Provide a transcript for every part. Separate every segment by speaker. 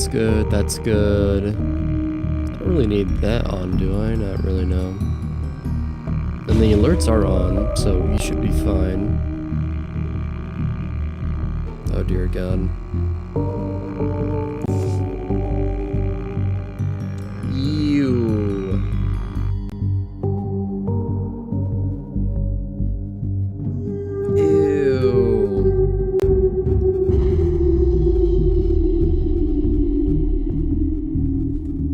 Speaker 1: That's good, that's good. I don't really need that on, do I? Not really, no. And the alerts are on, so we should be fine. Oh dear God. You. Ew.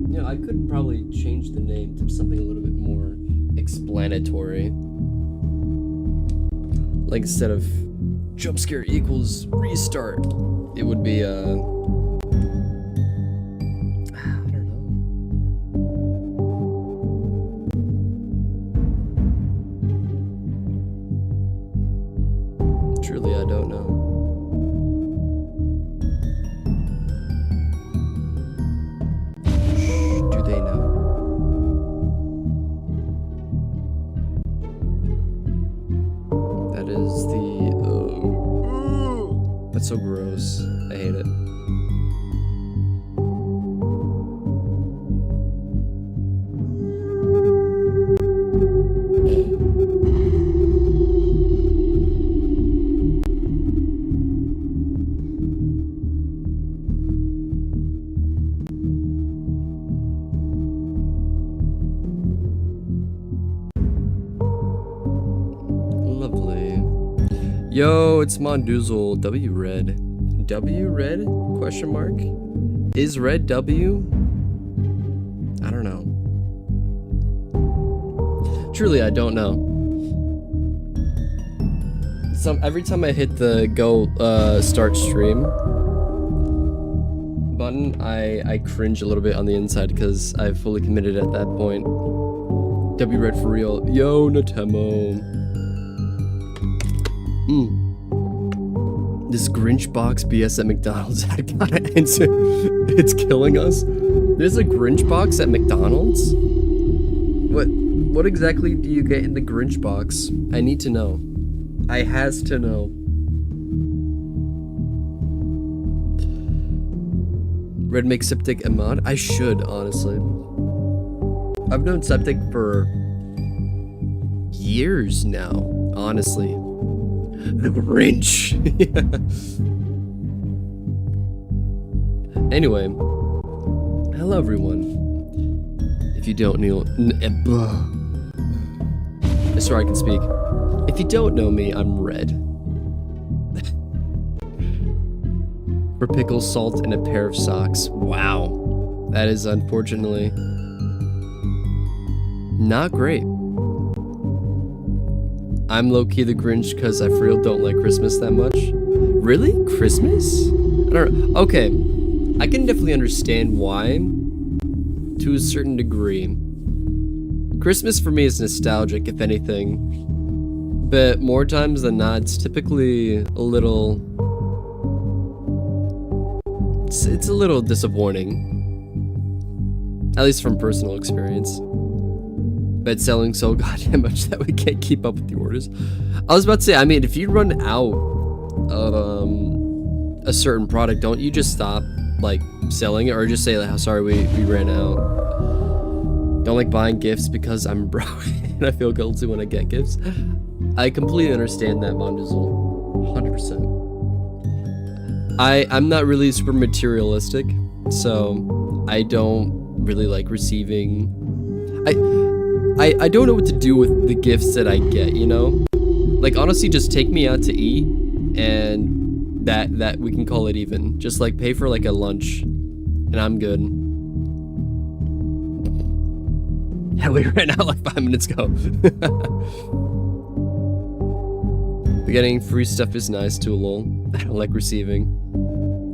Speaker 1: Yeah, I could probably change the name to something a little bit more explanatory. Like instead of jump scare equals restart, it would be I don't know. Truly, I don't know. Shh, do they know? That is the that's so gross. I hate it. Lovely. Yo, it's Mondoozle. W red. W red? Question mark? Is red W? I don't know. Truly, I don't know. Every time I hit the go start stream button, I cringe a little bit on the inside because I've fully committed at that point. W red for real. Yo, Natemo. This Grinch box BS at McDonald's ad gotta answer. It's killing us. There's a Grinch box at McDonald's? What exactly do you get in the Grinch box? I need to know. I has to know. Red makes Septic a mod? I should, honestly. I've known Septic for years now, honestly. The Grinch. Anyway, hello everyone. If you don't know, sorry, I can speak. If you don't know me, I'm Red. For pickles, salt, and a pair of socks. Wow, that is unfortunately not great. I'm low-key the Grinch because I for real don't like Christmas that much. Really? Christmas? I don't know. Okay, I can definitely understand why, to a certain degree. Christmas for me is nostalgic, if anything. But more times than not, it's typically a little... It's a little disappointing. At least from personal experience. But it's selling so goddamn much that we can't keep up with the orders. I was about to say, I mean, if you run out of a certain product, don't you just stop like selling it, or just say like, oh, sorry, we ran out. Don't like buying gifts because I'm broke and I feel guilty when I get gifts. I completely understand that, Mondizzle. 100%. I'm not really super materialistic, so I don't really like receiving. I don't know what to do with the gifts that I get, you know? Like, honestly, just take me out to eat, and that we can call it even. Just, like, pay for, like, a lunch, and I'm good. Hell, we ran out, like, 5 minutes ago. But getting free stuff is nice, too, lol. I don't like receiving.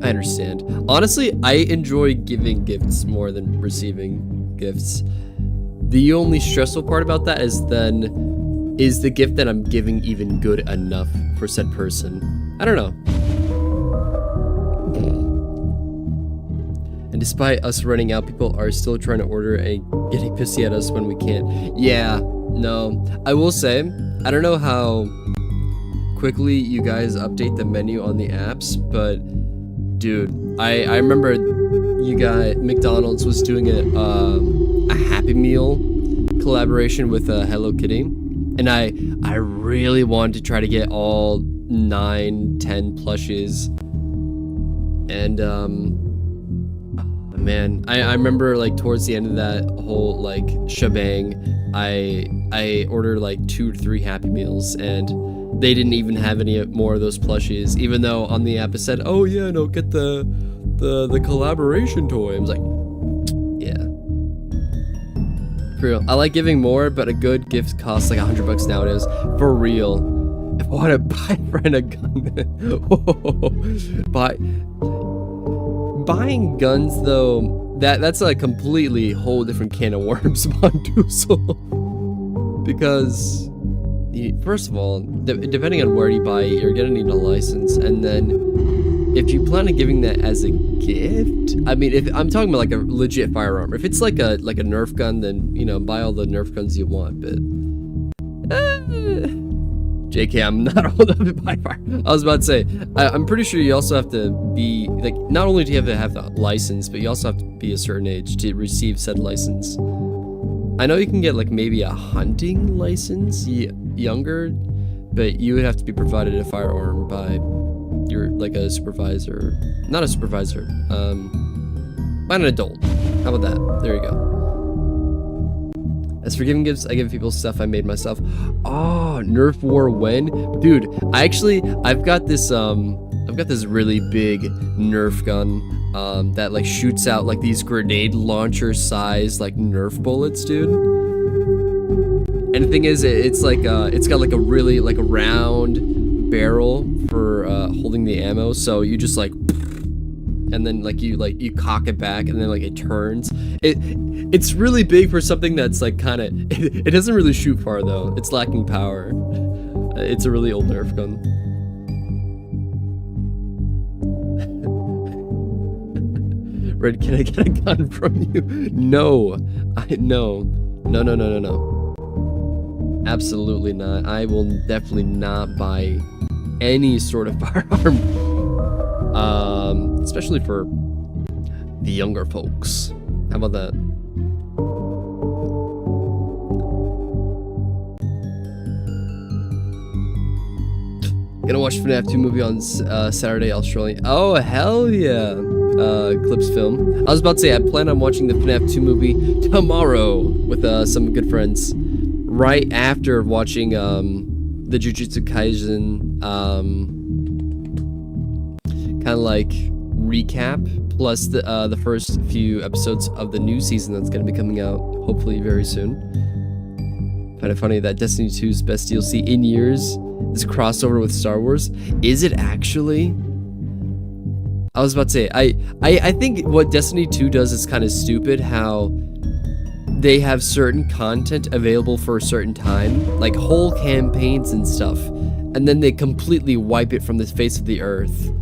Speaker 1: I understand. Honestly, I enjoy giving gifts more than receiving gifts. The only stressful part about that is the gift that I'm giving even good enough for said person? I don't know. And despite us running out, people are still trying to order and getting pissy at us when we can't. Yeah, no. I will say, I don't know how quickly you guys update the menu on the apps, but dude, I remember you got McDonald's was doing a Happy Meal collaboration with Hello Kitty, and I really wanted to try to get all 9, 10 plushes, and man, I remember like towards the end of that whole like shebang, I ordered like 2 to 3 Happy Meals, and they didn't even have any more of those plushies, even though on the app it said, oh yeah, no, get the collaboration toy. I was like, yeah. For real. I like giving more, but a good gift costs like $100 nowadays. For real. If I want to buy a friend a gun, buying guns though, that's a completely whole different can of worms, Mondoozle. Because first of all, depending on where you buy it, you're gonna need a license, and then if you plan on giving that as a gift, I mean, if I'm talking about like a legit firearm, if it's like a Nerf gun, then you know, buy all the Nerf guns you want. But JK, I'm not old enough to buy fire. I was about to say, I'm pretty sure you also have to be like, not only do you have to have the license, but you also have to be a certain age to receive said license. I know you can get like maybe a hunting license younger, but you would have to be provided a firearm by your like a supervisor, not a supervisor, by an adult. How about that? There you go. As for giving gifts, I give people stuff I made myself. Oh, Nerf War when? Dude, I've got this really big Nerf gun that like shoots out like these grenade launcher size like Nerf bullets, dude. And the thing is, it's like it's got like a really like a round barrel for holding the ammo, so you just like, and then like you cock it back, and then like it turns. It's really big for something that's like kind of, it doesn't really shoot far though. It's lacking power. It's a really old Nerf gun. Red, can I get a gun from you? No. No. Absolutely not. I will definitely not buy any sort of firearm. Especially for the younger folks. How about that? Gonna watch FNAF 2 movie on Saturday, Australia. Oh, hell yeah. Clips film. I was about to say, I plan on watching the FNAF 2 movie tomorrow with some good friends. Right after watching the Jujutsu Kaisen kind of like recap, plus the first few episodes of the new season that's going to be coming out hopefully very soon. Kind of funny that Destiny 2's best DLC in years is a crossover with Star Wars. Is it actually? I was about to say, I think what Destiny 2 does is kind of stupid, how they have certain content available for a certain time, like whole campaigns and stuff, and then they completely wipe it from the face of the earth.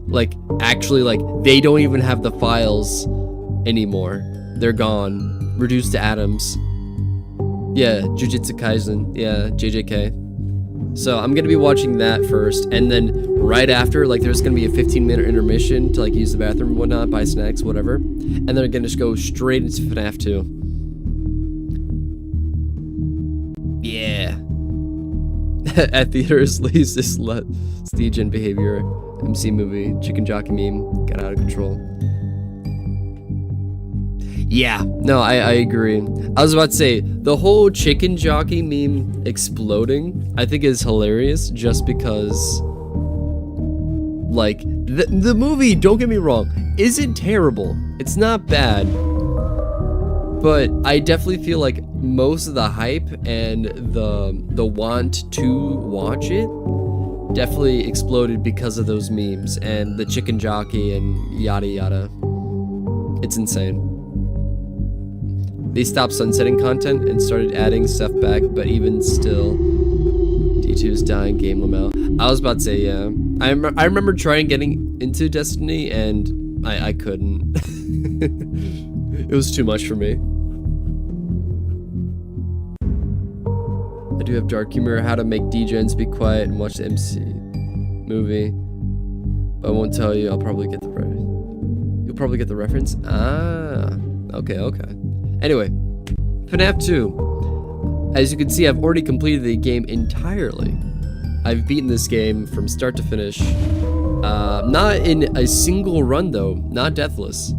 Speaker 1: Like, actually, like, they don't even have the files anymore. They're gone. Reduced to atoms. Yeah, Jujutsu Kaisen. Yeah, JJK. So I'm gonna be watching that first, and then right after, like, there's gonna be a 15-minute intermission to like use the bathroom and whatnot, buy snacks, whatever, and then we're gonna just go straight into FNAF 2. Yeah. At theaters, leaves this Stegen behavior. MC movie, chicken jockey meme, got out of control. Yeah, no, I agree. I was about to say, the whole chicken jockey meme exploding, I think is hilarious, just because, like, the movie, don't get me wrong, isn't terrible. It's not bad. But I definitely feel like most of the hype and the want to watch it definitely exploded because of those memes and the chicken jockey and yada yada. It's insane. They stopped sunsetting content and started adding stuff back, but even still, D2's dying game Lamel. I was about to say, yeah. I remember trying getting into Destiny and I couldn't. It was too much for me. I do have dark humor, how to make DJs be quiet and watch the MC movie. But I won't tell you, I'll probably get the prize. You'll probably get the reference. Ah, okay. Anyway, FNAF 2. As you can see, I've already completed the game entirely. I've beaten this game from start to finish. Not in a single run though, not deathless.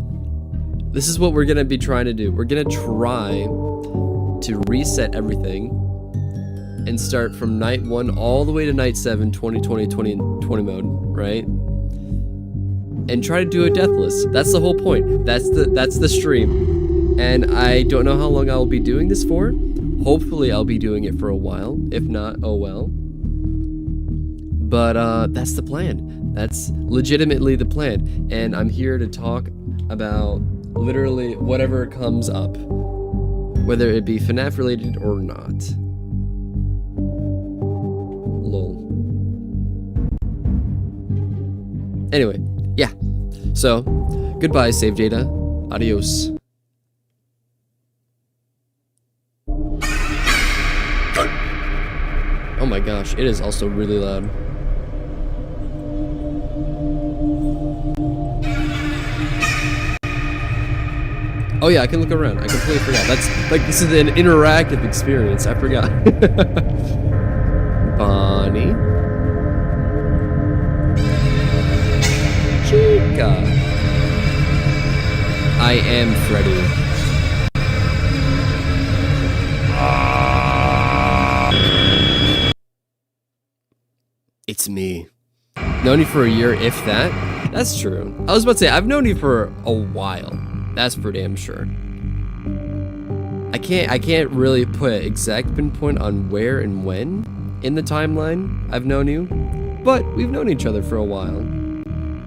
Speaker 1: This is what we're gonna be trying to do. We're gonna try to reset everything and start from night 1 all the way to night 7, 20 mode, right? And try to do it deathless. That's the whole point. That's the stream. And I don't know how long I'll be doing this for. Hopefully I'll be doing it for a while. If not, oh well. But that's the plan. That's legitimately the plan. And I'm here to talk about literally whatever comes up, whether it be FNAF related or not. Lol. Anyway, yeah. So, goodbye, save data. Adios. Oh my gosh, it is also really loud. Oh yeah, I can look around. I completely forgot. That's like, this is an interactive experience. I forgot. Bonnie. Chica. I am Freddy. It's me. Known you for a year, if that. That's true. I was about to say, I've known you for a while. That's for damn sure. I can't really put an exact pinpoint on where and when in the timeline I've known you, but we've known each other for a while,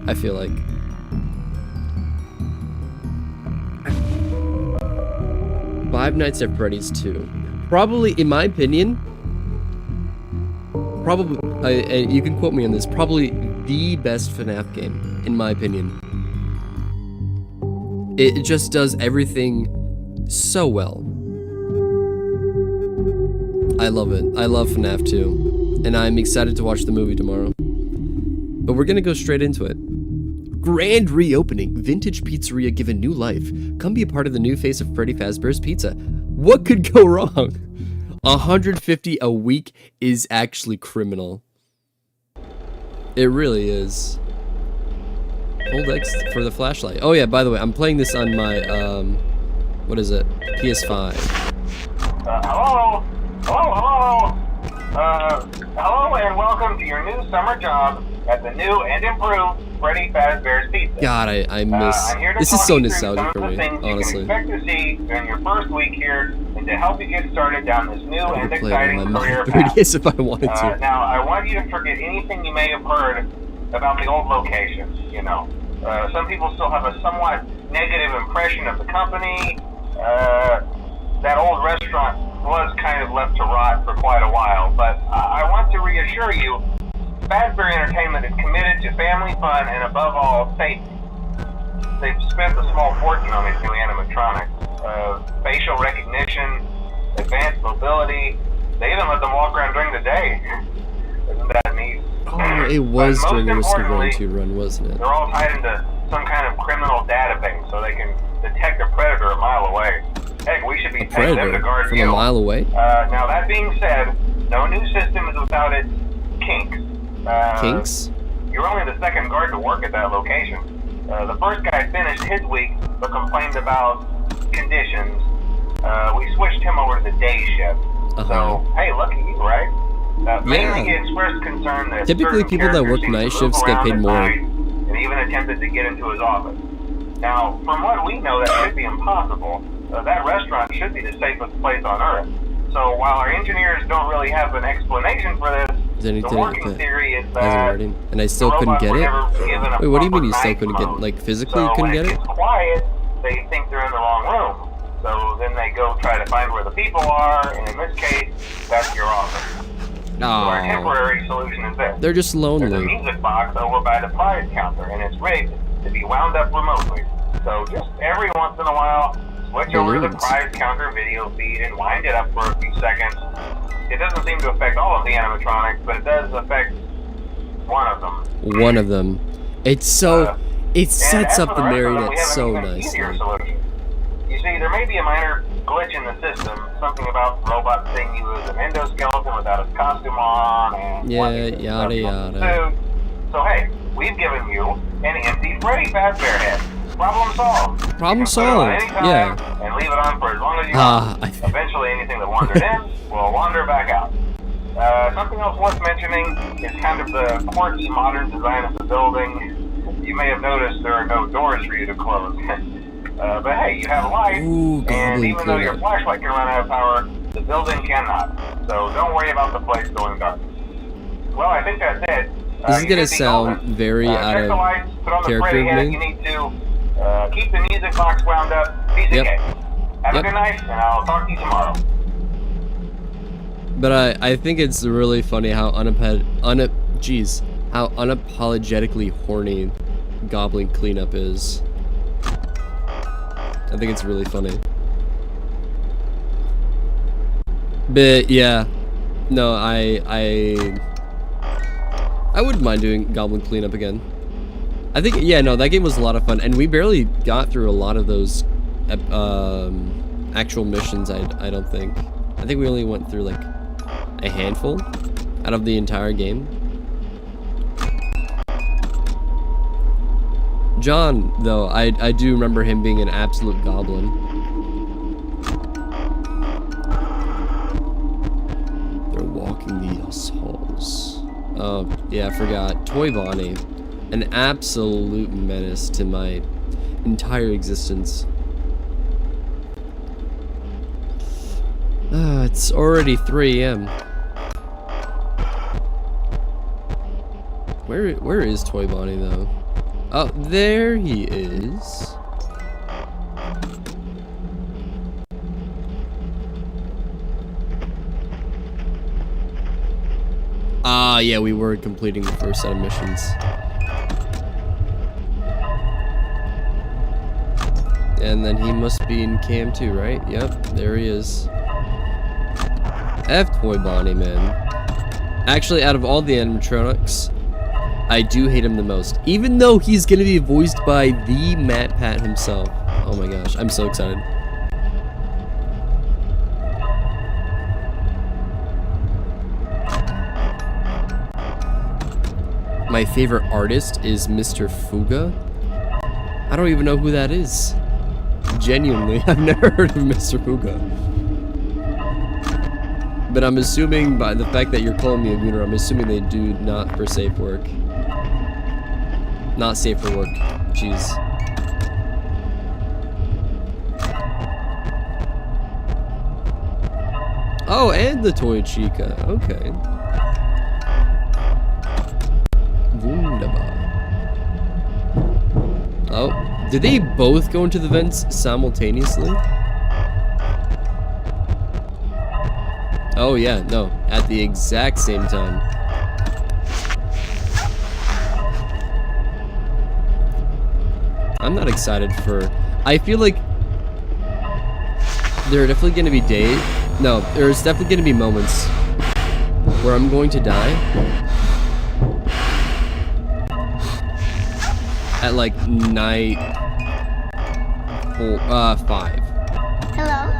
Speaker 1: I feel like. Five Nights at Freddy's 2. Probably, in my opinion, you can quote me on this, probably the best FNAF game, in my opinion. It just does everything so well. I love it. I love FNAF 2. And I'm excited to watch the movie tomorrow. But we're gonna go straight into it. Grand reopening. Vintage pizzeria given new life. Come be a part of the new face of Freddy Fazbear's Pizza. What could go wrong? 150 a week is actually criminal. It really is. Hold X for the flashlight. Oh yeah, by the way, I'm playing this on my, what is it? PS5.
Speaker 2: Hello? Hello and welcome to your new summer job at the new and improved Freddy Fazbear's Pizza.
Speaker 1: God, I miss... This is so nostalgic for me, honestly.
Speaker 2: You can expect to see during your first week here and to help you get started down this new and exciting career path.
Speaker 1: If I wanted to.
Speaker 2: Now, I want you to forget anything you may have heard about the old locations, you know. Some people still have a somewhat negative impression of the company. That old restaurant was kind of left to rot for quite a while, but I want to reassure you, Fazbear Entertainment is committed to family fun and above all, safety. They've spent a small fortune on these new animatronics. Facial recognition, advanced mobility, they even let them walk around during the day. Isn't that neat?
Speaker 1: Oh, it was during the Risk of Rain 2 run, wasn't it?
Speaker 2: They're all tied into some kind of criminal database so they can detect a predator a mile away. Heck, we should be paying them to guard
Speaker 1: from
Speaker 2: you.
Speaker 1: a mile away?
Speaker 2: Now that being said, no new system is without its kinks.
Speaker 1: Kinks?
Speaker 2: You're only the second guard to work at that location. The first guy finished his week but complained about conditions. We switched him over to the day shift. So, hey, lucky you, right? Mainly he expressed concern that
Speaker 1: typically people that work night shifts get paid more.
Speaker 2: And even attempted to get into his office. Now, from what we know, that should be impossible. That restaurant should be the safest place on Earth. So while our engineers don't really have an explanation for this, the working theory is that
Speaker 1: and I still couldn't get it? Wait, what do you mean you still couldn't get it? Like, physically you couldn't get it?
Speaker 2: So when it gets quiet, they think they're in the wrong room. So then they go try to find where the people are, and in this case, that's your office.
Speaker 1: Oh.
Speaker 2: So our temporary solution is this.
Speaker 1: They're just lonely.
Speaker 2: There's a music box over by the prize counter, and it's rigged to be wound up remotely. So just every once in a while, switch over to the prize counter video feed and wind it up for a few seconds. It doesn't seem to affect all of the animatronics, but it does affect one of them.
Speaker 1: One of them. It's so It sets
Speaker 2: And as
Speaker 1: up
Speaker 2: for
Speaker 1: the
Speaker 2: rest of them, we
Speaker 1: marionette
Speaker 2: have an
Speaker 1: so
Speaker 2: even easier
Speaker 1: nicely.
Speaker 2: solution. You see, there may be a minor glitch in the system, something about the robot seeing you as an endoskeleton without his costume on, and
Speaker 1: Yeah, yada yada.
Speaker 2: So hey, we've given you an empty Freddy Fazbear head. Problem solved.
Speaker 1: Problem
Speaker 2: You can put it on
Speaker 1: solved.
Speaker 2: any time
Speaker 1: Yeah.
Speaker 2: and leave it on for as long as you
Speaker 1: Ah,
Speaker 2: want. Eventually, anything that wandered in will wander back out. Something else worth mentioning is kind of the quirky modern design of the building. You may have noticed there are no doors for you to close. But hey, you have a light,
Speaker 1: Ooh,
Speaker 2: and
Speaker 1: goblin
Speaker 2: even though your
Speaker 1: cleanup.
Speaker 2: flashlight can run out of power, the building cannot. So don't worry about the place going dark. Well, I think that's it.
Speaker 1: This is gonna sound very out
Speaker 2: check the
Speaker 1: of
Speaker 2: lights, put on the
Speaker 1: character
Speaker 2: Freddy
Speaker 1: of
Speaker 2: head if
Speaker 1: me.
Speaker 2: you need to. Keep the music box wound up.
Speaker 1: Yep.
Speaker 2: Have a good night, and I'll talk to you tomorrow.
Speaker 1: But I think it's really funny how how unapologetically horny goblin cleanup is. I think it's really funny. But yeah, no, I wouldn't mind doing goblin cleanup again. I think, yeah, no, that game was a lot of fun, and we barely got through a lot of those actual missions. I don't think. I think we only went through like a handful out of the entire game. John, though, I do remember him being an absolute goblin. They're walking these halls. Oh, yeah, I forgot. Toy Bonnie. An absolute menace to my entire existence. It's already 3 AM. Where is Toy Bonnie, though? Oh, there he is. Ah, yeah, we were completing the first set of missions. And then he must be in cam too, right? Yep, there he is. F Toy Bonnie, man. Actually, out of all the animatronics, I do hate him the most. Even though he's gonna be voiced by the Matt Pat himself. Oh my gosh, I'm so excited. My favorite artist is Mr. Fuga. I don't even know who that is. Genuinely, I've never heard of Mr. Fuga. But I'm assuming by the fact that you're calling me a gooner, I'm assuming they do not for safe work. Not safe for work. Jeez. Oh, and the Toy Chica. Okay. Wunderbar. Oh, did they both go into the vents simultaneously? Oh yeah, no, at the exact same time. I'm not excited for... I feel like there are definitely going to be days... No, there's definitely going to be moments where I'm going to die at like night 5.
Speaker 3: Hello?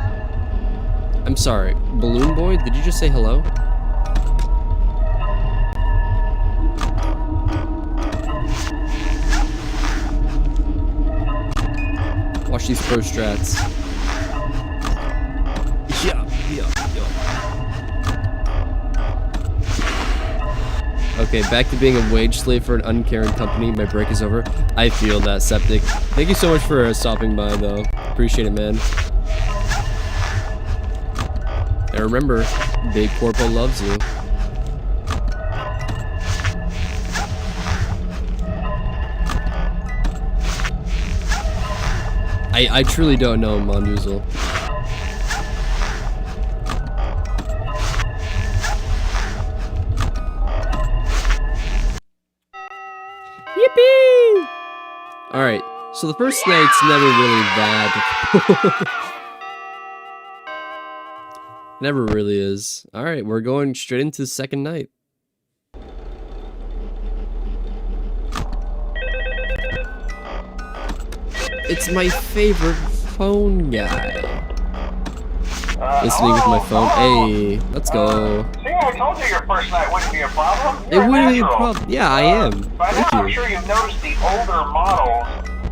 Speaker 1: I'm sorry, Balloon Boy, did you just say hello? Watch these pro strats. Yeah. Okay, back to being a wage slave for an uncaring company. My break is over. I feel that, Septic. Thank you so much for stopping by, though. Appreciate it, man. And remember, Big Corpo loves you. I truly don't know, Mondoozle. Yippee! Alright, so the first night's never really bad. Never really is. Alright, we're going straight into the second night. It's my favorite phone guy. Listening with my phone. Hey, let's go.
Speaker 2: See, I told you your first night wouldn't be a problem.
Speaker 1: It wouldn't be a problem. Yeah, I am.
Speaker 2: By now,
Speaker 1: Thank
Speaker 2: I'm
Speaker 1: you.
Speaker 2: sure you've noticed the older models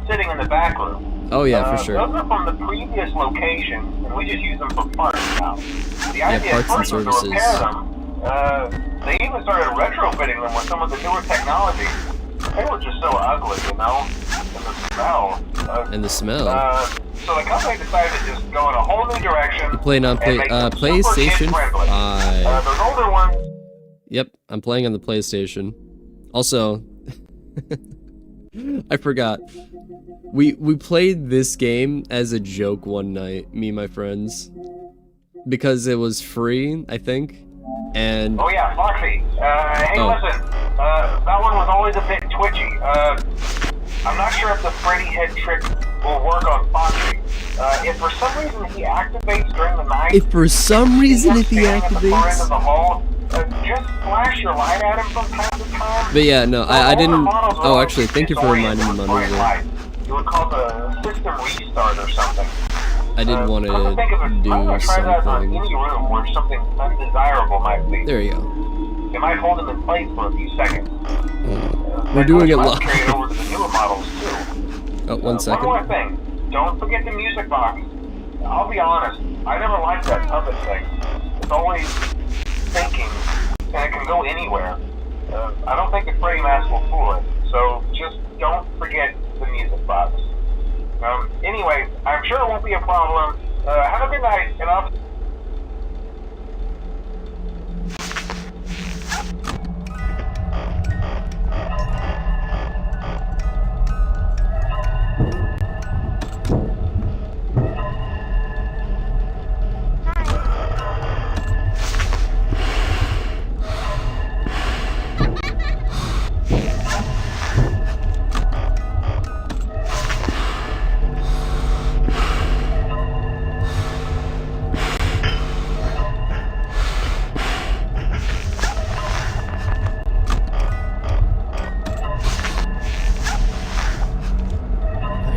Speaker 2: sitting in the back room.
Speaker 1: Oh yeah, for sure.
Speaker 2: Those are from the previous location, and we just use them for parts now. The idea
Speaker 1: parts and
Speaker 2: first was to
Speaker 1: services.
Speaker 2: repair them. They even started retrofitting them with some of the newer technology. They were just so ugly, you know? And the smell. So the company decided to just go in a whole new direction.
Speaker 1: You playing on PlayStation 5.
Speaker 2: Those older ones.
Speaker 1: Yep, I'm playing on the PlayStation. Also, I forgot. We played this game as a joke one night, me and my friends, because it was free, I think. And
Speaker 2: oh yeah, Foxy. Hey, listen. That one was always a bit twitchy. I'm not sure if the Freddy head trick will work on Foxy. If for some reason he activates during the night,
Speaker 1: if he activates,
Speaker 2: at the far end of the hall, just flash your light at him from time to time.
Speaker 1: But yeah, no, I didn't. Oh, actually, thank you for reminding me, Manu.
Speaker 2: You would call the system restart or something.
Speaker 1: I didn't want to do
Speaker 2: try that on any
Speaker 1: something.
Speaker 2: room where something undesirable might be.
Speaker 1: There you go.
Speaker 2: It might hold him in place for a few seconds.
Speaker 1: We're doing it live.
Speaker 2: Carry it over to the newer models too.
Speaker 1: Oh, one second.
Speaker 2: One more thing. Don't forget the music box. I'll be honest. I never liked that puppet thing. It's always thinking, and it can go anywhere. I don't think the Freddy mask will fool it. So just don't forget the music box. Anyway, I'm sure it won't be a problem. Have a good night, and I'll...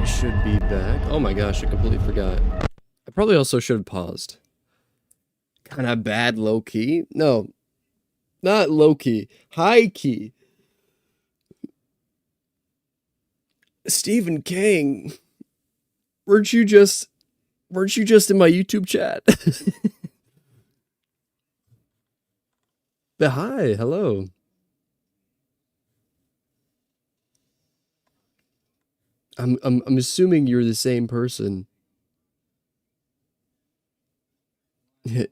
Speaker 1: Should be back. Oh my gosh, I completely forgot. I probably also should have paused. Kind of bad low key? No, not low key. High key. Stephen King. Weren't you just in my YouTube chat? But hi, hello. I'm assuming you're the same person.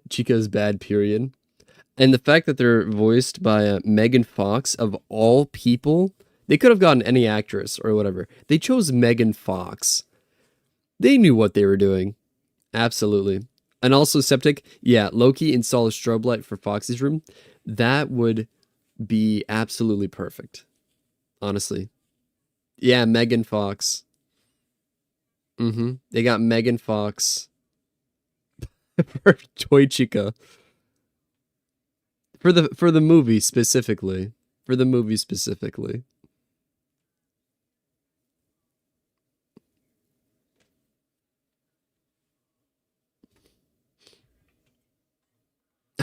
Speaker 1: Chica's bad, period. And the fact that they're voiced by Megan Fox, of all people, they could have gotten any actress or whatever. They chose Megan Fox. They knew what they were doing. Absolutely. And also, Septic, yeah, Loki install a strobe light for Foxy's room. That would be absolutely perfect. Honestly. Yeah, Megan Fox. They got Megan Fox for Toy Chica. For the movie specifically. For the movie specifically.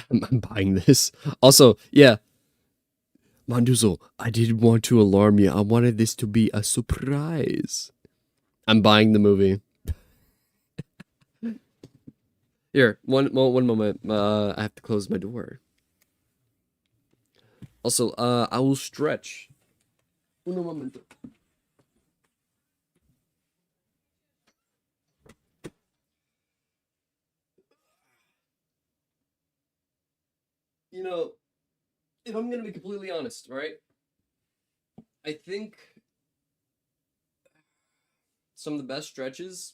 Speaker 1: I'm buying this. Also, yeah. Manduzo, I didn't want to alarm you. I wanted this to be a surprise. I'm buying the movie. Here, one moment. I have to close my door. Also, I will stretch. Uno momento. You know, if I'm gonna be completely honest, right? I think some of the best stretches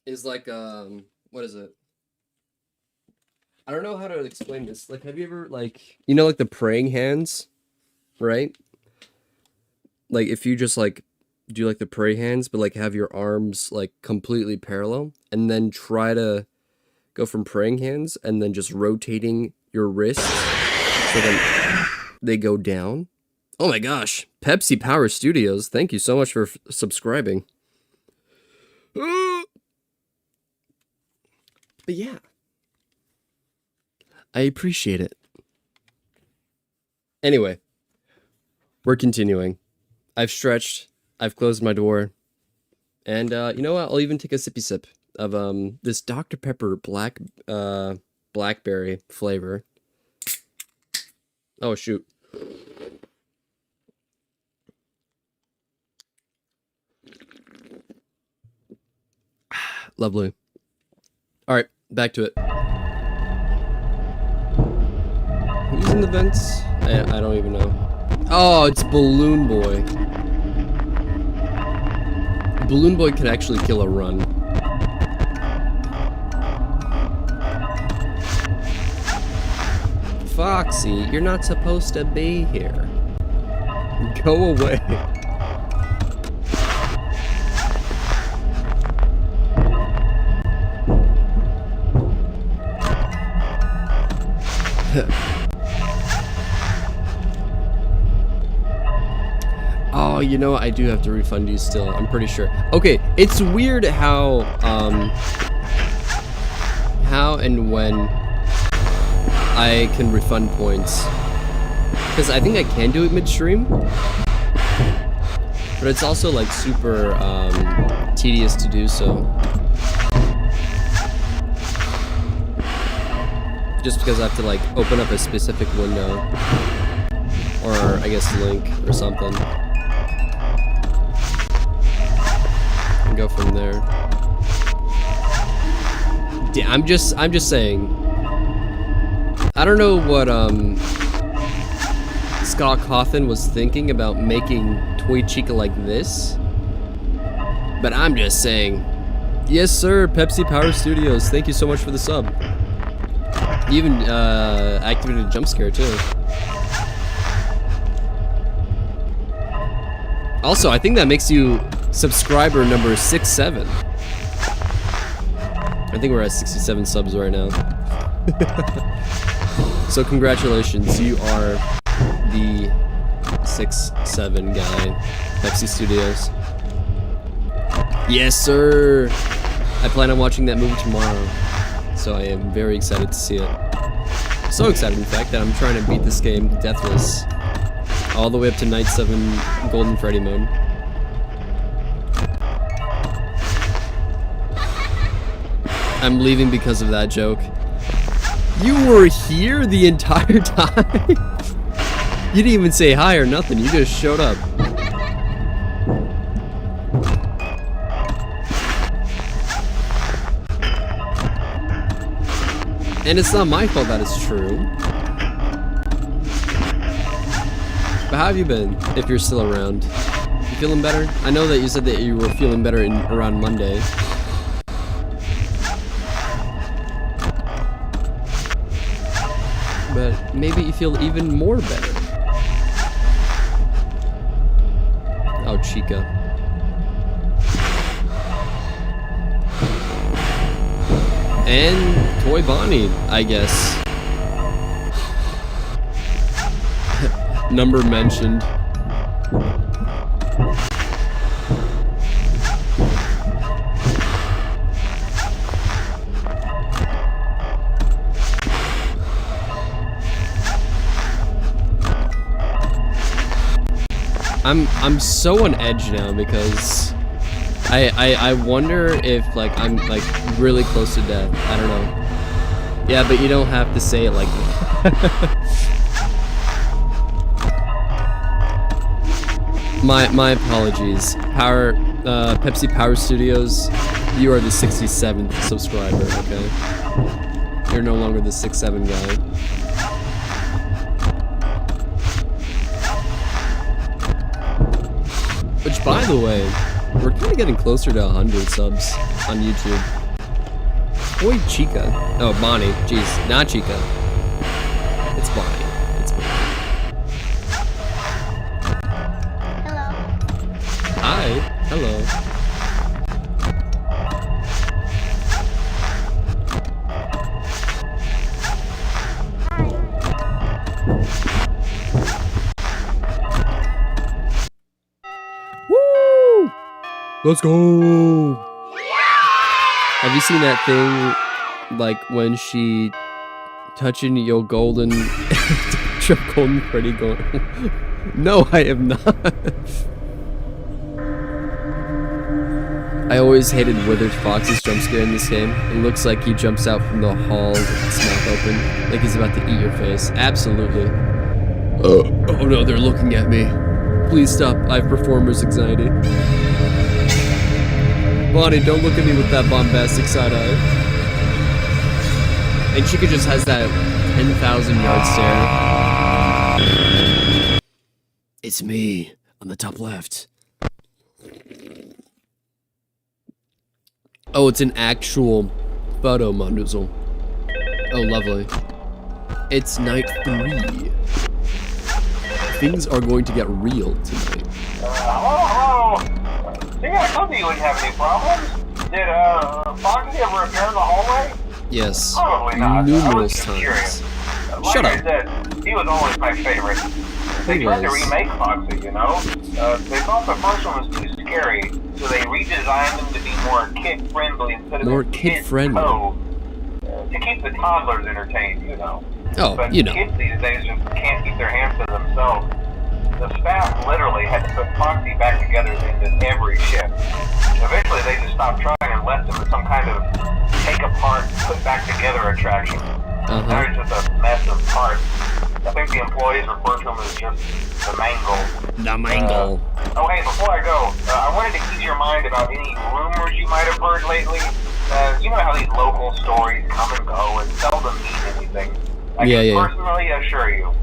Speaker 1: is like what is it? I don't know how to explain this. Like, have you ever, like, you know, like the praying hands, right? Like, if you just like do like the pray hands, but like have your arms like completely parallel, and then try to go from praying hands and then just rotating your wrists so then they go down. Oh my gosh. Pepsi Power Studios. Thank you so much for subscribing. But yeah. I appreciate it. Anyway. We're continuing. I've stretched. I've closed my door. And you know what? I'll even take a sippy sip of this Dr. Pepper blackberry flavor. Oh shoot. Lovely. All right, back to it. Who's in the vents? I don't even know. Oh, it's Balloon Boy. Balloon Boy can actually kill a run. Foxy, you're not supposed to be here. Go away. Oh, you know what? I do have to refund you still. I'm pretty sure. Okay, it's weird how and when I can refund points. Because I think I can do it midstream. But it's also like super tedious to do so. Just because I have to like open up a specific window. Or I guess link or something. And go from there. Yeah, I'm just saying. I don't know what Scott Cawthon was thinking about making Toy Chica like this. But I'm just saying. Yes sir, Pepsi Power Studios, thank you so much for the sub. You even activated a jump scare too. Also, I think that makes you subscriber number 67. I think we're at 67 subs right now. So congratulations, you are the 6'7" guy, Pepsi Studios. Yes sir! I plan on watching that movie tomorrow, so I am very excited to see it. So excited, in fact, that I'm trying to beat this game deathless. All the way up to Night 7 Golden Freddy mode. I'm leaving because of that joke. You were here the entire time? You didn't even say hi or nothing, you just showed up. And it's not my fault that it's true. But how have you been, if you're still around? You feeling better? I know that you said that you were feeling better around Monday. But maybe you feel even more better. Oh, Chica. And Toy Bonnie, I guess. Number mentioned. I'm so on edge now because I wonder if like I'm like really close to death. I don't know. Yeah, but you don't have to say it like that. My apologies. Pepsi Power Studios, you are the 67th subscriber, okay? You're no longer the 6'7" guy. Which, by the way, we're kind of getting closer to 100 subs on YouTube. Boy, Chica. Oh, Bonnie. Jeez, not Chica. It's Bonnie. It's Bonnie.
Speaker 3: Hello.
Speaker 1: Hi. Hello. Let's go. Have you seen that thing, like when she touching your golden, trip golden Freddy going? No, I have not. I always hated Withered Fox's jump scare in this game. It looks like he jumps out from the hall with his mouth open, like he's about to eat your face. Absolutely. Oh no, they're looking at me. Please stop, I have performer's anxiety. Bonnie, don't look at me with that bombastic side eye. And Chica just has that 10,000 yard stare. It's me, on the top left. Oh, it's an actual photo, Mondoozle. Oh, lovely. It's night 3. Things are going to get real tonight.
Speaker 2: Hello? See, I told you wouldn't have any problems. Did, Foxy ever appear in the hallway?
Speaker 1: Yes.
Speaker 2: Probably not.
Speaker 1: Numerous
Speaker 2: I was curious.
Speaker 1: times.
Speaker 2: Like
Speaker 1: Shut
Speaker 2: I
Speaker 1: up.
Speaker 2: said, he was always my favorite. They tried to remake Foxy, you know? They thought the first one was too scary, so they redesigned him to be more kid-friendly instead of
Speaker 1: More kid-friendly.
Speaker 2: To keep the toddlers entertained, you know.
Speaker 1: Oh,
Speaker 2: but
Speaker 1: you know.
Speaker 2: kids these days just can't keep their hands to themselves. The staff literally had to put Foxy back together in every shift. Eventually, they just stopped trying and left him as some kind of take-apart, put-back-together attraction. Now he's just a mess of parts. I think the employees refer to him as just the mangle.
Speaker 1: The mangle.
Speaker 2: Oh, hey, before I go, I wanted to ease your mind about any rumors you might have heard lately. You know how these local stories come and go and seldom mean anything. I can personally assure you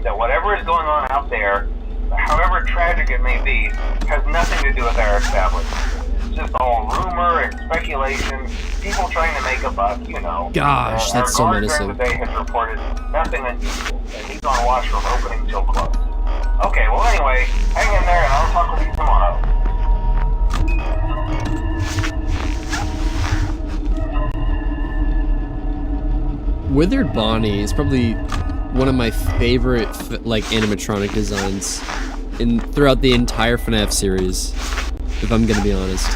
Speaker 2: that whatever is going on out there, however tragic it may be, has nothing to do with our establishment. It's just all rumor and speculation, people trying to make a buck, you know.
Speaker 1: Gosh, that's so menacing.
Speaker 2: Our guard during the day has reported nothing unusual, and he's on watch from opening till close. Okay, well anyway, hang in there and I'll talk with you tomorrow.
Speaker 1: Withered Bonnie is probably one of my favorite like animatronic designs throughout the entire FNAF series, if I'm gonna be honest.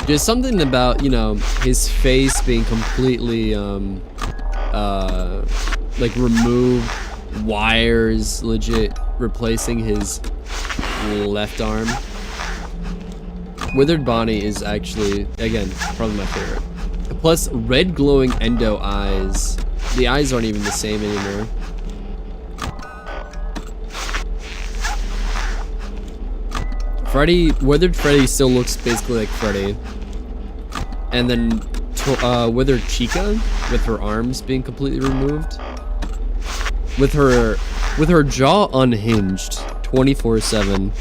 Speaker 1: Just something about, you know, his face being completely like removed, wires legit replacing his left arm. Withered Bonnie is actually, again, probably my favorite. Plus, red glowing endo eyes. The eyes aren't even the same anymore. Withered Freddy still looks basically like Freddy. And then Withered Chica, with her arms being completely removed. With her jaw unhinged, 24/7.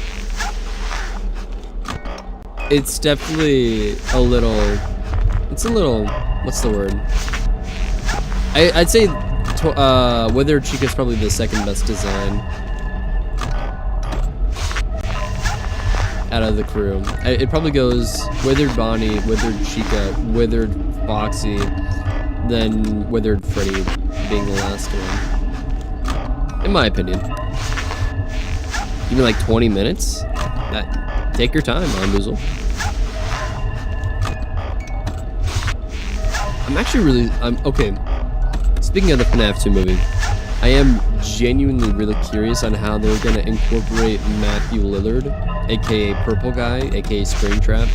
Speaker 1: It's definitely a little, what's the word? I'd say Withered Chica is probably the second best design out of the crew. It probably goes Withered Bonnie, Withered Chica, Withered Foxy, then Withered Freddy being the last one. In my opinion. Give me like 20 minutes? Take your time, Mondoozle. Okay. Speaking of the FNAF 2 movie, I am genuinely really curious on how they're gonna incorporate Matthew Lillard, aka Purple Guy, aka Springtrap,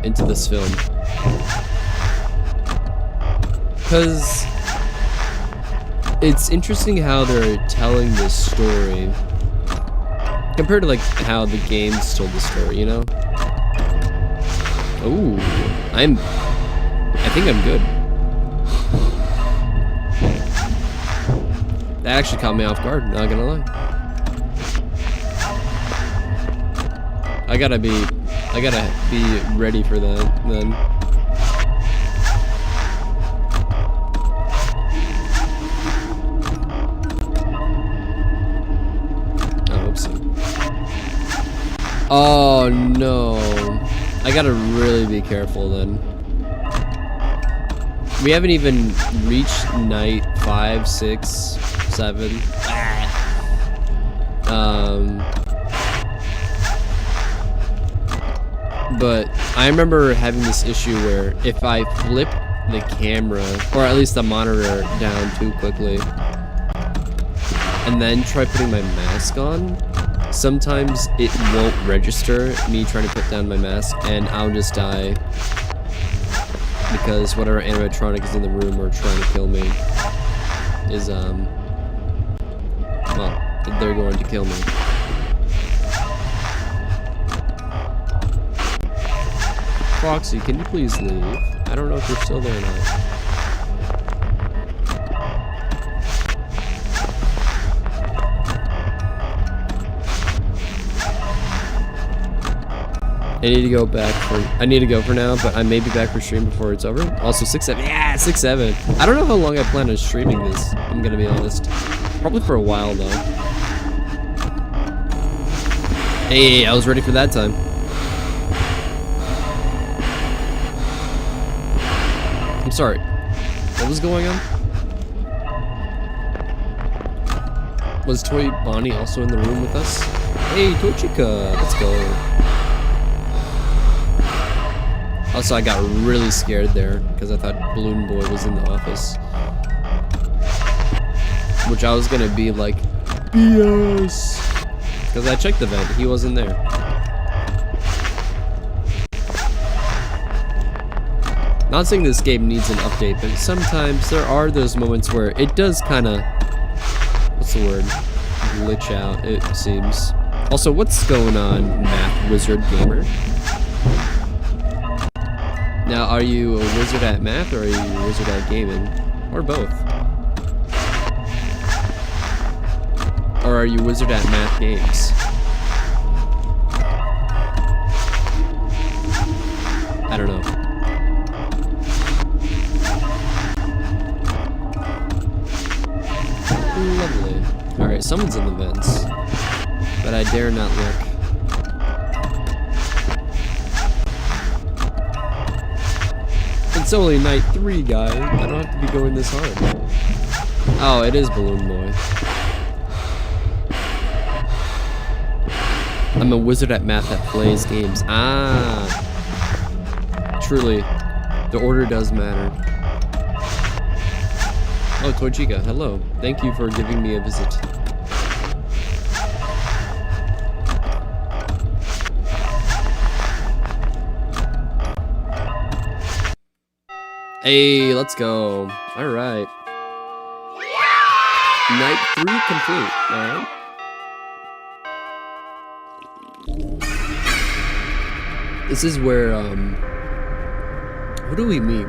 Speaker 1: into this film. Because it's interesting how they're telling this story compared to like how the games told the story, you know? Ooh, I think I'm good. That actually caught me off guard, not gonna lie. I gotta be ready for that then. Oh no. I gotta really be careful then. We haven't even reached night 5, 6, 7. But I remember having this issue where if I flip the camera, or at least the monitor, down too quickly, and then try putting my mask on, sometimes it won't register me trying to put down my mask, and I'll just die because whatever animatronic is in the room or trying to kill me is, well, they're going to kill me. Foxy, can you please leave? I don't know if you're still there or not. I need to go back I need to go for now, but I may be back for stream before it's over. Also 6-7, yeah, 6-7. I don't know how long I plan on streaming this, I'm gonna be honest. Probably for a while though. Hey, I was ready for that time. I'm sorry, what was going on? Was Toy Bonnie also in the room with us? Hey, Toy Chica, let's go. Also, I got really scared there because I thought Balloon Boy was in the office. Which I was gonna be like, BS! Because I checked the vent, he wasn't there. Not saying this game needs an update, but sometimes there are those moments where it does kinda, what's the word? Glitch out, it seems. Also, what's going on, Math Wizard Gamer? Now, are you a wizard at math, or are you a wizard at gaming? Or both? Or are you a wizard at math games? I don't know. Lovely. Alright, someone's in the vents. But I dare not look. It's only night 3, guys. I don't have to be going this hard. Oh, it is Balloon Boy. I'm a wizard at math that plays games. Ah. Truly, the order does matter. Oh, Toy Chica, hello. Thank you for giving me a visit. Hey, let's go. Alright. Night 3 complete. Alright. This is where, who do we meet?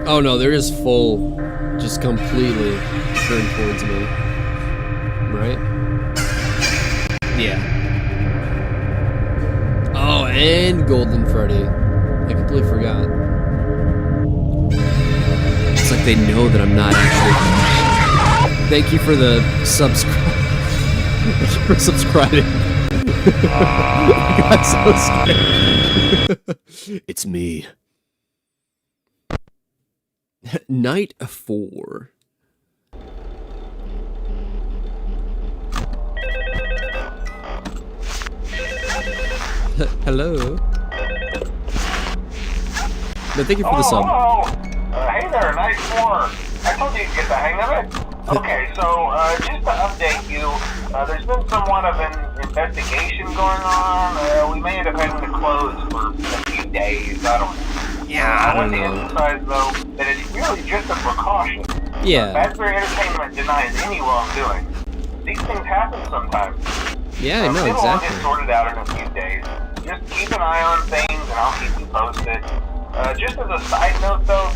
Speaker 1: Oh no, they're just full, just completely turned towards me. Right? Yeah. Oh, and Golden Freddy. I completely forgot. It's like they know that I'm not actually. Thank you for the subscribe. Thank you for subscribing. I got so scared. It's me. Night 4. Hello. No, thank you for the sub.
Speaker 2: Hello. Hey there, night 4. I told you you'd get the hang of it. Okay, so just to update you, there's been somewhat of an investigation going on. We may end up having to close for a few days. I don't know.
Speaker 1: Yeah, I don't know.
Speaker 2: want to emphasize, though, that it's really just a precaution.
Speaker 1: Yeah.
Speaker 2: Fazbear Entertainment denies any wrongdoing. These things happen sometimes.
Speaker 1: Yeah, I know,
Speaker 2: It'll all get
Speaker 1: exactly.
Speaker 2: sorted out in a few days. Just keep an eye on things, and I'll keep you posted. Just as a side note, though,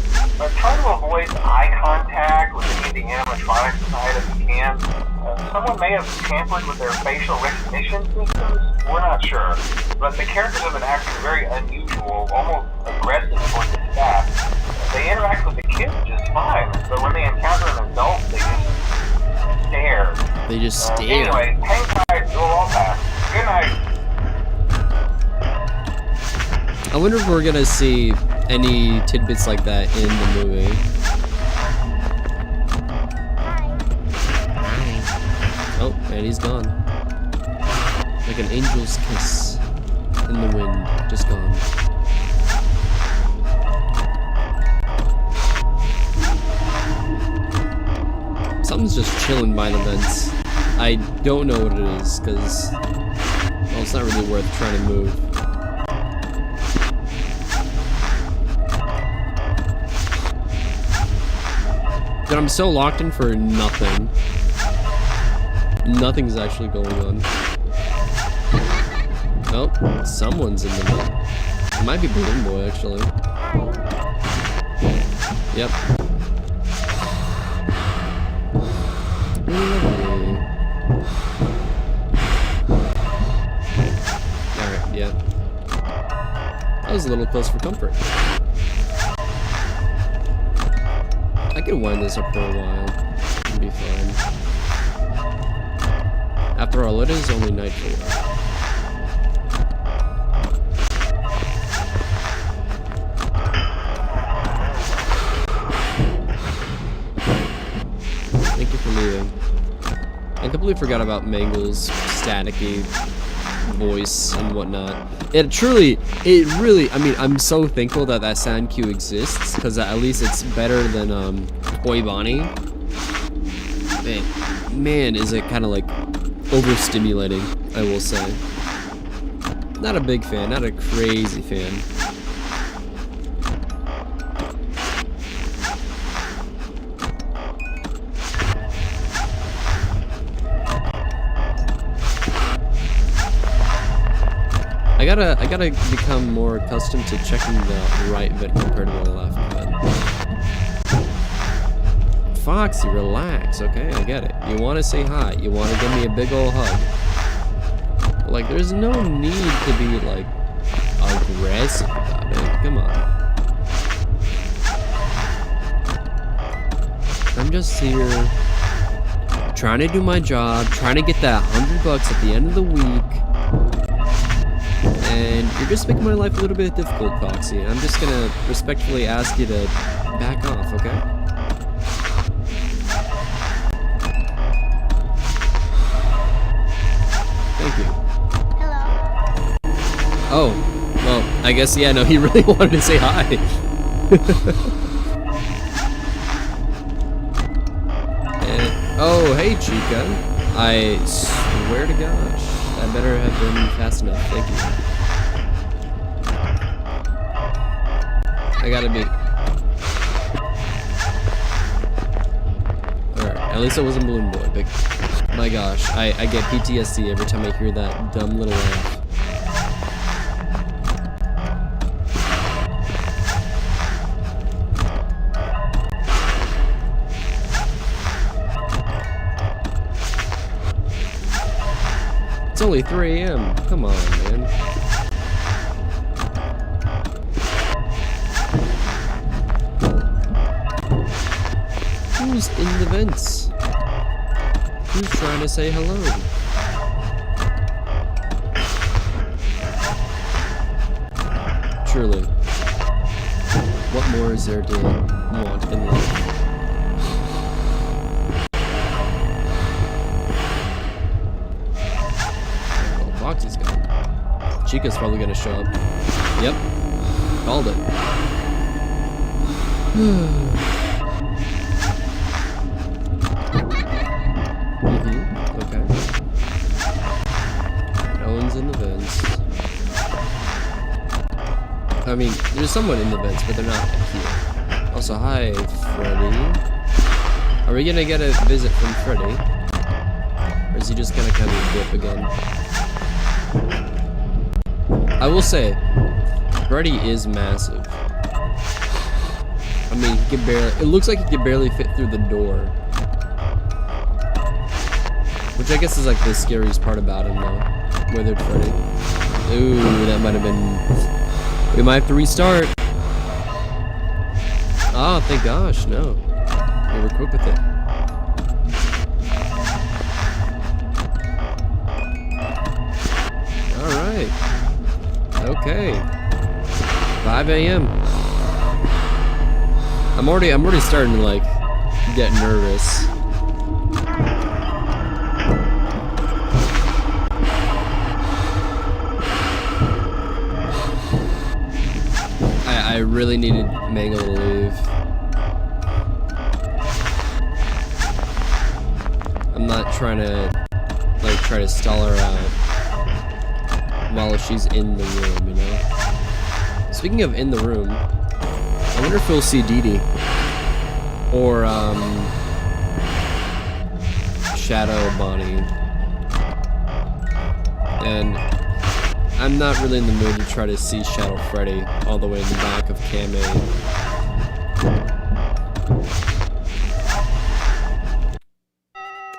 Speaker 2: try to avoid eye contact with any of the animatronics side if you can. Someone may have tampered with their facial recognition systems. We're not sure. But the characters have been acting very unusual, almost aggressive towards the staff. They interact with the kids just fine, but when they encounter an adult, they just stare.
Speaker 1: They just stare.
Speaker 2: Anyway, hang tight, you'll all pass. Good night.
Speaker 1: I wonder if we're gonna see any tidbits like that in the movie. Oh, and he's gone. Like an angel's kiss. in the wind, just gone. Something's just chilling by the vents. I don't know what it is, because, well, it's not really worth trying to move. But I'm so locked in for nothing. Nothing's actually going on. Oh, someone's in the vent. It might be Balloon Boy, actually. Yep. Alright, yeah. That was a little close for comfort. I could wind this up for a while. It'd be fine. After all, it is only night 4. Thank you for leaving. I completely forgot about Mangle's staticky voice and whatnot. It really, I mean, I'm so thankful that that sound cue exists, because at least it's better than, Oi Bonnie. Man, is it kind of like overstimulating, I will say. Not a big fan, not a crazy fan. I gotta become more accustomed to checking the right vent compared to the left vent. Foxy, relax, okay? I get it. You want to say hi. You want to give me a big old hug. Like, there's no need to be, like, aggressive about it. Come on. I'm just here trying to do my job, trying to get that $100 at the end of the week. And you're just making my life a little bit difficult, Foxy. I'm just gonna respectfully ask you to back off, okay? Thank you.
Speaker 3: Hello.
Speaker 1: Oh, well, I guess, yeah, no, he really wanted to say hi. And, oh, hey, Chica. I swear to gosh, that better have been fast enough. Thank you. I gotta be. Alright, at least I wasn't Balloon Boy, but my gosh, I get PTSD every time I hear that dumb little laugh. It's only 3 AM. Come on, man. Who's in the vents? Who's trying to say hello? Truly. What more is there to want in life? Well, Foxy's gone. Chica's probably gonna show up. Yep. Called it. Okay. No one's in the vents. I mean, there's someone in the vents, but they're not here. Also, hi, Freddy. Are we gonna get a visit from Freddy? Or is he just gonna kind of dip again? I will say, Freddy is massive. I mean, he can barely, it looks like he can barely fit through the door. Which I guess is like the scariest part about him though. Withered Freddy. Ooh, that might have been, we might have to restart. Oh, thank gosh, no. We were quick with it. Alright. Okay. 5 AM. I'm already starting to like get nervous. I really needed Mango to leave. I'm not trying to, like, try to stall her out while she's in the room, you know? Speaking of in the room, I wonder if we'll see Dee Dee. Or, Shadow Bonnie. And I'm not really in the mood to try to see Shadow Freddy all the way in the back of Cam A.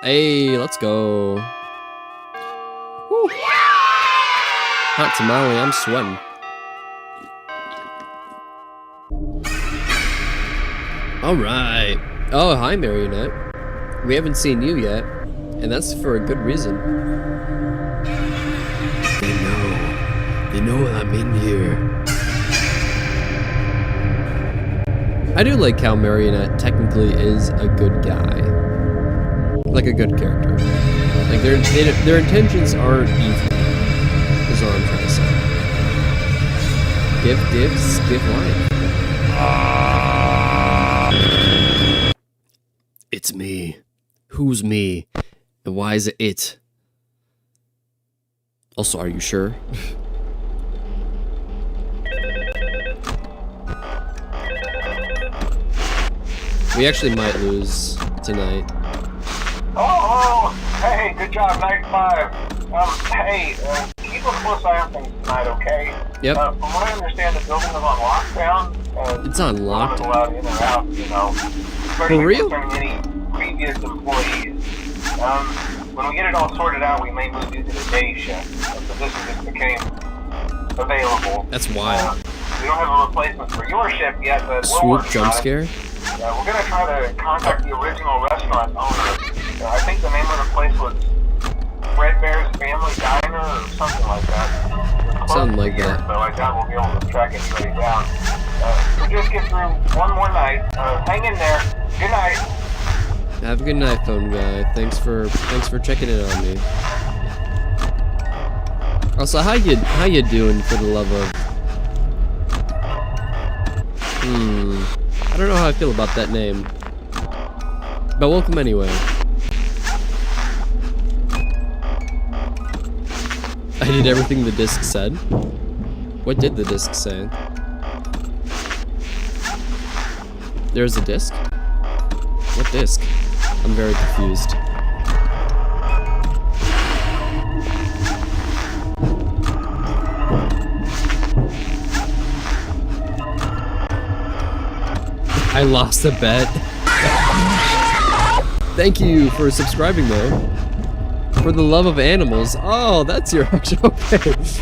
Speaker 1: Hey, let's go. Woo. Hot tamale, I'm sweating. Alright. Oh, hi, Marionette. We haven't seen you yet, and that's for a good reason. They know I'm in here. I do like how Marionette technically is a good guy. Like a good character. Like their intentions aren't evil, is what I'm trying to say. Give dibs, give life. It's me. Who's me? And why is it it? Also, are you sure? We actually might lose tonight.
Speaker 2: Oh, hey, good job, night 5. Hey, keep a close eye on things tonight, okay?
Speaker 1: Yep.
Speaker 2: From what I understand, the building is on lockdown.
Speaker 1: It's on
Speaker 2: No one is
Speaker 1: lockdown.
Speaker 2: allowed in or out, you know.
Speaker 1: For real?
Speaker 2: Concerning any previous employees. When we get it all sorted out, we may move you to the day shift. The position just became available.
Speaker 1: That's wild.
Speaker 2: We don't have a replacement for your shift yet, but we're
Speaker 1: Swoop
Speaker 2: working on
Speaker 1: jump
Speaker 2: it.
Speaker 1: scare?
Speaker 2: We're gonna try to contact the original restaurant owner. I think the name of the place was Fredbear's Family Diner or something like that.
Speaker 1: Something like that.
Speaker 2: So I doubt we'll be able to track anybody down. We'll just get through one more night. Hang in there. Good night.
Speaker 1: Have a good night, phone guy. Thanks for checking in on me. Also, how you doing, for the love of? I don't know how I feel about that name. But welcome anyway. I did everything the disc said. What did the disc say? There's a disc? What disc? I'm very confused. I lost a bet. Thank you for subscribing, though. For the love of animals. Oh, that's your actual page.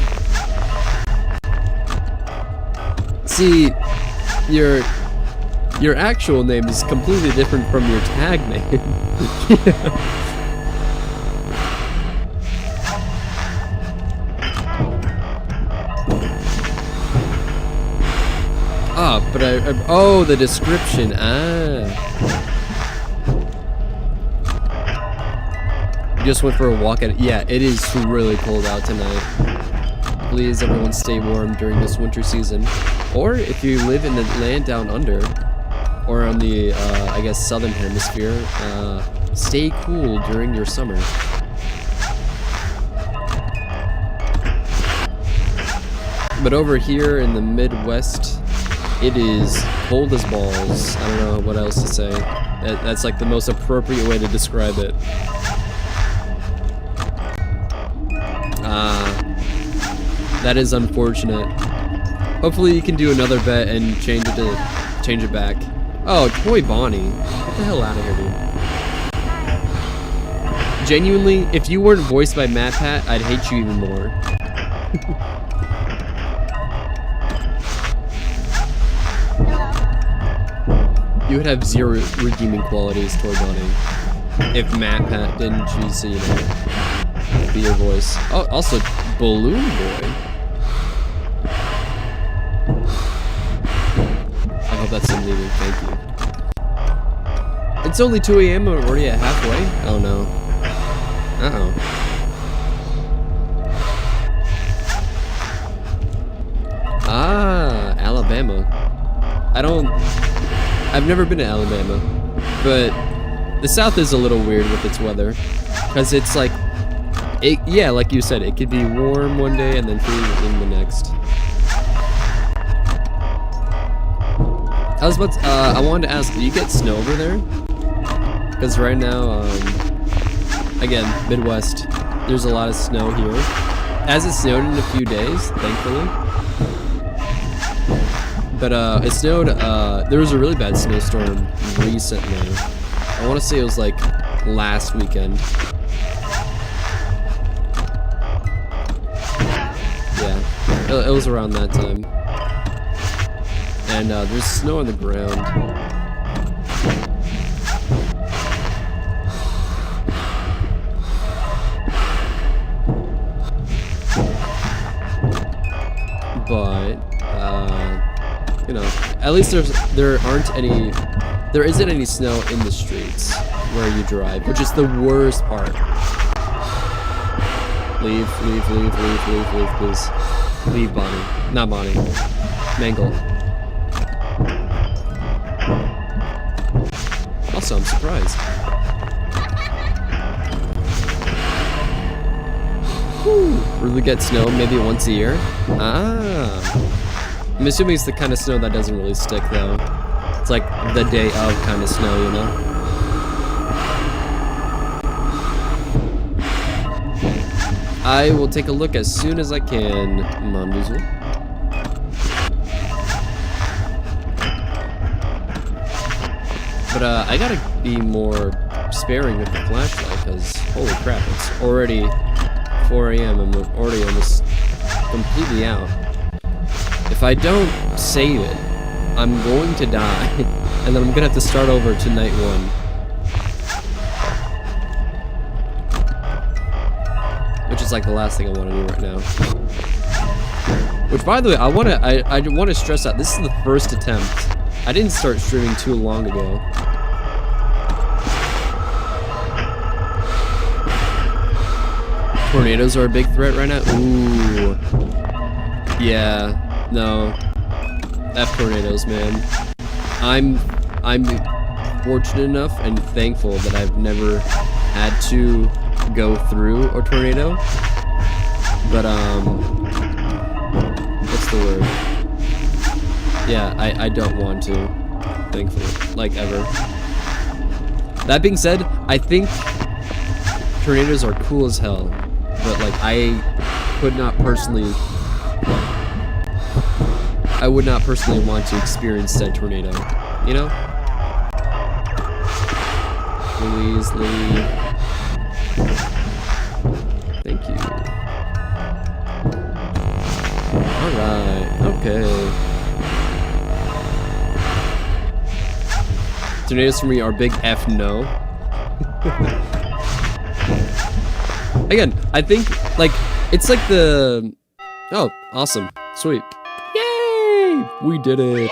Speaker 1: See, your actual name is completely different from your tag name. Ah, but oh, the description. Just went for a walk at. Yeah, it is really cold out tonight. Please, everyone, stay warm during this winter season. Or if you live in the land down under, or on the, I guess, southern hemisphere, stay cool during your summer. But over here in the Midwest, it is cold as balls. I don't know what else to say. That's like the most appropriate way to describe it. That is unfortunate. Hopefully you can do another bet and change it back. Oh, Toy Bonnie. Get the hell out of here, dude. Genuinely, if you weren't voiced by MatPat, I'd hate you even more. You would have zero redeeming qualities, Toy Bonnie, if MatPat didn't choose to, you know, be your voice. Oh, also, Balloon Boy. I hope that's him leaving, thank you. It's only 2 AM and we're already at halfway? Oh no. Uh-oh. Ah, Alabama. I've never been to Alabama, but the South is a little weird with its weather, because it's like, yeah, like you said, it could be warm one day and then freezing the next. I wanted to ask, do you get snow over there? Because right now, again, Midwest, there's a lot of snow here. As it snowed in a few days, thankfully. But it snowed, there was a really bad snowstorm recently. I want to say it was like last weekend. Yeah, it was around that time. And there's snow on the ground. But you know, at least there isn't any snow in the streets where you drive, which is the worst part. Leave, please. Leave, Bonnie. Not Bonnie. Mangle. Also, I'm surprised. Whew. Really get snow maybe once a year? Ah. I'm assuming it's the kind of snow that doesn't really stick though. It's like the day of kind of snow, you know? I will take a look as soon as I can, Mondoozle. But I gotta be more sparing with the flashlight, because holy crap, it's already 4 AM. I'm already almost completely out. If I don't save it, I'm going to die, and then I'm gonna have to start over to night 1. Which is like the last thing I want to do right now. Which, by the way, I want to stress out, this is the first attempt. I didn't start streaming too long ago. Tornadoes are a big threat right now. Ooh. Yeah. No. F tornadoes, man. I'm fortunate enough and thankful that I've never had to go through a tornado. But what's the word? Yeah, I don't want to, thankfully, like ever. That being said, I think tornadoes are cool as hell, but like I would not personally want to experience that tornado, you know? Please leave. Thank you. Alright, okay. Tornadoes for me are big F no. Again, I think, like, it's like the... Oh, awesome. Sweet. Yay! We did it.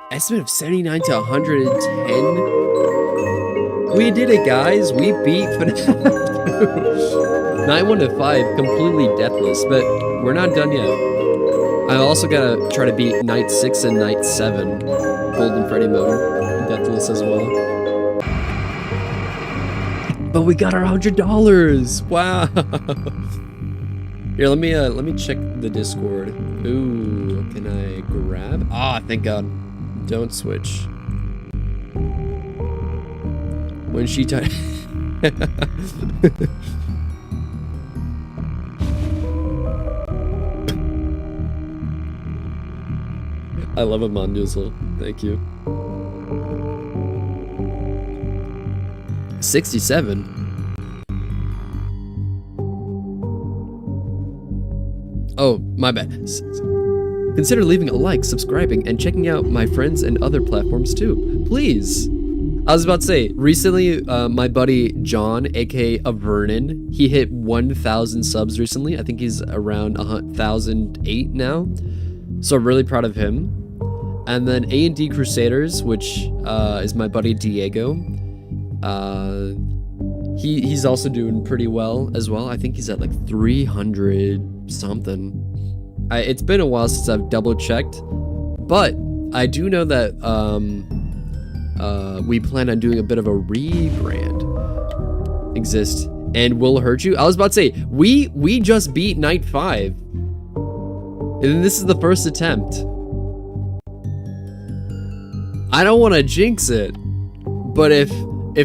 Speaker 1: Estimate of 79 to 110. We did it, guys. We beat FNAF. Night 1 to 5, completely deathless, but we're not done yet. I also gotta try to beat Night 6 and Night 7. Golden Freddy mode. Deathless as well. But we got our $100! Wow! Here, let me check the Discord. Ooh, can I grab? Ah, thank God. Don't switch. When she I love a Mondoozle. Thank you. 67. Oh, my bad. Consider leaving a like, subscribing, and checking out my friends and other platforms too. Please. I was about to say, recently, my buddy John, aka Vernon, he hit 1,000 subs recently. I think he's around 1,008 now. So I'm really proud of him. And then A&D Crusaders, which is my buddy Diego. He's also doing pretty well as well. I think he's at like 300 something. It's been a while since I've double checked, but I do know that we plan on doing a bit of a rebrand. Exist and will hurt you. I was about to say we just beat night 5, and this is the first attempt. I don't want to jinx it, but if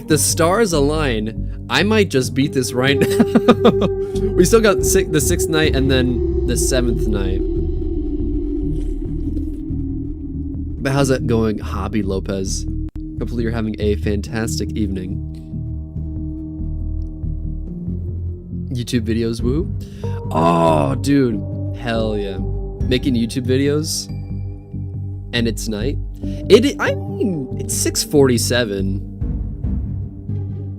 Speaker 1: the stars align, I might just beat this right now. We still got the 6th night and then the 7th night. But how's that going, Hobby Lopez? Hopefully you're having a fantastic evening. YouTube videos, woo? Oh, dude, hell yeah! Making YouTube videos, and it's night. I mean, it's 6:47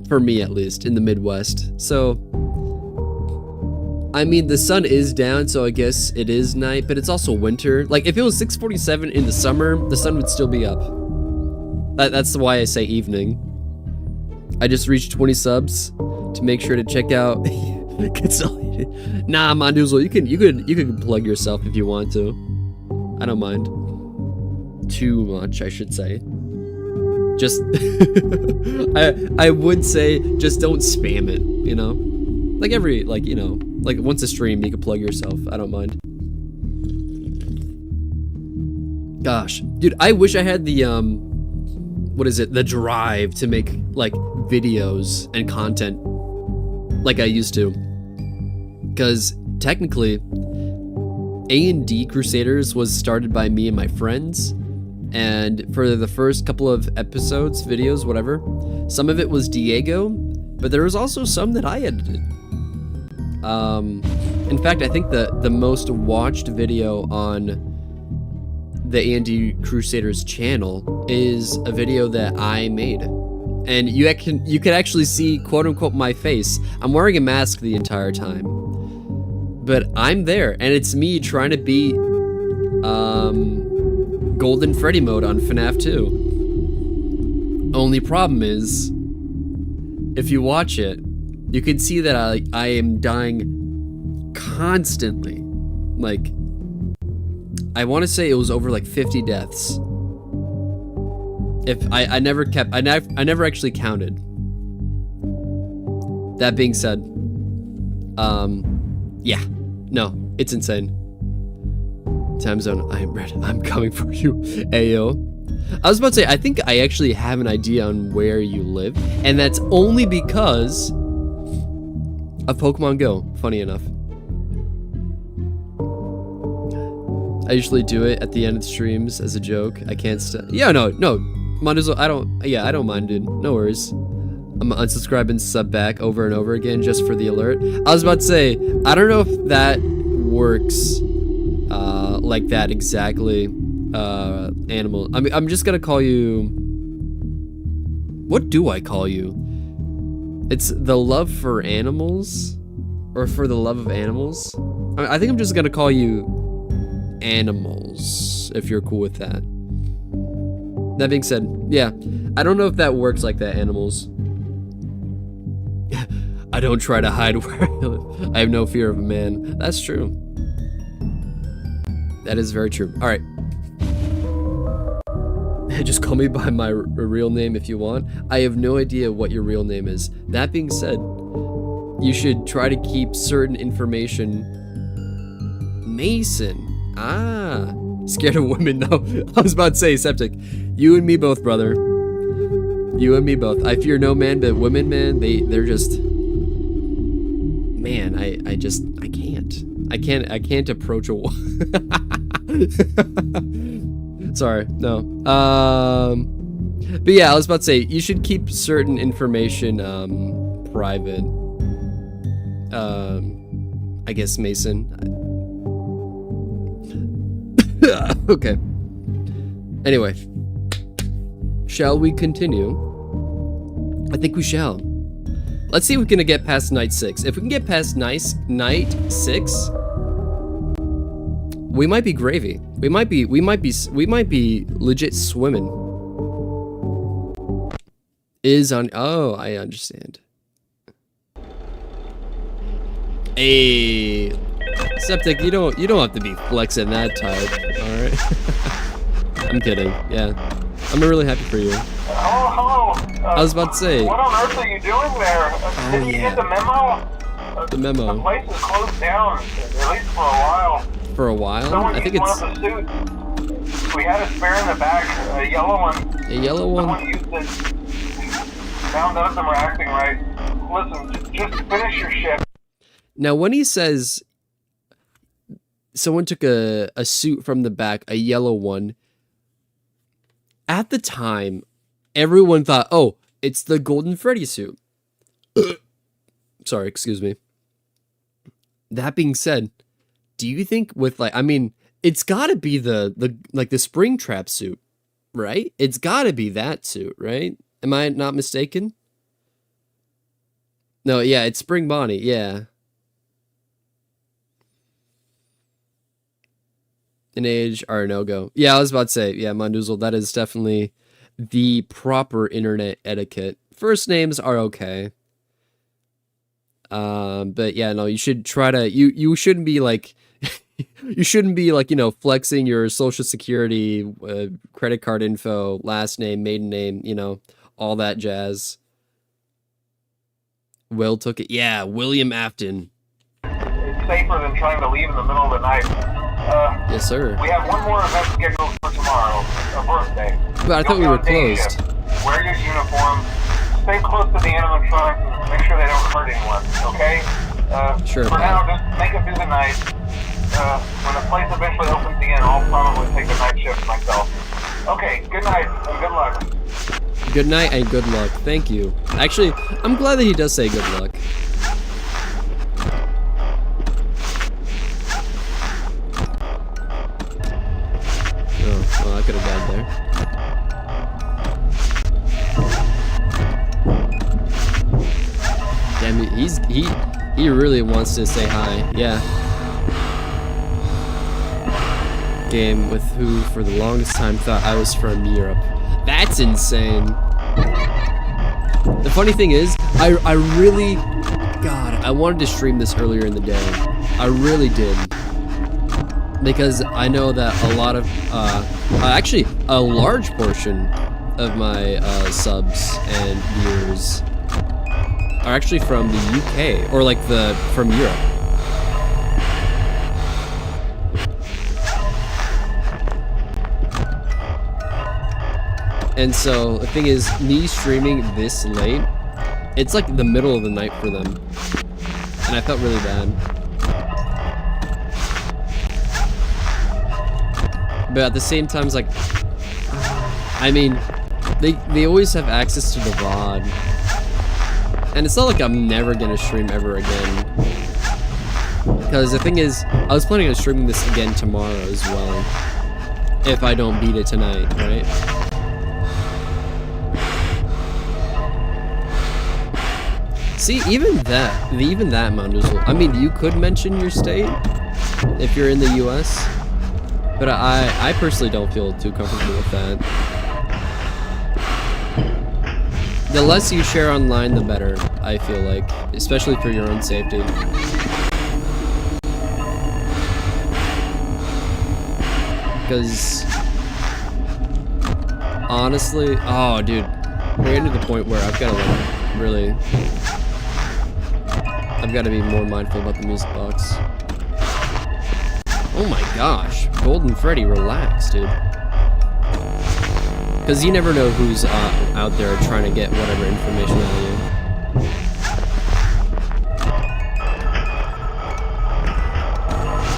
Speaker 1: for me at least in the Midwest. So, I mean, the sun is down, so I guess it is night. But it's also winter. Like, if it was 6:47 in the summer, the sun would still be up. That's why I say evening. I just reached 20 subs to make sure to check out. Consolidated. Nah, Mondoozle, you can plug yourself if you want to. I don't mind. Too much, I should say. Just I would say just don't spam it, you know? Like like once a stream you can plug yourself. I don't mind. Gosh, dude, I wish I had the the drive to make like videos and content like I used to. Because technically, A&D Crusaders was started by me and my friends, and for the first couple of episodes, videos, whatever, some of it was Diego, but there was also some that I edited. In fact, I think the most watched video on the A&D Crusaders channel is a video that I made. And you can actually see, quote unquote, my face. I'm wearing a mask the entire time. But I'm there, and it's me trying to beat Golden Freddy mode on FNAF 2. Only problem is, if you watch it, you can see that I am dying constantly. Like, I want to say it was over like 50 deaths. If I never actually counted. That being said, yeah, no, it's insane. Time zone, I am red. I'm coming for you, Ayo. I was about to say, I think I actually have an idea on where you live, and that's only because of Pokemon Go, funny enough. I usually do it at the end of streams as a joke. I can't yeah, no, Mondozo, I don't mind, dude. No worries. I'm unsubscribing and sub back over and over again just for the alert. I was about to say, I don't know if that works like that exactly. Animal. I mean, I'm just gonna call you. What do I call you? It's the love for animals, or for the love of animals. I think I'm just gonna call you Animals, if you're cool with that. That being said, yeah, I don't know if that works like that, Animals. I don't try to hide where I live. I have no fear of a man. That's true. That is very true. All right. Just call me by my real name if you want. I have no idea what your real name is. That being said, you should try to keep certain information. Mason. Ah. Scared of women, no. I was about to say, Septic. You and me both, brother. You and me both. I fear no man, but women, man, they're just... Man, I can't approach a woman. Sorry, no. But yeah, I was about to say, you should keep certain information, private. I guess Mason. Okay. Anyway. Shall we continue? I think we shall. Let's see if we can get past night 6. If we can get past night 6, we might be gravy. We might be legit swimming. Oh, I understand. Hey, Septic, you don't have to be flexing that type. All right. I'm kidding. Yeah, I'm really happy for you.
Speaker 2: Hello.
Speaker 1: I was about to say.
Speaker 2: What on earth are you doing there? Did you get the memo?
Speaker 1: The memo.
Speaker 2: The place is closed down, at least for a while.
Speaker 1: For a while?
Speaker 2: Someone
Speaker 1: I think
Speaker 2: used
Speaker 1: it's
Speaker 2: one of the suits. We had a spare in the back, a yellow one.
Speaker 1: a yellow one.
Speaker 2: Someone used it. Now none of them are acting right. Listen, just finish your shift.
Speaker 1: Now, when he says someone took a suit from the back, a yellow one, at the time, everyone thought, oh, it's the Golden Freddy suit. Sorry, excuse me. That being said, do you think with like, I mean, it's gotta be the Springtrap suit, right? It's gotta be that suit, right? Am I not mistaken? No, yeah, it's Spring Bonnie, yeah. An age or no-go. Yeah, I was about to say, yeah, Mondoozle, that is definitely the proper internet etiquette. First names are okay. But yeah, no, you should try to, you shouldn't be like, you shouldn't be like, you know, flexing your social security, credit card info, last name, maiden name, you know, all that jazz. Will took it. Yeah, William Afton.
Speaker 2: It's safer than trying to leave in the middle of the night.
Speaker 1: Yes, sir.
Speaker 2: We have one more event scheduled for tomorrow, a birthday.
Speaker 1: But I thought we were closed.
Speaker 2: Wear your uniform. Stay close to the animatronics and make sure they don't hurt anyone, okay?
Speaker 1: Sure.
Speaker 2: For now, just make it through the night. When the place eventually opens again, I'll probably take the night shift myself. Okay, good night and good luck.
Speaker 1: Good night and good luck. Thank you. Actually, I'm glad that he does say good luck. Oh, well, I could have died there. Damn, he really wants to say hi. Yeah. Game with who for the longest time thought I was from Europe. That's insane. The funny thing is, I really, God, I wanted to stream this earlier in the day. I really did. Because I know that a lot of, actually, a large portion of my subs and viewers are actually from the UK, or like from Europe. And so the thing is, me streaming this late, it's like the middle of the night for them. And I felt really bad. But at the same time, it's like, I mean, they always have access to the VOD. And it's not like I'm never gonna stream ever again. Because the thing is, I was planning on streaming this again tomorrow as well. If I don't beat it tonight, right? See, even that, Mondoozle. I mean, you could mention your state if you're in the US, but I personally don't feel too comfortable with that. The less you share online, the better, I feel like, especially for your own safety. Because, honestly, oh, dude, we're getting to the point where I've got to, like, really... I've got to be more mindful about the music box. Oh my gosh. Golden Freddy, relax, dude. Because you never know who's out there trying to get whatever information out of you.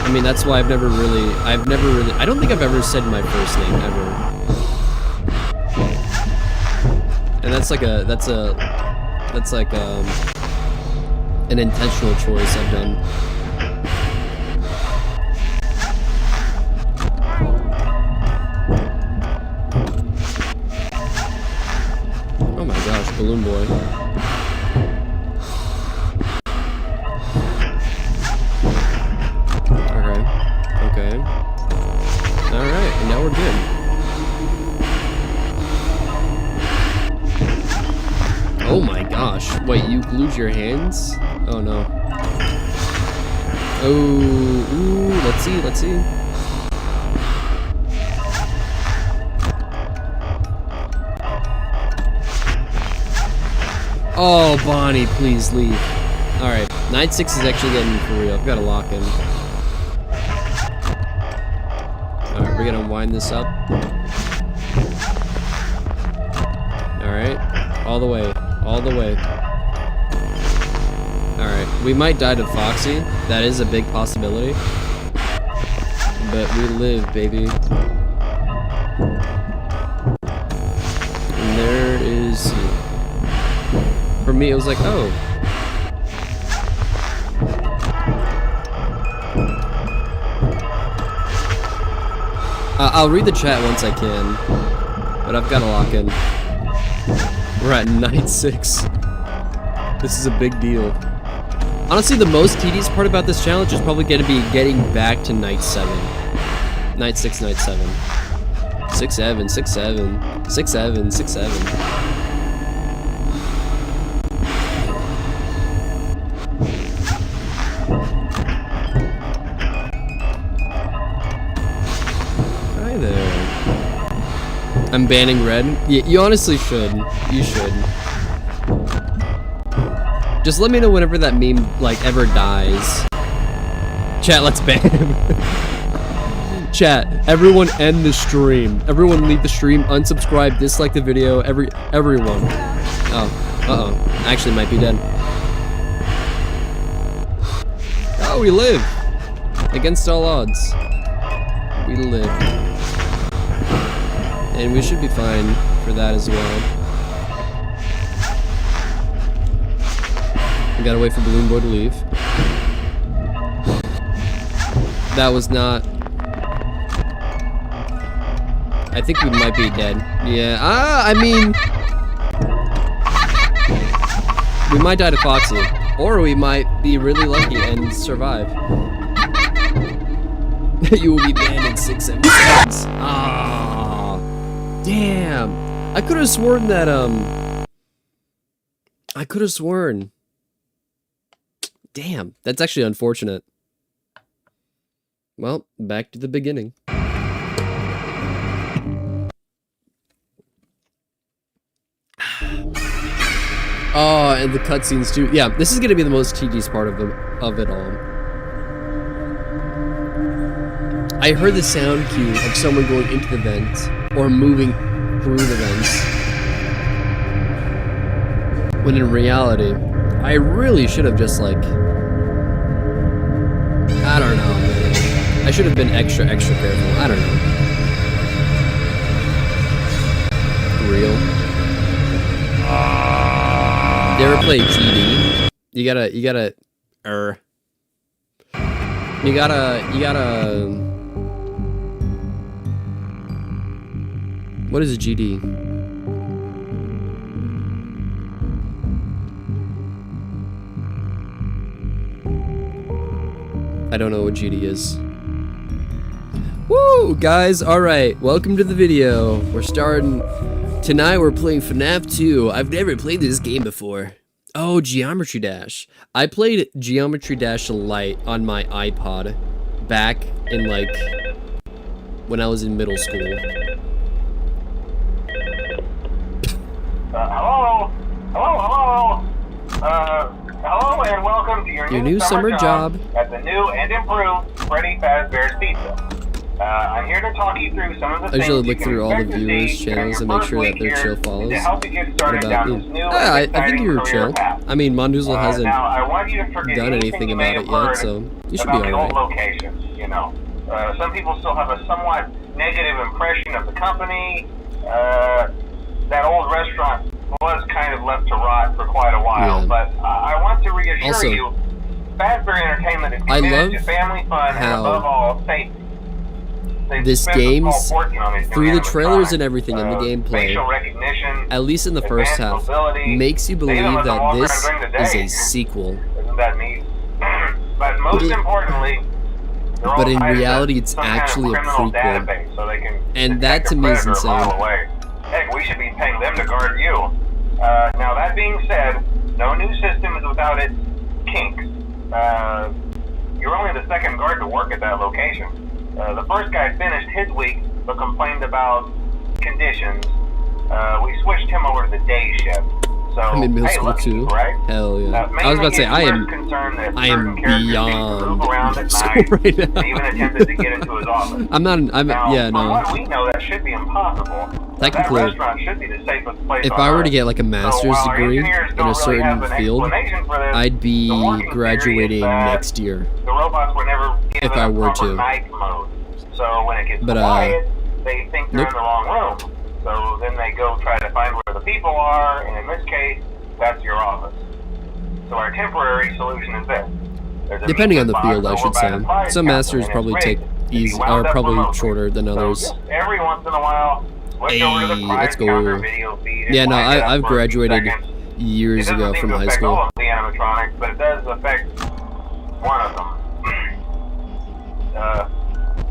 Speaker 1: I mean, that's why I've never really, I don't think I've ever said my first name, ever. And that's like an intentional choice I've done. Oh my gosh, Balloon Boy. Okay. Alright, and now we're good. Oh my gosh. Wait, you glued your hands? Oh no. Oh. Ooh, let's see, let's see. Oh, Bonnie, please leave. Alright, night 6 is actually getting for real. I've got to lock in. Alright, we're gonna wind this up. Alright, all the way, all the way. Alright, we might die to Foxy. That is a big possibility. But we live, baby. And there is... For me, it was like, oh. I'll read the chat once I can. But I've got to lock in. We're at night 6. This is a big deal. Honestly, the most tedious part about this challenge is probably going to be getting back to night 7. Night 6, night 7. 6, 7, 6, 7. 6, 7, 6, 7. Hi there. I'm banning red. You honestly should. You should. Just let me know whenever that meme, like, ever dies. Chat, let's ban him. Chat, everyone end the stream. Everyone leave the stream, unsubscribe, dislike the video, everyone. Oh, uh-oh. Actually might be dead. Oh, we live. Against all odds. We live. And we should be fine for that as well. We gotta wait for Balloon Boy to leave. That was not... I think we might be dead. Yeah, I mean... We might die to Foxy. Or we might be really lucky and survive. You will be banned in 6 episodes. Ah, damn. I could have sworn that, I could have sworn... Damn, that's actually unfortunate. Well, back to the beginning. Oh, and the cutscenes too. Yeah, this is gonna be the most tedious part of it all. I heard the sound cue of someone going into the vent or moving through the vents. When in reality, I really should have just like, I don't know, man. I should have been extra careful. I don't know. Real. You ever play GD? You gotta, what is a GD? I don't know what GD is. Woo, guys, alright, welcome to the video. We're starting, tonight we're playing FNAF 2. I've never played this game before. Oh, Geometry Dash. I played Geometry Dash Lite on my iPod back in, like, when I was in middle school.
Speaker 2: Hello? Hello and welcome to your new summer job at the new and improved Freddy Fazbear's Pizza. I'm here to talk you through some of the things
Speaker 1: I usually
Speaker 2: you
Speaker 1: look
Speaker 2: can
Speaker 1: through all the
Speaker 2: expect to
Speaker 1: viewers'
Speaker 2: see
Speaker 1: channels and make sure that they're chill follows.
Speaker 2: to help you get
Speaker 1: What
Speaker 2: started
Speaker 1: about
Speaker 2: down
Speaker 1: you?
Speaker 2: this new
Speaker 1: Yeah,
Speaker 2: and
Speaker 1: I think
Speaker 2: exciting
Speaker 1: you're
Speaker 2: career
Speaker 1: chill.
Speaker 2: path.
Speaker 1: I mean, Mondoozle hasn't
Speaker 2: Now, I want you to forget
Speaker 1: done anything
Speaker 2: you may
Speaker 1: about it
Speaker 2: have heard
Speaker 1: yet, so you should be
Speaker 2: about the old
Speaker 1: alright.
Speaker 2: locations, you know. Some people still have a somewhat negative impression of the company. That old restaurant was kind of left to rot for quite a while,
Speaker 1: Yeah.
Speaker 2: but I want to reassure
Speaker 1: Also,
Speaker 2: you, Fazbear Entertainment is
Speaker 1: I
Speaker 2: committed
Speaker 1: love
Speaker 2: to family fun and
Speaker 1: how
Speaker 2: above all, safety. They've
Speaker 1: this
Speaker 2: spent a small
Speaker 1: game's,
Speaker 2: fortune on these new
Speaker 1: through the trailers
Speaker 2: animatronics.
Speaker 1: and everything and the gameplay,
Speaker 2: Facial recognition,
Speaker 1: at least in the first
Speaker 2: advanced
Speaker 1: half,
Speaker 2: mobility.
Speaker 1: makes you
Speaker 2: They
Speaker 1: believe
Speaker 2: even let them
Speaker 1: that
Speaker 2: walk
Speaker 1: this
Speaker 2: around during the
Speaker 1: is
Speaker 2: day.
Speaker 1: a sequel.
Speaker 2: Isn't that neat? But most importantly, they're all
Speaker 1: But in
Speaker 2: tied to
Speaker 1: reality, it's
Speaker 2: some kind of
Speaker 1: actually a
Speaker 2: criminal
Speaker 1: prequel.
Speaker 2: database, so they can
Speaker 1: And
Speaker 2: detect
Speaker 1: that to
Speaker 2: a
Speaker 1: me is
Speaker 2: predator a mile
Speaker 1: insane.
Speaker 2: away. Heck, we should be paying them to guard you. Now that being said, no new system is without its kinks. You're only the second guard to work at that location. The first guy finished his week, but complained about conditions. We switched him over to the day shift. So,
Speaker 1: I'm in middle
Speaker 2: hey,
Speaker 1: school
Speaker 2: lucky
Speaker 1: too.
Speaker 2: you, right?
Speaker 1: Hell yeah. I was about to say I am beyond middle school right now.
Speaker 2: Even attempted to get into his office.
Speaker 1: Yeah,
Speaker 2: From
Speaker 1: no.
Speaker 2: what we know, that should be impossible.
Speaker 1: Technically,
Speaker 2: that restaurant should be the safest place
Speaker 1: if
Speaker 2: on
Speaker 1: I were
Speaker 2: Earth.
Speaker 1: to get like a master's
Speaker 2: So while our
Speaker 1: degree
Speaker 2: engineers
Speaker 1: in
Speaker 2: don't
Speaker 1: a
Speaker 2: really
Speaker 1: certain
Speaker 2: have an
Speaker 1: field,
Speaker 2: explanation for this,
Speaker 1: I'd be
Speaker 2: the working theory is
Speaker 1: graduating
Speaker 2: that
Speaker 1: next year.
Speaker 2: The robots were never given
Speaker 1: If I were
Speaker 2: a proper
Speaker 1: to.
Speaker 2: night mode. So when it gets
Speaker 1: But,
Speaker 2: quiet, they think they're
Speaker 1: nope.
Speaker 2: in the wrong room. So then they go try to find where the people are, and in this case, that's your office. So our temporary solution is this. There's a
Speaker 1: Depending on the
Speaker 2: music
Speaker 1: field, I
Speaker 2: box
Speaker 1: should
Speaker 2: over by
Speaker 1: say.
Speaker 2: the prize
Speaker 1: Some
Speaker 2: counter,
Speaker 1: masters
Speaker 2: and
Speaker 1: probably
Speaker 2: it's
Speaker 1: take
Speaker 2: rigged. If
Speaker 1: easy,
Speaker 2: you wound
Speaker 1: are
Speaker 2: up
Speaker 1: probably
Speaker 2: remotely.
Speaker 1: shorter than
Speaker 2: So
Speaker 1: others.
Speaker 2: just every once in a while, switch over to the
Speaker 1: Hey,
Speaker 2: prize
Speaker 1: let's go.
Speaker 2: counter video feed and
Speaker 1: Yeah, no,
Speaker 2: wind it up
Speaker 1: I've
Speaker 2: for a few
Speaker 1: graduated
Speaker 2: seconds.
Speaker 1: years
Speaker 2: It doesn't
Speaker 1: ago
Speaker 2: seem
Speaker 1: from
Speaker 2: to
Speaker 1: high
Speaker 2: affect
Speaker 1: school.
Speaker 2: all of the animatronics, but it does affect one of them.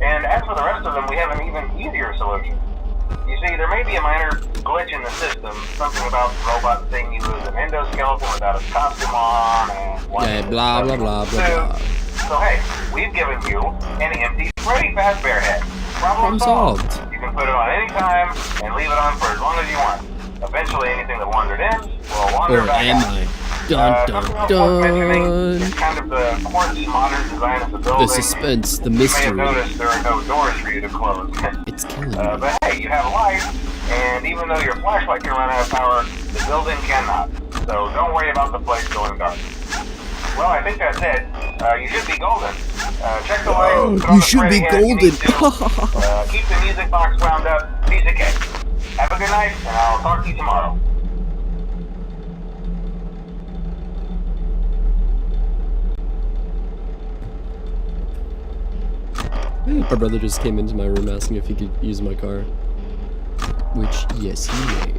Speaker 2: And as for the rest of them, we have an even easier solution. You see, there may be a minor glitch in the system, something about the robot seeing you as an endoskeleton without a costume on, and
Speaker 1: Yeah, blah, blah, blah, blah, blah.
Speaker 2: So hey, we've given you an empty Freddy Fazbear head.
Speaker 1: Problem
Speaker 2: Problem solved.
Speaker 1: solved.
Speaker 2: You can put it on any time and leave it on for as long as you want. Eventually, anything that wandered in will wander
Speaker 1: Or
Speaker 2: back
Speaker 1: am
Speaker 2: out.
Speaker 1: I? Dun,
Speaker 2: Something
Speaker 1: dun,
Speaker 2: else worth mentioning
Speaker 1: dun.
Speaker 2: is kind of the quirky modern design of the building.
Speaker 1: The suspense, the
Speaker 2: You may have
Speaker 1: mystery.
Speaker 2: noticed there are no doors for you to close.
Speaker 1: It's killing me.
Speaker 2: But hey, you have a light, and even though your flashlight can run out of power, the building cannot. So don't worry about the place going dark. Well, I think that's it. You should be golden. Check the light. put on
Speaker 1: You
Speaker 2: the
Speaker 1: should
Speaker 2: Freddy
Speaker 1: be
Speaker 2: head if you need
Speaker 1: golden.
Speaker 2: to. Keep the music box wound up. Piece of cake. Have a good night, and I'll talk to you tomorrow.
Speaker 1: My brother just came into my room asking if he could use my car. Which, yes, he may.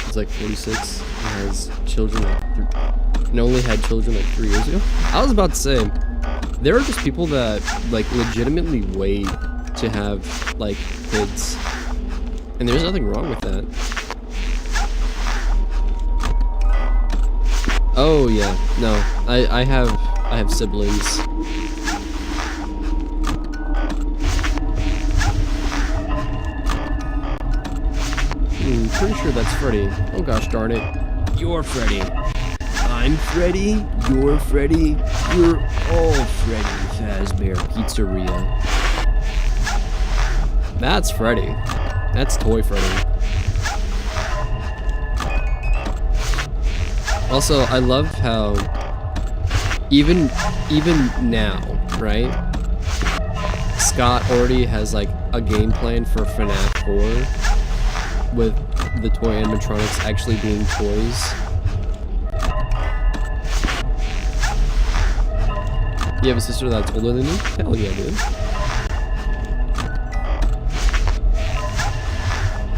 Speaker 1: He's like 46 and has children and only had children like 3 years ago. I was about to say, there are just people that like legitimately wait to have like kids. And there's nothing wrong with that. Oh yeah, no, I have siblings. Pretty sure that's Freddy. Oh gosh darn it. You're Freddy. I'm Freddy. You're Freddy. We're all Freddy Fazbear Pizzeria. That's Freddy. That's Toy Freddy. Also, I love how even now, right? Scott already has like a game plan for FNAF 4 with the toy animatronics actually being toys. You have a sister that's older than you? Hell yeah, dude.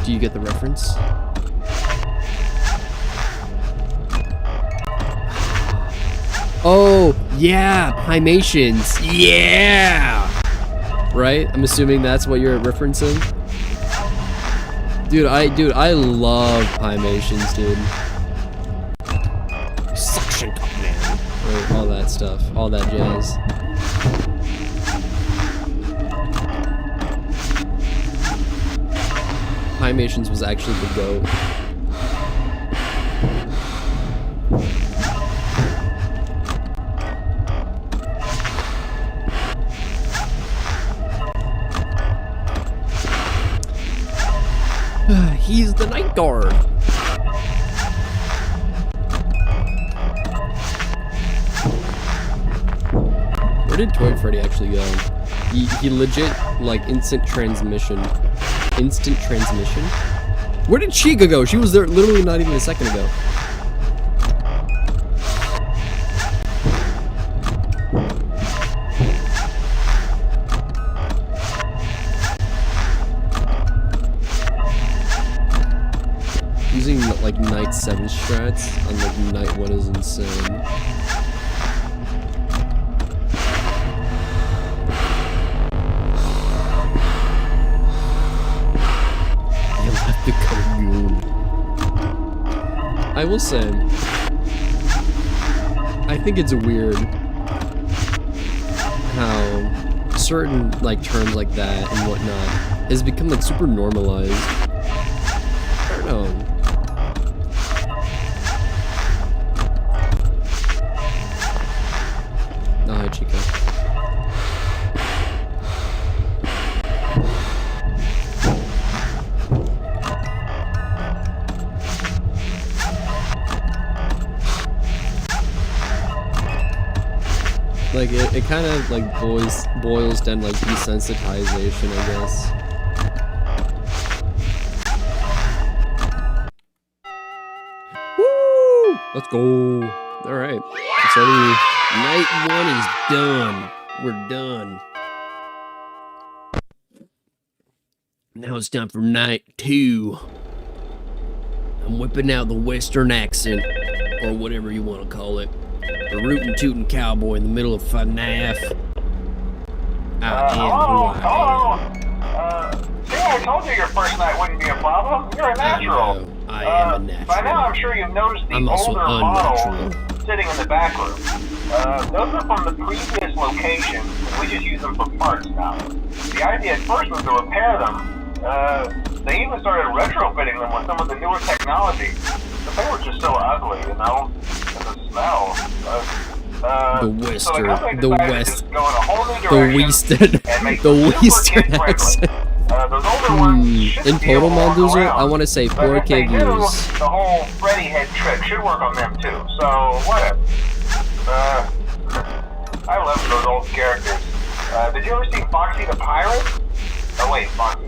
Speaker 1: Do you get the reference? Oh, yeah, Pymations. Yeah! Right? I'm assuming that's what you're referencing. Dude, I love Pymations, dude. Suction cup, man. Right, all that stuff, all that jazz. Pymations was actually the GOAT. He's the night guard. Where did Toy Freddy actually go? He legit, like, instant transmission. Instant transmission? Where did Chica go? She was there literally not even a second ago. Using like night 7 strats on like night 1 is insane. You left the cocoon. I will say, I think it's weird how certain like terms like that and whatnot has become like super normalized. I don't know. Oh, hi, Chica. Like it kind of like boils down to like desensitization, I guess. Woo! Let's go. All right. It's already night 1 is done. We're done. Now it's time for night 2. I'm whipping out the Western accent, or whatever you want to call it. A rootin' tootin' cowboy in the middle of FNAF.
Speaker 2: Hello? See, I told you your first night wouldn't be a problem. You're a natural.
Speaker 1: I am a natural.
Speaker 2: By now, I'm sure you've noticed the older models sitting in the back room. Those are from the previous location, and we just use them for parts now. The idea at first was to repair them. They even started retrofitting them with some of the newer technology. But they were just so ugly, you know? And the smell.
Speaker 1: The Western, the West, in total, Malduzer, I want to say 4K views.
Speaker 2: The whole Freddy head trick should work on them too, so whatever. I love those old characters. Did you ever see Foxy the Pirate? Oh wait, Foxy.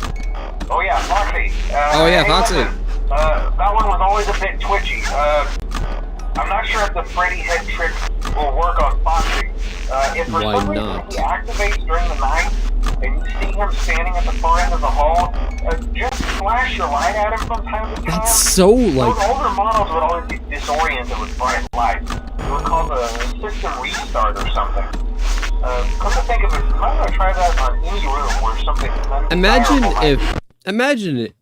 Speaker 2: Oh yeah, Foxy.
Speaker 1: Oh yeah, Foxy.
Speaker 2: That one was always a bit twitchy. I'm not sure if the Freddy head trick will work on Foxy. If for some reason he activates during the night, and you see him standing at the far end of the hall, just flash your light at him from time to time.
Speaker 1: That's so like...
Speaker 2: Those older models would always get disoriented with bright lights. It would cause a system restart or something. Come to think of it, I'm gonna try that on any room where something...
Speaker 1: Imagine it,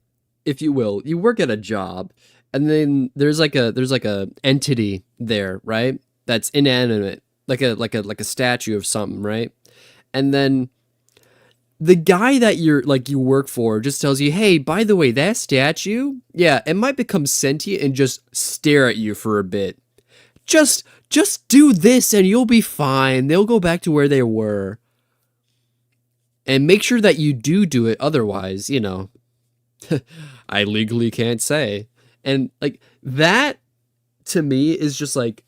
Speaker 1: if you will, you work at a job, and then there's like a entity there, right? That's inanimate, like a statue of something, right? And then the guy that you work for just tells you, hey, by the way, that statue, yeah, it might become sentient and just stare at you for a bit. Just do this and you'll be fine. They'll go back to where they were. And make sure that you do it, otherwise, you know, I legally can't say. And like that to me is just like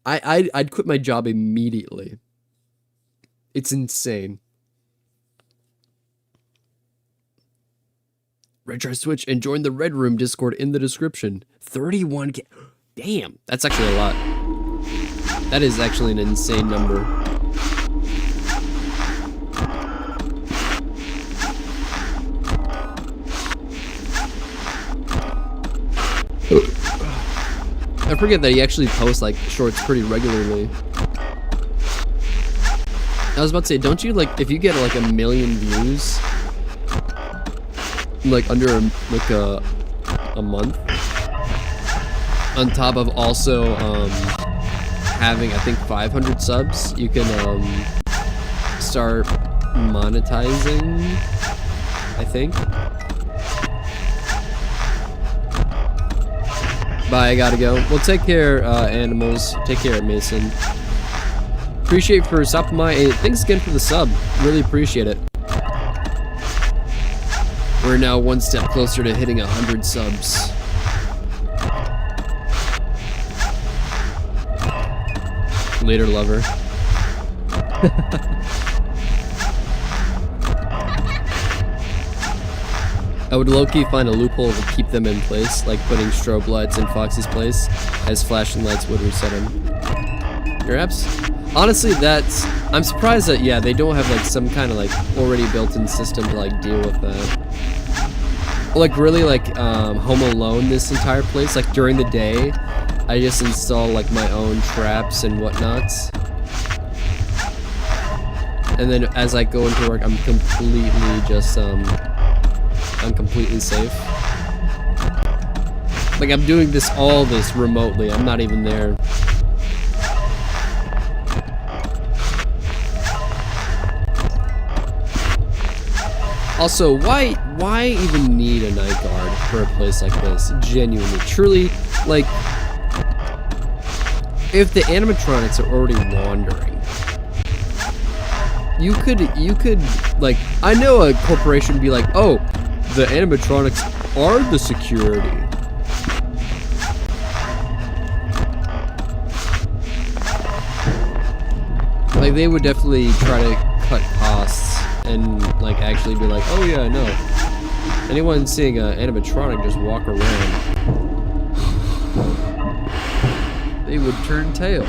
Speaker 1: I'd quit my job immediately. It's insane. Retro Switch and join the Red Room Discord in the description. 31K. Damn, that's actually a lot. That is actually an insane number. I forget that he actually posts like shorts pretty regularly. I was about to say, don't you like, if you get like 1 million views, like under a month, on top of also having I think 500 subs, you can start monetizing, I think. Bye, I gotta go. Well, take care, animals. Take care, Mason. Appreciate for stopping by. Hey, thanks again for the sub. Really appreciate it. We're now one step closer to hitting 100 subs. Later, lover. I would low-key find a loophole to keep them in place, like putting strobe lights in Foxy's place, as flashing lights would reset him. Your apps? Honestly, I'm surprised that, yeah, they don't have, like, some kind of, like, already built-in system to, like, deal with that. Like, really, like, Home Alone this entire place, like, during the day, I just install, like, my own traps and whatnots. And then as I go into work, I'm completely just, I'm completely safe. But Like, I'm doing all this remotely. I'm not even there. Also, why even need a night guard for a place like this? Genuinely, truly, like, if the animatronics are already wandering, you could, like, I know a corporation would be like, oh, the animatronics are the security. Like, they would definitely try to cut costs and, like, actually be like, oh yeah, no. Anyone seeing an animatronic just walk around, they would turn tail.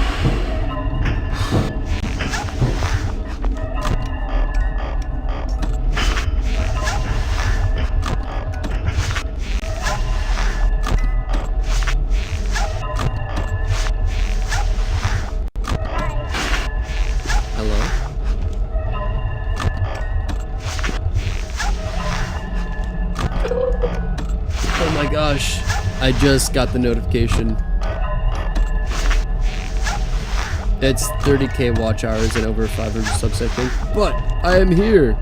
Speaker 1: Oh my gosh, I just got the notification. It's 30k watch hours and over 500 subs, I think. But I am here.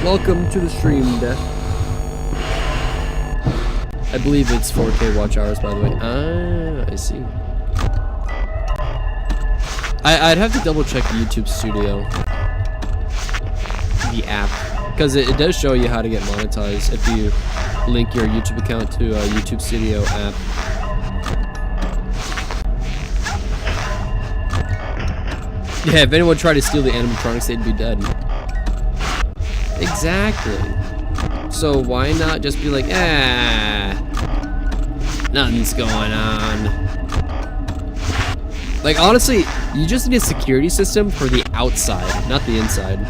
Speaker 1: Welcome to the stream, Death. I believe it's 4k watch hours, by the way. Ah, I see. I'd have to double check YouTube Studio, the app. Because it does show you how to get monetized if you link your YouTube account to a YouTube Studio app. Yeah, if anyone tried to steal the animatronics, they'd be dead. Exactly. So why not just be like, nothing's going on. Like, honestly, you just need a security system for the outside, not the inside.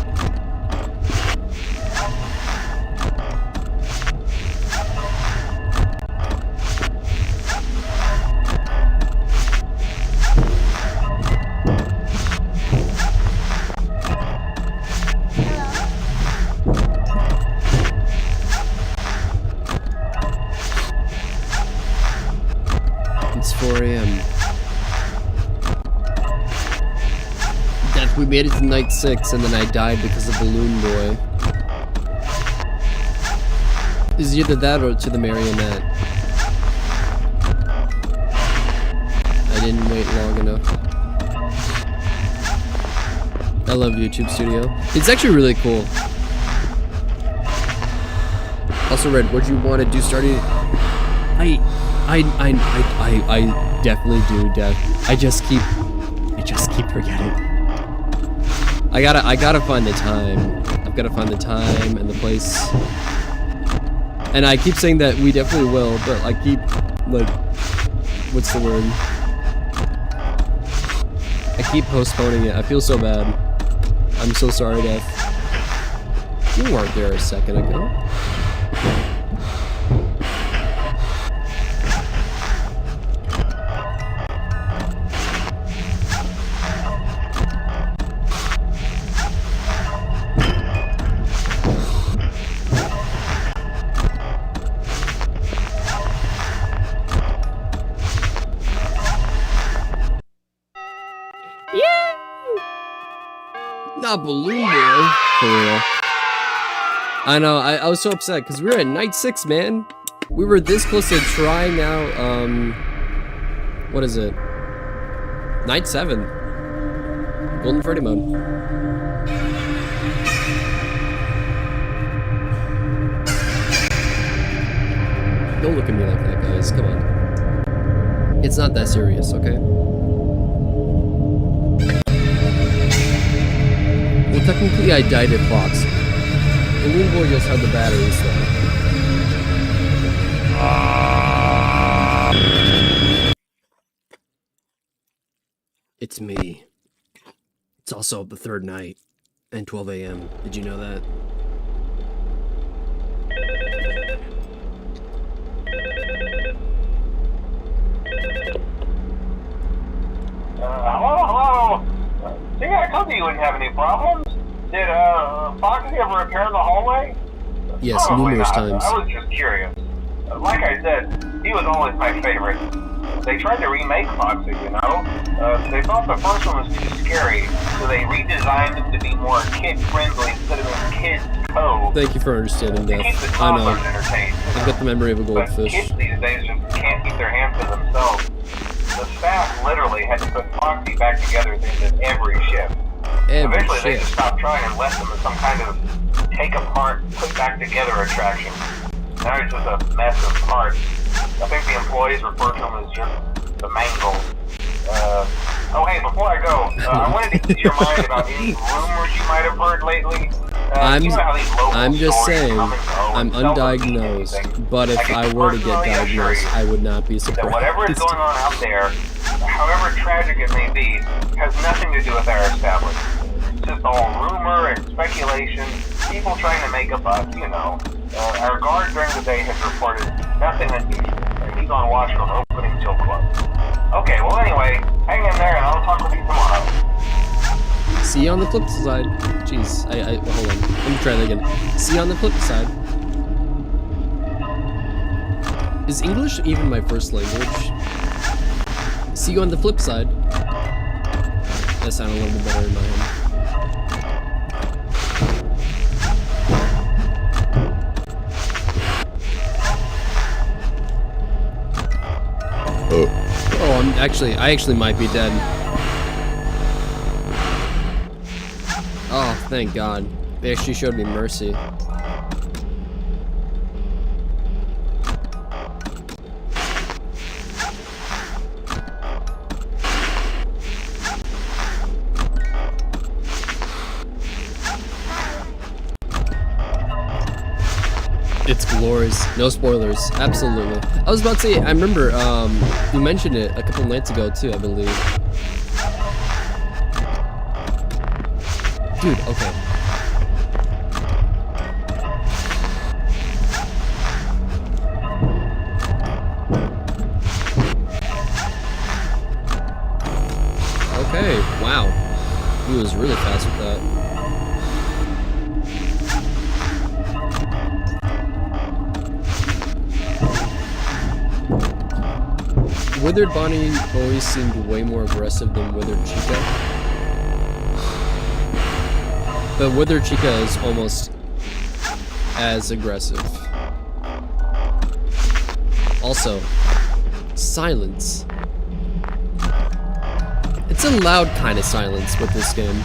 Speaker 1: It's 4 AM. Death, we made it to night 6 and then I died because of Balloon Boy. Is either that or to the marionette. I didn't wait long enough. I love YouTube Studio. It's actually really cool. Also, Red, what do you want to do starting? I definitely do, Death. I just keep forgetting. I gotta find the time. I've gotta find the time and the place. And I keep saying that we definitely will, but I keep, like, what's the word? I keep postponing it. I feel so bad. I'm so sorry, Death. You weren't there a second ago. Not Balloon Boy, for real. I know, I was so upset, because we were at night 6, man. We were this close to trying out, what is it? Night 7. Golden Freddy mode. Don't look at me like that, guys, come on. It's not that serious, okay? Well, technically I died at Fox. Balloon Boy just had the batteries though. It's me. It's also the 3rd night and 12 AM. Did you know that?
Speaker 2: Hello? See, I told you wouldn't have any problems. Did, Foxy ever repair the hallway?
Speaker 1: Yes,
Speaker 2: Probably
Speaker 1: numerous
Speaker 2: not.
Speaker 1: times.
Speaker 2: I was just curious. Look, like I said, he was always my favorite. They tried to remake Foxy, you know? They thought the first one was too scary, so they redesigned him to be more kid-friendly instead of in Kids Cove.
Speaker 1: Thank you for understanding
Speaker 2: To
Speaker 1: that.
Speaker 2: keep the
Speaker 1: I know.
Speaker 2: toddlers entertained.
Speaker 1: I've got the memory of a
Speaker 2: But
Speaker 1: goldfish.
Speaker 2: kids these days just can't keep their hands to themselves. The staff literally had to put Foxy back together at the end of every shift.
Speaker 1: Every
Speaker 2: Eventually, they
Speaker 1: shit.
Speaker 2: just stopped trying and left him as some kind of take-apart, put-back-together attraction. Now he's just a mess of parts. I think the employees refer to him as just the mangle. Oh, hey, before I go, I wanted to get your mind about any rumors you might have heard lately. You know how these local
Speaker 1: I'm just
Speaker 2: stories
Speaker 1: saying,
Speaker 2: come and go
Speaker 1: I'm
Speaker 2: and seldom mean
Speaker 1: undiagnosed,
Speaker 2: anything.
Speaker 1: but if I were to get
Speaker 2: personally assure
Speaker 1: diagnosed,
Speaker 2: you
Speaker 1: I would not be
Speaker 2: that whatever is
Speaker 1: surprised.
Speaker 2: going on out there, however tragic it may be, has nothing to do with our establishment. It's just all rumor and speculation, people trying to make a buck, you know. Our guard during the day has reported nothing unusual, and he's on watch from opening till close. Okay, well anyway, hang in there and I'll talk with you tomorrow.
Speaker 1: See you on the flip side. Jeez, hold on. Let me try that again. See you on the flip side. Is English even my first language? See you on the flip side. That sounded a little bit better in my head. Oh, I actually might be dead. Oh, thank God. They actually showed me mercy. It's glorious. No spoilers. Absolutely. I was about to say, I remember, you mentioned it a couple nights ago too, I believe. Dude, okay. Okay, wow. He was really fast with that. Withered Bonnie always seemed way more aggressive than Withered Chica. But Withered Chica is almost as aggressive. Also, silence. It's a loud kind of silence with this game.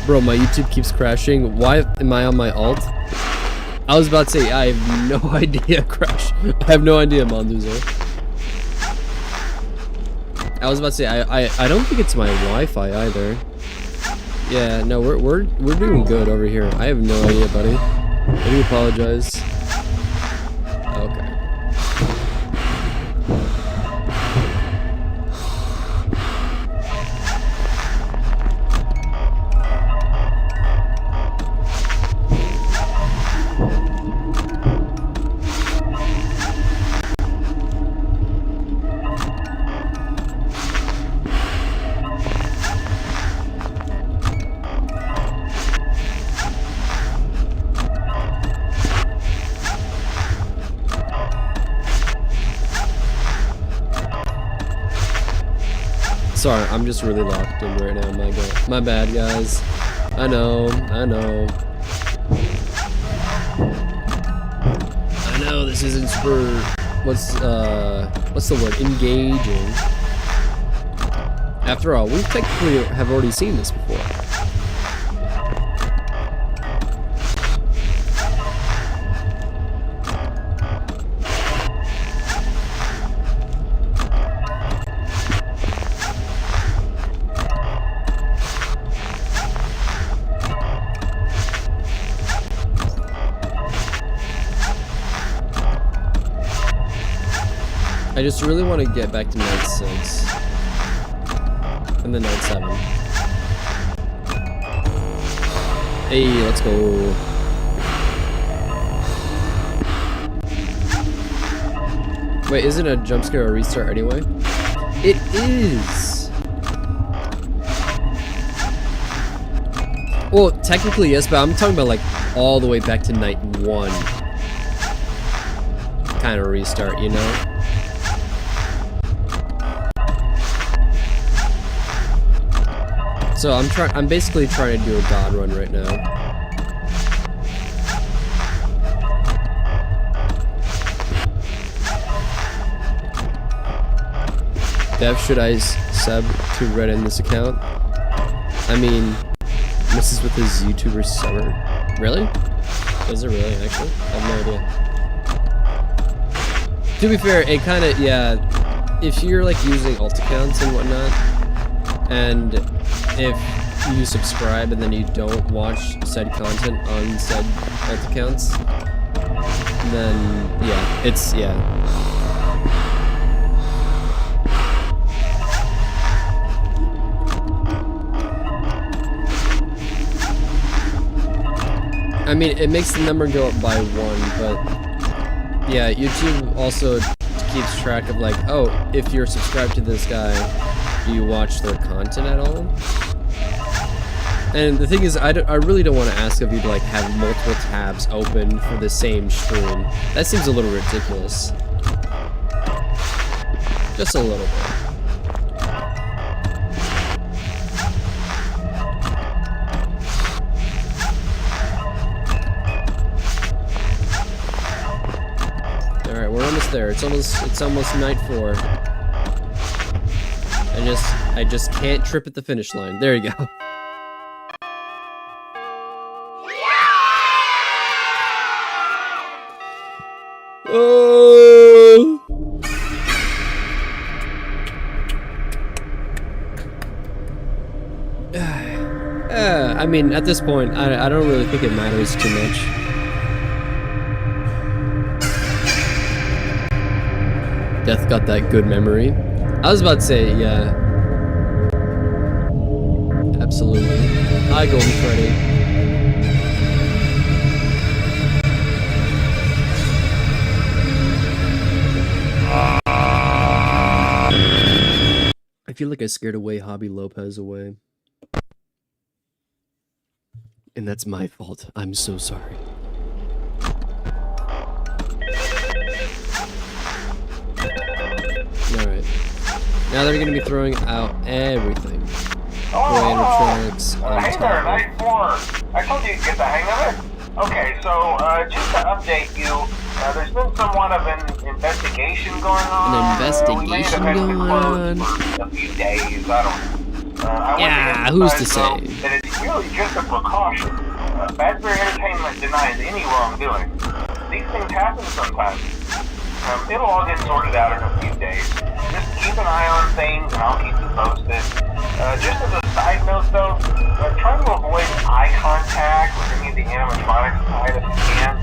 Speaker 1: Bro, my YouTube keeps crashing. Why am I on my alt? I was about to say, I have no idea, Crash. I have no idea, Monduzo. I was about to say, I don't think it's my Wi-Fi either. Yeah, no, we're doing good over here. I have no idea, buddy. I do apologize. Okay. Sorry, I'm just really locked in right now. My bad, guys. I know. I know this isn't super. What's the word? Engaging. After all, we technically have already seen this before. I just really want to get back to night 6 and then night 7. Hey, let's go. Wait, isn't a jump scare a restart anyway? It is. Well, technically yes, but I'm talking about like all the way back to night 1. Kind of restart, you know? So I'm basically trying to do a god run right now. Dev, should I sub to Red in this account? I mean, messes with his YouTuber summer. Really? Does it really, actually? I have no idea. To be fair, it kind of, yeah, if you're like using alt accounts and whatnot, and if you subscribe and then you don't watch said content on said alt accounts, then yeah, it's, yeah. I mean, it makes the number go up by 1, but yeah, YouTube also keeps track of like, oh, if you're subscribed to this guy, do you watch their content at all? And the thing is, I really don't want to ask of you to like have multiple tabs open for the same stream. That seems a little ridiculous. Just a little bit. Alright, we're almost there. It's almost night 4. I just can't trip at the finish line. There you go. Oh. I mean, at this point, I don't really think it matters too much. Death got that good memory. I was about to say, yeah. Absolutely. Hi, Golden Freddy. I feel like I scared away Hobby Lopez away. And that's my fault. I'm so sorry. Alright. Now they're gonna be throwing out everything. Animatronics on
Speaker 2: hey there,
Speaker 1: top.
Speaker 2: night 4. I told you you'd get the hang of it. Okay, so just to update you, there's been somewhat of an investigation going on.
Speaker 1: An investigation
Speaker 2: we may have had to
Speaker 1: going
Speaker 2: close
Speaker 1: on?
Speaker 2: for a few days, I don't know. I want
Speaker 1: Yeah,
Speaker 2: to
Speaker 1: who's to
Speaker 2: emphasize, though,
Speaker 1: say?
Speaker 2: that it's really just a precaution. Fazbear Entertainment denies any wrongdoing. These things happen sometimes. It'll all get sorted out in a few days. Just keep an eye on things and I'll keep you posted. Just as a side note though, try to avoid eye contact with any of the animatronics if you can.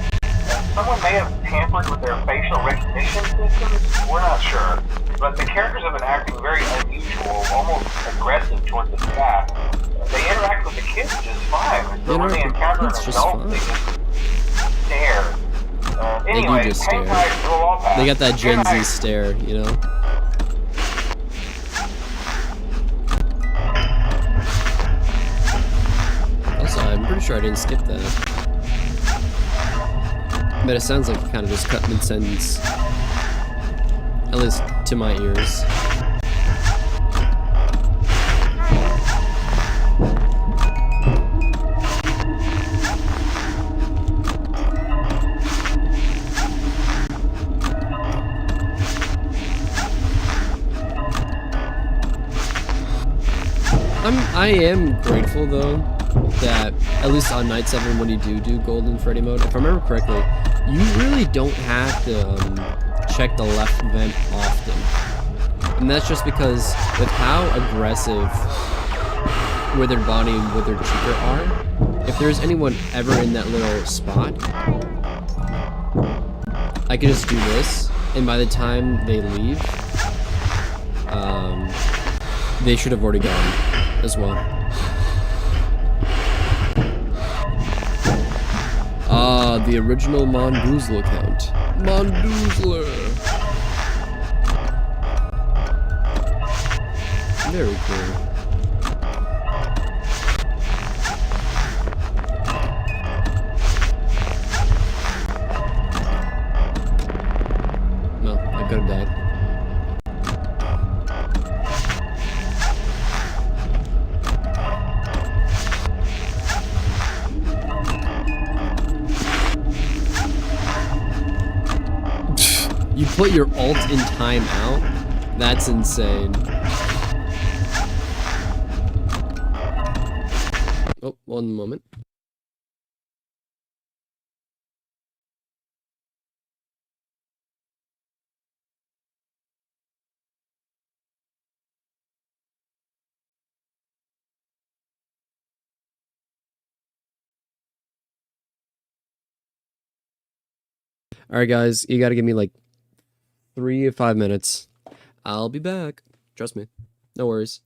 Speaker 2: Someone may have tampered with their facial recognition systems, we're not sure. But the characters have been acting very unusual, almost aggressive towards the staff. They interact with the kids just fine. So when they encounter an adult, they just stare. Anyway,
Speaker 1: they do just
Speaker 2: hang
Speaker 1: stare.
Speaker 2: tight, we'll all pass.
Speaker 1: They got that Gen
Speaker 2: Good
Speaker 1: Z
Speaker 2: night.
Speaker 1: stare, you know? Also, I'm pretty sure I didn't skip that. But it sounds like it kind of just cut mid-sentence. At least to my ears. I am grateful though that at least on night 7 when you do Golden Freddy mode, if I remember correctly, you really don't have to check the left vent often, and that's just because with how aggressive Withered Bonnie and Withered Chica are. If there's anyone ever in that little spot, I could just do this, and by the time they leave, they should have already gone as well. Ah, the original Mondoozler account. Mondoozler! Very cool. could have died. You put your ult in timeout? That's insane. Oh, one moment. Alright guys, you gotta give me like 3 or 5 minutes. I'll be back. Trust me. No worries.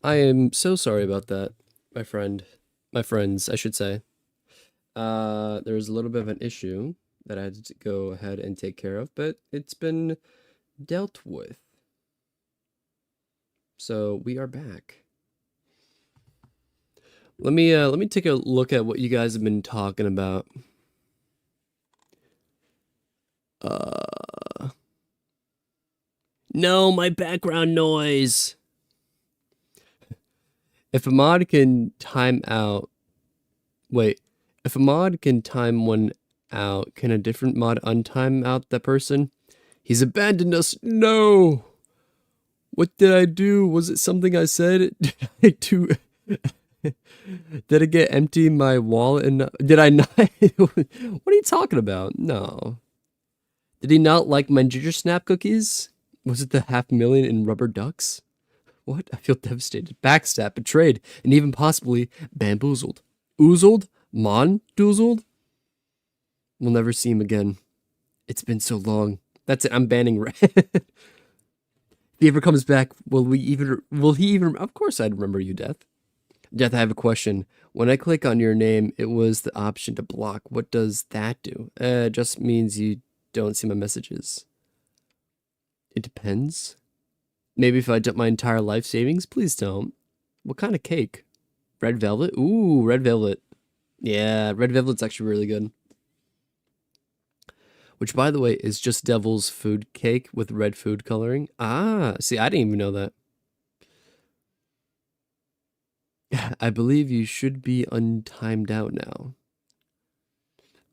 Speaker 1: I am so sorry about that, my friend. My friends, I should say. There was a little bit of an issue that I had to go ahead and take care of, but it's been dealt with. So we are back. Let me take a look at what you guys have been talking about. No, my background noise. If a mod can time out, wait, if a mod can time one out, can a different mod untime out that person? He's abandoned us. No. What did I do? Was it something I said? Did I do? Did I get empty my wallet and did I not? What are you talking about? No. Did he not like my ginger snap cookies? Was it the 500,000 in rubber ducks? What? I feel devastated. Backstabbed, betrayed, and even possibly bamboozled. Oozled? Mon-doozled? We'll never see him again. It's been so long. That's it. I'm banning Red. If he ever comes back, will he even, of course I'd remember you, Death. Death, I have a question. When I click on your name, it was the option to block. What does that do? It just means you don't see my messages. It depends. Maybe if I dump my entire life savings, please don't. What kind of cake? Red velvet? Ooh, red velvet. Yeah, red velvet's actually really good. Which, by the way, is just devil's food cake with red food coloring. Ah, see, I didn't even know that. I believe you should be untimed out now.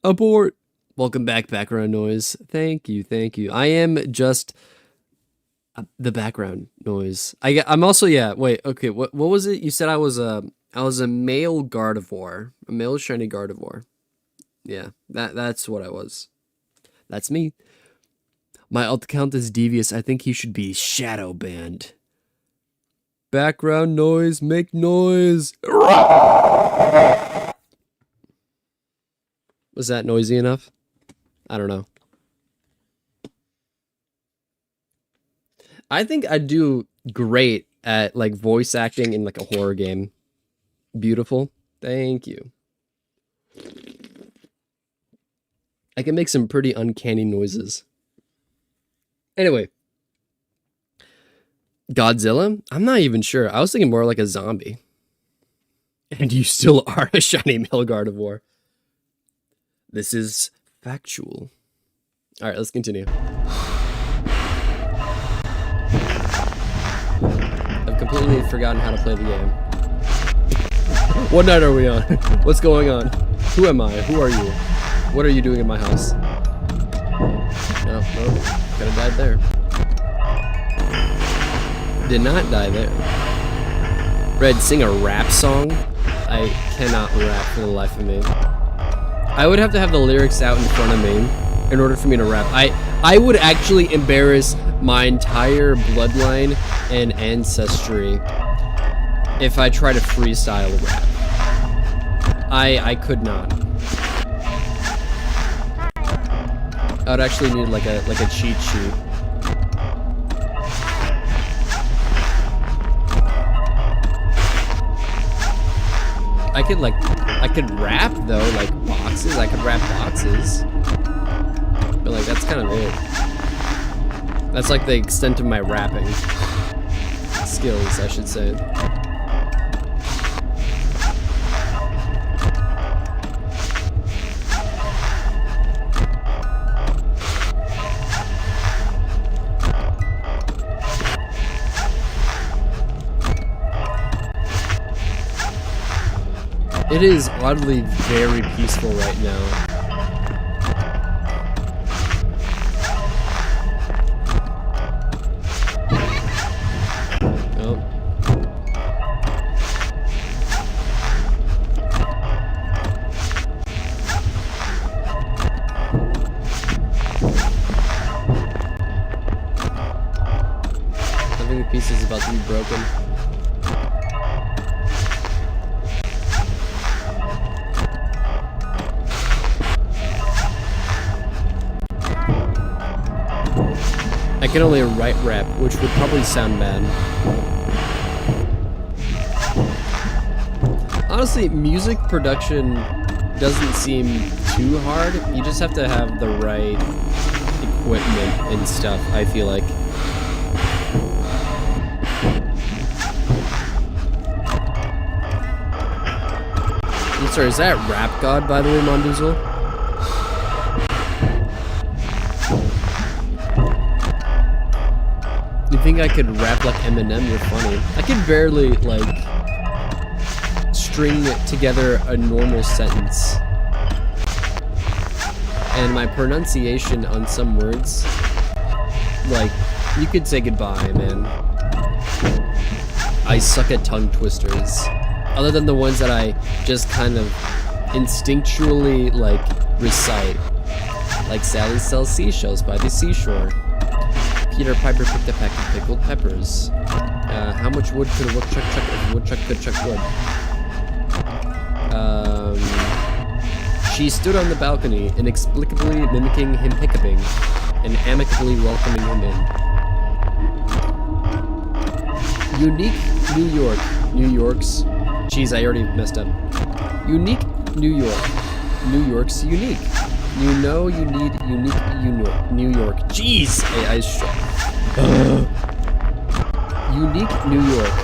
Speaker 1: Abort! Welcome back, background noise. Thank you, thank you. I am just the background noise. I'm also, yeah, wait, okay, what was it? You said I was a male Gardevoir. A male shiny Gardevoir. Yeah, that's what I was. That's me. My alt account is devious. I think he should be shadow banned. Background noise, make noise. Was that noisy enough? I don't know. I think I'd do great at like voice acting in like a horror game. Beautiful. Thank you. I can make some pretty uncanny noises. Anyway. Godzilla? I'm not even sure. I was thinking more like a zombie. And you still are a shiny male Gardevoir. This is factual. Alright, let's continue. I've completely forgotten how to play the game. What night are we on? What's going on? Who am I? Who are you? What are you doing in my house? No, could have died there. Did not die there. Red, sing a rap song? I cannot rap for the life of me. I would have to have the lyrics out in front of me in order for me to rap. I would actually embarrass my entire bloodline and ancestry if I try to freestyle rap. I could not. I would actually need like a cheat sheet. I could rap though, like boxes. I could rap boxes. But like that's kind of it. That's like the extent of my rapping skills, I should say. It is oddly very peaceful right now. Oh. I think the piece is about to be broken. I can only write rap, which would probably sound bad. Honestly, music production doesn't seem too hard. You just have to have the right equipment and stuff, I feel like. I'm sorry, is that Rap God, by the way, Mondoozle? You think I could rap like Eminem? You're funny. I could barely, like, string together a normal sentence. And my pronunciation on some words, like, you could say goodbye, man. I suck at tongue twisters. Other than the ones that I just kind of instinctually, like, recite. Like Sally sells seashells by the seashore. Peter Piper picked a pack of pickled peppers. How much wood could a woodchuck chuck if a woodchuck could chuck wood? She stood on the balcony, inexplicably mimicking him hiccuping, and amicably welcoming him in. Unique New York. New York's... Jeez, I already messed up. Unique New York. New York's unique. You know you need unique New York. Jeez! Unique New York.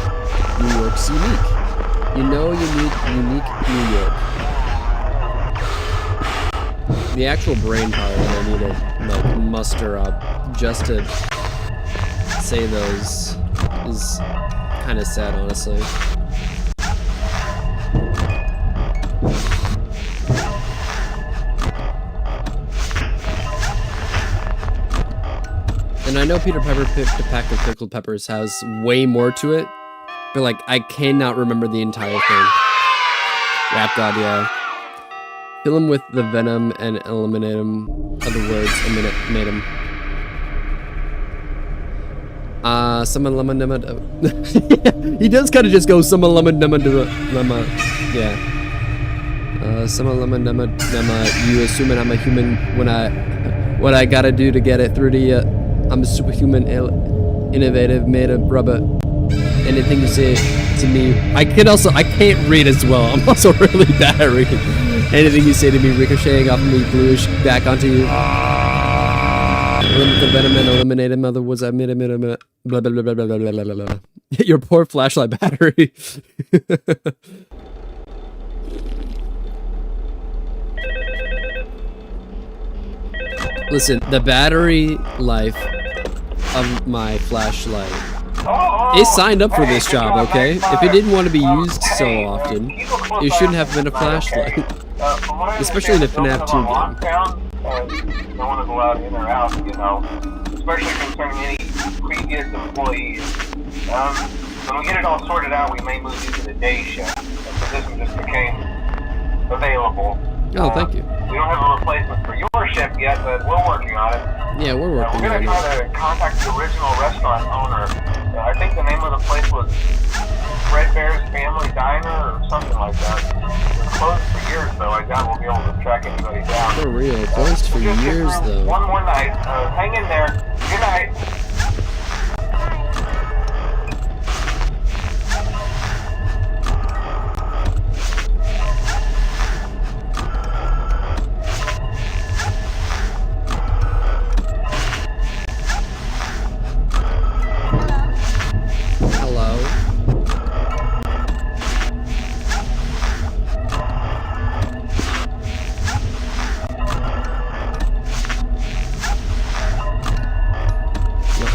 Speaker 1: New York's unique. You know you need unique New York. The actual brain power that I need to, like, muster up just to say those is kind of sad, honestly. And I know Peter Piper picked a pack of pickled peppers has way more to it, but, like, I cannot remember the entire thing. Rap God, yeah. Fill him with the venom and eliminate him. Other words, made him. Summon lemon nama. He does kind of just go summon lemon nama. Yeah. Summon lemon nama. You assuming I'm a human when what I gotta do to get it through to you. I'm a superhuman, innovative, made of rubber. Anything you say to me, I can't read as well. I'm also really bad at reading. Anything you say to me, ricocheting off of me, bluish back onto you. Eliminate the venom and eliminate him. Other words, I made him. Blah blah blah blah blah blah blah blah blah. Your poor flashlight battery. Listen, the battery life of my flashlight. It signed up for this job, okay? If it didn't want to be used so often, it shouldn't have been a flashlight. Especially in a FNAF 2 game.
Speaker 2: Don't want to go out in or out, you know, especially concerning any previous employees. When we get it all sorted out, we may move you to the day shift. The position just became available.
Speaker 1: Oh, thank you.
Speaker 2: We don't have a replacement for your shift yet, but we're working on it.
Speaker 1: Yeah, we're working on it.
Speaker 2: We're going to try to contact the original restaurant owner. I think the name of the place was Freddy's Family Diner or something like that. It's closed for years, though. I doubt we'll be able to track anybody down.
Speaker 1: For real, closed for years, though.
Speaker 2: One more night. Hang in there. Good night.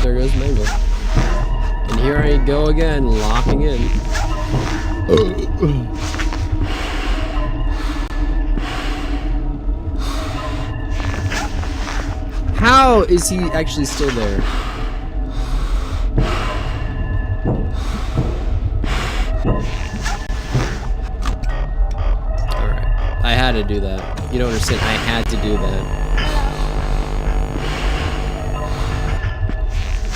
Speaker 1: There goes Mangle. And here I go again, locking in. How is he actually still there? Alright. I had to do that. You don't understand, I had to do that.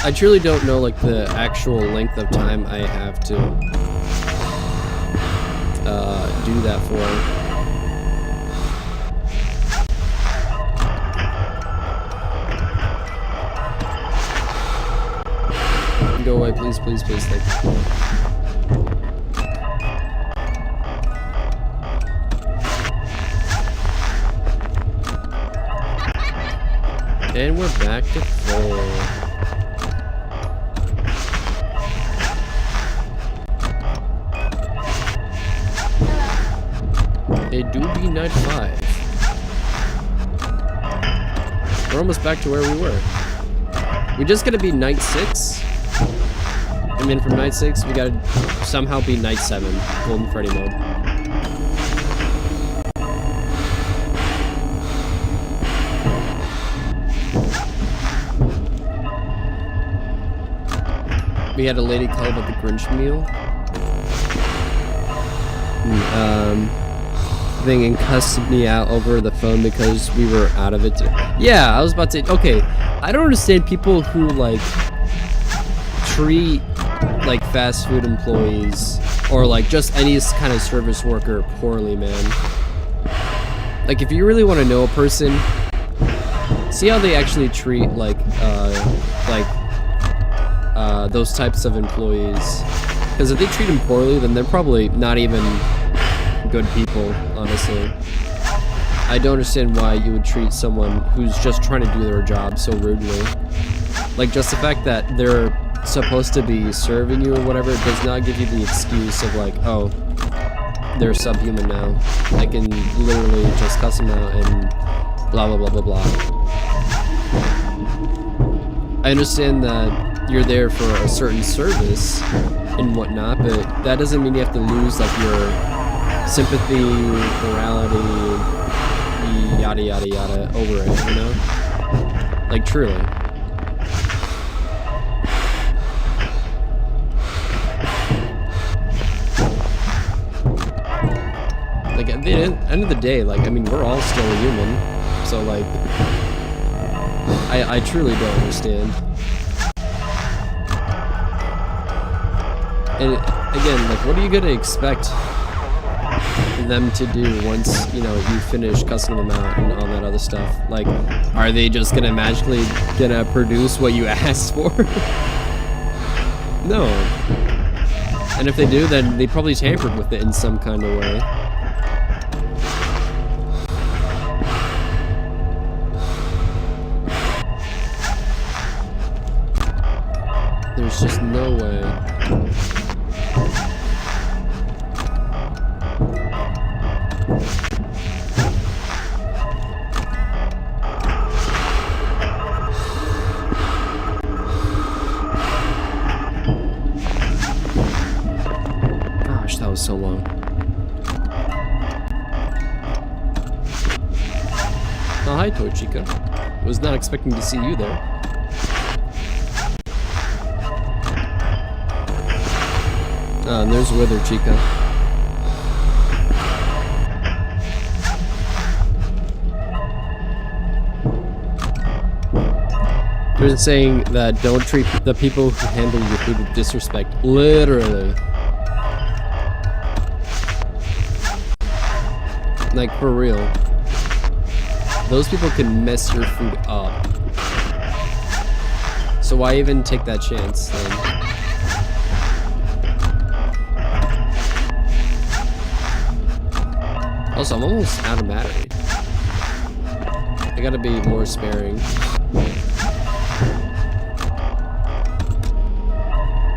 Speaker 1: I truly don't know, like, the actual length of time I have to do that for. Go away, please, please, please, thank you. And we're back to full. It do be night 5. We're almost back to where we were. We're just gonna be night 6. And then from night 6, we gotta somehow be night 7. Golden Freddy mode. We had a lady call about the Grinch meal. Thing and cussed me out over the phone because we were out of it. Yeah, I was about to say, okay, I don't understand people who like treat like fast food employees or like just any kind of service worker poorly, man. Like if you really want to know a person, see how they actually treat like those types of employees. Because if they treat them poorly, then they're probably not even good people, honestly. I don't understand why you would treat someone who's just trying to do their job so rudely. Like, just the fact that they're supposed to be serving you or whatever does not give you the excuse of like, oh, they're subhuman now. I can literally just cuss them out and blah blah blah blah blah. I understand that you're there for a certain service and whatnot, but that doesn't mean you have to lose like your sympathy, morality, yada yada yada over it, you know? Like truly. Like at the end of the day, like I mean we're all still human, so like I truly don't understand. And again, like, what are you gonna expect them to do once, you know, you finish cussing them out and all that other stuff? Like, are they just gonna magically gonna produce what you asked for? No. And if they do, then they probably tampered with it in some kind of way. There's just no way. Gosh, that was so long. Oh, hi, Toy Chica. Was not expecting to see you there. And there's Wither Chica. They're saying that don't treat the people who handle your food with disrespect. Literally. Like, for real. Those people can mess your food up. So why even take that chance then? Also, I'm almost out of battery. I gotta be more sparing.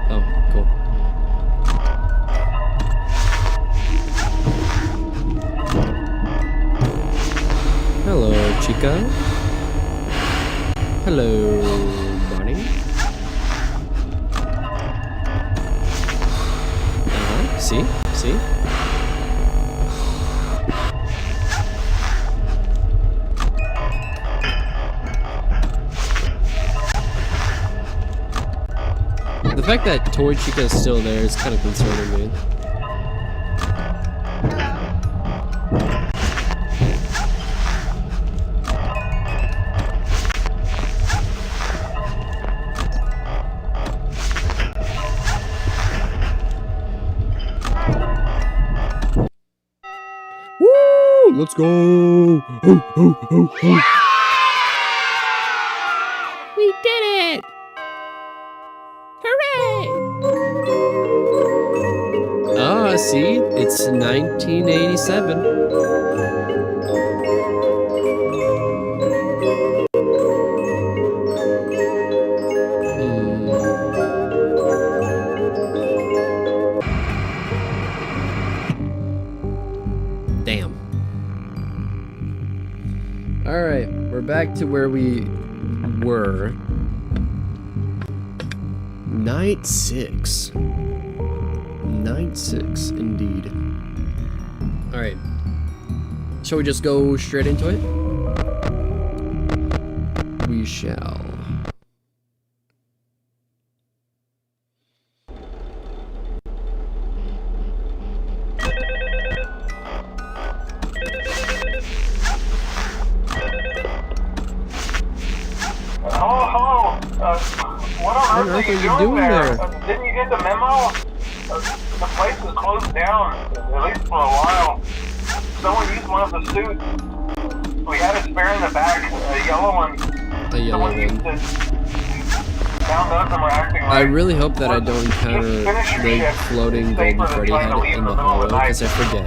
Speaker 1: Oh, cool. Hello, Chica. Hello, Bonnie. See? See? The fact that Toy Chica is still there is kind of concerning me. Woo! Let's go! We did it! Hooray! Ah, see? It's 1987. back to where we were. Night 6. Night 6, indeed. Alright. Shall we just go straight into it? We shall.
Speaker 2: What on earth are you doing there? Didn't you get the memo? The place is closed down, at least for a while. Someone used one of the suits. We had a spare in the back, a yellow one.
Speaker 1: A yellow one.
Speaker 2: Used it. Found us and we're acting like...
Speaker 1: I really hope that I don't encounter the floating golden Freddy head in the hallway, because I forget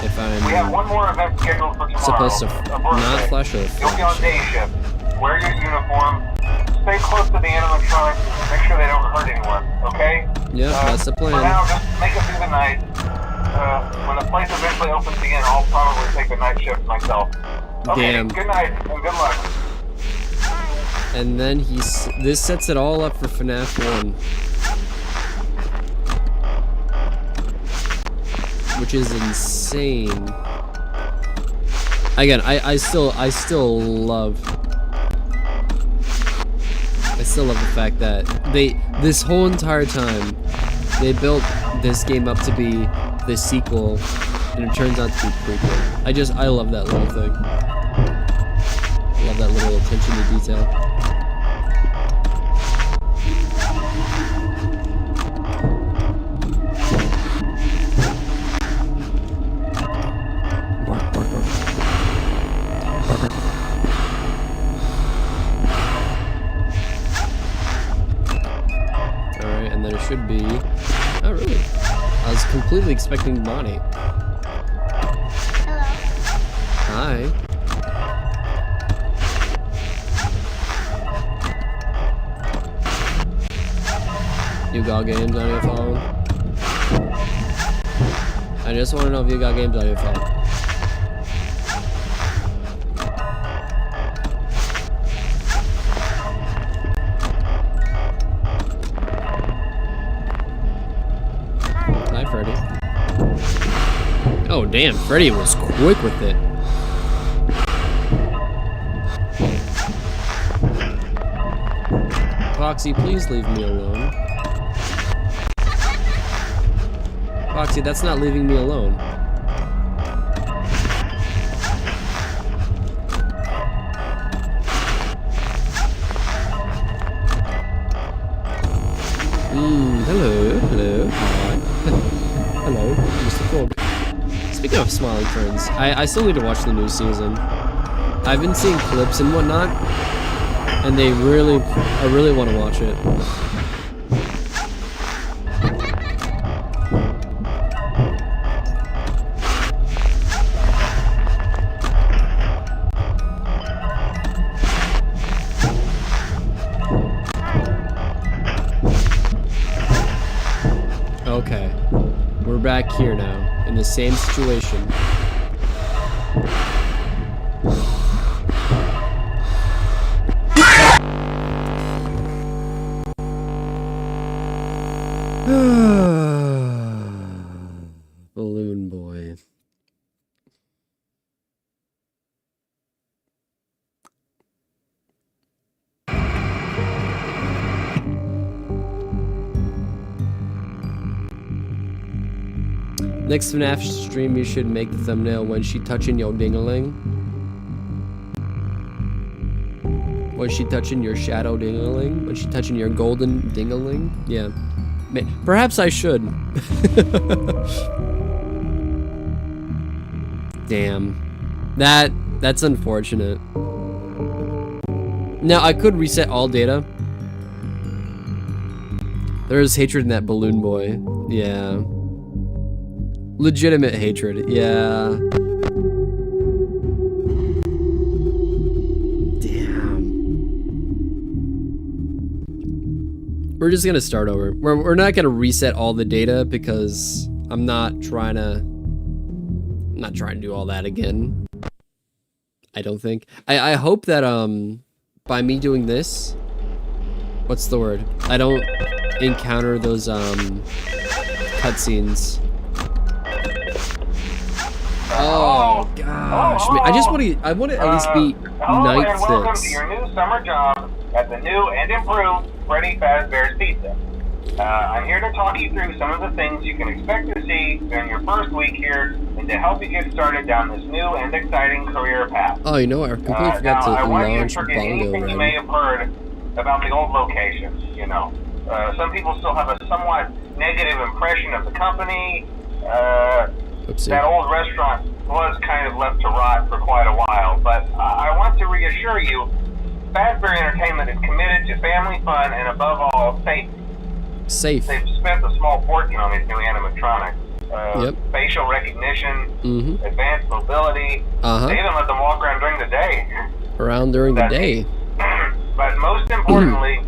Speaker 1: if I'm
Speaker 2: we have one more event scheduled for tomorrow.
Speaker 1: supposed to not flash or
Speaker 2: You'll be on day shift. Wear your uniform. Stay close to the animatronics. Make sure they don't hurt anyone, okay?
Speaker 1: Yeah, that's the plan.
Speaker 2: For now, just make it through the night. When the place eventually opens again, I'll probably take the night shift myself. Okay,
Speaker 1: Damn.
Speaker 2: good night and good luck.
Speaker 1: And then this sets it all up for FNAF 1. Which is insane. Again, I still love the fact that this whole entire time they built this game up to be the sequel, and it turns out to be prequel. I love that little thing. I love that little attention to detail. Alright, and then it should be... Oh, really? I was completely expecting Bonnie.
Speaker 3: Hello.
Speaker 1: Hi. You got games on your phone? I just want to know if you got games on your phone. Hi, Freddy. Oh, damn, Freddy was quick with it. Foxy, please leave me alone. Foxy, that's not leaving me alone. Hello, hi. Hello, Mr. Frog. Speaking of smiling friends, I still need to watch the new season. I've been seeing clips and whatnot, and I really want to watch it. Okay, we're back here now, in the same situation. Balloon boy. Next FNAF stream, you should make the thumbnail when she touching your ding-a-ling. When she touching your shadow ding-a-ling. When she touching your golden ding-a-ling. Yeah. Perhaps I should. Damn. That's unfortunate. Now, I could reset all data. There is hatred in that balloon boy. Yeah. Legitimate hatred, yeah. Damn. We're just gonna start over. We're not gonna reset all the data because I'm not trying to do all that again. I don't think. I hope that by me doing this, what's the word? I don't encounter those cutscenes. Oh gosh, man. I want to at least be
Speaker 2: hello
Speaker 1: night
Speaker 2: and welcome to
Speaker 1: 6.
Speaker 2: your new summer job at the new and improved Freddy Fazbear's Pizza. I'm here to talk you through some of the things you can expect to see during your first week here and to help you get started down this new and exciting career path.
Speaker 1: Oh, you know what? I completely forgot to
Speaker 2: I want you to
Speaker 1: launch
Speaker 2: forget
Speaker 1: Bongo
Speaker 2: anything you may have heard about the old locations, you know. Some people still have a somewhat negative impression of the company.
Speaker 1: Oopsie.
Speaker 2: That old restaurant was kind of left to rot for quite a while, but I want to reassure you, Fazbear Entertainment is committed to family fun and above all, safety.
Speaker 1: Safe.
Speaker 2: They've spent a small fortune on these new animatronics. Facial recognition, advanced mobility. They even let them walk around during the day.
Speaker 1: During the day.
Speaker 2: But most importantly,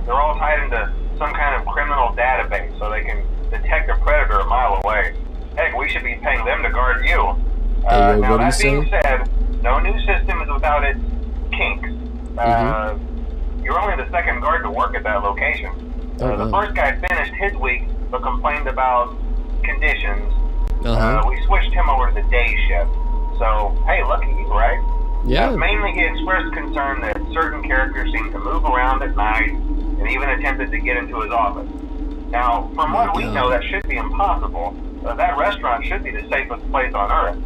Speaker 2: they're all tied into some kind of criminal database so they can detect a predator a mile away. Heck, we should be paying them to guard you. Now, that being said, no new system is without its kinks. You're only the second guard to work at that location. The first guy finished his week but complained about conditions. We switched him over to the day shift. So, hey, lucky you, right?
Speaker 1: Yeah.
Speaker 2: Mainly he expressed concern that certain characters seemed to move around at night and even attempted to get into his office. Now, from what we know, that should be impossible. That restaurant should be the safest place on Earth.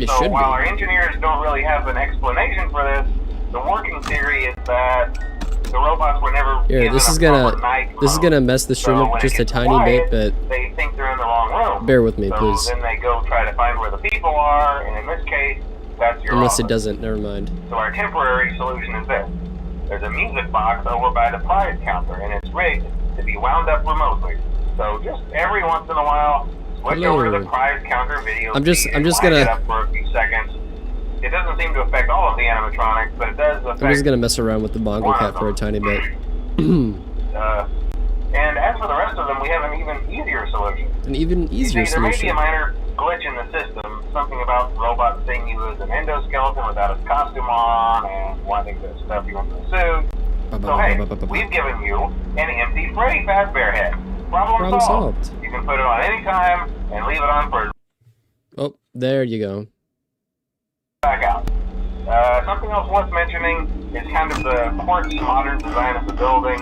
Speaker 2: So while our engineers don't really have an explanation for this, the working theory is that the robots were never given
Speaker 1: this is gonna mess the stream up just a tiny bit, but
Speaker 2: they think they're in the wrong room.
Speaker 1: Bear with me, please.
Speaker 2: So then they go try to find where the people are, and in this case, that's your
Speaker 1: Unless
Speaker 2: office.
Speaker 1: it doesn't, never mind.
Speaker 2: So our temporary solution is this. There's a music box over by the prize counter, and it's rigged to be wound up remotely. So just every once in a while, switch over to the prize counter video.
Speaker 1: I'm just gonna
Speaker 2: it up for a few seconds. It doesn't seem to affect all of the animatronics, but it does affect.
Speaker 1: I'm just gonna mess around with the Bongo Cat for a tiny bit.
Speaker 2: And as for the rest of them, we have an even easier solution.
Speaker 1: An even easier
Speaker 2: there may be
Speaker 1: solution.
Speaker 2: a minor glitch in the system, something about the robot seeing you as an endoskeleton without its costume on and wanting to stuff you into the suit. So hey, we've given you an empty Freddy Fazbear head. Problem solved. You can put it on any time and leave it on for.
Speaker 1: Oh, there you go.
Speaker 2: Back out. Something else worth mentioning is kind of the quartz modern design of the building.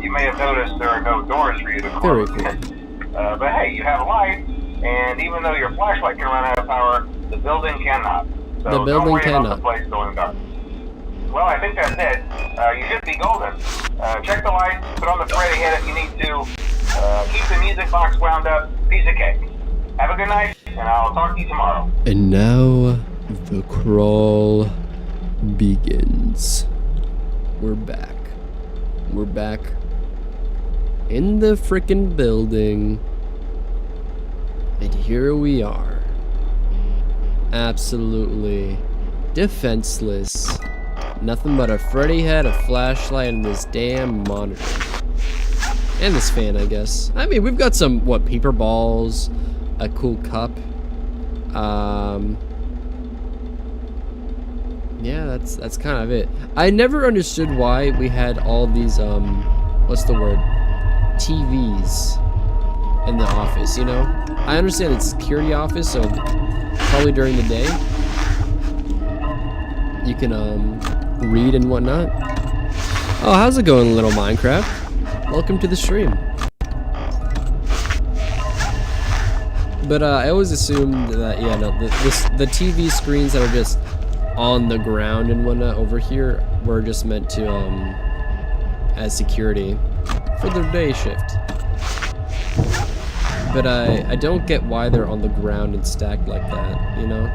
Speaker 2: You may have noticed there are no doors for you to close.
Speaker 1: Very cool.
Speaker 2: But hey, you have a light, and even though your flashlight can run out of power, the building cannot. So
Speaker 1: The building
Speaker 2: don't worry
Speaker 1: cannot.
Speaker 2: about the place going dark. Well, I think that's it. You should be golden. Check the lights, put on the Freddy head if you need to. Keep the music box wound up. Piece of cake. Have a good night, and I'll talk to you tomorrow.
Speaker 1: And now the crawl begins. We're back. We're back in the frickin' building. And here we are. Absolutely defenseless. Nothing but a Freddy head, a flashlight, and this damn monitor. And this fan, I guess. I mean, we've got some, paper balls, a cool cup. Yeah, that's kind of it. I never understood why we had all these, what's the word? TVs in the office, you know? I understand it's a security office, so probably during the day you can, read and whatnot. Oh, how's it going, little Minecraft? Welcome to the stream. But I always assumed that the TV screens that are just on the ground and whatnot over here were just meant to as security for their day shift. But I don't get why they're on the ground and stacked like that, you know?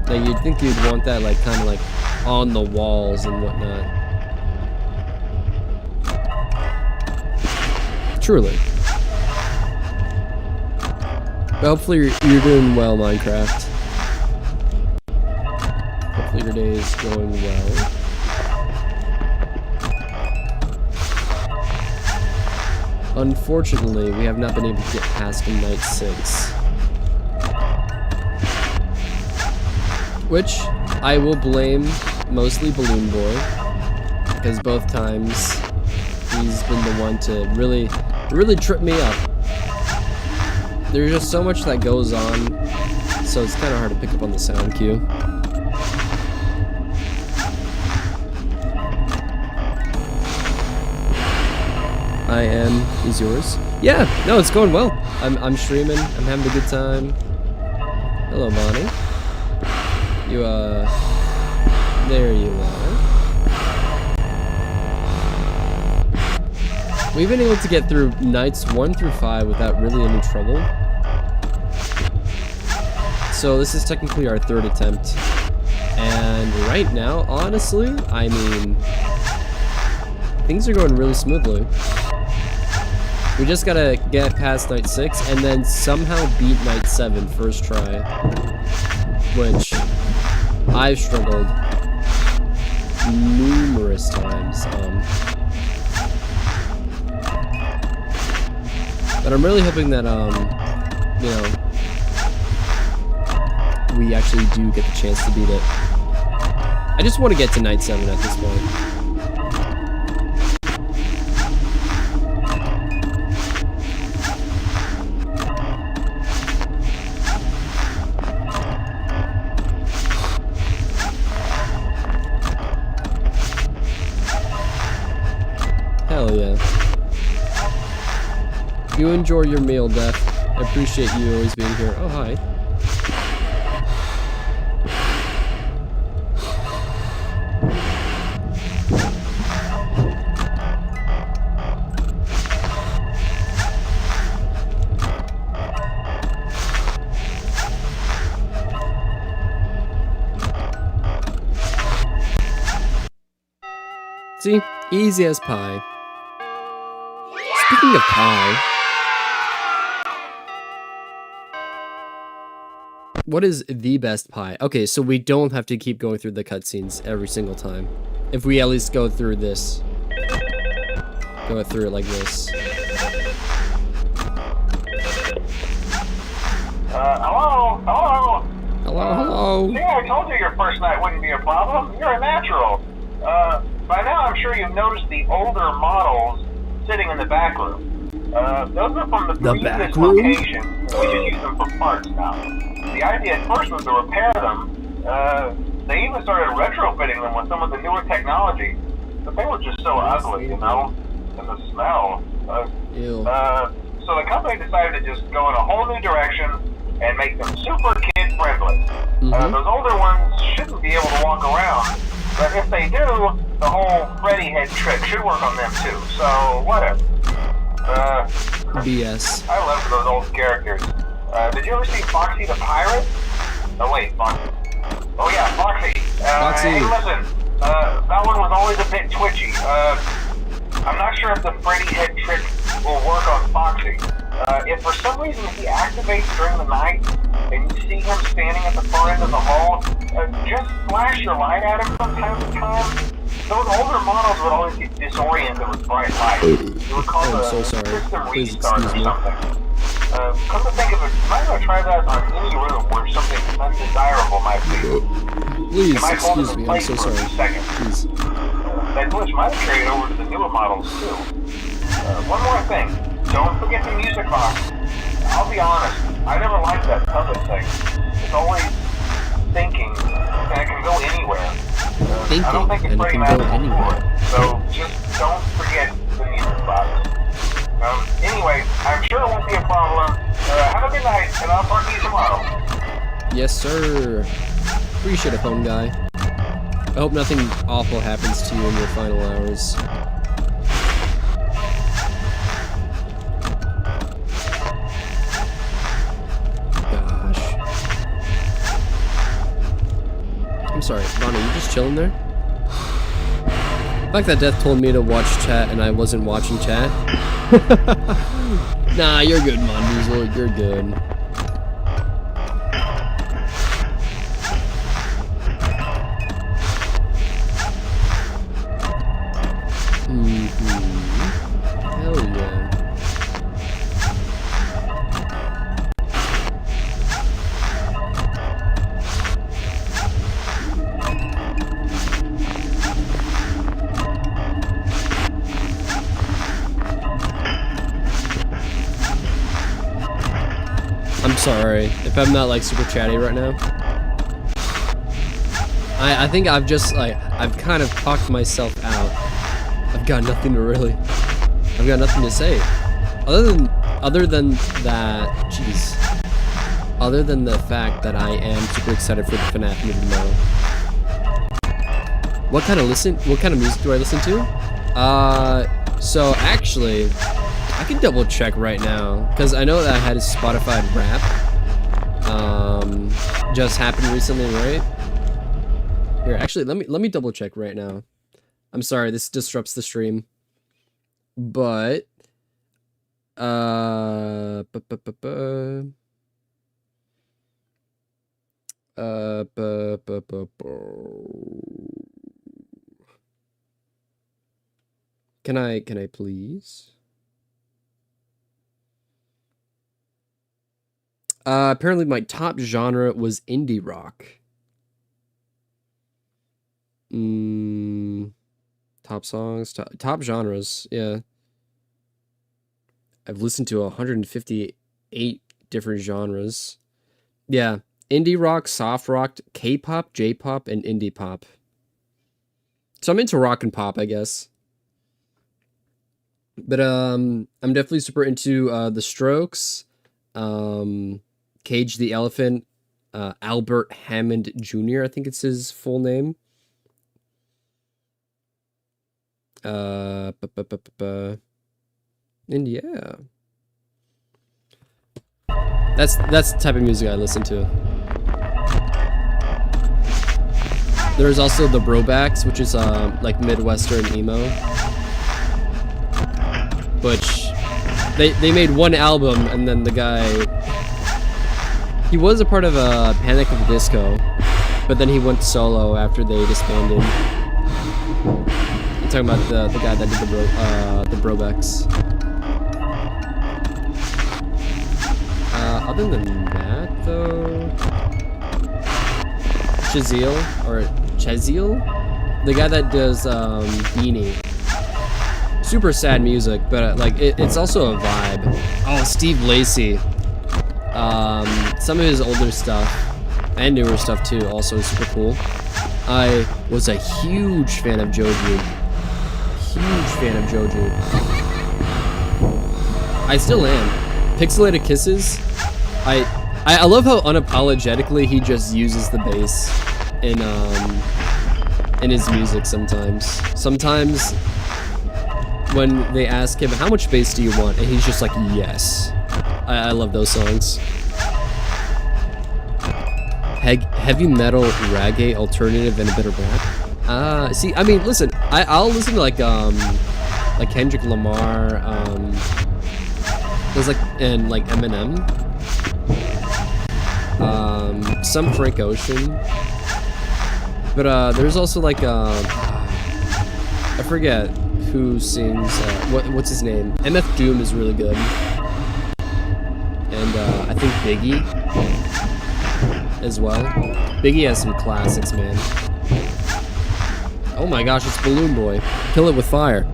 Speaker 1: Like you'd think you'd want that like kind of like on the walls and whatnot. Truly. But hopefully you're doing well, Minecraft. Hopefully your day is going well. Unfortunately, we have not been able to get past night 6. Which I will blame mostly Balloon Boy, because both times he's been the one to really trip me up. There's just so much that goes on, so it's kind of hard to pick up on the sound cue. I am is yours. Yeah, no, it's going well. I'm streaming. I'm having a good time. Hello, Bonnie. You there you are. We've been able to get through nights 1 through 5 without really any trouble. So this is technically our 3rd attempt. And right now, honestly, I mean, things are going really smoothly. We just gotta get past night 6 and then somehow beat night 7 first try. Which I've struggled numerous times. But I'm really hoping that, you know, we actually do get the chance to beat it. I just want to get to night 7 at this point. Hell yeah. You enjoy your meal, Death. I appreciate you always being here. Oh, hi. See? Easy as pie. Speaking of pie, what is the best pie? Okay, so we don't have to keep going through the cutscenes every single time. If we at least go through this. Go through it like this.
Speaker 2: Hello? Hello?
Speaker 1: Hello, hello.
Speaker 2: See, I told you your first night wouldn't be a problem. You're a natural. By now I'm sure you've noticed the older models sitting in the back room. Those are from the previous location. We just use them for parts now. The idea at first was to repair them. They even started retrofitting them with some of the newer technology. But they were just so ugly, you know? And the smell.
Speaker 1: Ew.
Speaker 2: So the company decided to just go in a whole new direction and make them super kid-friendly. Those older ones shouldn't be able to walk around. But if they do, the whole Freddy head trick should work on them too. So, whatever.
Speaker 1: BS.
Speaker 2: I love those old characters. Did you ever see Foxy the Pirate? Oh wait, Foxy. Oh yeah, Foxy.
Speaker 1: Foxy.
Speaker 2: Hey, listen. That one was always a bit twitchy. I'm not sure if the Freddy head trick will work on Foxy. If for some reason he activates during the night, and you see him standing at the far end of the hall, just flash your light at him from time to time. Those older models would always get disoriented with bright light. It would cause a system restart or something. Come to think of it, you might want to try that on any room where something undesirable might be.
Speaker 1: Please, excuse me, I'm so sorry. Please.
Speaker 2: That glitch might have carried over to the newer models too. One more thing, don't forget the music box. I'll be honest, I never liked that puppet thing. It's always thinking, and it can go anywhere. I don't think it's very magical for it, so just don't forget the music box. Anyway, I'm sure it won't be a problem. Have a good night, and I'll talk to you tomorrow.
Speaker 1: Yes, sir. Appreciate it, phone guy. I hope nothing awful happens to you in your final hours. Gosh. I'm sorry, Bonnie, you just chilling there? The fact that Death told me to watch chat and I wasn't watching chat. Nah, you're good, Mondoozle, you're good. Hell yeah. I'm sorry if I'm not like super chatty right now. I think I've just like, I've kind of talked myself out. I've got nothing to say. Other than that, jeez. Other than the fact that I am super excited for the FNAF movie tomorrow. What kind of music do I listen to? So actually, I can double check right now, because I know that I had a Spotify rap. Just happened recently, right? Here, actually, let me double check right now. I'm sorry, this disrupts the stream. But Can I please? Apparently my top genre was indie rock. Top songs, top genres, yeah. I've listened to 158 different genres. Yeah, indie rock, soft rock, K-pop, J-pop, and indie pop. So I'm into rock and pop, I guess. But I'm definitely super into The Strokes, Cage the Elephant, Albert Hammond Jr., I think it's his full name. And yeah, that's the type of music I listen to. There's also the Brobacks, which is like Midwestern emo, which they made one album, and then the guy, he was a part of a Panic at the Disco, but then he went solo after they disbanded. I'm talking about the guy that did the Brobacks. Other than that, though, Cheziel, the guy that does Beanie. Super sad music, but like it's also a vibe. Oh, Steve Lacy. Some of his older stuff and newer stuff too, also super cool. I was a huge fan of Joju. I still am. Pixelated Kisses. I love how unapologetically he just uses the bass in his music sometimes. Sometimes when they ask him, how much bass do you want? And he's just like, yes. I love those songs. Heavy metal, reggae, alternative, and a bit of rap. See, I mean, listen, I'll listen to like Kendrick Lamar, there's and Eminem, some Frank Ocean, but there's also I forget who sings, what's his name? MF Doom is really good, and I think Biggie as well. Biggie has some classics, man. Oh my gosh, it's Balloon Boy. Kill it with fire.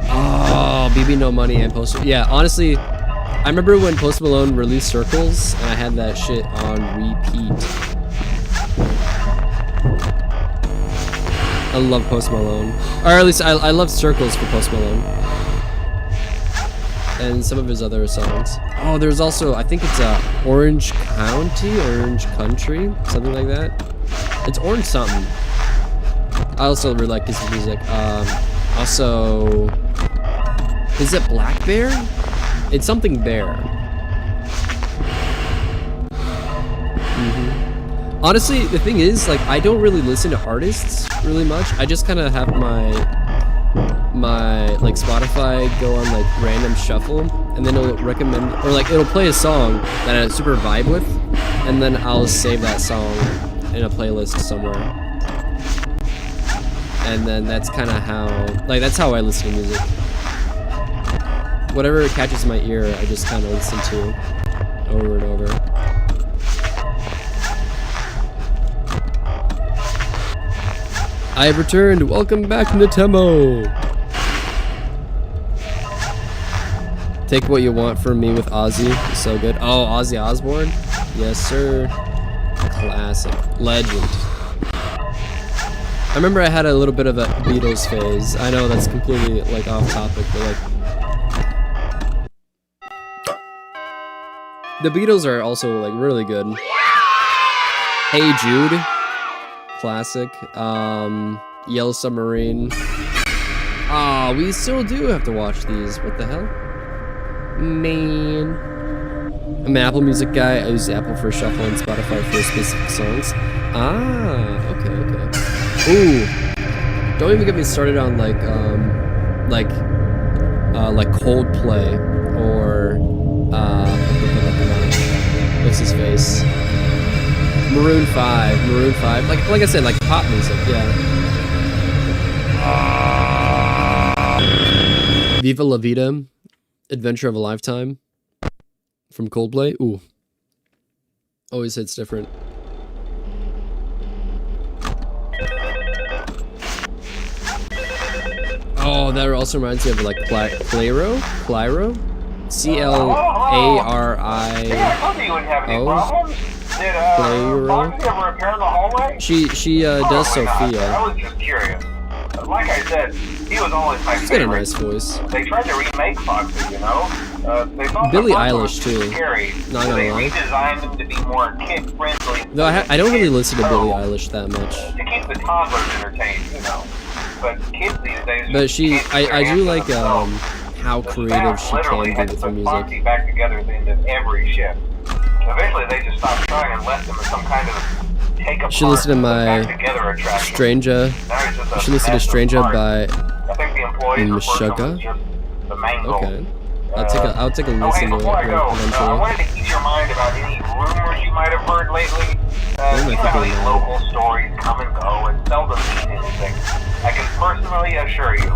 Speaker 1: Oh, BB No Money and Post. Yeah, honestly, I remember when Post Malone released Circles, and I had that shit on repeat. I love Post Malone. Or at least I love Circles for Post Malone. And some of his other songs. Oh, there's also, I think it's Orange County, Orange Country, something like that. It's Orange something. I also really like his music. Also, is it Black Bear? It's something Bear. Honestly, the thing is, I don't really listen to artists really much. I just kind of have my Spotify go on random shuffle, and then it'll recommend, or it'll play a song that I super vibe with, and then I'll save that song in a playlist somewhere. And then that's kind of how, that's how I listen to music. Whatever catches my ear, I just kind of listen to over and over. I have returned. Welcome back, Natemo. Take What You Want From Me with Ozzy. So good. Oh, Ozzy Osbourne? Yes, sir. Classic. Legend. I remember I had a little bit of a Beatles phase. I know that's completely like off topic, but like the Beatles are also like really good. Hey Jude, classic. Yellow Submarine. Ah, we still do have to watch these. What the hell? Man. I'm an Apple Music guy. I use Apple for shuffle and Spotify for specific songs. Ah, okay, okay. Ooh, don't even get me started on like Coldplay or what's his face? Maroon 5. Maroon 5. Like I said, like pop music. Yeah. Viva La Vida, Adventure of a Lifetime from Coldplay. Ooh, always hits different. Oh, that also reminds me of like Clairo? C-L-A-R-I-O? Clairo? She does Sophia.
Speaker 2: I was just curious. Like I said, he was always my
Speaker 1: She's
Speaker 2: favorite.
Speaker 1: got a nice voice.
Speaker 2: They tried to remake Foxy, you know? They thought
Speaker 1: Billie
Speaker 2: the
Speaker 1: Eilish,
Speaker 2: was
Speaker 1: too.
Speaker 2: Scary,
Speaker 1: Not
Speaker 2: so
Speaker 1: gonna
Speaker 2: they
Speaker 1: lie.
Speaker 2: redesigned them to be more kid-friendly.
Speaker 1: No, I don't really listen to Billie Eilish that much.
Speaker 2: To keep the toddlers entertained, you know. But kids these days.
Speaker 1: But I do like
Speaker 2: how
Speaker 1: how creative she can be with her music.
Speaker 2: Foxy back together at the end of every shift. Eventually, they just stopped trying and left them as some kind of take apart.
Speaker 1: She listened to my Stranger. She listened to Stranger by
Speaker 2: I think the employees
Speaker 1: Meshuggah.
Speaker 2: The mango.
Speaker 1: Okay. I'll take a listen to it
Speaker 2: before I go, I
Speaker 1: eventually.
Speaker 2: wanted to ease your mind about any rumors you might have heard lately. You know how these local stories come and go and seldom mean anything. I can personally assure you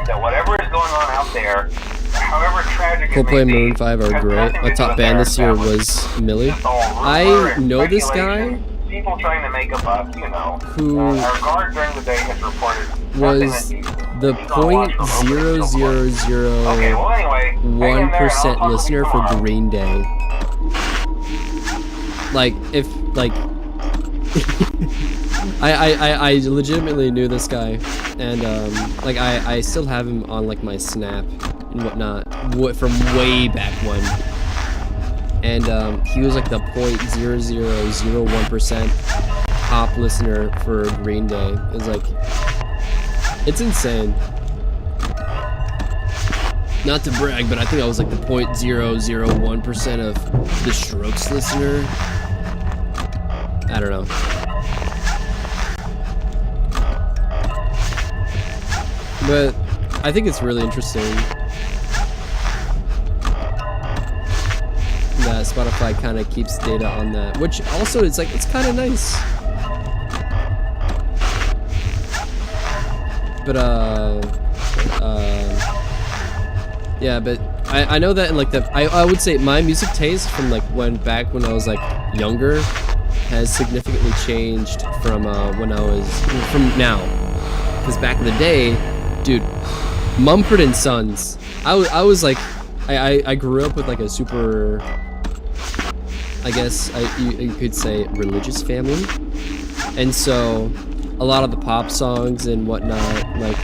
Speaker 2: that whatever is going on out there, however tragic it
Speaker 1: Coldplay
Speaker 2: may
Speaker 1: and Maroon
Speaker 2: be,
Speaker 1: 5 are
Speaker 2: has
Speaker 1: great.
Speaker 2: nothing
Speaker 1: My
Speaker 2: to do
Speaker 1: top
Speaker 2: with
Speaker 1: band
Speaker 2: their
Speaker 1: this year
Speaker 2: family.
Speaker 1: was Millie.
Speaker 2: Just all rumor
Speaker 1: I
Speaker 2: and
Speaker 1: know this guy
Speaker 2: speculation, people trying to make a buck, you know.
Speaker 1: who
Speaker 2: Our guard during the day has reported
Speaker 1: was
Speaker 2: nothing
Speaker 1: the
Speaker 2: unusual. He's on watch for openings so far. Okay, well anyway, hang in there and I'll
Speaker 1: 0.001%
Speaker 2: talk with
Speaker 1: listener
Speaker 2: you
Speaker 1: for
Speaker 2: tomorrow.
Speaker 1: Green Day. Like, if, like, I legitimately knew this guy, and, like, I still have him on, like, my Snap and whatnot, from way back when. And, he was, like, the 0.0001% top listener for Green Day. It's, like, it's insane. Not to brag, but I think I was, like, the 0.001% of the Strokes listener. I don't know. But I think it's really interesting that Spotify kind of keeps data on that, which also it's like, it's kind of nice. But yeah, but I know that in like I would say my music taste from like back when I was like younger has significantly changed from when I was from now, because back in the day, dude, Mumford and Sons, I was like I grew up with like a super, I guess you could say, religious family, and so a lot of the pop songs and whatnot, like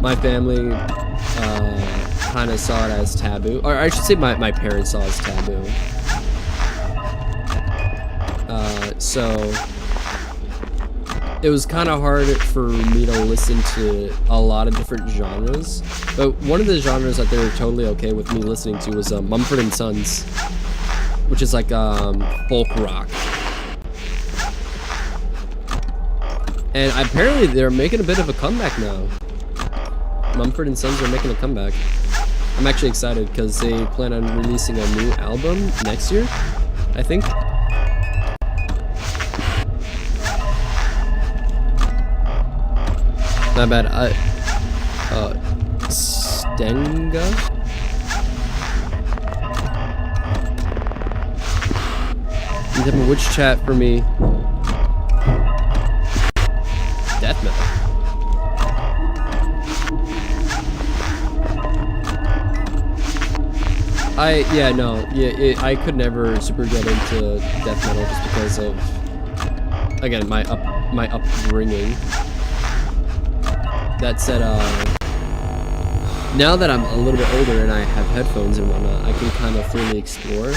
Speaker 1: my family kind of saw it as taboo, or I should say my parents saw it as taboo. So it was kind of hard for me to listen to a lot of different genres, but one of the genres that they were totally okay with me listening to was Mumford and Sons, which is like folk rock. And apparently they're making a bit of a comeback now. Mumford and Sons are making a comeback. I'm actually excited because they plan on releasing a new album next year, I think. Not bad. Stenga? You have a which chat for me? Death metal. I could never super get into death metal just because of, again, my upbringing. That said, now that I'm a little bit older and I have headphones and whatnot, I can kind of freely explore.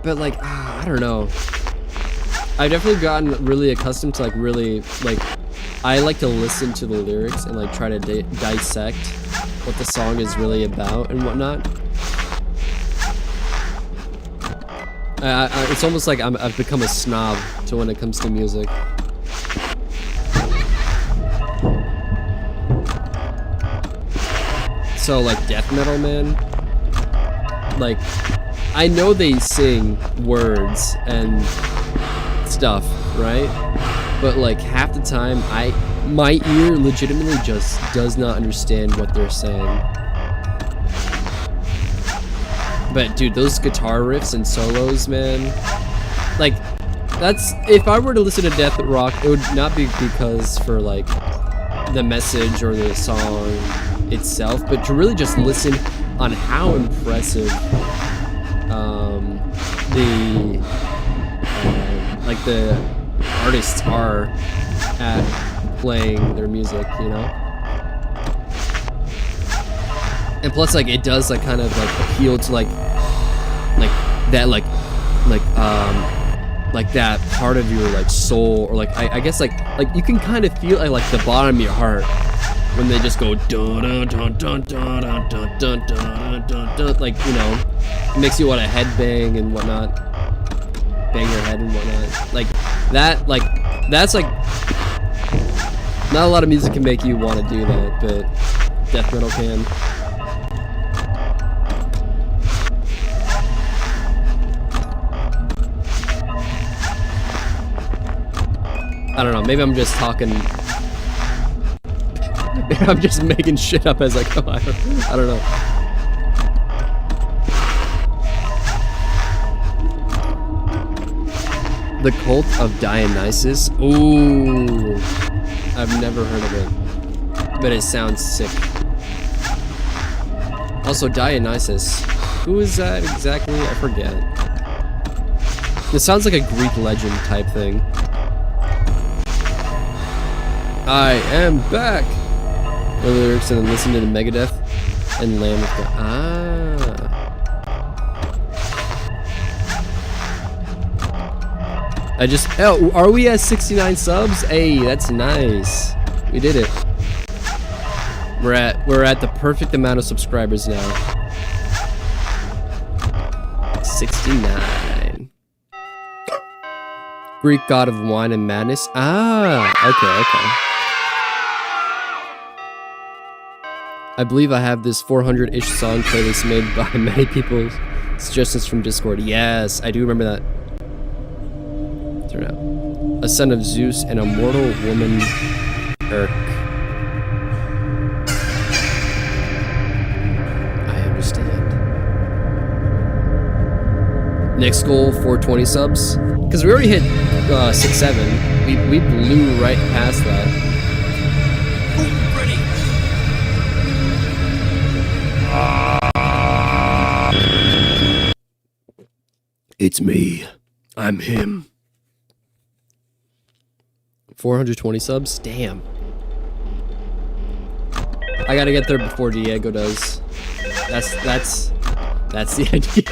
Speaker 1: But like, I don't know. I've definitely gotten really accustomed to I like to listen to the lyrics and like try to dissect what the song is really about and whatnot. It's almost like I've become a snob to when it comes to music. So like death metal, man, like I know they sing words and stuff, right? But like half the time my ear legitimately just does not understand what they're saying. But dude, those guitar riffs and solos, man, like that's, if I were to listen to death rock, it would not be because for like the message or the song itself, but to really just listen on how impressive the artists are at playing their music, you know? And plus, like, it does like kind of like appeal to like that part of your like soul, or like I guess like you can kind of feel like the bottom of your heart when they just go dun dun dun dun dun dun dun dun dun dun dun, like, you know, it makes you want to headbang and whatnot, bang your head and whatnot, like that, like that's like not a lot of music can make you want to do that, but death metal can. I don't know, maybe I'm just talking. Maybe I'm just making shit up as I go. I don't know. The Cult of Dionysus. Ooh. I've never heard of it. But it sounds sick. Also, Dionysus. Who is that exactly? I forget. It sounds like a Greek legend type thing. I am back! The lyrics, and then listen to the Megadeth and Lamb of God. Oh, are we at 69 subs? Hey, that's nice. We did it. We're at the perfect amount of subscribers now. 69. Greek god of wine and madness. Okay. I believe I have this 400-ish song playlist made by many people's suggestions from Discord. Yes, I do remember that. Turn out. A son of Zeus and a mortal woman, Urk. I understand. Next goal, 420 subs. Because we already hit 6-7. We blew right past that. It's me. I'm him. 420 subs? Damn. I gotta get there before Diego does. That's the idea.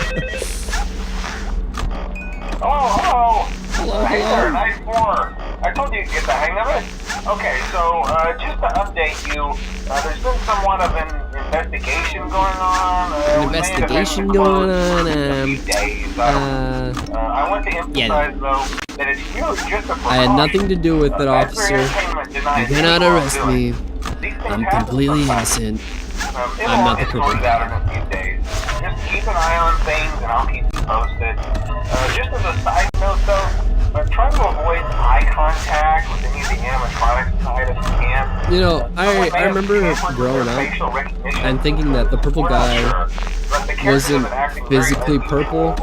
Speaker 2: Hello. Hey there, nice floor. I told you to get the hang of it. Okay, so just to update you, there's been somewhat of an investigation going on. I want to emphasize though that it's really just a precaution.
Speaker 1: I had nothing to do with it, officer. You cannot arrest me. I'm completely innocent. I'm not the criminal.
Speaker 2: Out in a few days. Just keep an eye on things, and I'll keep you posted. Just as a side note, though, try to avoid eye contact with any of the animatronics side if you can.
Speaker 1: You know, I remember growing up and thinking that the purple guy wasn't physically purple,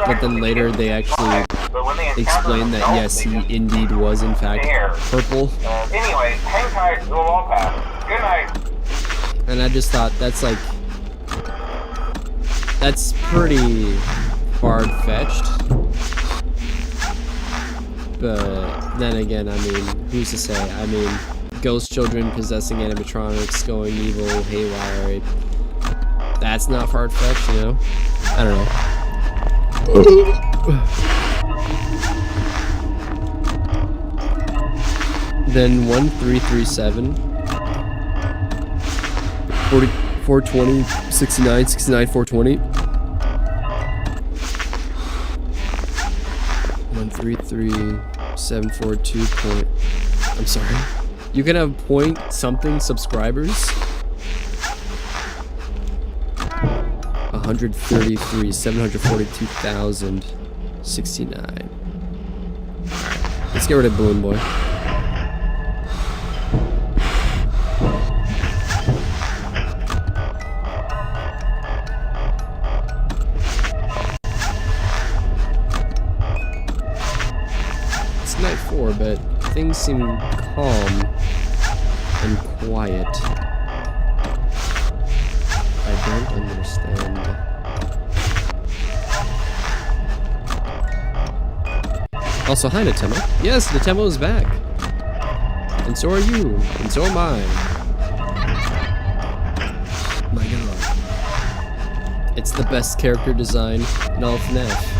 Speaker 1: but then later they actually explained that yes, he indeed was in fact purple.
Speaker 2: Anyway, hang tight, we'll all pass. Good night.
Speaker 1: And I just thought that's like, that's pretty far-fetched. But then again, I mean, who's to say? I mean, ghost children possessing animatronics, going evil, haywire. That's not far-fetched, you know? I don't know. Then 1337 40 420 69 69 420 133742 point. I'm sorry. You can have point something subscribers. 133 742,069. Alright. Let's get rid of Balloon Boy. It's night 4, but things seem calm and quiet. I don't understand. Also, hi Natemo. Yes, Natemo is back. And so are you. And so am I. My god. It's the best character design in all of FNAF.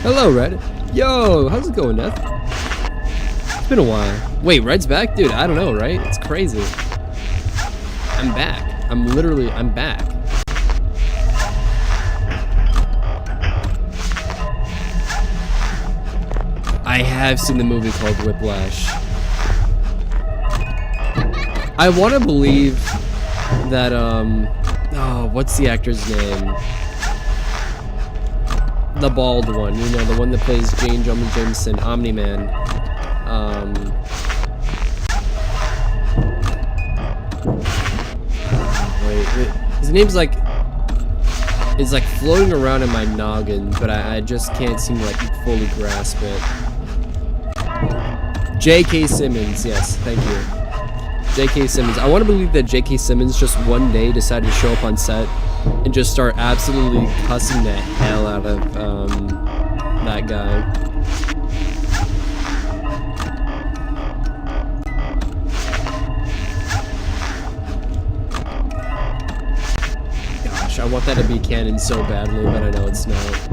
Speaker 1: Hello, Red. Yo, how's it going, Neth? It's been a while. Wait, Red's back? Dude, I don't know, right? It's crazy. I'm back. I'm back. I have seen the movie called Whiplash. I want to believe that, oh, what's the actor's name? The bald one, you know, the one that plays Jane Jonah Jameson, Omni-Man. Wait, his name's like, it's like floating around in my noggin, but I just can't seem to like fully grasp it. J.K. Simmons, yes, thank you. J.K. Simmons. I want to believe that J.K. Simmons just one day decided to show up on set and just start absolutely cussing the hell out of that guy. Gosh, I want that to be canon so badly, but I know it's not.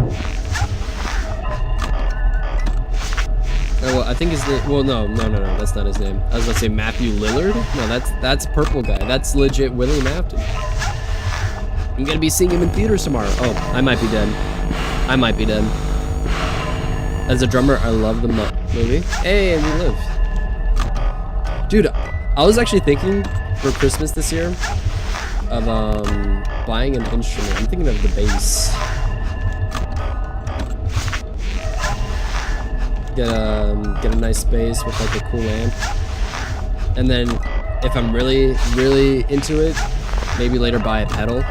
Speaker 1: Well, I think his name. Well, no, that's not his name. I was about to say Matthew Lillard. No, that's Purple Guy. That's legit William Afton. I'm gonna be seeing him in theaters tomorrow. Oh, I might be dead. I might be dead. As a drummer, I love the movie. Hey, and we live. Dude, I was actually thinking for Christmas this year of buying an instrument. I'm thinking of the bass. Get a nice bass with like a cool amp. And then if I'm really into it, maybe later buy a pedal.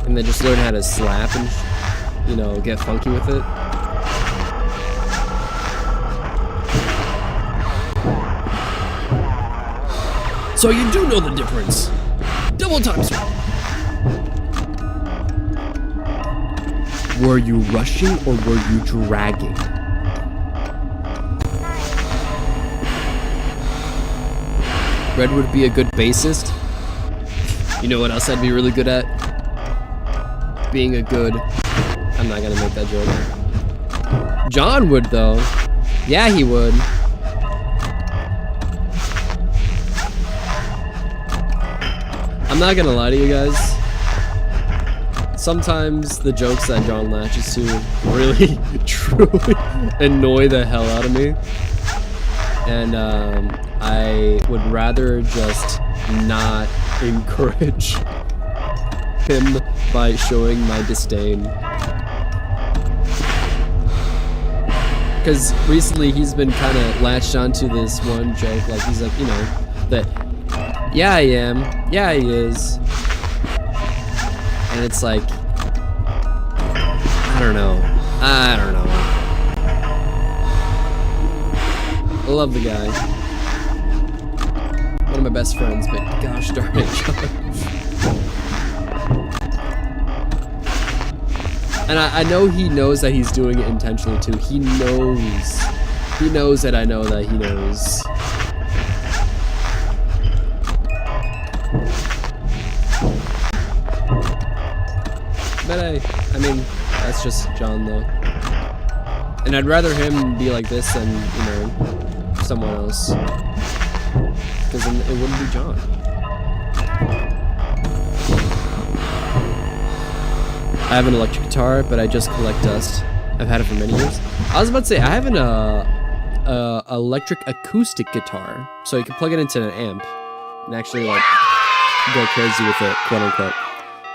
Speaker 1: And then just learn how to slap and, you know, get funky with it. So you do know the difference. Double time swing. Were you rushing or were you dragging? Red would be a good bassist. You know what else I'd be really good at? Being a good... I'm not gonna make that joke. John would, though. Yeah, he would. I'm not gonna lie to you guys. Sometimes the jokes that John latches to really, truly annoy the hell out of me. And I would rather just not encourage him by showing my disdain. Because recently he's been kind of latched onto this one joke, like he's like, you know, that Yeah, I am. Yeah, he is. And it's like, I don't know. I don't know. I love the guy. One of my best friends, but gosh darn it, John. And I know he knows that he's doing it intentionally too. He knows. He knows that I know that he knows. But I mean, that's just John though. And I'd rather him be like this than, you know, someone else. Because then it wouldn't be John. I have an electric guitar, but I just collect dust. I've had it for many years. I was about to say, I have an electric acoustic guitar, so you can plug it into an amp and actually like go crazy with it, quote unquote.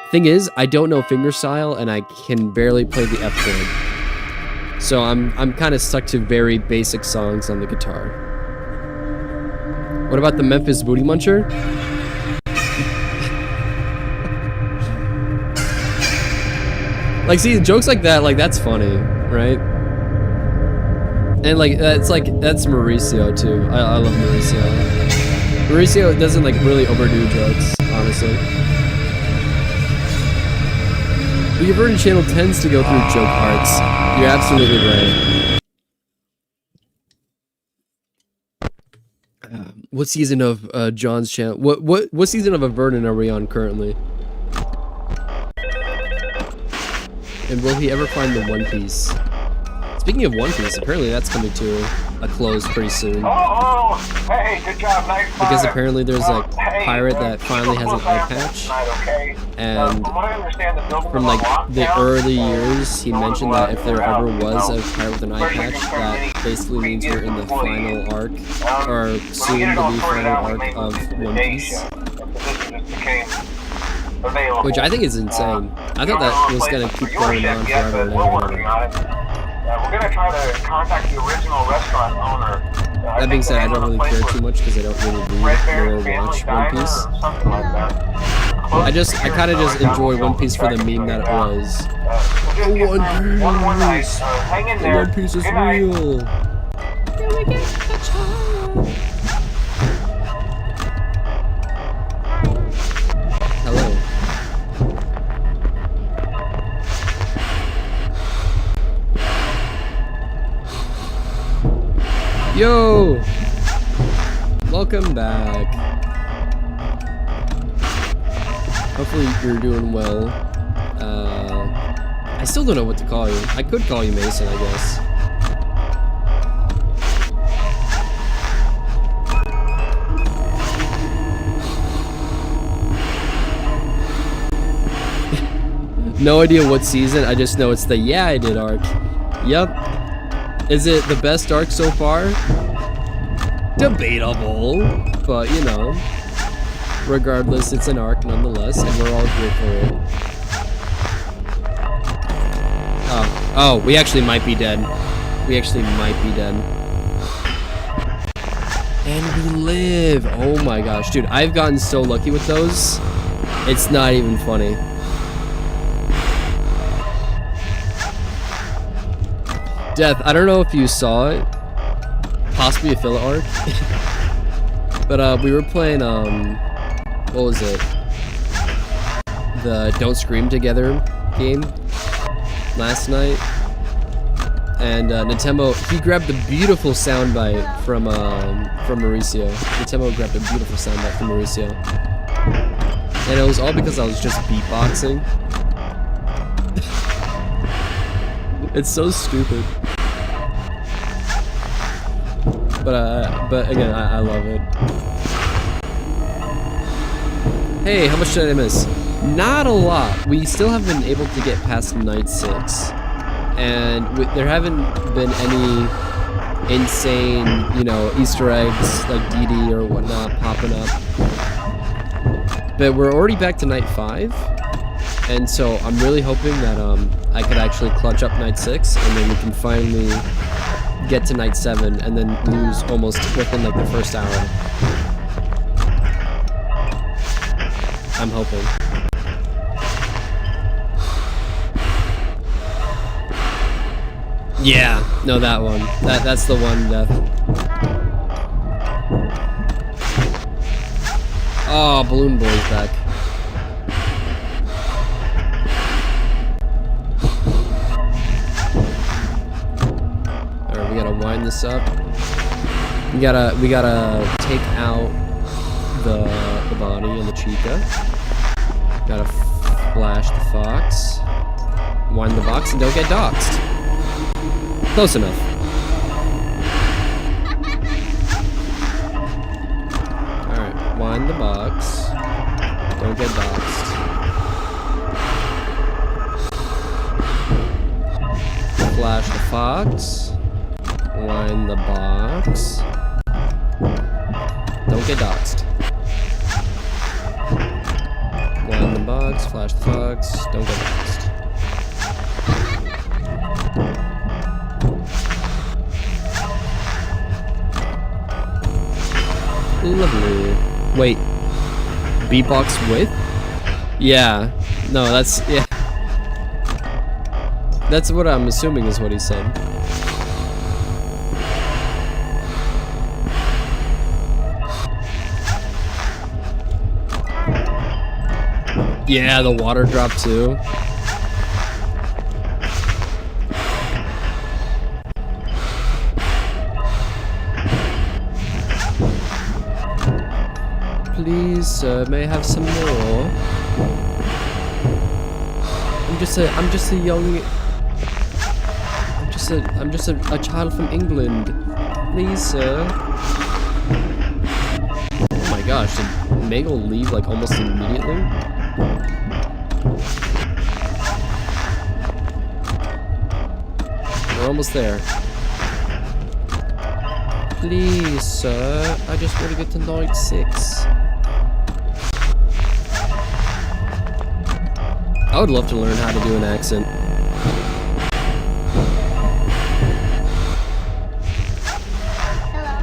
Speaker 1: Thing is, I don't know fingerstyle and I can barely play the F chord. So I'm kind of stuck to very basic songs on the guitar. What about the Memphis Booty Muncher? Like, see, jokes like that, like, that's funny, right? And, like, that's Mauricio, too. I love Mauricio. Mauricio doesn't, like, really overdo jokes, honestly. The Converted channel tends to go through joke arcs. You're absolutely right. What season of John's channel? What season of Averted are we on currently? And will he ever find the One Piece? Speaking of One Piece, apparently that's coming to a close pretty soon.
Speaker 2: Oh, hey, good job, nice fire.
Speaker 1: Because apparently there's a pirate that finally has an eye patch. And from like the early years, he mentioned that if there ever was a pirate with an eye patch, that basically means we're in the final arc, or soon to be final arc of One Piece. Which I think is insane. I thought that was gonna keep going on forever and ever.
Speaker 2: We're gonna try to contact the original restaurant owner.
Speaker 1: That being said, I don't really care too much because I don't really read or watch One Piece. I kind of just enjoy One Piece for the meme that it was. One Piece is real. Hello. Yo! Welcome back. Hopefully you're doing well. I still don't know what to call you. I could call you Mason, I guess. No idea what season, I just know it's the Yeah I Did arc. Yup. Is it the best arc so far? Debatable, but you know, regardless, it's an arc nonetheless, and we're all here for it. Oh, we actually might be dead. We actually might be dead. And we live! Oh my gosh, dude, I've gotten so lucky with those. It's not even funny. Death, I don't know if you saw it, possibly a filler arc, but we were playing, what was it, the Don't Scream Together game last night, and Nintendo, he grabbed a beautiful soundbite from Mauricio. Nintendo grabbed a beautiful soundbite from Mauricio, and it was all because I was just beatboxing. It's so stupid. But again, I love it. Hey, how much did I miss? Not a lot. We still haven't been able to get past night 6. And there haven't been any insane, you know, Easter eggs like DD or whatnot popping up. But we're already back to night 5. And so I'm really hoping that I could actually clutch up night 6 and then we can finally get to night 7 and then lose almost within like the first hour. I'm hoping. Yeah, no, that one. That's the one death. Oh, Balloon Boy's back. Alright, we gotta wind this up. We gotta take out the body and the Chica. Gotta flash the fox. Wind the box and don't get doxed. Close enough. Alright, wind the box. Don't get doxed. Flash the fox. Wind the box. Don't get doxed. Wind the box, flash the fox, don't get doxed. Lovely. Wait. Beatbox with? Yeah. No, that's... yeah. That's what I'm assuming is what he said. Yeah, the water drop too. Please, sir, may I have some more? I'm just a young... I'm just a child from England. Please, sir. Oh my gosh, did Megal leave like almost immediately? We're almost there. Please, sir. I just want to get to night 6. I would love to learn how to do an accent.
Speaker 3: Hello.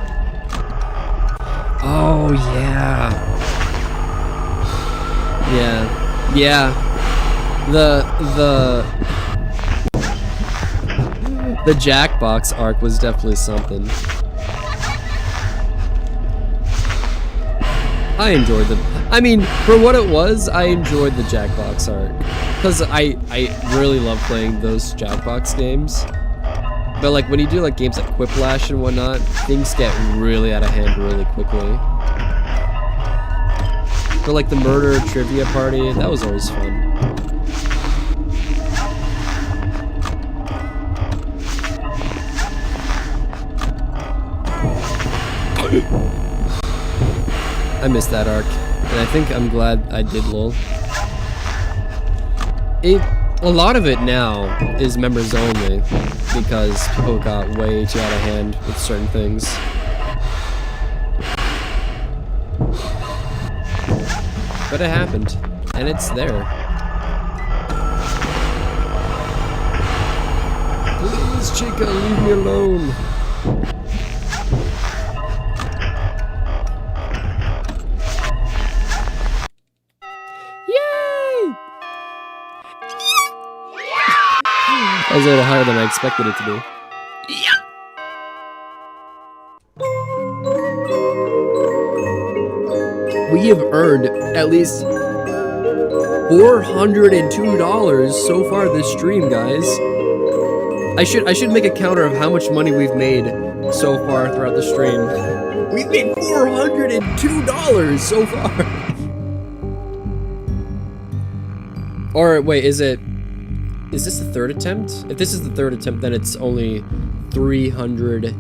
Speaker 1: Oh, yeah. Yeah. Yeah. The Jackbox arc was definitely something. I enjoyed the... I mean, for what it was, I enjoyed the Jackbox arc. Because I really love playing those Jackbox games. But like, when you do like games like Quiplash and whatnot, things get really out of hand really quickly. But like the murder trivia party, that was always fun. I missed that arc, and I think I'm glad I did, lol. A lot of it now is members only, because people got way too out of hand with certain things. But it happened, and it's there. Please, Chica, leave me alone. That was a little higher than I expected it to be. Yeah. We have earned at least $402 so far this stream, guys. I should make a counter of how much money we've made so far throughout the stream. We've made $402 so far. Or wait, is this the third attempt? If this is the third attempt, then it's only $301.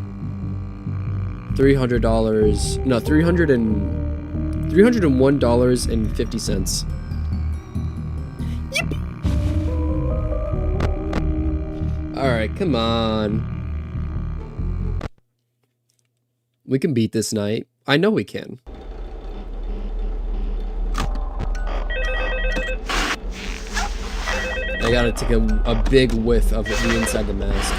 Speaker 1: No, $301.50. Yep. All right, come on. We can beat this night. I know we can. I gotta take a big whiff of the inside the mask.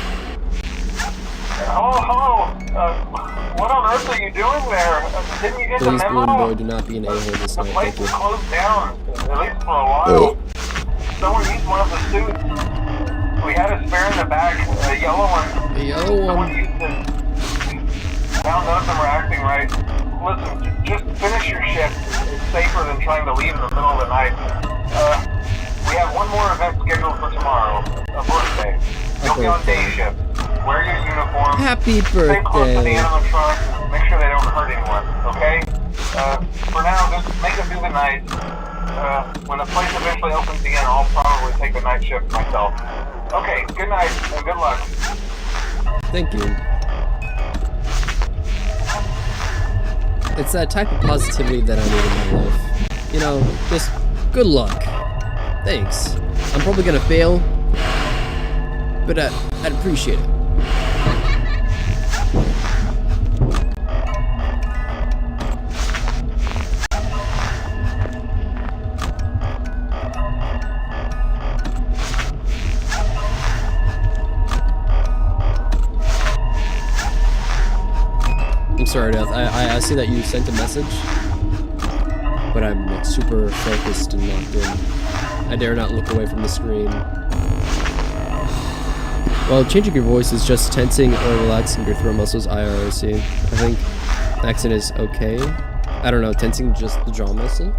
Speaker 2: Hello? What on earth are you doing there? Didn't you get the
Speaker 1: Please,
Speaker 2: memo?
Speaker 1: Balloon Boy, do not be an a-hole this
Speaker 2: The
Speaker 1: night.
Speaker 2: place
Speaker 1: Thank you.
Speaker 2: was closed down, at least for a while. Someone used one of the suits. We had a spare in the back, a yellow one.
Speaker 1: The yellow
Speaker 2: Someone
Speaker 1: one.
Speaker 2: used it. Now none of them are acting right. Listen, just finish your shift. It's safer than trying to leave in the middle of the night. We have one more event scheduled for tomorrow, a birthday. You'll be on day shift. Wear your uniform.
Speaker 1: Happy
Speaker 2: Stay close to the
Speaker 1: birthday.
Speaker 2: animatronics. Make sure they don't hurt anyone, okay? For now, just make it through the night. When the place eventually opens again, I'll probably take the night shift myself. Okay, good night and good luck.
Speaker 1: Thank you. It's that type of positivity that I need in my life. You know, just good luck. Thanks. I'm probably gonna fail, but I'd appreciate it. I'm sorry, Death. I see that you sent a message, but I'm like super focused and locked in. I dare not look away from the screen. Well, changing your voice is just tensing or relaxing your throat muscles, IRC. I think accent is okay. I don't know, tensing just the jaw muscle?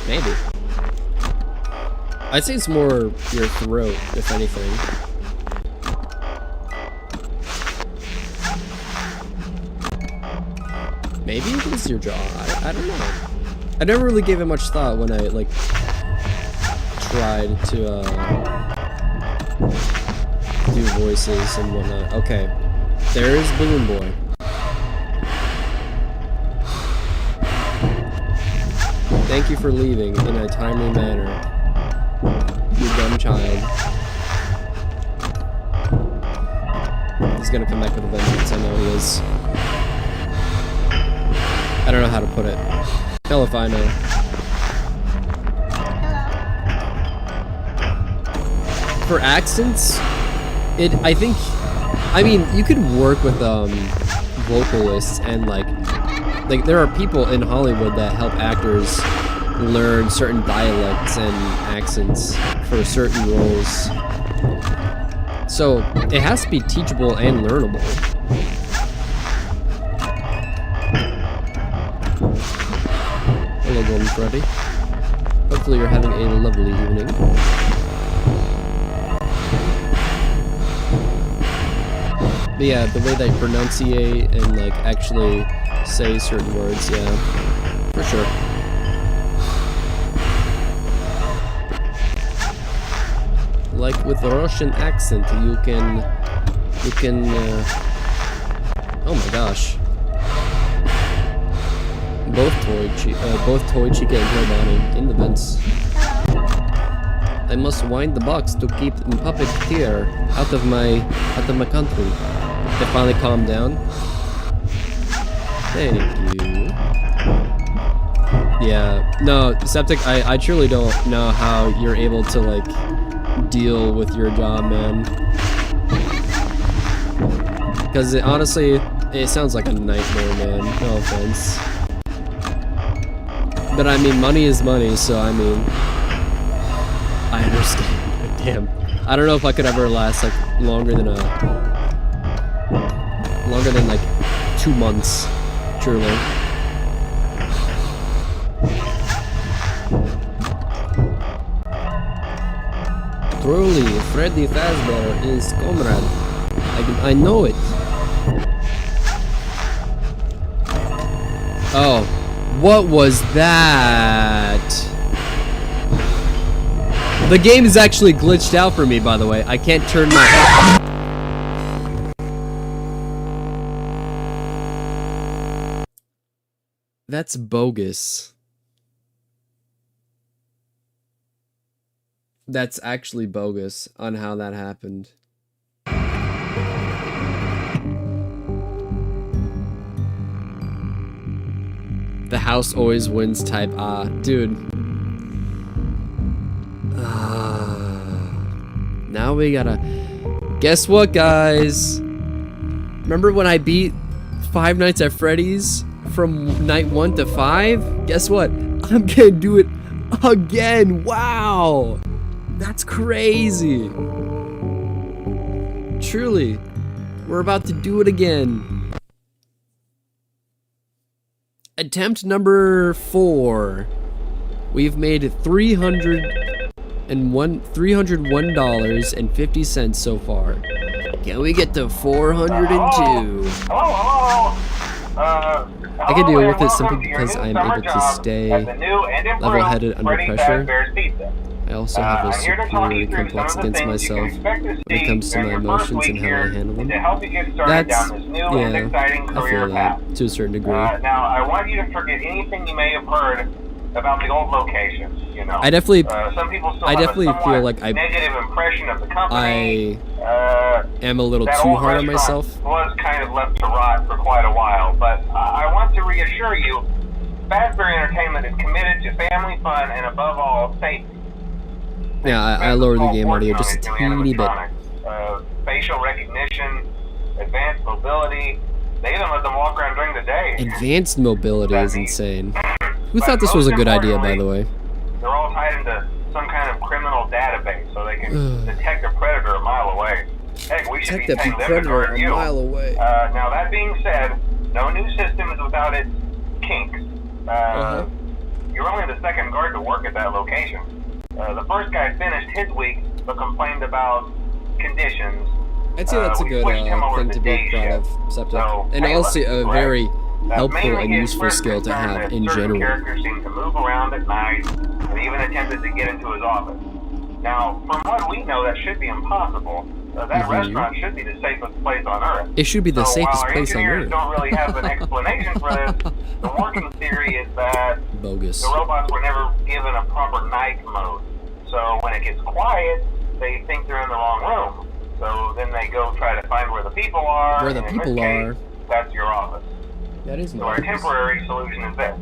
Speaker 1: Maybe. I'd say it's more your throat, if anything. Maybe it is your jaw. I don't know. I never really gave it much thought when I like tried to do voices and whatnot. Okay, there is Balloon Boy. Thank you for leaving in a timely manner, you dumb child. He's gonna come back with a vengeance. I know he is. I don't know how to put it. Hell if I know.
Speaker 3: Hello.
Speaker 1: For accents, I think, I mean, you could work with vocalists and like there are people in Hollywood that help actors learn certain dialects and accents for certain roles. So it has to be teachable and learnable. Hello, Golden Freddy. Hopefully you're having a lovely evening. But yeah, the way they pronunciate and like actually say certain words, yeah, for sure. Like with the Russian accent, you can, oh my gosh. Both Toy Chica and Hillbody in the vents. I must wind the box to keep the puppeteer out of my country. They finally calmed down. Thank you. Yeah, no, Septic, I truly don't know how you're able to like deal with your job, man. Because honestly, it sounds like a nightmare, man. No offense. But I mean, money is money, so I mean, I understand. Damn. I don't know if I could ever last like longer than like 2 months, truly. Truly, Freddy Fazbear is comrade. I know it. Oh, what was that? The game is actually glitched out for me, by the way. I can't turn my... That's bogus. That's actually bogus on how that happened. The house always wins type. Dude. Now we gotta... Guess what, guys? Remember when I beat Five Nights at Freddy's from night 1 to 5? Guess what? I'm gonna do it again. Wow. That's crazy. Truly, we're about to do it again. Attempt number 4. We've made $301.50 so far. Can we get to 402?
Speaker 2: Hello.
Speaker 1: I can deal with it simply because I am able to stay level-headed under pressure. I also have a superiority complex against myself when it comes to my emotions and how I handle them. That's, yeah, I feel that to a certain degree.
Speaker 2: Now, I want you to forget anything you may have heard about the old locations. You know,
Speaker 1: I definitely,
Speaker 2: some people still
Speaker 1: I
Speaker 2: have
Speaker 1: definitely
Speaker 2: a
Speaker 1: feel like
Speaker 2: negative impression of the company.
Speaker 1: I am a little too hard on myself.
Speaker 2: Was kind of left to rot for quite a while, but I want to reassure you, Fazbear Entertainment is committed to family fun and above all safety.
Speaker 1: Yeah, I lowered the game audio just a teeny bit.
Speaker 2: Facial recognition, advanced mobility. They even let them walk around during the day.
Speaker 1: Advanced mobility is insane. Who thought this was a good idea, by the way?
Speaker 2: They're all tied into some kind of criminal database, so they can detect a predator a mile away. Heck, we should be paying them to guard you.
Speaker 1: Away.
Speaker 2: Now that being said, no new system is without its kinks. You're only the second guard to work at that location. The first guy finished his week, but complained about conditions.
Speaker 1: I'd say that's a good thing to be proud of, Septic.
Speaker 2: So,
Speaker 1: and also a very helpful
Speaker 2: mainly
Speaker 1: and
Speaker 2: his
Speaker 1: useful
Speaker 2: first
Speaker 1: skill to
Speaker 2: concern
Speaker 1: have
Speaker 2: that
Speaker 1: in
Speaker 2: certain
Speaker 1: general.
Speaker 2: Characters seem to move around at night, and even attempted to get into his office. Now, from what we know, that should be impossible. That restaurant should be the safest place on Earth.
Speaker 1: It should be the safest
Speaker 2: while our
Speaker 1: place on
Speaker 2: engineers
Speaker 1: Earth.
Speaker 2: don't really have an explanation for this, the working theory is that
Speaker 1: Bogus.
Speaker 2: the robots were never given a proper night mode. So when it gets quiet, they think they're in the wrong room. So then they go try to find where the people are.
Speaker 1: Where the people are.
Speaker 2: That's your office.
Speaker 1: That is
Speaker 2: So our
Speaker 1: nice.
Speaker 2: temporary solution is this.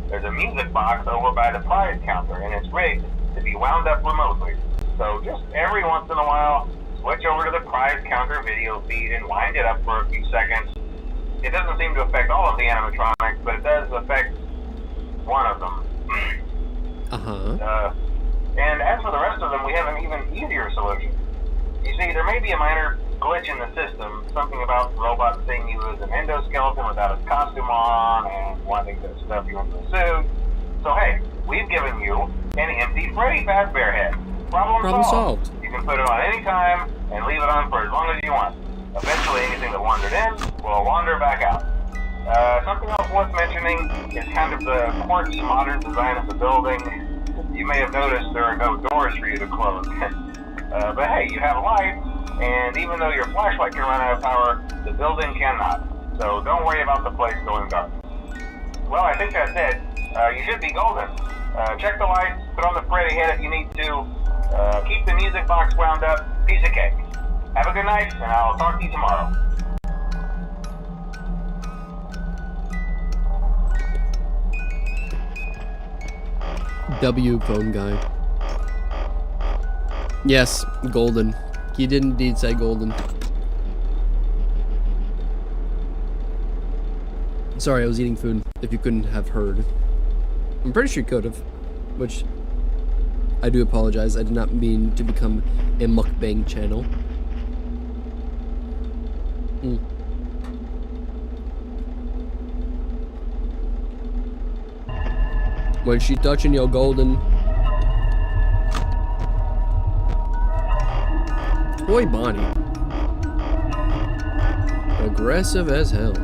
Speaker 2: There's a music box over by the prize counter, and it's rigged to be wound up remotely. So just every once in a while, switch over to the prize counter video feed and wind it up for a few seconds. It doesn't seem to affect all of the animatronics, but it does affect one of them. And as for the rest of them, we have an even easier solution. You see, there may be a minor glitch in the system, something about the robot seeing you as an endoskeleton without his costume on and wanting to stuff you into a suit. So hey, we've given you an empty Freddy Fazbear head. Problem solved. You can put it on any time and leave it on for as long as you want. Eventually, anything that wandered in will wander back out. Something else worth mentioning is kind of the quartz modern design of the building. You may have noticed there are no doors for you to close. But hey, you have lights, and even though your flashlight can run out of power, the building cannot. So don't worry about the place going dark. Well, I think that's it. You should be golden. Check the lights, put on the Freddy head if you need to. Keep the music box wound up. Piece of cake. Have a good night, and I'll talk to you tomorrow.
Speaker 1: W phone guy. Yes, golden. He did indeed say golden. Sorry, I was eating food, if you couldn't have heard. I'm pretty sure you could have, which I do apologize. I did not mean to become a mukbang channel. When she touching your golden. Boy, Bonnie. Aggressive as hell.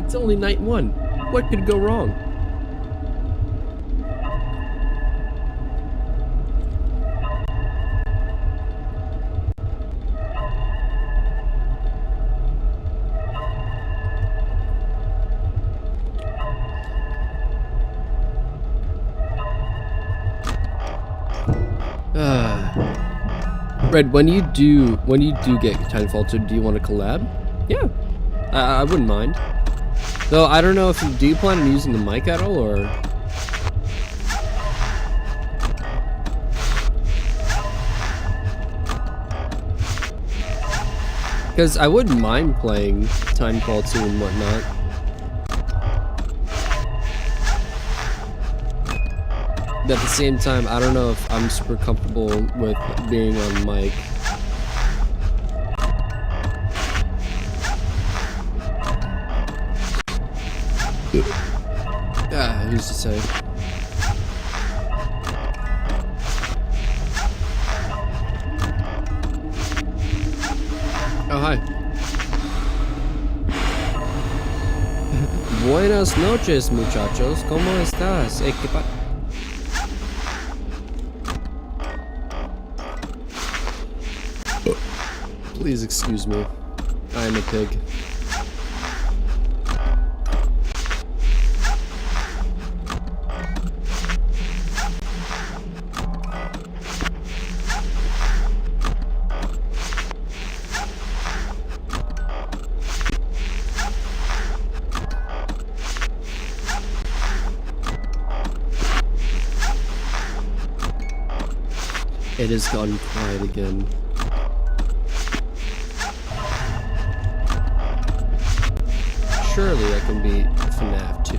Speaker 1: It's only night 1. What could go wrong? Red, when you do get Titanfall 2, do you want to collab? Yeah, I wouldn't mind. Though I don't know if do you plan on using the mic at all, or? Because I wouldn't mind playing Timefall 2 and whatnot. But at the same time, I don't know if I'm super comfortable with being on mic. Who's to say? Oh, hi. Buenas noches, muchachos. ¿Cómo estás? Please excuse me. I am a pig. It has gone quiet again. Surely I can beat FNAF 2.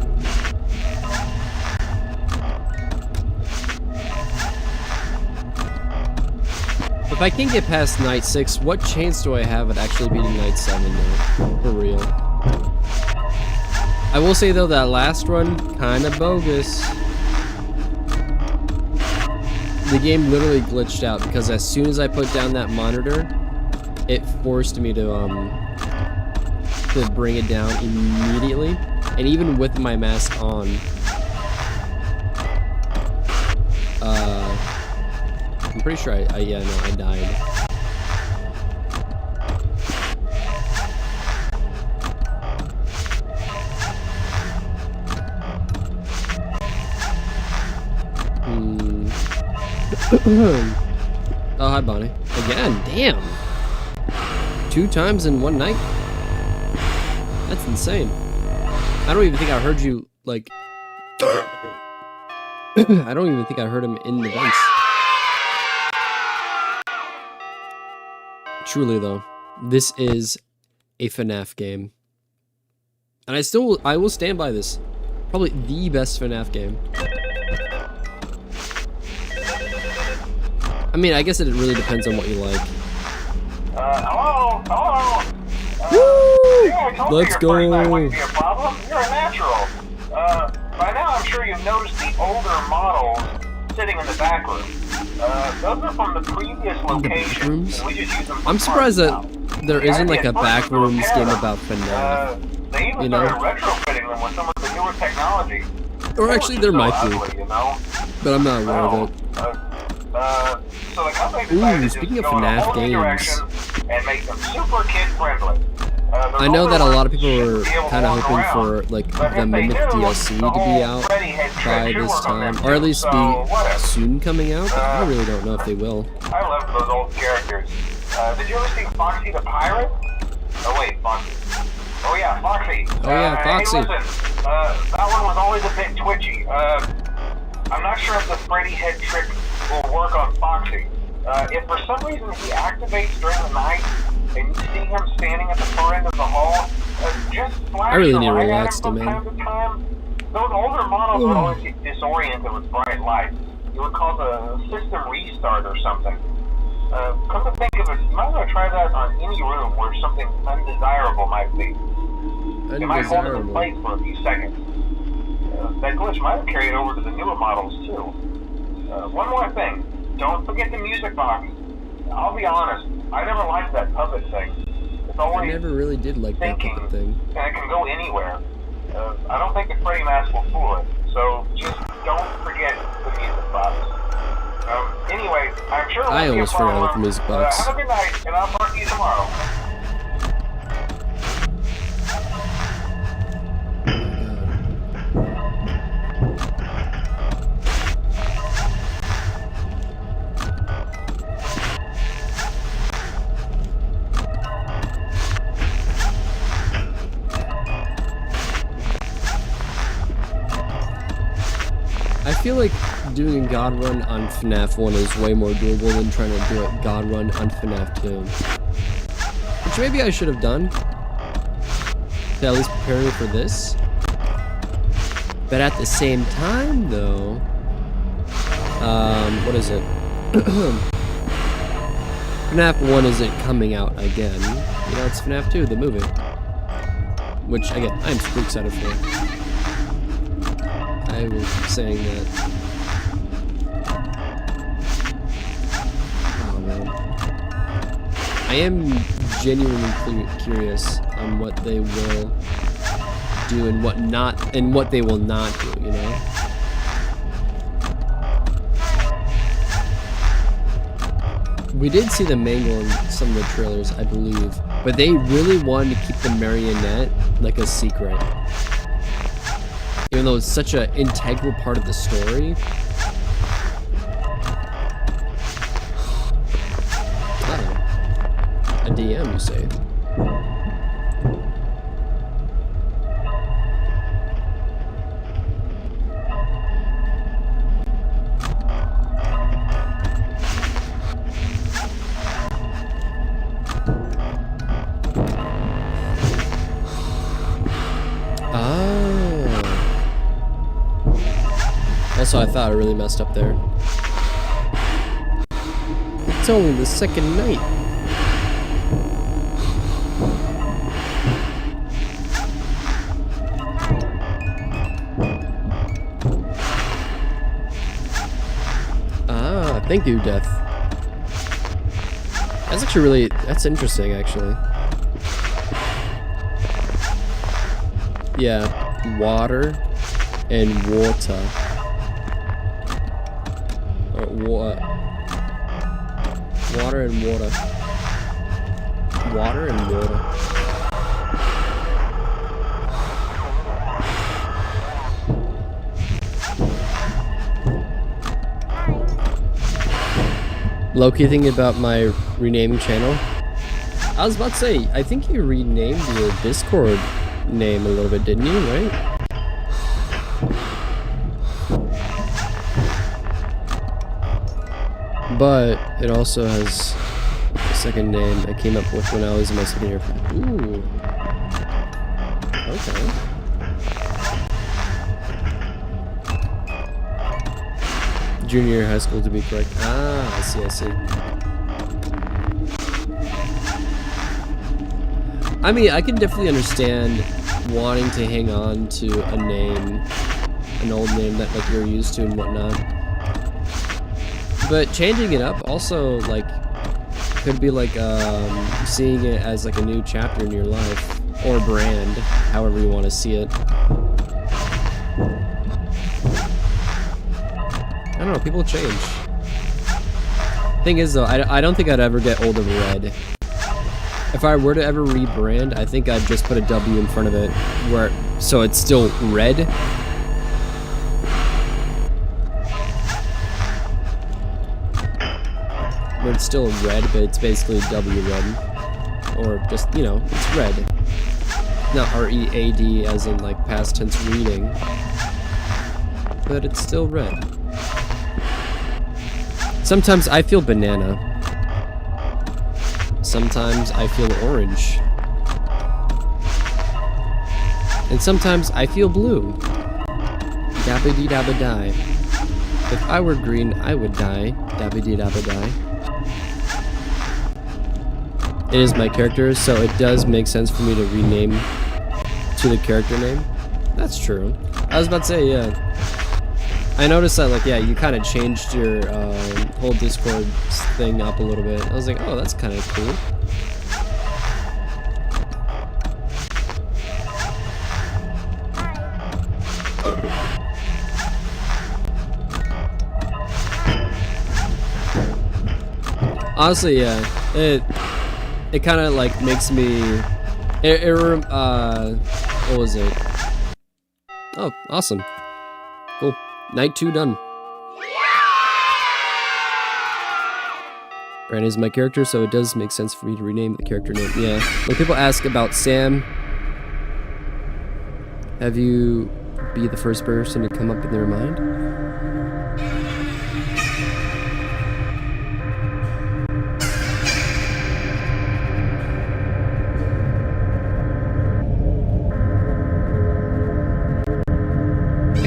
Speaker 1: If I can get past Night 6, what chance do I have at actually beating Night 7 though? For real. I will say though, that last run, kinda bogus. The game literally glitched out because as soon as I put down that monitor, it forced me to bring it down immediately, and even with my mask on, I'm pretty sure yeah, no, I died. Oh, hi, Bonnie. Again, damn. 2 times in one night? That's insane. I don't even think I heard you, like... I don't even think I heard him in the vents. Truly, though, this is a FNAF game. And I will stand by this. Probably the best FNAF game. I mean, I guess it really depends on what you like.
Speaker 2: Hello? Hello?
Speaker 1: Woo!
Speaker 2: Yeah, I told
Speaker 1: Let's
Speaker 2: you
Speaker 1: go.
Speaker 2: your first night wouldn't be a problem. You're a natural. By now I'm sure you've noticed the older models sitting in the back room. Those are from the previous locations. We just use them for
Speaker 1: I'm surprised that
Speaker 2: parts
Speaker 1: there
Speaker 2: now.
Speaker 1: isn't like a
Speaker 2: The idea
Speaker 1: backrooms
Speaker 2: is
Speaker 1: game
Speaker 2: to
Speaker 1: about FNAF.
Speaker 2: They even
Speaker 1: you know?
Speaker 2: started retrofitting them with some of the newer technology.
Speaker 1: Or actually, there might be,
Speaker 2: ugly, you know?
Speaker 1: but I'm not aware of it.
Speaker 2: So the company decided to
Speaker 1: speaking
Speaker 2: just
Speaker 1: of
Speaker 2: go in a
Speaker 1: FNAF
Speaker 2: whole new
Speaker 1: games,
Speaker 2: direction and make them super kid-friendly.
Speaker 1: I know that a lot of people were kind of hoping for like the Mimic DLC to be out by this time, or at least be soon coming out, but I really don't know if they will.
Speaker 2: I love those old characters. Did you ever see Foxy the Pirate? Oh wait, Foxy. Oh yeah, Foxy.
Speaker 1: Oh yeah, Foxy.
Speaker 2: Hey, listen, that one was always a bit twitchy. I'm not sure if the Freddy head trick will work on Foxy. If for some reason he activates during the night, and you see him standing at the far end of the hall, just flash
Speaker 1: I really
Speaker 2: the
Speaker 1: need to
Speaker 2: light
Speaker 1: relax,
Speaker 2: at him from
Speaker 1: man.
Speaker 2: time to time. Those older models would always get disoriented with bright lights. It would cause a system restart or something. Come to think of it, you might want to try that on any room where something undesirable might be. It might hold it in place for a few seconds. That glitch might have carried over to the newer models too. One more thing, don't forget the music box. I'll be honest, I never liked that puppet thing. It's always
Speaker 1: I never really did like that
Speaker 2: thinking,
Speaker 1: puppet thing.
Speaker 2: and it can go anywhere. I don't think the Freddy mask will fool it, so just don't forget the music box. Anyway, I'm sure it won't
Speaker 1: I
Speaker 2: be a
Speaker 1: almost forgot about the
Speaker 2: problem.
Speaker 1: music box.
Speaker 2: Have a good night, and I'll talk to you tomorrow.
Speaker 1: I feel like doing a God Run on FNAF 1 is way more doable than trying to do a God Run on FNAF 2. Which which maybe I should have done to at least prepare me for this. But at the same time, though, what is it? FNAF 1 isn't coming out again. You know, it's FNAF 2, the movie. Which, again, I'm super excited for. I will keep saying that. Oh, man. I am genuinely curious on what they will do and what not, and what they will not do, you know? We did see the mangle in some of the trailers, I believe, but they really wanted to keep the marionette like a secret. Even though it's such an integral part of the story. Oh. A DM, you say? Also, I thought I really messed up there. It's only the second night. Ah, thank you, Death. That's actually really, that's interesting, actually. Yeah, water and water. Water and water. Water and water. Low-key thinking about my renaming channel. I was about to say, I think you renamed your Discord name a little bit, didn't you, right? But it also has a second name I came up with when I was in my second year. Ooh. Okay. Junior year high school to be correct. Ah, I see, I see. I mean, I can definitely understand wanting to hang on to a name, an old name that like you're used to and whatnot. But changing it up also, like, could be like seeing it as like a new chapter in your life, or brand, however you want to see it. I don't know, people change. Thing is though, I don't think I'd ever get old of Red. If I were to ever rebrand, I think I'd just put a W in front of it, where so it's still Red. Where it's still red, but it's basically W red. Or just, you know, it's red. Not R-E-A-D as in like past tense reading. But it's still red. Sometimes I feel banana. Sometimes I feel orange. And sometimes I feel blue. Dabba-dee-dabba-die. If I were green, I would die. Dabba-dee-dabba-die. It is my character, so it does make sense for me to rename to the character name. That's true. I was about to say, yeah. I noticed that, like, yeah, you kind of changed your whole Discord thing up a little bit. I was like, oh, that's kind of cool. Honestly, yeah, it kind of like makes me, what was it? Oh, awesome. Cool. Night 2 done. Brand is my character, so it does make sense for me to rename the character name. Yeah. When people ask about Sam, have you be the first person to come up in their mind?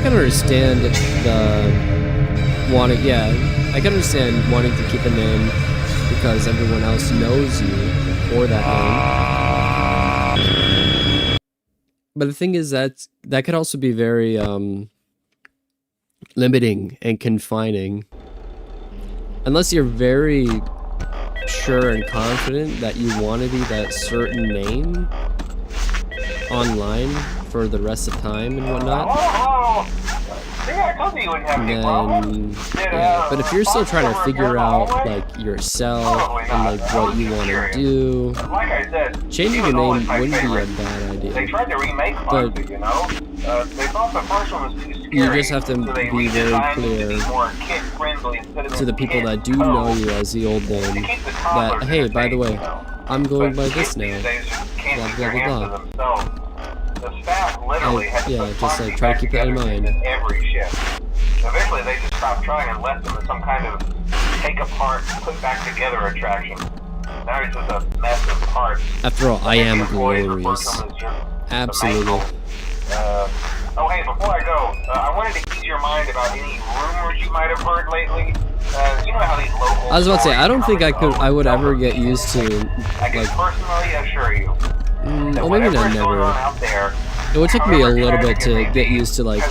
Speaker 1: I can understand the wanting, yeah, I can understand wanting to keep a name because everyone else knows you for that name. But the thing is that could also be very limiting and confining. Unless you're very sure and confident that you want to be that certain name online for the rest of time and whatnot. Then, yeah, but if you're still trying to figure out like yourself and like what you want to do, changing your name wouldn't be a bad idea. But you just have to be very clear to the people that do know you as the old name that, hey, by the way, I'm going by this now, blah blah blah blah.
Speaker 2: The staff literally had to
Speaker 1: yeah, just like try to keep that in mind.
Speaker 2: Every shift. Eventually, they just stopped trying and left them as some kind of take apart, put back together attraction. Now it's just a mess of parts.
Speaker 1: After all, I am glorious. Absolutely.
Speaker 2: Oh, hey, before I go, I wanted to ease your mind about any rumors you might have heard lately. You know how these local.
Speaker 1: I was about to say, I don't think I would ever get used to
Speaker 2: I can personally assure you.
Speaker 1: Well, maybe not never. It would take me a little bit to get used to like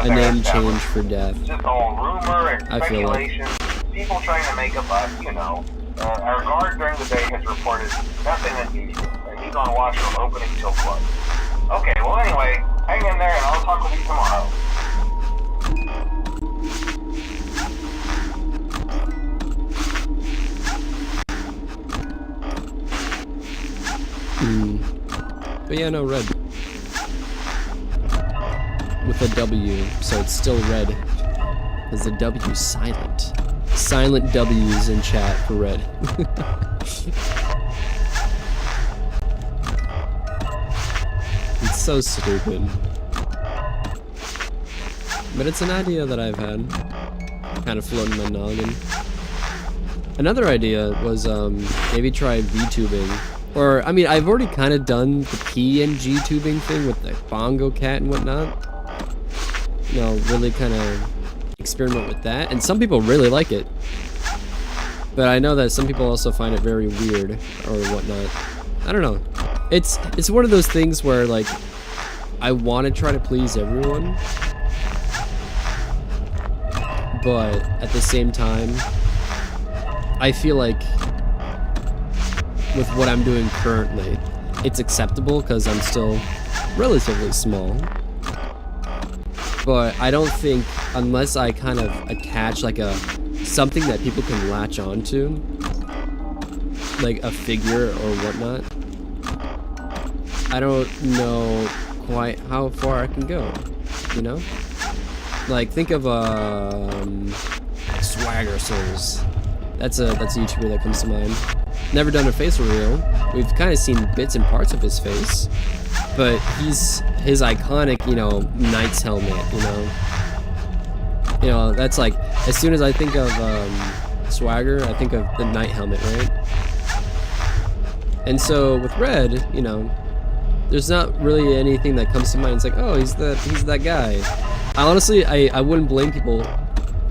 Speaker 1: a name change for death.
Speaker 2: Just all rumor and
Speaker 1: I feel like
Speaker 2: people trying to make a buck, you know. Our guard during the day has reported nothing unusual, and he's on watch from opening till close. Okay, well anyway, hang in there and I'll talk with you tomorrow.
Speaker 1: But yeah, no, red. With a W, so it's still red. Because the W's silent. Silent W's in chat for red. It's so stupid. But it's an idea that I've had. Kind of floating my noggin. Another idea was maybe try VTubing. Or, I mean, I've already kind of done the P and G tubing thing with the bongo cat and whatnot. You know, really kind of experiment with that. And some people really like it. But I know that some people also find it very weird or whatnot. I don't know. It's one of those things where, like, I want to try to please everyone. But at the same time, I feel like with what I'm doing currently, it's acceptable because I'm still relatively small. But I don't think, unless I kind of attach like something that people can latch onto, like a figure or whatnot, I don't know quite how far I can go, you know? Like, think of Swagger Souls. That's a YouTuber that comes to mind. Never done a face reveal. We've kind of seen bits and parts of his face, but his iconic, you know, knight's helmet, you know, that's like, as soon as I think of Swagger, I think of the knight helmet, right? And so with Red, you know, there's not really anything that comes to mind. It's like, oh, he's that guy. I honestly, I wouldn't blame people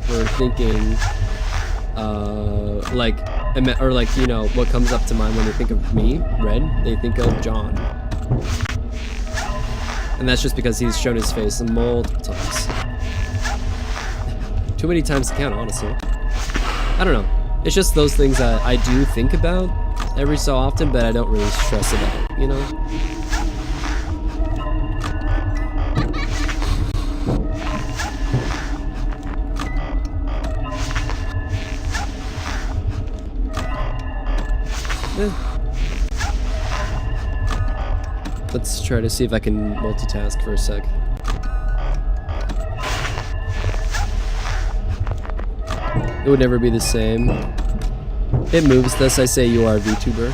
Speaker 1: for thinking, or like, you know, what comes up to mind when they think of me, Red, they think of John. And that's just because he's shown his face multiple times. Too many times to count, honestly. I don't know. It's just those things that I do think about every so often, but I don't really stress about, you know? Let's try to see if I can multitask for a sec. It would never be the same. It moves, thus I say you are a VTuber.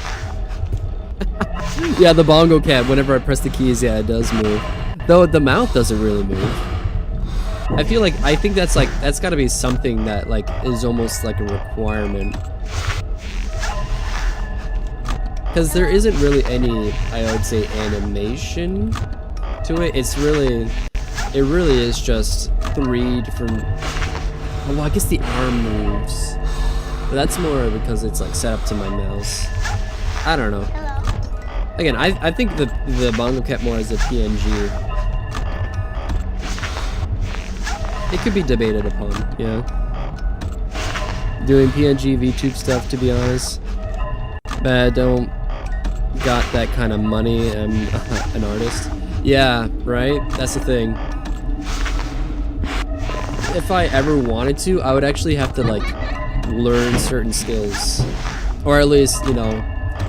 Speaker 1: Yeah, the bongo cat, whenever I press the keys, yeah, it does move. Though the mouth doesn't really move. I think that's gotta be something that, like, is almost like a requirement. Because there isn't really any, I would say, animation to it. It's it really is just 3 different. Well, I guess the arm moves, but that's more because it's like set up to my mouse. I don't know.
Speaker 3: Hello.
Speaker 1: Again, I think the Bongo Cat more as a PNG. It could be debated upon, yeah. Doing PNG VTube stuff, to be honest, but I don't got that kind of money. I'm an artist. Yeah, right? That's the thing. If I ever wanted to, I would actually have to like learn certain skills, or at least, you know,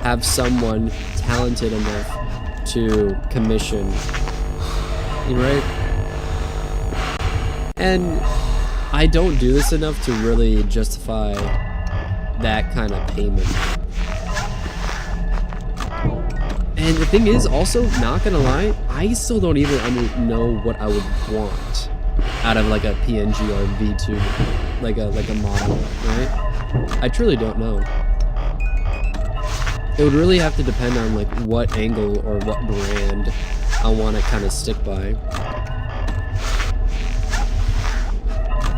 Speaker 1: have someone talented enough to commission. Right? And I don't do this enough to really justify that kind of payment. And the thing is, also, not gonna lie, I still don't even know what I would want out of like a PNG or VTube, like a model, right? I truly don't know. It would really have to depend on like what angle or what brand I want to kind of stick by.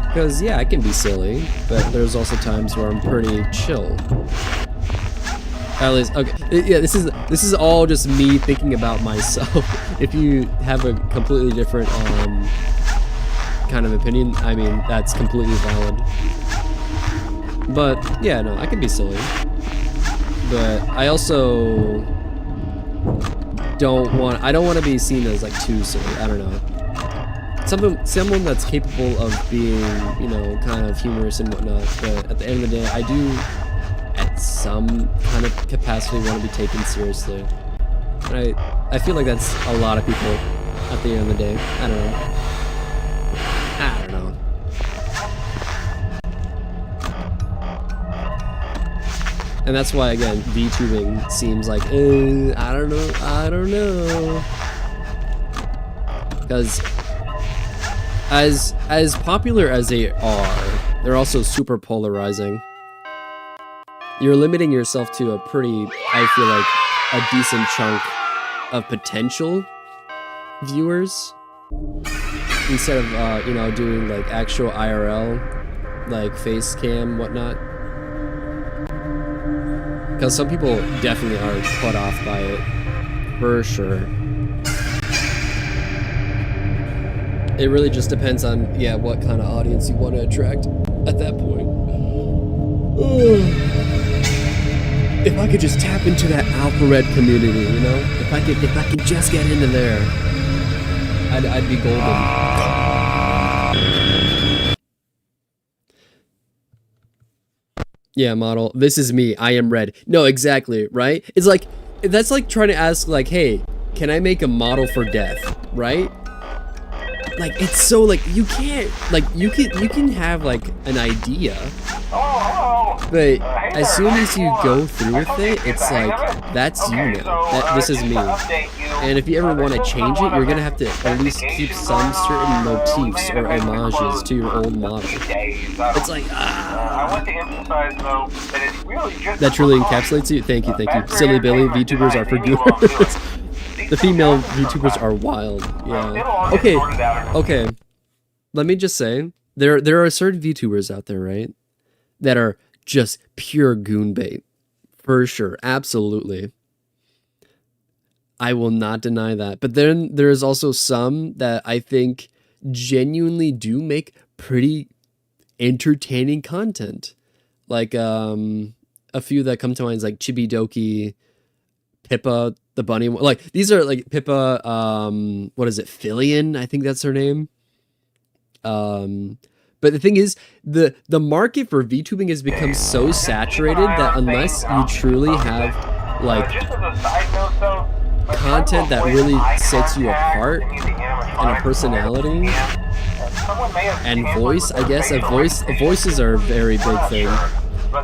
Speaker 1: Because yeah, I can be silly, but there's also times where I'm pretty chill. At least, okay, yeah, this is all just me thinking about myself. If you have a completely different kind of opinion, I mean, that's completely valid. But yeah, no, I can be silly. But I also don't want to be seen as like too silly. I don't know. Someone that's capable of being, you know, kind of humorous and whatnot, but at the end of the day, I do, at some kind of capacity, want to be taken seriously. And I feel like that's a lot of people at the end of the day. I don't know. And that's why, again, VTubing seems like, I don't know. Because as popular as they are, they're also super polarizing. You're limiting yourself to a pretty, I feel like, a decent chunk of potential viewers instead of, you know, doing like actual IRL, like face cam, whatnot. Because some people definitely are put off by it, for sure. It really just depends on, yeah, what kind of audience you want to attract at that point. If I could just tap into that Alpha Red community, you know? If I could just get into there, I'd be golden. Yeah, model. This is me. I am red. No, exactly, right? It's like, that's like trying to ask, like, hey, can I make a model for death, right? Like, it's so, like, you can't, like, you can have, like, an idea, but as soon as you go through with it, it's like, that's you now. This is me. And if you ever want to change it, you're gonna have to at least keep some certain motifs or homages to your old model. It's like, that truly encapsulates you. Thank you. Silly Billy, VTubers are for doers. The female VTubers are wild. Yeah. Okay. Let me just say, there are certain VTubers out there, right, that are just pure goon bait, for sure. Absolutely. I will not deny that. But then there's also some that I think genuinely do make pretty entertaining content. Like a few that come to mind is like Chibidoki, Pippa the bunny. Like, these are like Pippa, what is it, Fillion? I think that's her name. But the thing is, the market for VTubing has become so saturated that unless you truly have like content that really sets you apart and a personality and voice, I guess voices are a very big thing.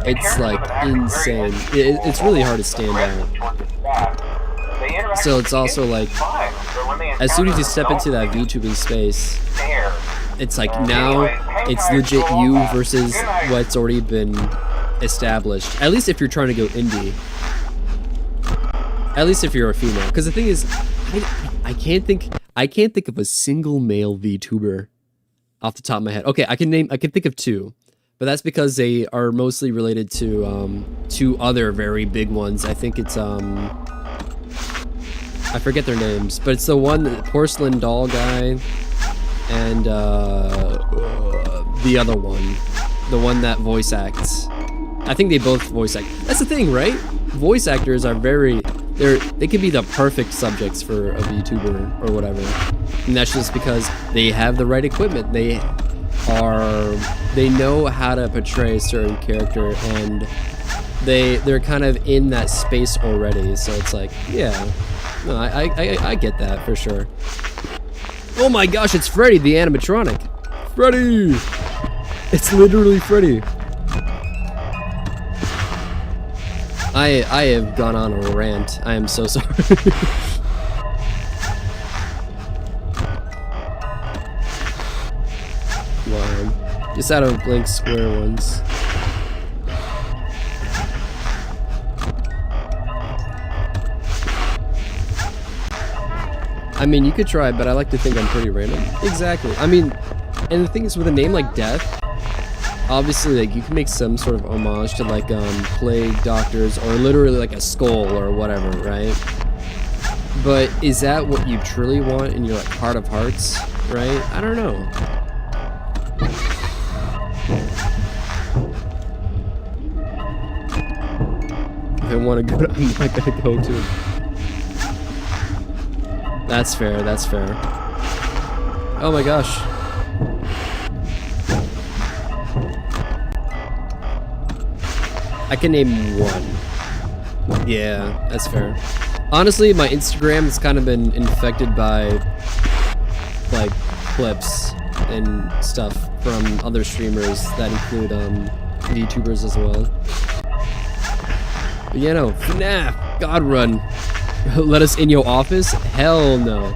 Speaker 1: It's like insane. It's really hard to stand out. So it's also like, as soon as you step into that VTubing space, it's like now it's legit you versus what's already been established. At least if you're trying to go indie. At least if you're a female. Because the thing is, I can't think, I can't think of a single male VTuber off the top of my head. Okay, I can think of two, but that's because they are mostly related to two other very big ones. I think it's I forget their names, but it's the one, the porcelain doll guy, and the other one, the one that voice acts. I think they both voice act. That's the thing, right? Voice actors are they can be the perfect subjects for a VTuber or whatever, and that's just because they have the right equipment. They know how to portray a certain character, and they're kind of in that space already. So it's like, yeah, no, I get that for sure. Oh my gosh, it's Freddy, the animatronic. Freddy! It's literally Freddy. I have gone on a rant. I am so sorry. Wow. Just out of blank square ones. I mean, you could try, but I like to think I'm pretty random. Exactly. I mean, and the thing is, with a name like Death, obviously, like, you can make some sort of homage to, like, plague doctors, or literally, like, a skull or whatever, right? But is that what you truly want in your, like, heart of hearts, right? I don't know. If I want to go, I'm not gonna go to it. That's fair, that's fair. Oh my gosh. I can name one. Yeah, that's fair. Honestly, my Instagram has kind of been infected by, like, clips and stuff from other streamers that include VTubers as well. But yeah, no, FNAF, God Run. Let us in your office? Hell no.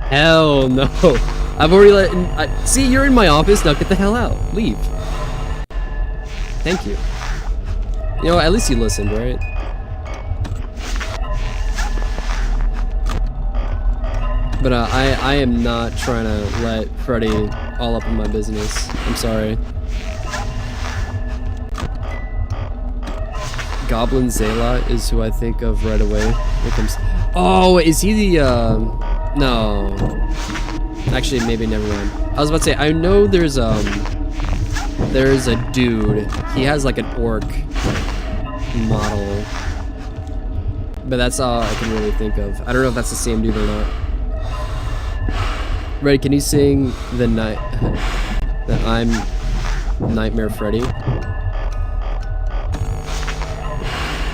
Speaker 1: Hell no. I've already see, you're in my office, now get the hell out. Leave. Thank you. You know, at least you listened, right? But I am not trying to let Freddy all up in my business. I'm sorry. Goblin Zayla is who I think of right away. Here comes. Oh, is he the? No. Actually, maybe never mind. I was about to say, I know there's a dude. He has like an orc model, but that's all I can really think of. I don't know if that's the same dude or not. Ready? Can you sing the I'm Nightmare Freddy?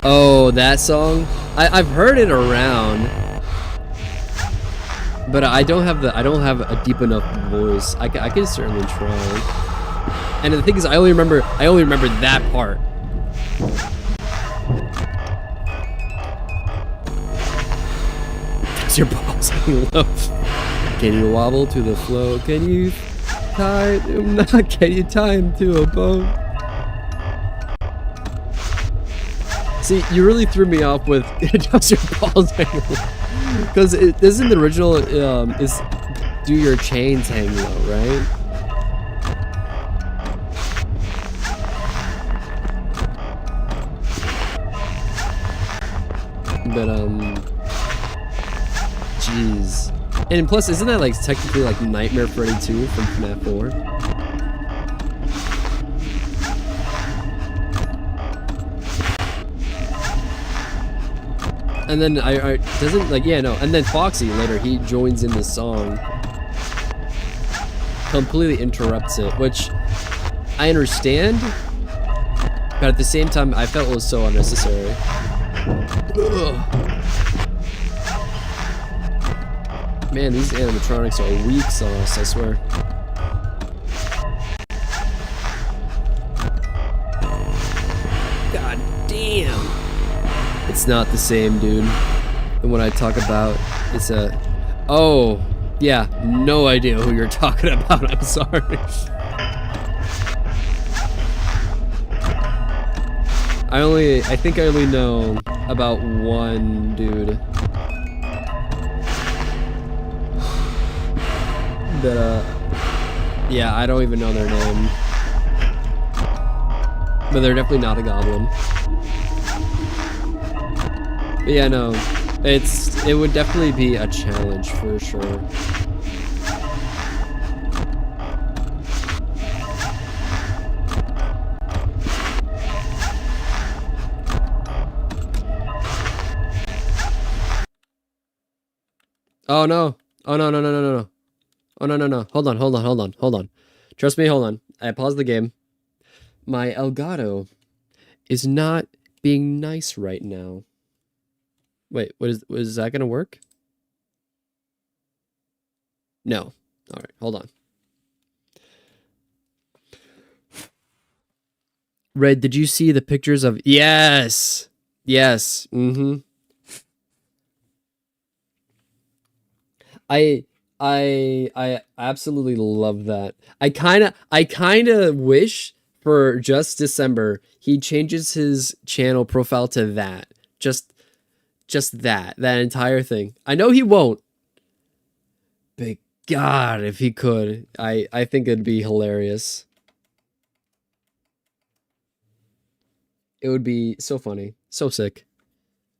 Speaker 1: Oh, that song? I've heard it around, but I don't have a deep enough voice. I can certainly try. And the thing is, I only remember that part. That's your balls. I love. Can you wobble to the flow? Can you tie him? Can you tie him to a bow? See, you really threw me off with does your balls hang low? Because isn't the original is do your chains hang low, right? But jeez. And plus, isn't that like technically like Nightmare Freddy 2 from FNAF 4? And then I doesn't like, yeah, no, and then Foxy later, he joins in the song, completely interrupts it, which I understand, but at the same time I felt it was so unnecessary. Ugh. Man, these animatronics are weak sauce, I swear. God damn. It's not the same, dude. And when I talk about, it's a... Oh, yeah, no idea who you're talking about, I'm sorry. I think I only know about one dude. But yeah, I don't even know their name. But they're definitely not a goblin. But yeah, no, it would definitely be a challenge for sure. Oh no! Oh no! No! No! No! No! No! Oh no! No! No! Hold on! Hold on! Hold on! Hold on! Trust me! Hold on! I paused the game. My Elgato is not being nice right now. Wait, was that gonna work? No. Alright, hold on. Red, did you see the pictures of... Yes! Yes. Mm-hmm. I absolutely love that. I kinda wish for just December he changes his channel profile to that. Just that entire thing. I know he won't. But God, if he could, I think it'd be hilarious. It would be so funny. So sick.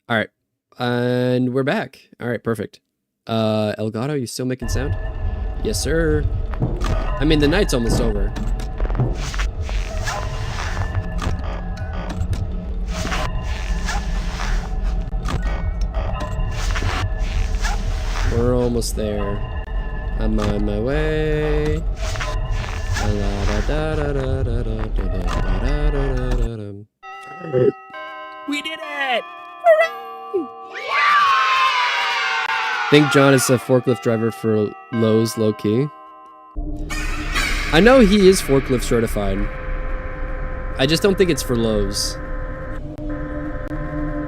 Speaker 1: Alright. And we're back. Alright, perfect. Elgato, you still making sound? Yes, sir. I mean, the night's almost over. We're almost there. I'm on my way. We did it! Hooray! Think John is a forklift driver for Lowe's, low-key. I know he is forklift certified. I just don't think it's for Lowe's.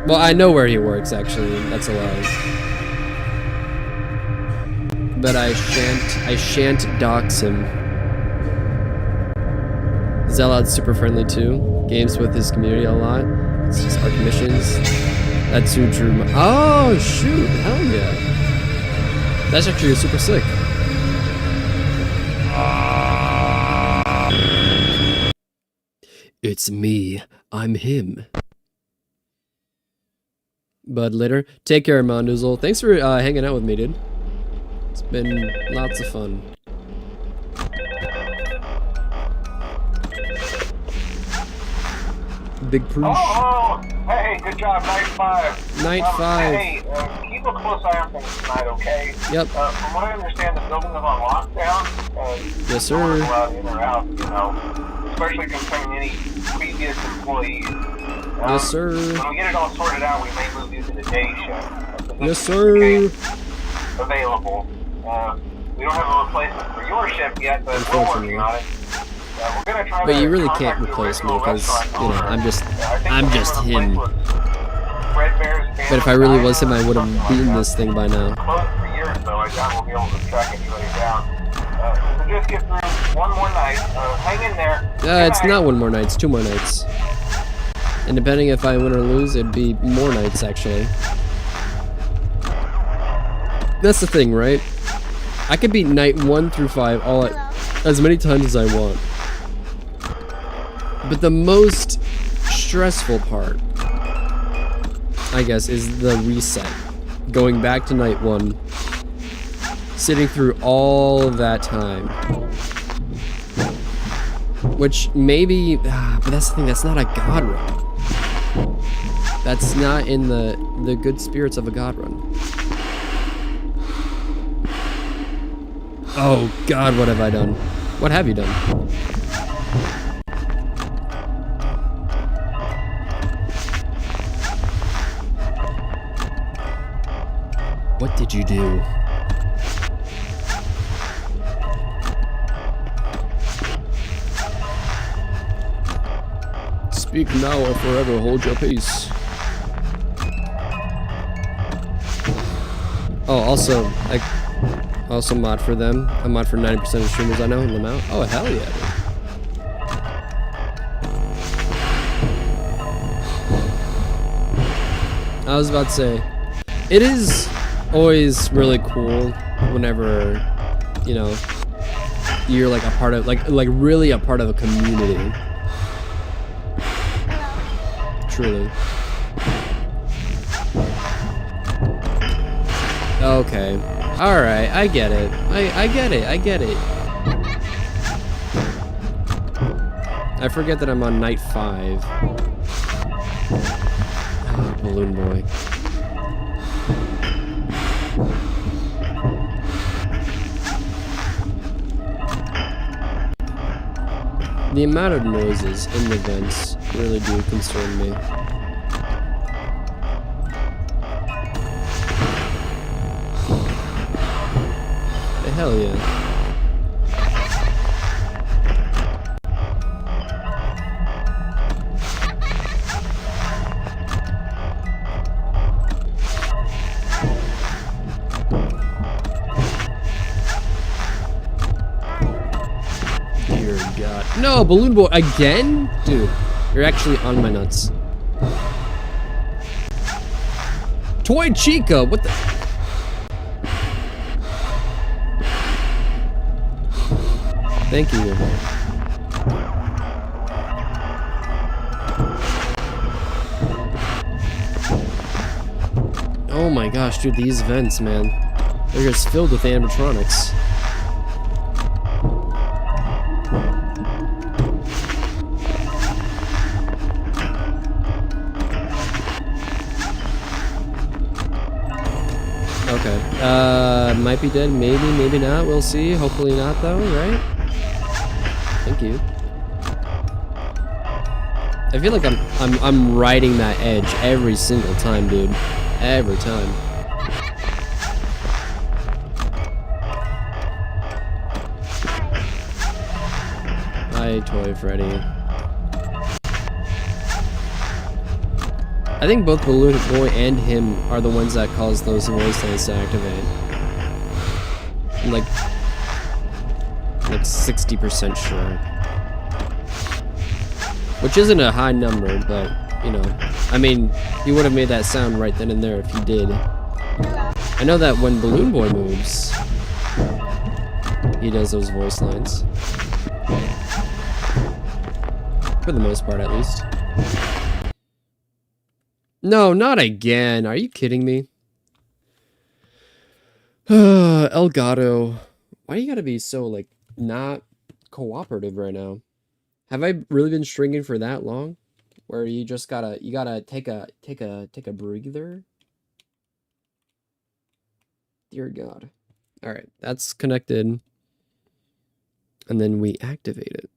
Speaker 1: Well, I know where he works, actually. That's a lie. But I shan't dox him. Zealot's super friendly too. Games with his community a lot. It's just our commissions. That's who drew my... Oh, shoot. Hell yeah. That's actually super sick. It's me. I'm him. Bud Litter. Take care, Mondoozle. Thanks for hanging out with me, dude. It's been lots of fun. Big proof.
Speaker 2: Oh, hey, good job, night 5.
Speaker 1: Night 5.
Speaker 2: Hey, keep a close eye on things tonight, okay?
Speaker 1: Yep.
Speaker 2: From what I understand, the building is on lockdown.
Speaker 1: Yes, sir.
Speaker 2: Don't allowed in or out, you know, especially concerning any previous employees.
Speaker 1: Yes, sir.
Speaker 2: When we get it all sorted out, we may move you to the day shift.
Speaker 1: Yes, sir.
Speaker 2: Available. We don't have a replacement for your shift yet, but we're working on it. We're gonna try
Speaker 1: But you really can't replace me because, you know, I'm just him. But if I really was him, I would have beaten this thing by now.
Speaker 2: Closed for years, though. I doubt we'll be able to track anybody down. So just get through one more night. Hang in there.
Speaker 1: It's not one more night, it's 2 more nights. And depending if I win or lose, it'd be more nights, actually. That's the thing, right? I could beat night 1 through 5 as many times as I want. But the most stressful part, I guess, is the reset. Going back to night 1. Sitting through all of that time. Which maybe, but that's the thing, that's not a god run. That's not in the good spirits of a god run. Oh God, what have I done? What have you done? What did you do? Speak now or forever hold your peace. Oh, also mod for them. I mod for 90% of streamers I know in them out. Oh, hell yeah, dude. I was about to say, it is always really cool whenever, you know, you're like a part of like really a part of a community. Truly. Okay. Alright, I get it. I get it, I get it. I forget that I'm on night 5. Oh, Balloon Boy. The amount of noises in the vents really do concern me. The hell yeah. Dear God. No, Balloon Boy again? Dude, you're actually on my nuts. Toy Chica, what the? Thank you. Oh my gosh, dude, these vents, man. They're just filled with animatronics. Okay. Might be dead, maybe, maybe not. We'll see. Hopefully not, though, right? Thank you. I feel like I'm riding that edge every single time, dude. Every time. Hi, Toy Freddy. I think both Balloon Boy and him are the ones that cause those voice lines to activate. I'm like 60% sure. Which isn't a high number, but, you know. I mean, he would have made that sound right then and there if he did. I know that when Balloon Boy moves, he does those voice lines. For the most part, at least. No, not again. Are you kidding me? Elgato. Why do you gotta be so, like, not cooperative right now? Have I really been stringing for that long? Where you just gotta, take a breather? Dear God. Alright, that's connected. And then we activate it.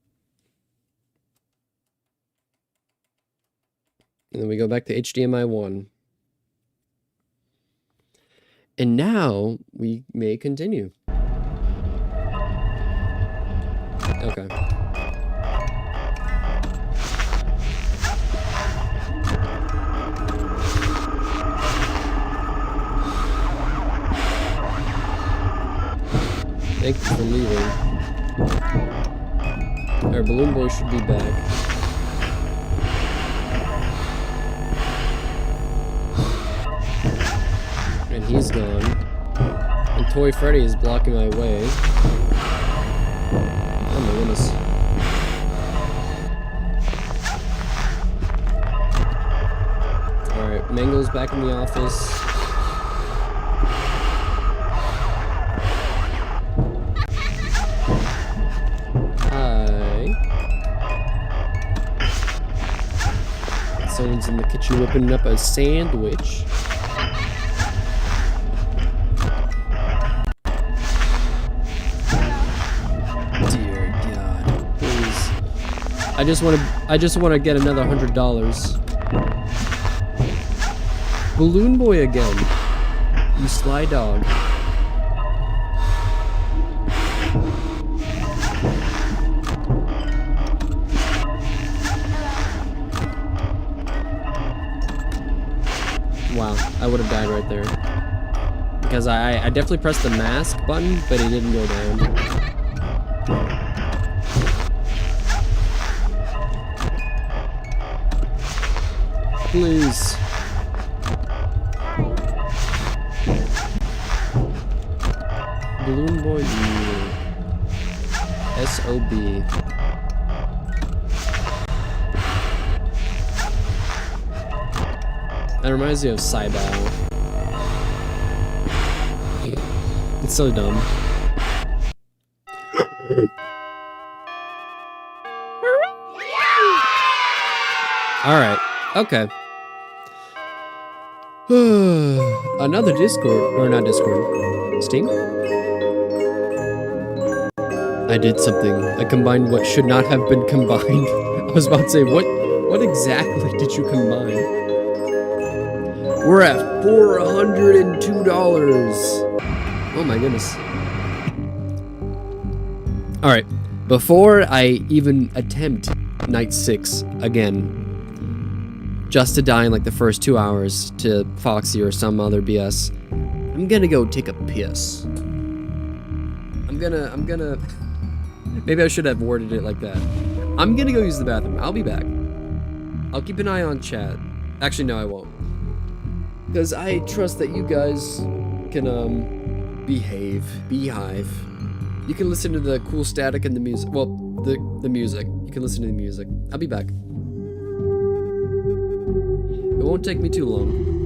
Speaker 1: And then we go back to HDMI 1. And now we may continue. Okay. Thank you for leaving. Our Balloon Boy should be back. And he's gone. And Toy Freddy is blocking my way. Oh my goodness. Alright, Mango's back in the office. Hi. Someone's in the kitchen whipping up a sandwich. I just want to get another $100. Balloon Boy again. You sly dog. Wow, I would have died right there. Because I definitely pressed the mask button, but it didn't go down. Please. Balloon Boy, SOB. That reminds me of Cybao. It's so dumb. Alright, okay. Another Discord, or not Discord, Steam? I did something. I combined what should not have been combined. I was about to say, what exactly did you combine? We're at $402. Oh my goodness. Alright, before I even attempt night 6 again, just to die in like the first 2 hours to Foxy or some other BS, I'm gonna go take a piss. I'm gonna, maybe I should have worded it like that. I'm gonna go use the bathroom. I'll be back. I'll keep an eye on chat. Actually, no, I won't. Because I trust that you guys can, beehive. You can listen to the cool static and the music. Well, the music. You can listen to the music. I'll be back. It won't take me too long.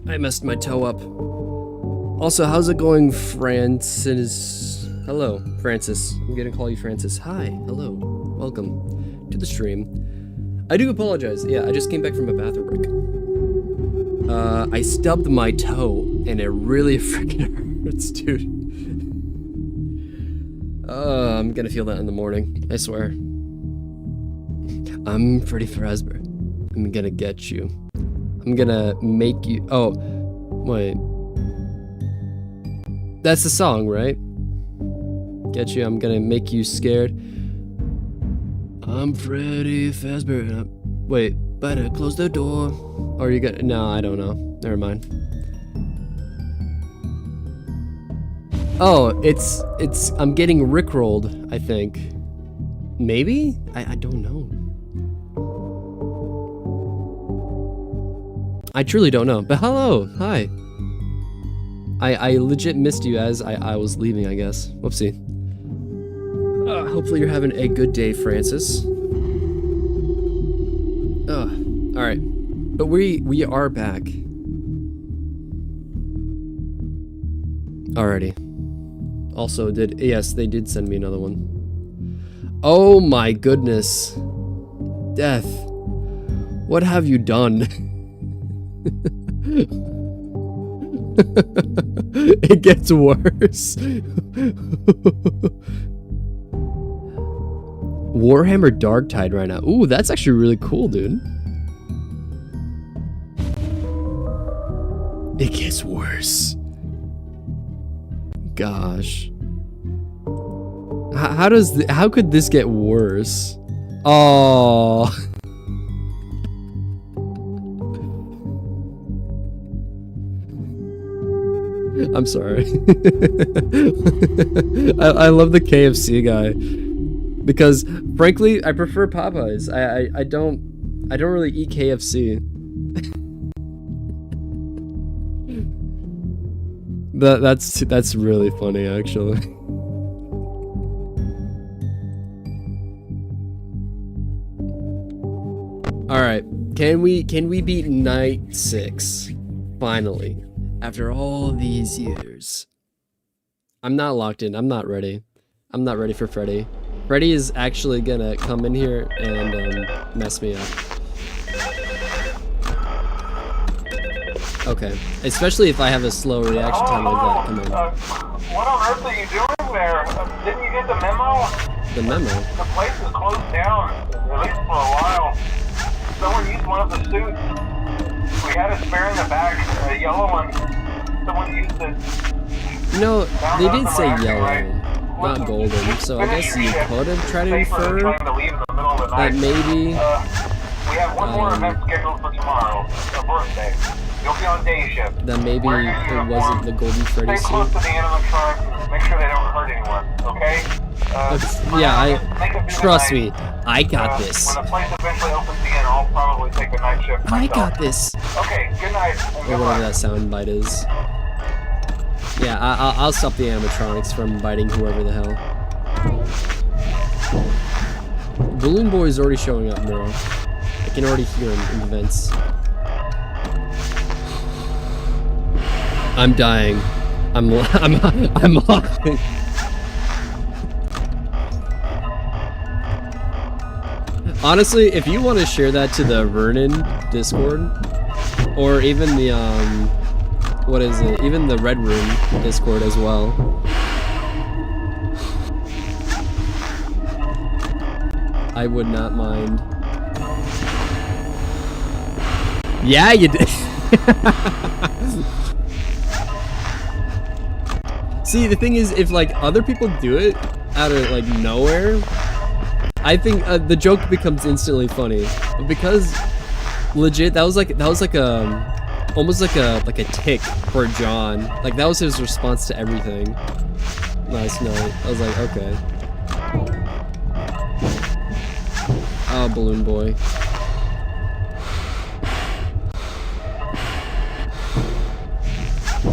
Speaker 1: I messed my toe up. Also, how's it going, Francis? Hello, Francis. I'm gonna call you Francis. Hi, hello, welcome to the stream. I do apologize. Yeah, I just came back from a bathroom break. I stubbed my toe, and it really freaking hurts, dude. I'm gonna feel that in the morning, I swear. I'm Freddy Fazbear. I'm gonna get you. I'm gonna make you. Oh, wait. That's the song, right? Get you. I'm gonna make you scared. I'm Freddy Fazbear. Wait, better close the door. Or you gonna? No, I don't know. Never mind. Oh, it's. I'm getting rickrolled, I think. Maybe? I don't know. I truly don't know, but hello, hi. I legit missed you as I was leaving, I guess. Whoopsie. Hopefully you're having a good day, Francis. Alright. But we are back. Alrighty. Also, yes, they did send me another one. Oh my goodness. Death. What have you done? It gets worse. Warhammer Darktide right now. Ooh, that's actually really cool, dude. It gets worse. Gosh. How could this get worse? Oh. I'm sorry. I love the KFC guy because frankly I prefer Popeyes. I don't really eat KFC. That's really funny actually. All right, can we beat night 6 finally after all these years? I'm not locked in. I'm not ready. I'm not ready for Freddy. Freddy is actually gonna come in here and mess me up. Okay, especially if I have a slow reaction time like that. Come on.
Speaker 2: What on earth are you doing there? Didn't you get the memo?
Speaker 1: The memo?
Speaker 2: The place is closed down, at least for a while. Someone used one of the suits. We had a spare in the back, a yellow one. Someone used it.
Speaker 1: You know, they did say yellow, not golden, so I guess you could have tried to infer that maybe...
Speaker 2: we have one more event scheduled for tomorrow, a birthday. You'll be on day shift.
Speaker 1: That maybe it wasn't the Golden Freddy
Speaker 2: suit. Stay close to the animatronics and make sure they don't hurt anyone, okay?
Speaker 1: Yeah, trust me, I got this.
Speaker 2: When the place eventually opens again, I'll probably take a night shift myself.
Speaker 1: I got this.
Speaker 2: Okay, good night.
Speaker 1: Or whatever that sound bite is. Yeah, I'll stop the animatronics from biting whoever the hell. Balloon Boy is already showing up, bro. I can already hear him in the vents. I'm dying. I'm laughing. Honestly, if you want to share that to the Vernon Discord, or even the what is it? Even the Red Room Discord as well. I would not mind. Yeah, you did. See, the thing is, if like other people do it out of like nowhere, I think the joke becomes instantly funny. But because legit, that was like almost like a tick for John. Like that was his response to everything last night. I was like, okay. Oh, Balloon Boy.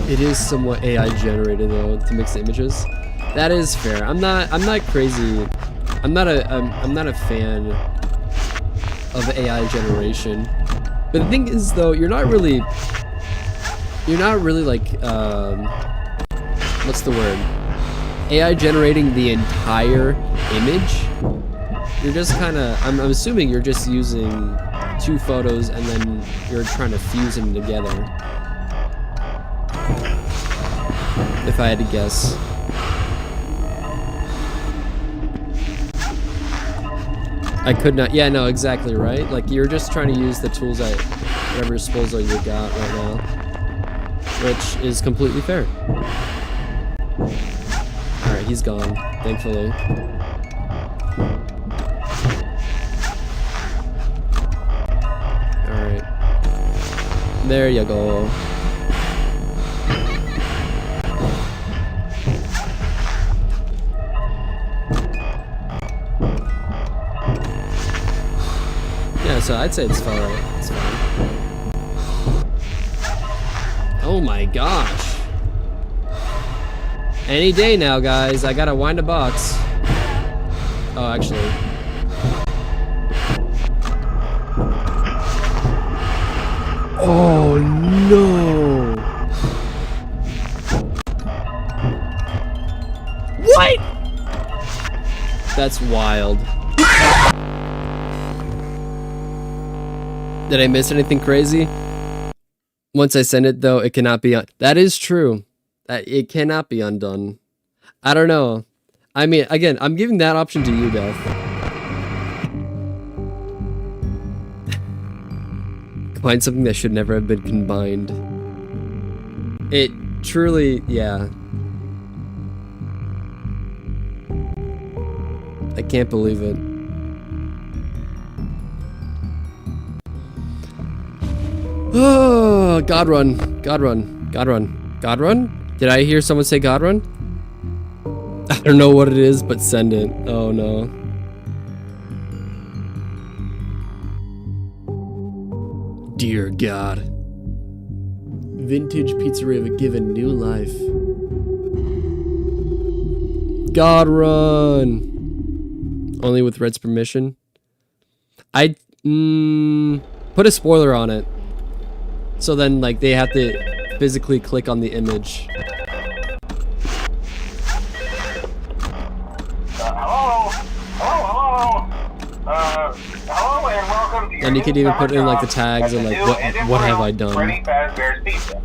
Speaker 1: It is somewhat AI generated though to mix the images. That is fair. I'm not crazy. I'm not a fan of AI generation. But the thing is though, you're not really like what's the word? AI generating the entire image. You're just kind of I'm assuming you're just using 2 photos and then you're trying to fuse them together. If I had to guess. I could not. Yeah, no, exactly right. Like you're just trying to use the tools at whatever disposal you got right now, which is completely fair. All right, he's gone, thankfully. All right, there you go. So I'd say it's fine. It's fine. Oh my gosh. Any day now, guys. I gotta wind a box. Oh, actually. Oh no! What? That's wild. Did I miss anything crazy? Once I send it though, it cannot be that is true. That it cannot be undone. I don't know. I mean, again, I'm giving that option to you, Death. Combine something that should never have been combined. It truly, yeah. I can't believe it. Oh, God run. God run. God run. God run? Did I hear someone say God run? I don't know what it is, but send it. Oh no. Dear God. Vintage pizzeria given new life. God run. Only with Red's permission. I put a spoiler on it. So then like they have to physically click on the image.
Speaker 2: Hello and welcome to your
Speaker 1: And you could even put in like the tags and like what have I done?
Speaker 2: Freddy Fazbear's Pizza.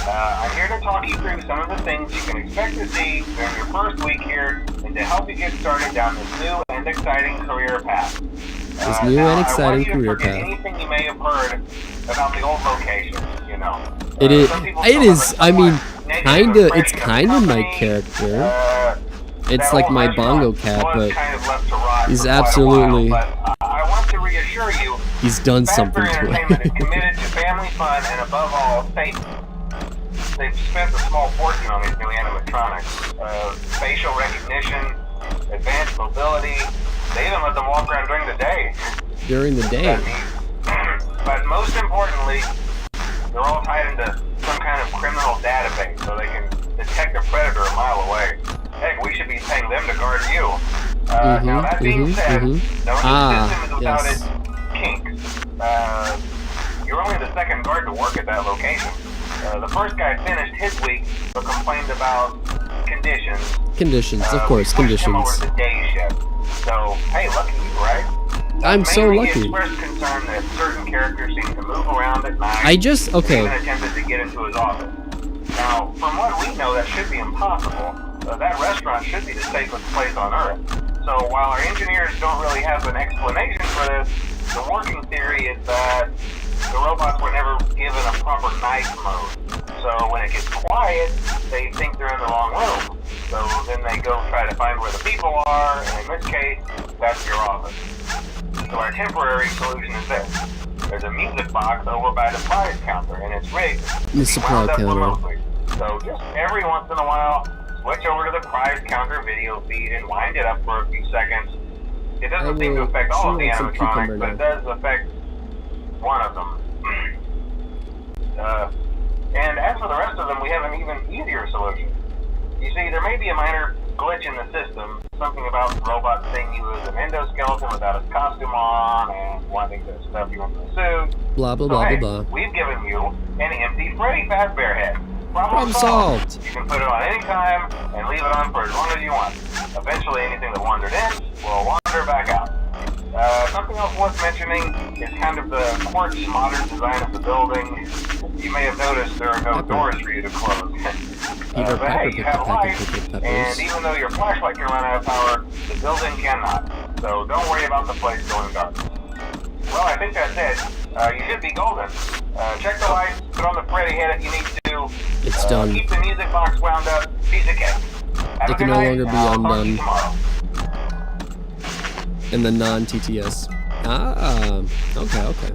Speaker 2: I'm here to talk you through some of the things you can expect to see during your first week here and to help you get started down this new and exciting career path.
Speaker 1: This new and exciting career path.
Speaker 2: Anything you may have heard about the old locations, you know.
Speaker 1: It is, I mean, kinda, it's kinda my character. It's like my bongo cat, but he's absolutely,
Speaker 2: I want to reassure you,
Speaker 1: he's done something to
Speaker 2: Entertainment is
Speaker 1: it.
Speaker 2: committed to family fun and above all, safety. They've spent a small fortune on these new animatronics. Facial recognition, advanced mobility. They even let them walk around during the day.
Speaker 1: During the day.
Speaker 2: But most importantly, they're all tied into some kind of criminal database so they can detect a predator a mile away. Heck, we should be paying them to guard you. Now that being said, no system is without its kinks. You're only the second guard to work at that location. The first guy finished his week but complained about conditions.
Speaker 1: Conditions, of course, conditions.
Speaker 2: Over the day shift. So, hey, lucky you, right?
Speaker 1: I'm so lucky.
Speaker 2: He expressed concern that certain characters seem to move around at night.
Speaker 1: Okay.
Speaker 2: Even attempted to get into his office. Now, from what we know, that should be impossible. That restaurant should be the safest place on Earth. So while our engineers don't really have an explanation for this, the working theory is that the robots were never given a proper night mode. So when it gets quiet, they think they're in the wrong room. So then they go try to find where the people are, and in this case, that's your office. So our temporary solution is this. There's a music box over by the prize counter, and it's rigged to be wound up remotely. So just every once in a while, switch over to the prize counter video feed and wind it up for a few seconds. It doesn't seem to affect all of the animatronics, but it does affect one of them. And as for the rest of them, we have an even easier solution. You see, there may be a minor glitch in the system, something about the robot seeing you as an endoskeleton without his costume on and wanting to stuff you into the suit.
Speaker 1: Blah, blah, blah, blah, blah.
Speaker 2: We've given you an empty Freddy Fazbear head.
Speaker 1: Problem solved.
Speaker 2: You can put it on any time and leave it on for as long as you want. Eventually, anything that wandered in will wander back out. Something else worth mentioning is kind of the quirky modern design of the building. You may have noticed there are no doors for you to close. But hey, you have light, and even though your flashlight can run out of power, the building cannot. So don't worry about the place going dark. Well, I think that's it. You should be golden. Check the lights, put on the Freddy head if you need to.
Speaker 1: It's done.
Speaker 2: Keep the music box wound up. Piece of cake.
Speaker 1: It can no longer be undone. In the non-TTS. Ah, okay.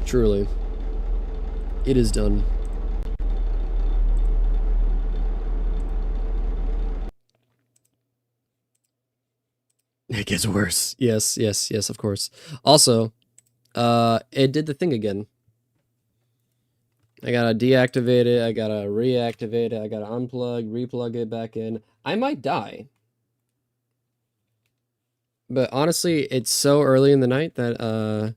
Speaker 1: Truly. It is done. It gets worse. Yes, of course. Also, it did the thing again. I gotta deactivate it, I gotta reactivate it, I gotta unplug, replug it back in. I might die. But honestly, it's so early in the night that,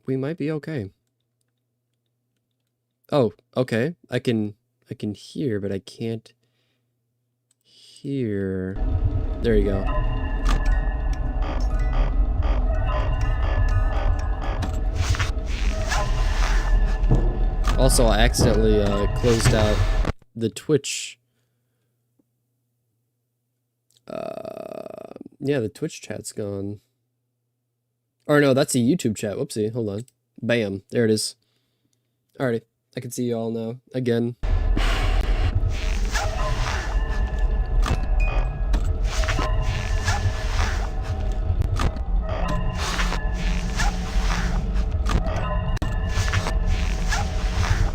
Speaker 1: we might be okay. Oh, okay. I can hear, but I can't hear. There you go. Also, I accidentally closed out the Twitch. Yeah, the Twitch chat's gone. Or no, that's a YouTube chat. Whoopsie, hold on. Bam, there it is. Alrighty, I can see you all now. Again.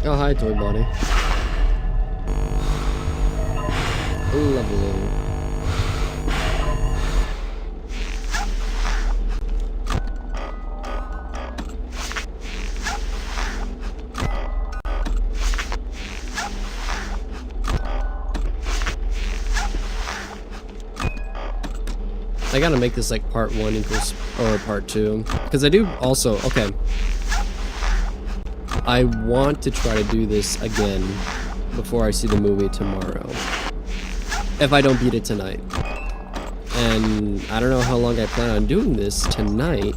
Speaker 1: Oh, hi, Toy Bonnie. Lovely. I gotta make this like part 1 equals, or part 2. Because I do also, okay. I want to try to do this again before I see the movie tomorrow. If I don't beat it tonight. And I don't know how long I plan on doing this tonight.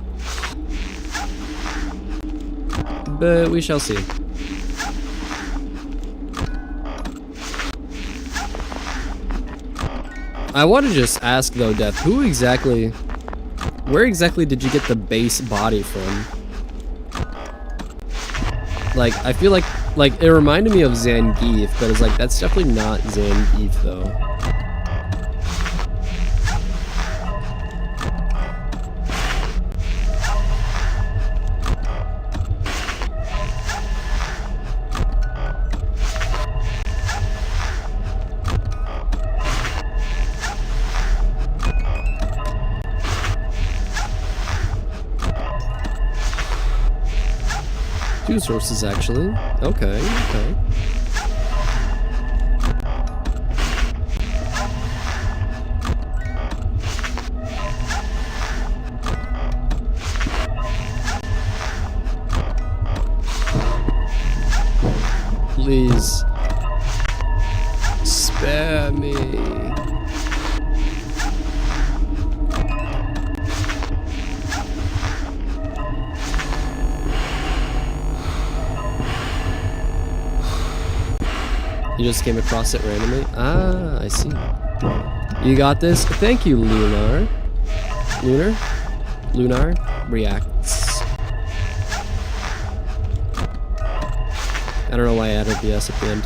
Speaker 1: But we shall see. I want to just ask though, Death, where exactly did you get the base body from? Like, I feel like it reminded me of Zangief, but it's like, that's definitely not Zangief though. Two sources, actually. Okay, okay. Please. Spare me. You just came across it randomly? Ah, I see. You got this? Thank you, Lunar. Lunar reacts. I don't know why I added the S at the end.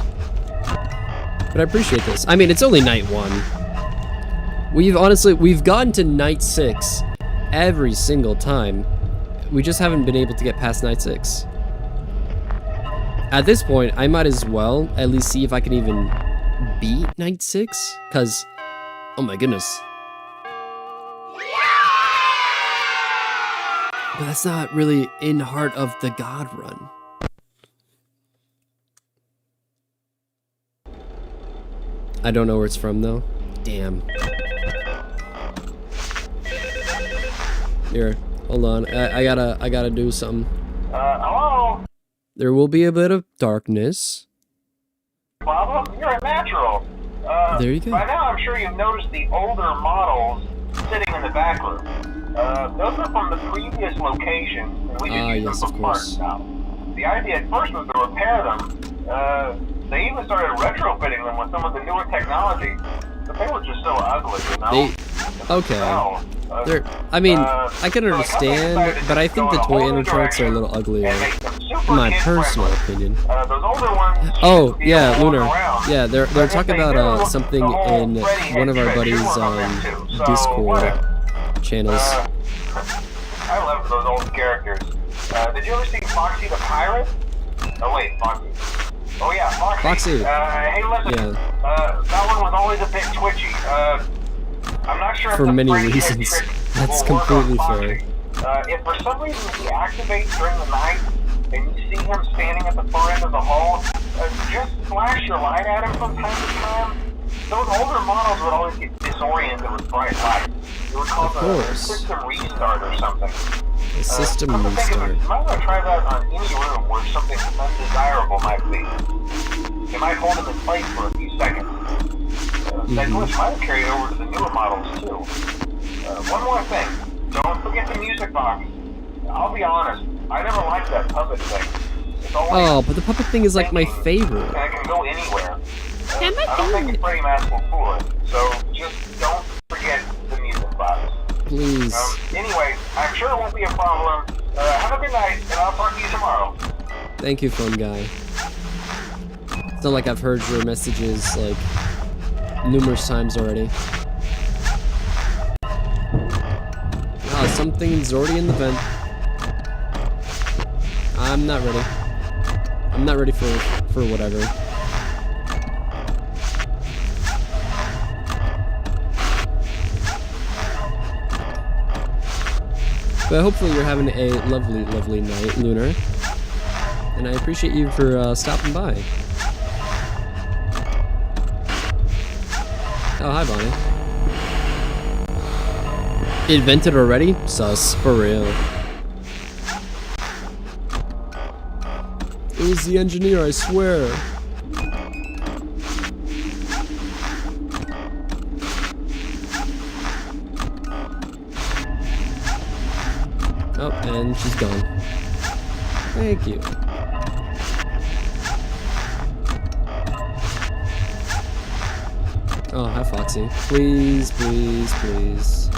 Speaker 1: But I appreciate this. I mean, it's only night 1. We've gotten to night 6 every single time. We just haven't been able to get past night 6. At this point, I might as well at least see if I can even beat night 6, because, oh my goodness. But that's not really in Heart of the God run. I don't know where it's from though. Damn. Here, hold on. I gotta do something.
Speaker 2: Hello?
Speaker 1: There will be a bit of darkness.
Speaker 2: Problem? You're a natural.
Speaker 1: There you go.
Speaker 2: By now, I'm sure you've noticed the older models sitting in the back room. Those are from the previous location, and we just use them for parts now. The idea at first was to repair them. They even started retrofitting them with some of the newer technology, but they were just so ugly, you know?
Speaker 1: Okay. I mean, I can understand, but I think the toy animatronics are a little uglier, in my personal opinion. Oh, yeah, Lunar. Yeah, they're talking about something in one of our buddies' Discord channels.
Speaker 2: I love those old characters. Did you ever see Foxy the Pirate? Oh wait, Foxy. Oh yeah, Foxy. Hey, listen. Yeah. That one was always a bit twitchy. I'm not sure
Speaker 1: for many reasons. That's completely fair.
Speaker 2: If for some reason he activates during the night and you see him standing at the far end of the hall, just flash your light at him from time to time. Those older models would always get disoriented with bright lights. It would cause a system restart or something.
Speaker 1: A system restart.
Speaker 2: You might want to try that on any room where something undesirable might be. It might hold him in place for a few seconds. That glitch might have carried over to the newer models too. One more thing. Don't forget the music box. I'll be honest, I never liked that puppet thing.
Speaker 1: Oh, but the puppet thing is like my favorite.
Speaker 2: And it can go anywhere. I don't think a Freddy mask will fool it, so just don't forget the music box.
Speaker 1: Please.
Speaker 2: Anyway, I'm sure it won't be a problem. Have a good night, and I'll talk to you tomorrow.
Speaker 1: Thank you, phone guy. It's not like I've heard your messages like numerous times already. Ah, something's already in the vent. I'm not ready. I'm not ready for whatever. But hopefully you're having a lovely, lovely night, Lunar. And I appreciate you for stopping by. Oh, hi, Bonnie. It vented already? Sus, for real. It was the engineer, I swear. Oh, and she's gone. Thank you. Oh, hi, Foxy. Please, please, please.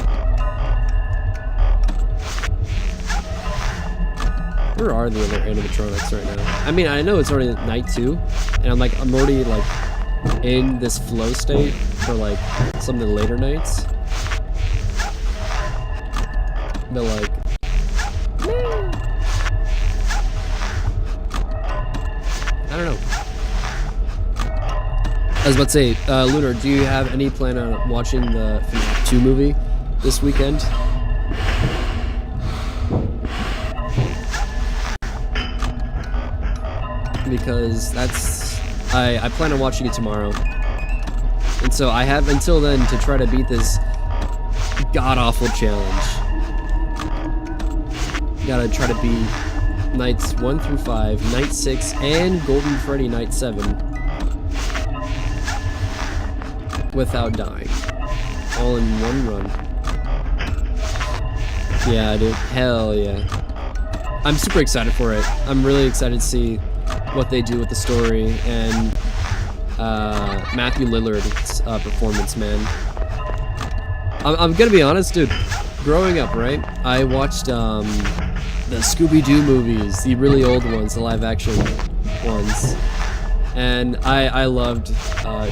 Speaker 1: Where are the other animatronics right now? I mean, I know it's already night 2, and I'm already like in this flow state for like some of the later nights. But like, I don't know. I was about to say, Lunar, do you have any plan on watching the FNAF 2 movie this weekend? Because I plan on watching it tomorrow. And so I have until then to try to beat this god-awful challenge. Gotta try to beat nights 1 through 5, night 6, and Golden Freddy night 7 without dying. All in one run. Yeah, dude. Hell yeah. I'm super excited for it. I'm really excited to see what they do with the story and Matthew Lillard's performance, man. I'm gonna be honest, dude. Growing up, right, I watched the Scooby-Doo movies, the really old ones, the live-action ones, and I loved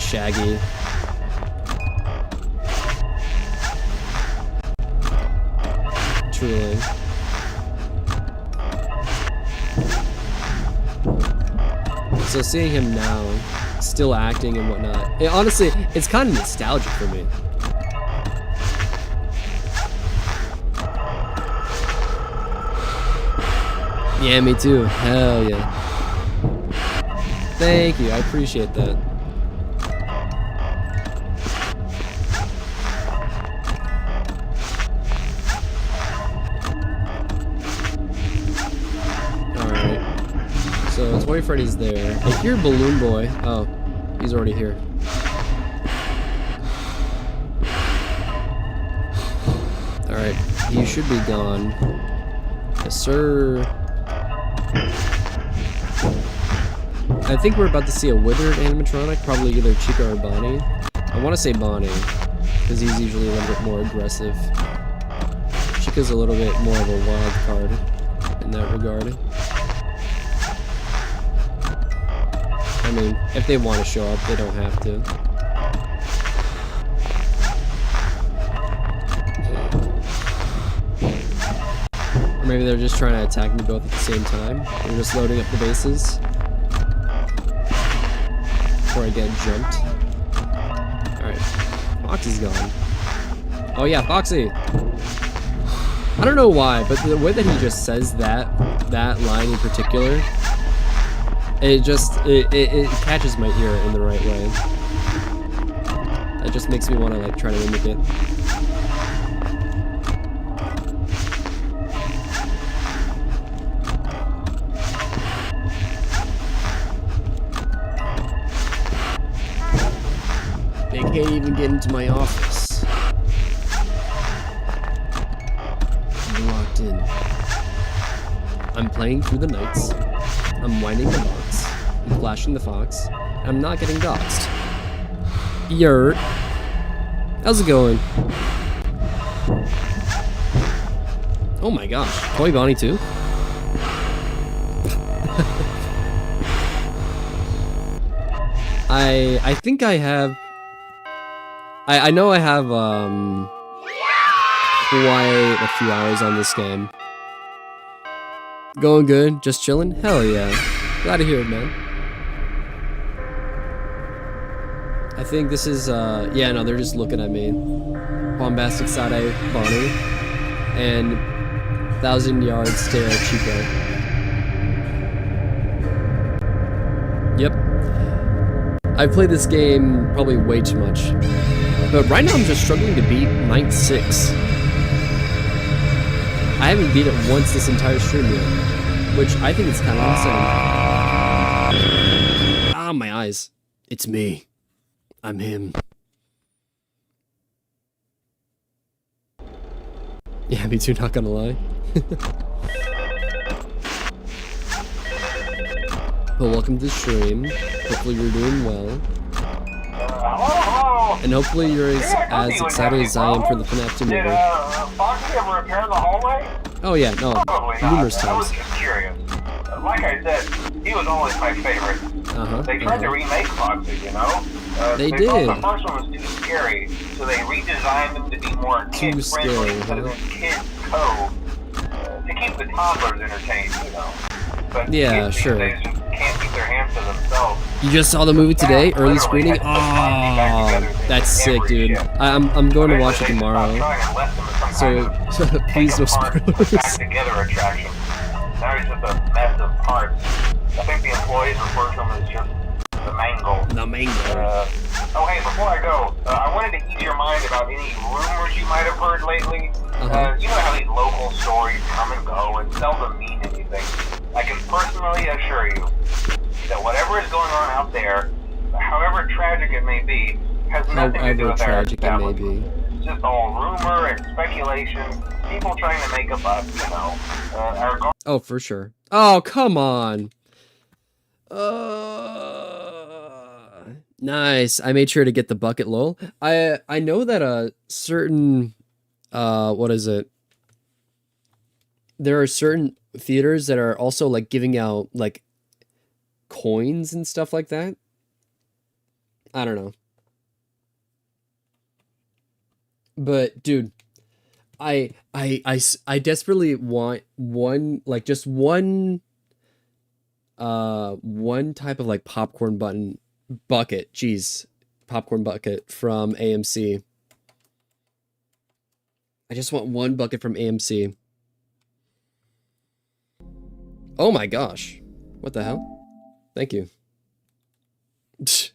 Speaker 1: Shaggy. Truly. So seeing him now, still acting and whatnot, honestly, it's kind of nostalgic for me. Yeah, me too. Hell yeah. Thank you, I appreciate that. So Toy Freddy's there. I hear Balloon Boy. Oh, he's already here. Alright, he should be gone. Yes, sir. I think we're about to see a withered animatronic, probably either Chica or Bonnie. I want to say Bonnie, because he's usually a little bit more aggressive. Chica's a little bit more of a wild card in that regard. I mean, if they want to show up, they don't have to. Or maybe they're just trying to attack me both at the same time. They're just loading up the bases before I get jumped. Alright, Foxy's gone. Oh yeah, Foxy! I don't know why, but the way that he just says that line in particular, it catches my ear in the right way. It just makes me want to like try to mimic it. They can't even get into my office. I'm locked in. I'm playing through the nights. I'm winding the box. I'm flashing the fox. I'm not getting doxxed. Yurt. How's it going? Oh my gosh. Toy Bonnie too? I think I have... I know I have quite a few hours on this game. Going good? Just chilling? Hell yeah. Glad to hear it, man. I think this is, yeah, no, they're just looking at me. Bombastic Side-Eye Bonnie. And 1,000-Yard Stare Chico. Yep. I've played this game probably way too much. But right now I'm just struggling to beat Night 6. I haven't beat it once this entire stream yet. Which I think is kind of awesome. Ah, my eyes. It's me. I'm him. Yeah, me too, not gonna lie. Well, welcome to the stream. Hopefully you're doing well. And hopefully you're as excited as I am for the FNAF 2 movie.
Speaker 2: Did Foxy ever repair the hallway?
Speaker 1: Oh yeah, no, numerous
Speaker 2: I was
Speaker 1: times.
Speaker 2: just curious. Like I said, he was always my favorite. They tried to remake Foxy, you know?
Speaker 1: They
Speaker 2: thought
Speaker 1: did.
Speaker 2: the first one was too scary, so they redesigned him to be more kid-friendly instead of Kid Code to keep the toddlers entertained, you know? But
Speaker 1: Yeah,
Speaker 2: kids
Speaker 1: sure.
Speaker 2: these days just can't keep their hands to themselves.
Speaker 1: You just saw the movie today,
Speaker 2: Now,
Speaker 1: early
Speaker 2: literally,
Speaker 1: screening?
Speaker 2: had to put Foxy back
Speaker 1: Oh,
Speaker 2: together things
Speaker 1: that's sick,
Speaker 2: every
Speaker 1: dude.
Speaker 2: shift.
Speaker 1: I'm going to watch it
Speaker 2: Eventually, they
Speaker 1: tomorrow.
Speaker 2: stopped trying and left him as some
Speaker 1: So,
Speaker 2: kind of
Speaker 1: please no
Speaker 2: take apart, put back
Speaker 1: spoilers.
Speaker 2: together attraction. Now he's just a mess of parts. I think the employees refer to him as just the mangle.
Speaker 1: The mango.
Speaker 2: Oh hey, before I go, I wanted to ease your mind about any rumors you might have heard lately. You know how these local stories come and go and seldom mean anything. I can personally assure you that whatever is going on out there, however tragic it may be, has nothing to do
Speaker 1: However
Speaker 2: with our
Speaker 1: tragic it may
Speaker 2: establishment.
Speaker 1: be.
Speaker 2: It's just all rumor and speculation, people trying to make a buck, you know. Our
Speaker 1: Oh, for sure. Oh, come on. Nice. I made sure to get the bucket, lol. I know that a certain what is it? There are certain theaters that are also like giving out like coins and stuff like that. I don't know. But dude, I desperately want one, like just one type of like popcorn bucket from AMC. I just want one bucket from AMC. Oh my gosh. What the hell? Thank you.
Speaker 2: Keep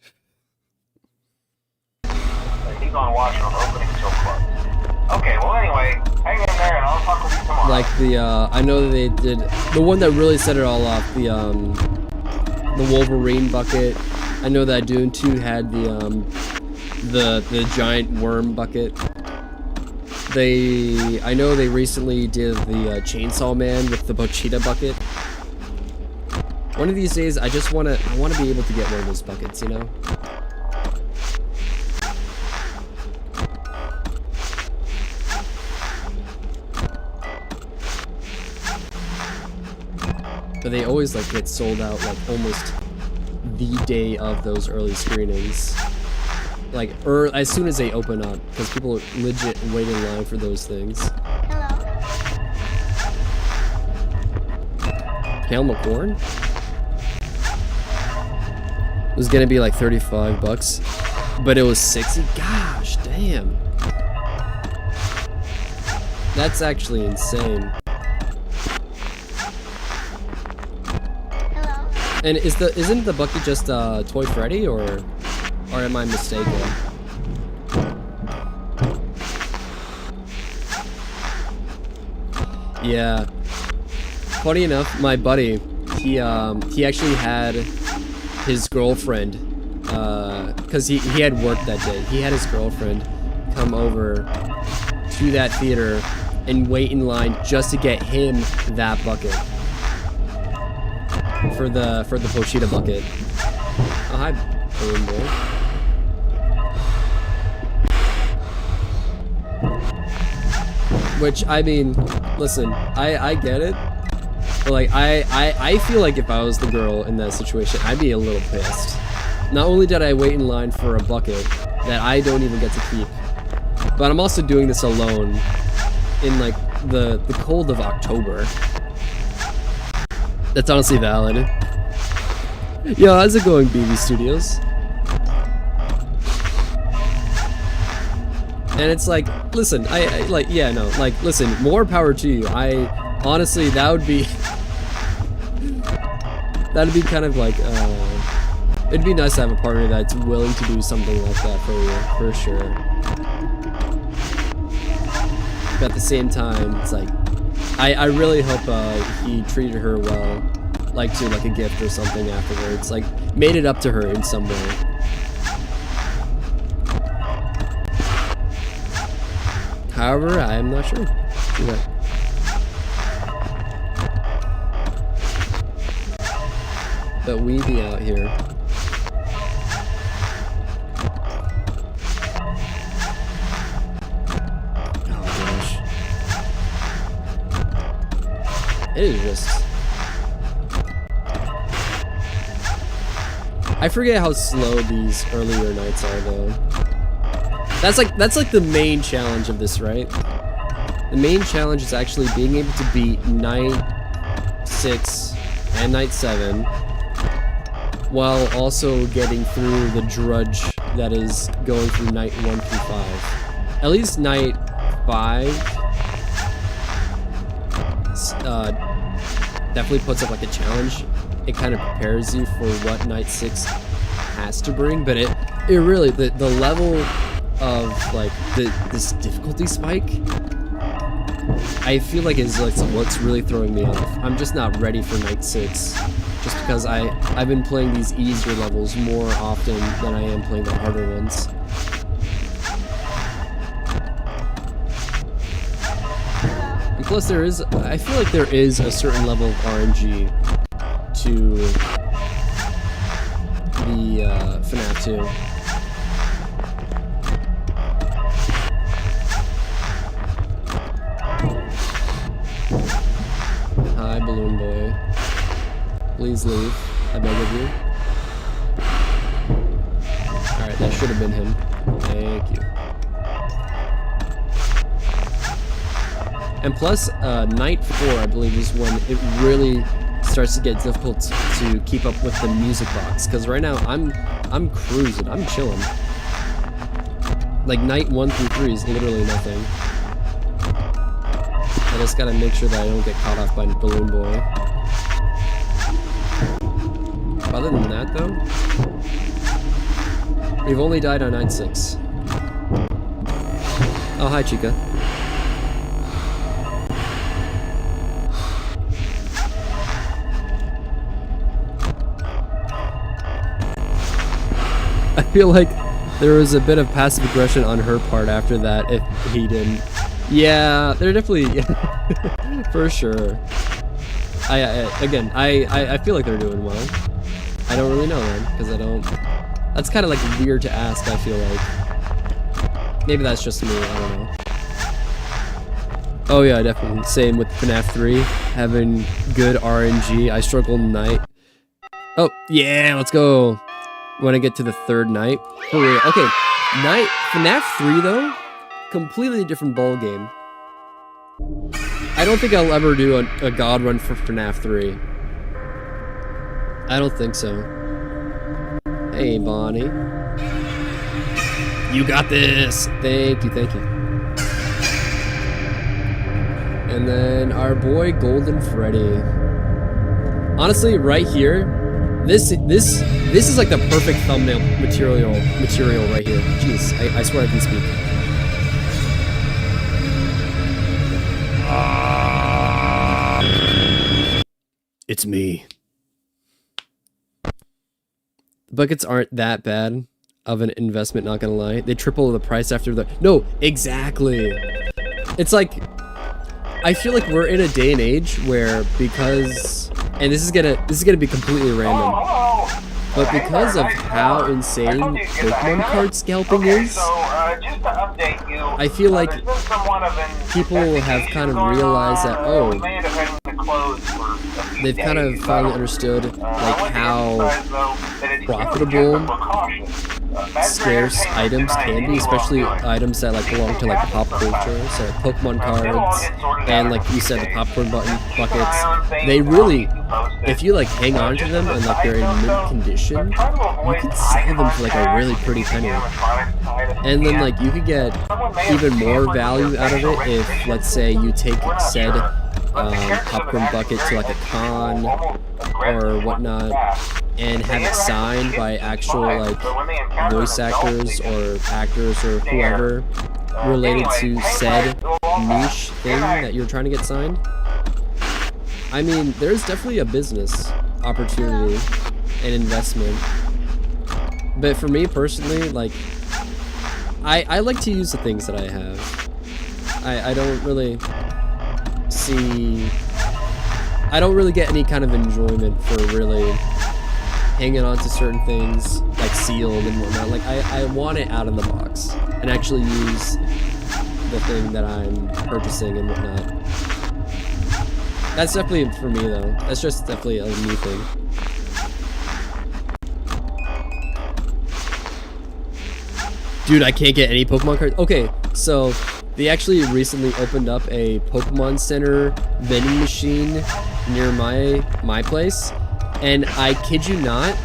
Speaker 2: on watching from opening till close. Okay, well anyway, hang in there and I'll talk with you tomorrow.
Speaker 1: Like the I know that they did the one that really set it all off, the Wolverine bucket. I know that Dune 2 had the giant worm bucket. I know they recently did the Chainsaw Man with the Bochita bucket. One of these days I want to be able to get one of those buckets, you know? But they always like get sold out like almost the day of those early screenings. Like as soon as they open up, because people legit wait in line for those things.
Speaker 3: Hello.
Speaker 1: Kale McCorn? It was gonna be like $35, but it was 60. Gosh, damn. That's actually insane.
Speaker 3: Hello.
Speaker 1: And isn't the Bucky just Toy Freddy, or am I mistaken? Yeah. Funny enough, my buddy, he actually had his girlfriend, cause he had work that day. He had his girlfriend come over to that theater and wait in line just to get him that bucket. For the Pochita bucket. Oh, hi, balloon boy. Which, I mean, listen, I get it. But like, I feel like if I was the girl in that situation, I'd be a little pissed. Not only did I wait in line for a bucket that I don't even get to keep, but I'm also doing this alone in like the cold of October. That's honestly valid. Yo, how's it going, BB Studios? And it's like, listen, I like, yeah, no, like, listen, more power to you. I honestly, that'd be kind of like, it'd be nice to have a partner that's willing to do something like that for you, for sure. But at the same time, it's like, I really hope he treated her well, like to like a gift or something afterwards, like made it up to her in some way. However, I am not sure. Yeah. But we be out here. It is just... I forget how slow these earlier nights are, though. That's like the main challenge of this, right? The main challenge is actually being able to beat night 6 and night 7, while also getting through the drudge that is going through night 1 through 5. At least night 5 definitely puts up like a challenge. It kind of prepares you for what night 6 has to bring, but it really, the level of like this difficulty spike, I feel like is like what's really throwing me off. I'm just not ready for night 6, just because I've been playing these easier levels more often than I am playing the harder ones. And plus I feel like there is a certain level of RNG to the FNAF 2. Hi, Balloon Boy. Please leave. I beg of you. Alright, that should have been him. Thank you. And plus, night 4, I believe, is when it really starts to get difficult to keep up with the music box. Because right now, I'm cruising. I'm chilling. Like, night 1 through 3 is literally nothing. I just gotta make sure that I don't get caught off by Balloon Boy. Other than that, though, we've only died on night 6. Oh, hi, Chica. I feel like there was a bit of passive aggression on her part after that if he didn't. Yeah, they're definitely... for sure. I feel like they're doing well. I don't really know, man, because I don't... That's kind of like weird to ask, I feel like. Maybe that's just me, I don't know. Oh yeah, definitely. Same with FNAF 3, having good RNG. I struggle night. Oh, yeah, let's go. When I get to the 3rd night. For real. Okay, FNAF 3 though, completely different ball game. I don't think I'll ever do a god run for FNAF 3. I don't think so. Hey, Bonnie. You got this! Thank you, thank you. And then our boy Golden Freddy. Honestly, right here, this is like the perfect thumbnail material right here. Jeez, I swear I can speak. It's me. Buckets aren't that bad of an investment, not gonna lie. They triple the price after the... No, exactly. It's like, I feel like we're in a day and age where because, and this is gonna be completely random, but because of how insane Pokemon card scalping is, I feel like people have kind of realized that, oh, they've kind of finally understood like how profitable scarce items can be, especially items that like belong to like pop culture, so like Pokemon cards and like you said the popcorn buckets. They really, if you like hang on to them and like they're in mint condition, you can sell them for like a really pretty penny. And then like you could get even more value out of it if, let's say, you take said popcorn bucket to like a con or whatnot and have it signed by actual like voice actors or actors or whoever related to said niche thing that you're trying to get signed. I mean, there's definitely a business opportunity and investment. But for me personally, like, I like to use the things that I have. I don't really see... I don't really get any kind of enjoyment for really hanging on to certain things, like sealed and whatnot. Like, I want it out of the box and actually use the thing that I'm purchasing and whatnot. That's definitely for me, though. That's just definitely a new thing. Dude, I can't get any Pokemon cards. Okay, so they actually recently opened up a Pokemon Center vending machine near my place, and I kid you not,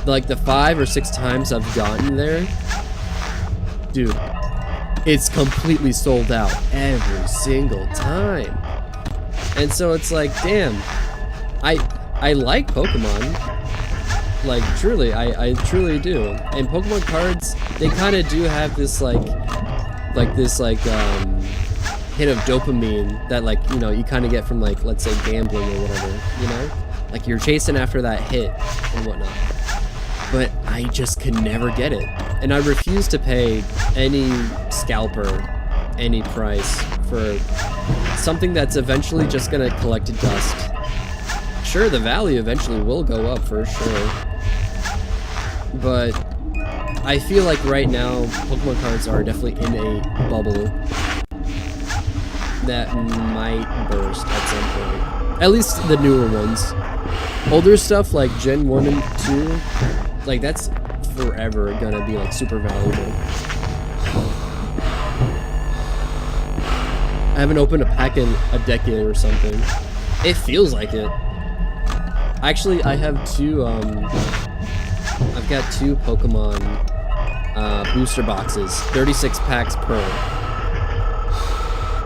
Speaker 1: like the 5 or 6 times I've gotten there, dude, it's completely sold out every single time. And so it's like, damn, I like Pokemon. Like, truly, I truly do. And Pokemon cards, they kind of do have this, like this hit of dopamine that, like, you know, you kind of get from, like, let's say gambling or whatever, you know? Like, you're chasing after that hit and whatnot. But I just could never get it. And I refuse to pay any scalper any price for something that's eventually just gonna collect dust. Sure, the value eventually will go up for sure, but I feel like right now Pokemon cards are definitely in a bubble that might burst at some point. At least the newer ones. Older stuff like Gen 1 and 2, like that's forever gonna be like super valuable. I haven't opened a pack in a decade or something. It feels like it. Actually, I have two, I've got 2 Pokemon, booster boxes, 36 packs per.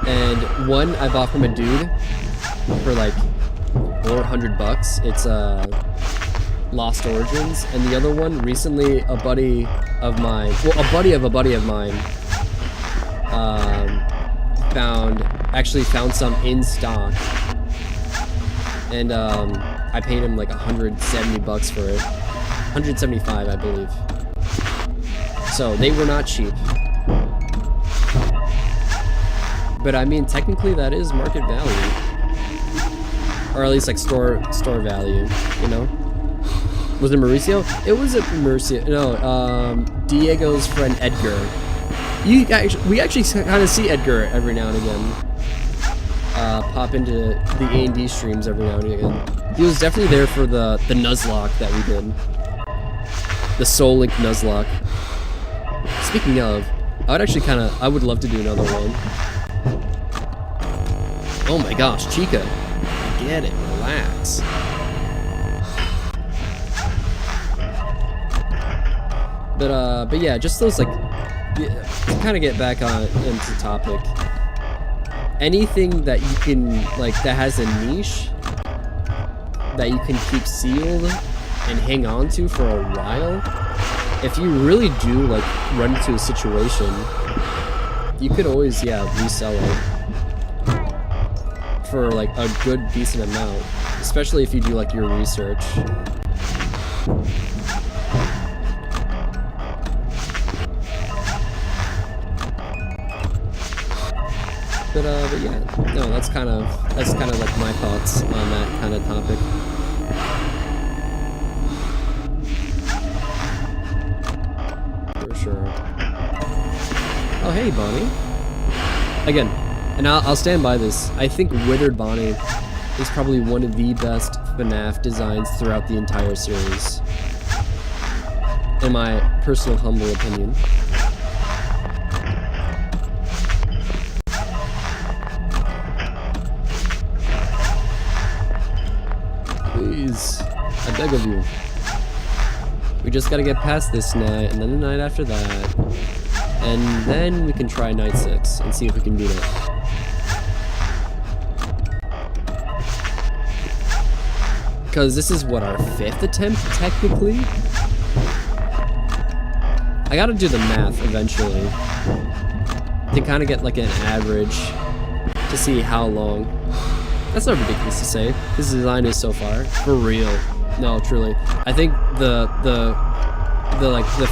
Speaker 1: And one I bought from a dude for like $400. It's, Lost Origins. And the other one, recently, a buddy of mine, well, a buddy of mine, actually found some in stock. And, I paid him like $170 for it. 175, I believe. So they were not cheap. But I mean, technically that is market value. Or at least like store value, you know? Was it Mauricio? It wasn't Mauricio. No, Diego's friend Edgar. We actually kind of see Edgar every now and again. Pop into the A&D streams every now and again. He was definitely there for the Nuzlocke that we did. The Soul Link Nuzlocke. Speaking of, I would love to do another one. Oh my gosh, Chica. Get it, relax. But yeah, just those like, to kind of get back on into topic. anything that you can, like, that has a niche that you can keep sealed and hang on to for a while, if you really do, like, run into a situation, you could always, yeah, resell it for, like, a good, decent amount, especially if you do, like, your research. But yeah, no, that's kind of like my thoughts on that kind of topic. For sure. Oh, hey, Bonnie. Again, and I'll stand by this. I think Withered Bonnie is probably one of the best FNAF designs throughout the entire series, in my personal humble opinion. Please, I beg of you. We just gotta get past this night, and then the night after that, and then we can try night 6 and see if we can beat it. Because this is what, our 5th attempt, technically? I gotta do the math eventually to kind of get like an average to see how long. That's not ridiculous to say. This design is so far, for real. No, truly. I think the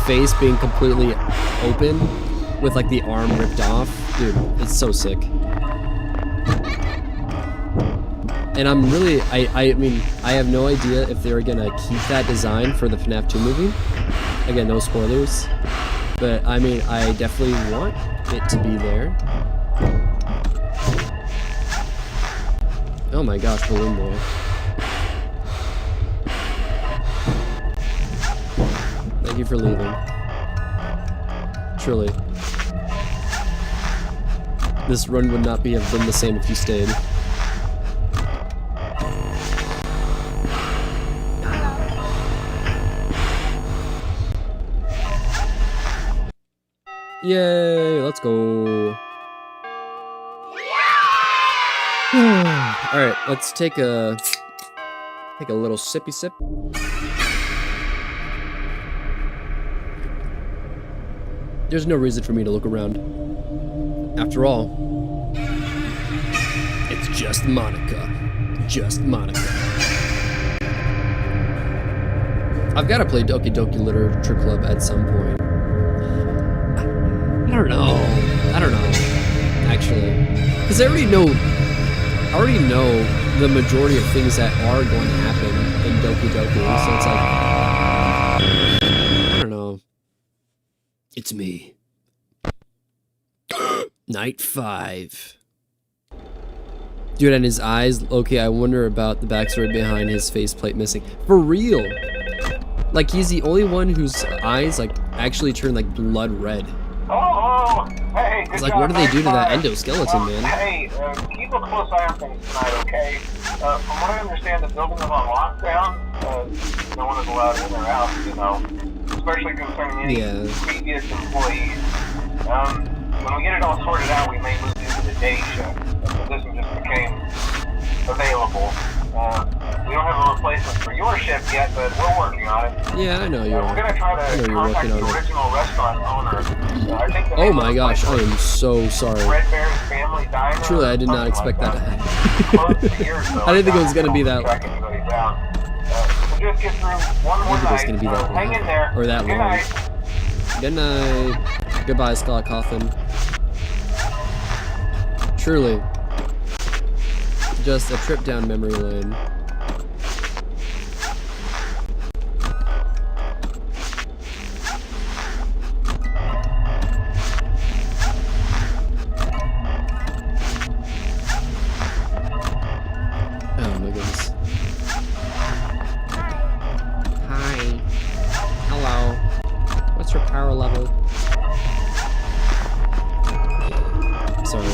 Speaker 1: face being completely open with like the arm ripped off, dude, it's so sick. And I'm really, I mean, I have no idea if they're gonna keep that design for the FNAF 2 movie. Again, no spoilers. But I mean, I definitely want it to be there. Oh my gosh, Balloon Boy. Thank you for leaving. Truly. This run would not have been the same if you stayed. Yay, let's go. Alright, let's take a little sippy sip. There's no reason for me to look around. After all, it's just Monica. Just Monica. I've got to play Doki Doki Literature Club at some point. I don't know, actually. Because I already know the majority of things that are going to happen in Doki Doki, so it's like, I don't know. It's me. Night 5. Dude, and his eyes, okay, I wonder about the backstory behind his faceplate missing. For real! Like, he's the only one whose eyes, like, actually turn, like, blood red.
Speaker 2: Oh, hey, good
Speaker 1: It's like,
Speaker 2: job,
Speaker 1: what do they do to that
Speaker 2: Night 5.
Speaker 1: endoskeleton, man?
Speaker 2: Hey, keep a close eye on things tonight, okay? From what I understand, the building is on lockdown. No one is allowed in or out, you know, especially concerning any previous employees. When we get it all sorted out, we may move into the day shift. So this one just became available. We don't have a replacement for your shift yet, but we're working on it.
Speaker 1: Yeah, I know you are.
Speaker 2: We're gonna try to contact the original restaurant owner. I think
Speaker 1: oh my gosh, I am so sorry.
Speaker 2: Red Bear's Family Diner.
Speaker 1: Truly, I did not expect that to happen. I didn't think it was gonna be that.
Speaker 2: So just get through one more night.
Speaker 1: Gonna be that
Speaker 2: hang in there.
Speaker 1: Or that long.
Speaker 2: Night.
Speaker 1: Good night. Goodbye, Scott Coffin. Truly, just a trip down memory lane. Oh my goodness. Hi. Hello. What's your power level? Sorry.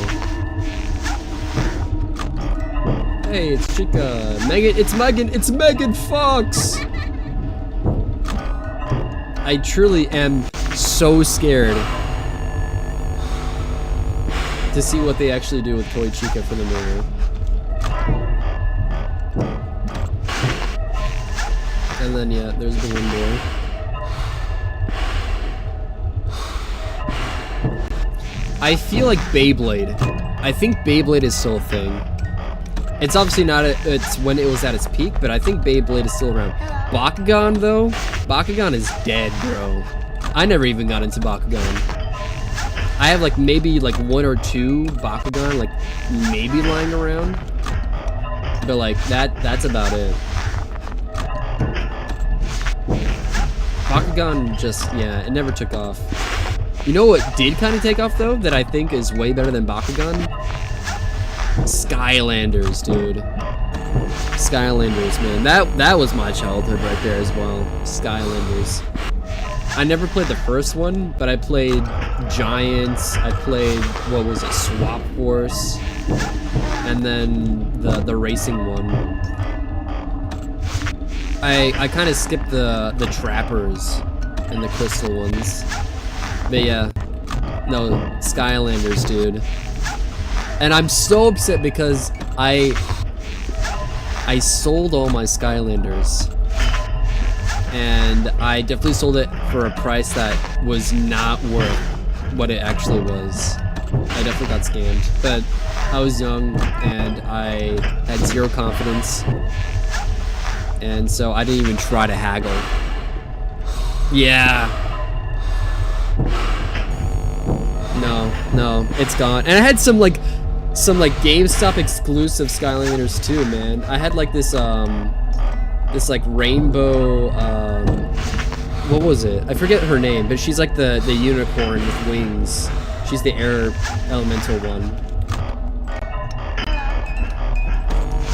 Speaker 1: Hey, it's Chica. Megan, it's Megan Fox! I truly am so scared to see what they actually do with Toy Chica for the movie. And then yeah, there's the window. I feel like Beyblade. I think Beyblade is still a thing. It's obviously not, it's when it was at its peak, but I think Beyblade is still around. Bakugan, though? Bakugan is dead, bro. I never even got into Bakugan. I have, like, maybe, like, 1 or 2 Bakugan, like, maybe lying around. But, like, that's about it. Bakugan just, yeah, it never took off. You know what did kind of take off, though, that I think is way better than Bakugan? Skylanders, dude. Skylanders, man. That was my childhood right there as well. Skylanders. I never played the first one, but I played Giants. I played, what was it, Swap Force, and then the racing one. I kind of skipped the Trappers and the Crystal ones. But yeah, no, Skylanders, dude. And I'm so upset because I sold all my Skylanders. And I definitely sold it for a price that was not worth what it actually was. I definitely got scammed. But I was young and I had zero confidence. And so I didn't even try to haggle. Yeah. No, it's gone. And I had some like GameStop exclusive Skylanders too, man. I had like this like rainbow, what was it? I forget her name, but she's like the unicorn with wings. She's the air elemental one.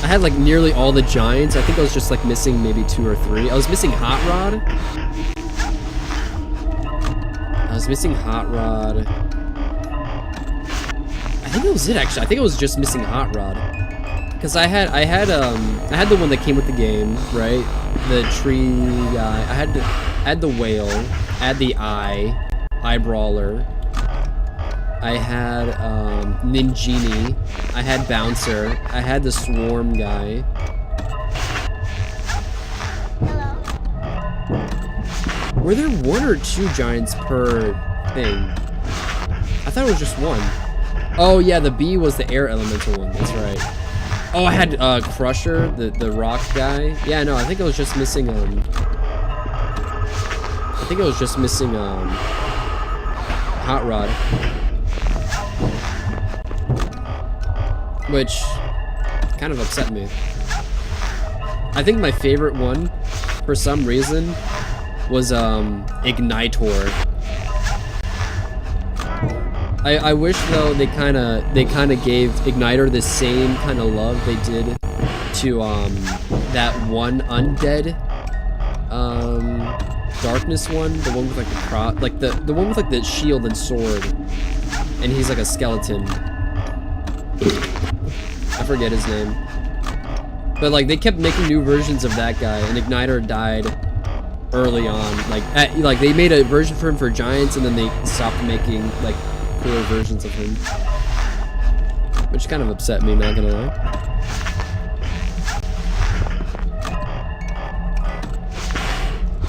Speaker 1: I had like nearly all the Giants. I think I was just like missing maybe 2 or 3. I was missing Hot Rod. I think that was it actually. I think I was just missing Hot Rod. Cause I had the one that came with the game, right? The tree guy. I had the whale. I had the eye brawler. I had Ninjini. I had Bouncer. I had the swarm guy.
Speaker 3: Hello.
Speaker 1: Were there 1 or 2 Giants per thing? I thought it was just 1. Oh yeah, the bee was the air elemental one. That's right. Oh, I had Crusher, the rock guy. Yeah, no, I think I was just missing Hot Rod, which kind of upset me. I think my favorite one, for some reason, was Ignitor. I wish though they kind of gave Igniter the same kind of love they did to that one undead darkness one, the one with like the one with like the shield and sword, and he's like a skeleton. I forget his name, but like they kept making new versions of that guy, and Igniter died early on. Like they made a version for him for Giants, and then they stopped making like cooler versions of him, which kind of upset me, not gonna lie.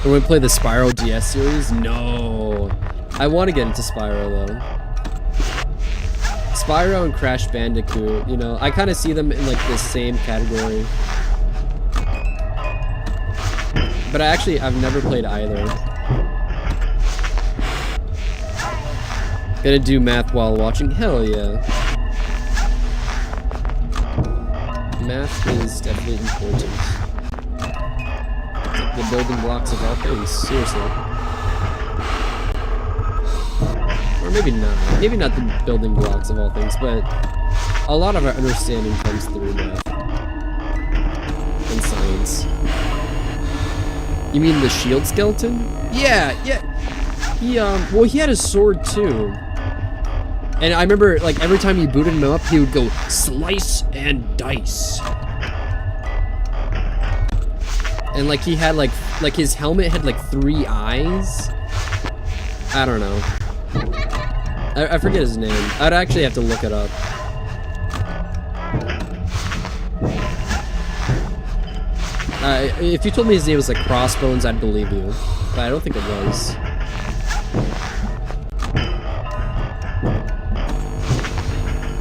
Speaker 1: When we play the Spyro DS series, no, I want to get into Spyro though. Spyro and Crash Bandicoot, you know, I kind of see them in like the same category, but I've never played either. Gonna do math while watching? Hell yeah. Math is definitely important. It's like the building blocks of all things, seriously. Or maybe not. Maybe not the building blocks of all things, but a lot of our understanding comes through math. And science. You mean the shield skeleton? Yeah. Well, he had a sword too. And I remember, like, every time you booted him up, he would go, slice and dice. And, like, he had, like his helmet had, like, 3 eyes. I don't know. I forget his name. I'd actually have to look it up. If you told me his name was like Crossbones, I'd believe you. But I don't think it was.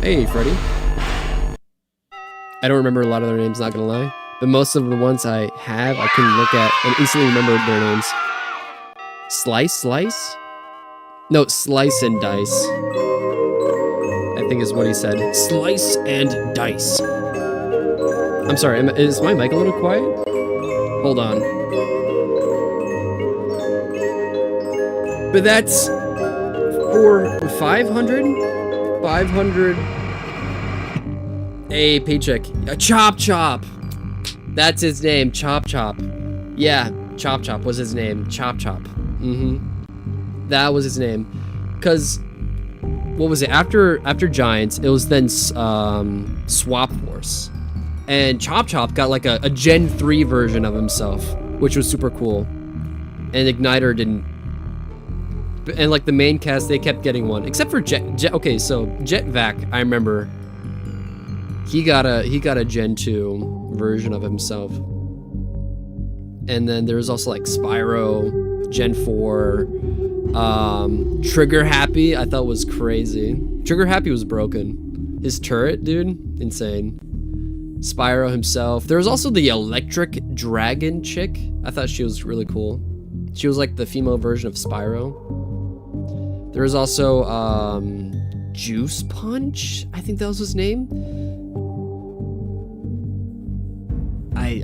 Speaker 1: Hey, Freddy. I don't remember a lot of their names, not gonna lie. But most of the ones I have, I can look at and instantly remember their names. Slice? No, Slice and Dice. I think is what he said. Slice and Dice. I'm sorry, is my mic a little quiet? Hold on. But that's for 500? 500 a paycheck. Chop. That's his name, Chop. Yeah, Chop was his name, Chop. That was his name. Cause what was it? After Giants, it was then Swap Force. And Chop got like a Gen 3 version of himself, which was super cool. And Igniter didn't. And like the main cast, they kept getting one, except for Jet. Okay, so Jetvac, I remember. He got a Gen 2 version of himself. And then there was also like Spyro, Gen 4, Trigger Happy, I thought was crazy. Trigger Happy was broken. His turret, dude, insane. Spyro himself. There was also the Electric Dragon chick. I thought she was really cool. She was like the female version of Spyro. There was also Juice Punch, I think that was his name.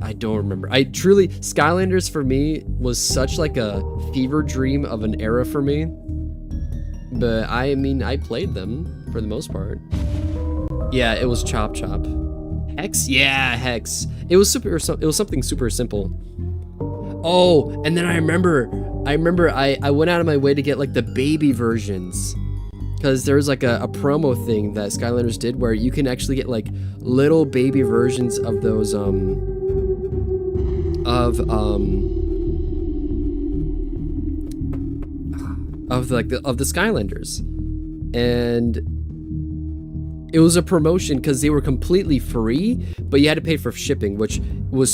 Speaker 1: I don't remember. I truly, Skylanders for me was such like a fever dream of an era for me. But I mean, I played them for the most part. Yeah, it was Chop. Hex? Yeah, Hex. It was something super simple. Oh, and then I remember I went out of my way to get like the baby versions. Because there was like a promo thing that Skylanders did where you can actually get like little baby versions of those of the Skylanders. And it was a promotion because they were completely free, but you had to pay for shipping, which was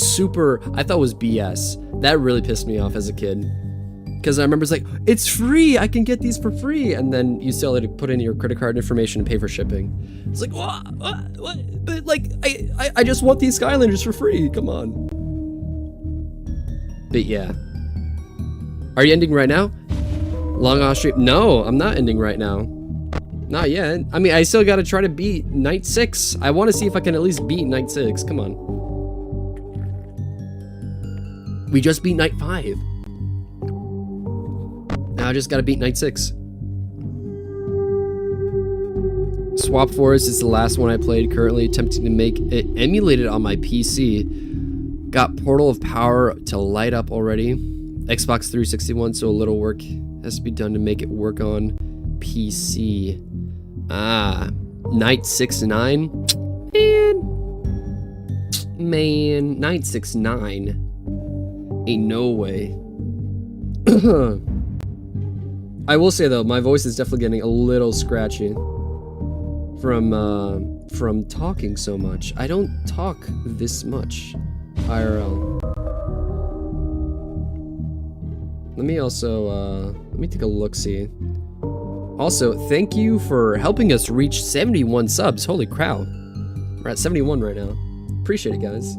Speaker 1: I thought was BS. That really pissed me off as a kid. Because I remember it's like, it's free, I can get these for free. And then you still had to put in your credit card information and pay for shipping. It's like, what? But like, I just want these Skylanders for free, come on. But yeah. Are you ending right now? Long off stream? No, I'm not ending right now. Not yet. I mean, I still gotta try to beat Night 6. I want to see if I can at least beat Night 6. Come on. We just beat Night 5. Now I just gotta beat Night 6. Swap Force is the last one I played. Currently attempting to make it emulated on my PC. Got Portal of Power to light up already. Xbox 361, so a little work has to be done to make it work on PC. Night 6-9. Man, Night 6-9. Ain't no way. I will say though, my voice is definitely getting a little scratchy from talking so much. I don't talk this much IRL. Let me take a look-see. Also, thank you for helping us reach 71 subs. Holy cow. We're at 71 right now. Appreciate it, guys.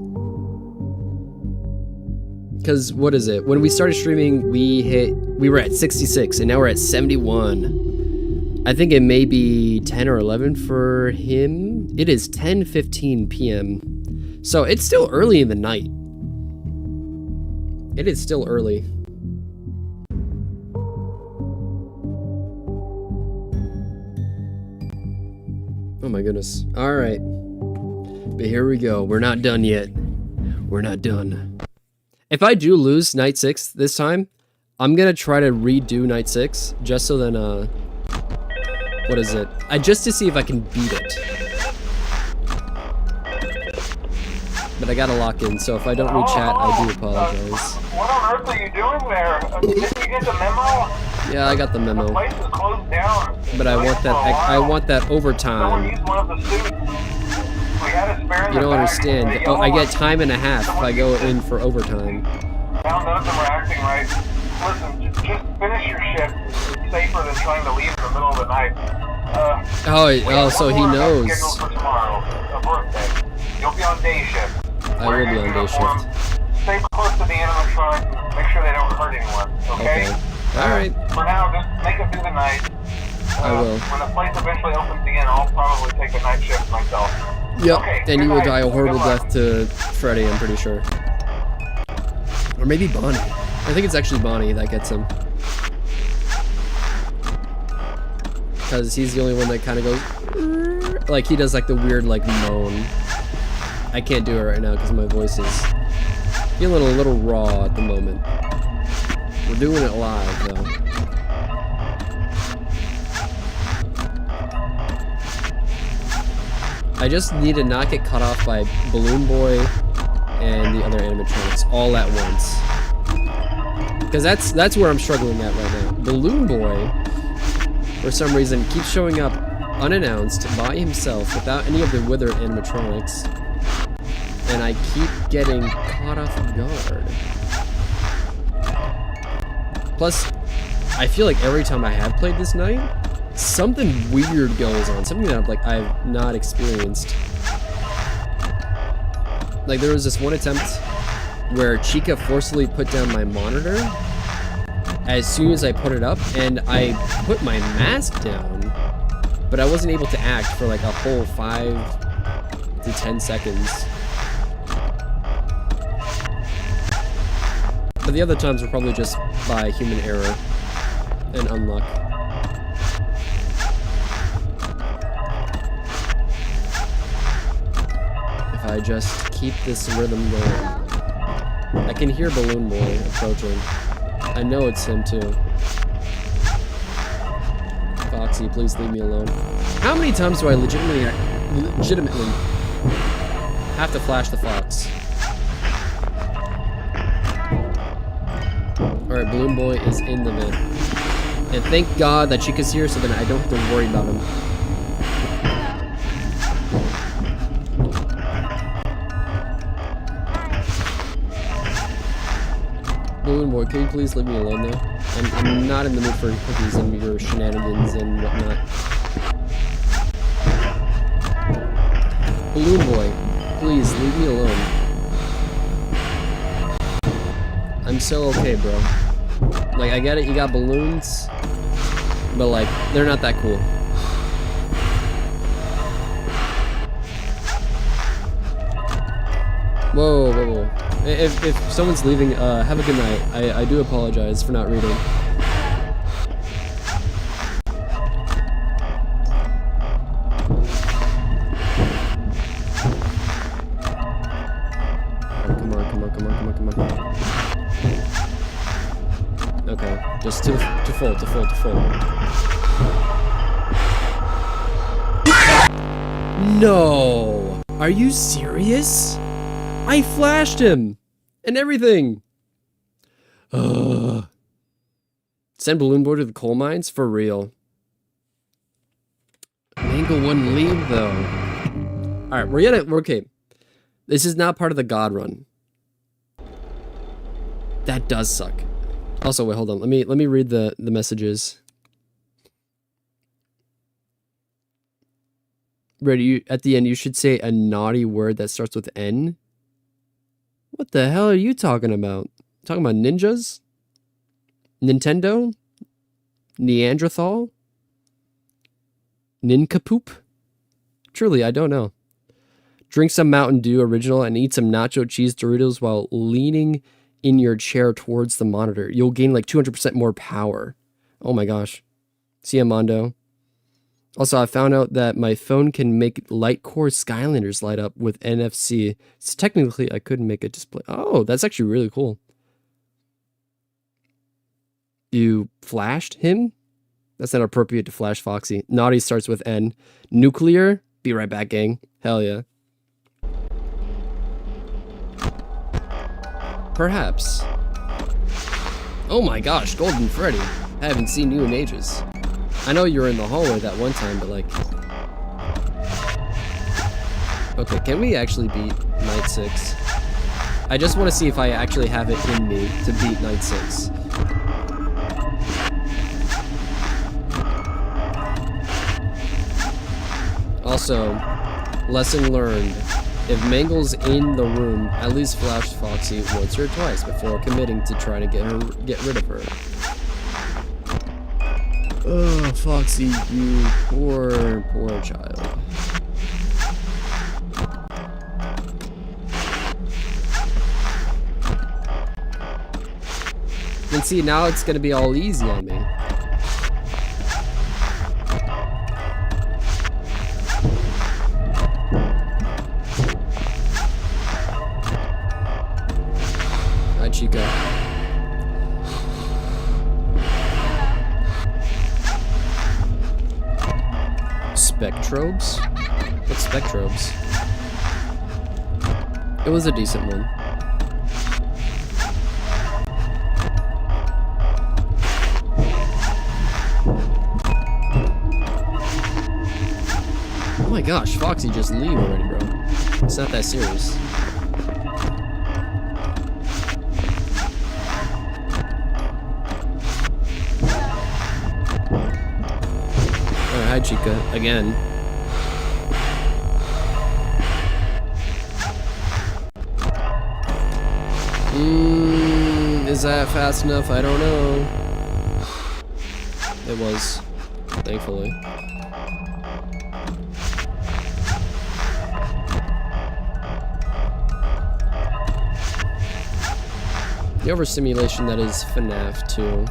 Speaker 1: Because, what is it? When we started streaming, we were at 66, and now we're at 71. I think it may be 10 or 11 for him. It is 10:15 p.m. So, it's still early in the night. It is still early. Oh my goodness. Alright. But here we go. We're not done yet. We're not done. If I do lose Night 6 this time, I'm gonna try to redo Night 6, just so then, what is it? Just to see if I can beat it. But I gotta lock in, so if I don't read chat, I do apologize.
Speaker 2: What on earth are you doing there? Didn't you get the memo?
Speaker 1: Yeah, I got the
Speaker 2: The
Speaker 1: memo.
Speaker 2: place is closed down.
Speaker 1: But I want that. I want that
Speaker 2: Someone
Speaker 1: overtime.
Speaker 2: used one of the suits. We had a spare in
Speaker 1: You
Speaker 2: the
Speaker 1: don't
Speaker 2: back.
Speaker 1: understand.
Speaker 2: The
Speaker 1: Oh, I
Speaker 2: yellow
Speaker 1: get time and a half if I go in for overtime.
Speaker 2: Now none of them are acting right. Listen, just finish your shift. It's safer than trying to leave in the middle of the night.
Speaker 1: Oh, so he knows.
Speaker 2: Scheduled for tomorrow, a birthday. You'll be on day shift.
Speaker 1: I will be on day shift.
Speaker 2: Stay close to the animatronics and make sure they don't hurt anyone. Okay?
Speaker 1: Alright.
Speaker 2: For now, just make it through the night.
Speaker 1: I will.
Speaker 2: When the place eventually opens again, I'll probably take a night shift myself.
Speaker 1: Yep.
Speaker 2: Okay,
Speaker 1: And you will
Speaker 2: good
Speaker 1: die a
Speaker 2: night.
Speaker 1: horrible
Speaker 2: Good luck.
Speaker 1: death to Freddy, I'm pretty sure. Or maybe Bonnie. I think it's actually Bonnie that gets him. Because he's the only one that kind of goes... Like, he does like the weird like moan. I can't do it right now because my voice is feeling a little raw at the moment. We're doing it live though. I just need to not get cut off by Balloon Boy and the other animatronics all at once. Because that's where I'm struggling at right now. Balloon Boy, for some reason, keeps showing up unannounced by himself without any of the withered animatronics. And I keep getting caught off guard. Plus, I feel like every time I have played this night, something weird goes on. Something that I've not experienced. Like there was this one attempt where Chica forcibly put down my monitor as soon as I put it up, and I put my mask down, but I wasn't able to act for like a whole 5 to 10 seconds. But the other times were probably just by human error and unluck. If I just keep this rhythm going. I can hear Balloon Boy approaching. I know it's him too. Foxy, please leave me alone. How many times do I legitimately have to flash the fox? Alright, Balloon Boy is in the van. And thank God that Chica's here so then I don't have to worry about him. Balloon Boy, can you please leave me alone now? I'm not in the mood for cookies and your shenanigans and whatnot. Balloon Boy, please leave me alone. I'm so okay, bro. Like, I get it, you got balloons, but like, they're not that cool. Whoa, whoa, whoa. If someone's leaving, have a good night. I do apologize for not reading. Oh, come on, come on, come on, come on, come on. Okay, just to full. No! Are you serious? I flashed him! And everything! Ugh. Send Balloon Boy to the coal mines? For real. Angle wouldn't leave, though. Alright, we're okay. This is not part of the God Run. That does suck. Also, wait, hold on. Let me read the messages. Ready, at the end, you should say a naughty word that starts with N. What the hell are you talking about? Talking about ninjas? Nintendo? Neanderthal? Nincompoop? Truly, I don't know. Drink some Mountain Dew original and eat some nacho cheese Doritos while leaning in your chair towards the monitor. You'll gain like 200% more power. Oh my gosh. See ya, Mondo. Also, I found out that my phone can make light core Skylanders light up with NFC. So technically, I could make a display. Oh, that's actually really cool. You flashed him? That's not appropriate to flash Foxy. Naughty starts with N. Nuclear? Be right back, gang. Hell yeah. Perhaps. Oh my gosh, Golden Freddy. I haven't seen you in ages. I know you were in the hallway that one time, but like... Okay, can we actually beat Night 6? I just want to see if I actually have it in me to beat Night 6. Also, lesson learned. If Mangle's in the room, at least flash Foxy once or twice before committing to try to get rid of her. Oh, Foxy, you poor child. And see, now it's gonna be all easy on me. Hi, Chica. Spectrobes? What's Spectrobes? It was a decent one. Oh my gosh, Foxy, just leave already, bro. It's not that serious. Alright, hi Chica, again. Is that fast enough? I don't know. It was, thankfully. The overstimulation that is FNAF 2.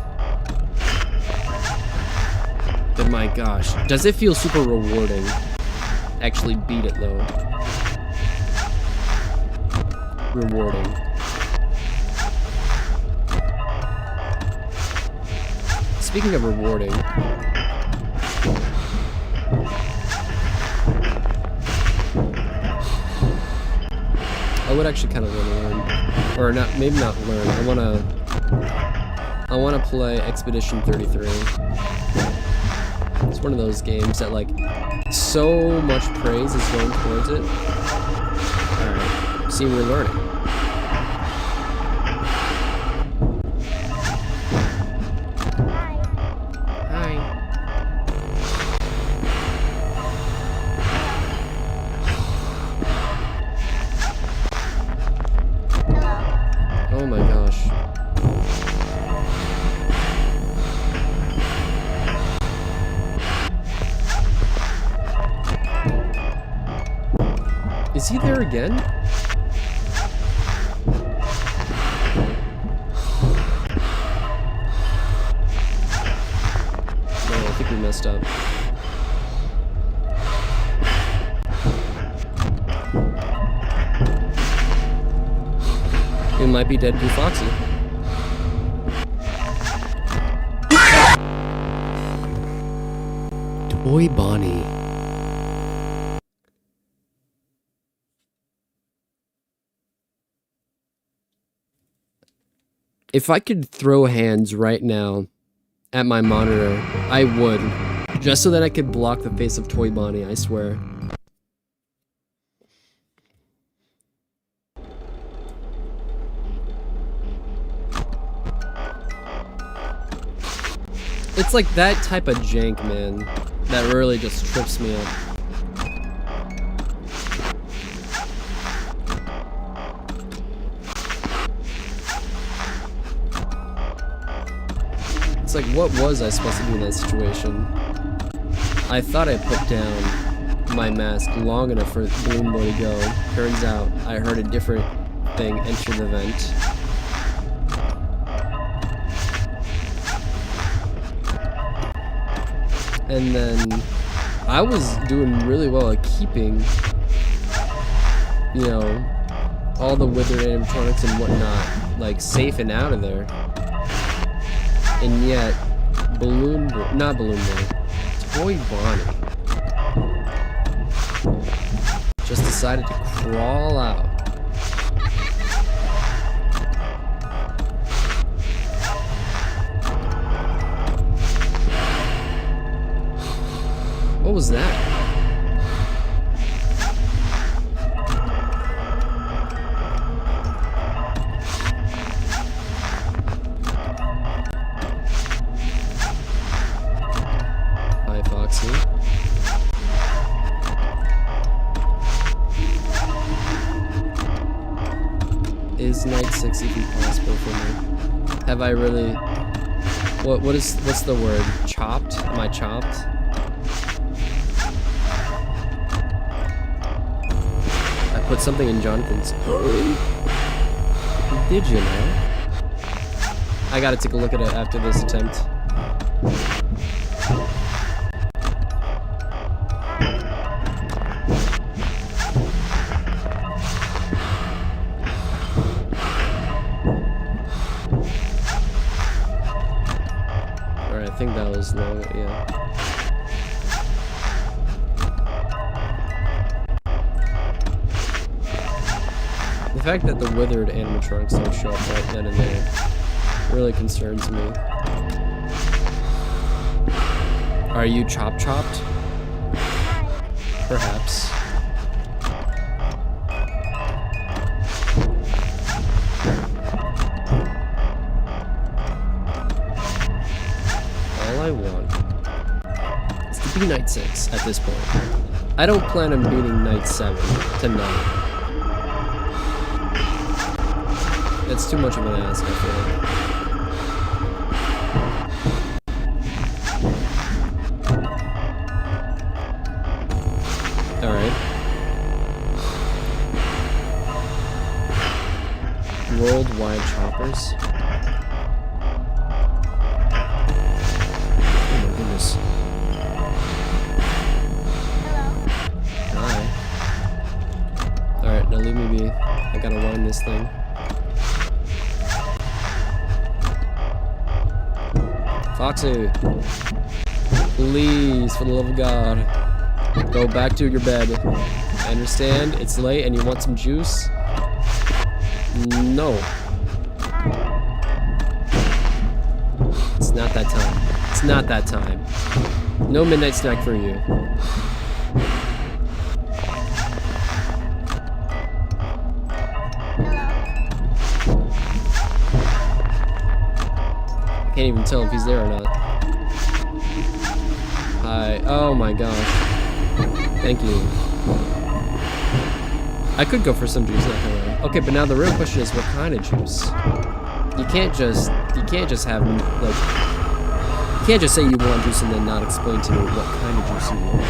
Speaker 1: But my gosh, does it feel super rewarding? Actually beat it though. Rewarding. Speaking of rewarding, I would actually kind of want to learn, or not, maybe not learn. I wanna play Expedition 33. It's one of those games that like so much praise is going towards it. All right, see, we're learning. Oh my gosh. Is he there again? No, I think we messed up. It might be dead to Foxy. Toy Bonnie. If I could throw hands right now at my monitor, I would. Just so that I could block the face of Toy Bonnie, I swear. It's like that type of jank, man, that really just trips me up. It's like, what was I supposed to do in that situation? I thought I put down my mask long enough for Balloon Boy to go. Turns out I heard a different thing enter the vent. And then I was doing really well at keeping, you know, all the withered animatronics and whatnot, like, safe and out of there. And yet, not Balloon Boy, Toy Bonnie just decided to crawl out. What was that? Hi, Foxy. Is night 6 even possible for me? Have I really... What's the word? Chopped? Am I chopped? I put something in Jonathan's... Did you know? I gotta take a look at it after this attempt. Alright, I think that was long, yeah. The fact that the withered animatronics don't show up right then and there really concerns me. Are you chopped? Perhaps. All I want is to be night 6 at this point. I don't plan on beating night 7 tonight. It's too much of an ask, I feel like. Alright. Worldwide choppers. Oh my goodness. Hi. Alright, now leave me be. I gotta wind this thing. Foxy, please, for the love of God, go back to your bed. I understand it's late and you want some juice. No. It's not that time. It's not that time. No midnight snack for you. Can't even tell if he's there or not. Hi. Oh my gosh. Thank you. I could go for some juice, not gonna lie. Okay, but now the real question is what kind of juice? You can't just have, like, you can't just say you want juice and then not explain to me what kind of juice you want.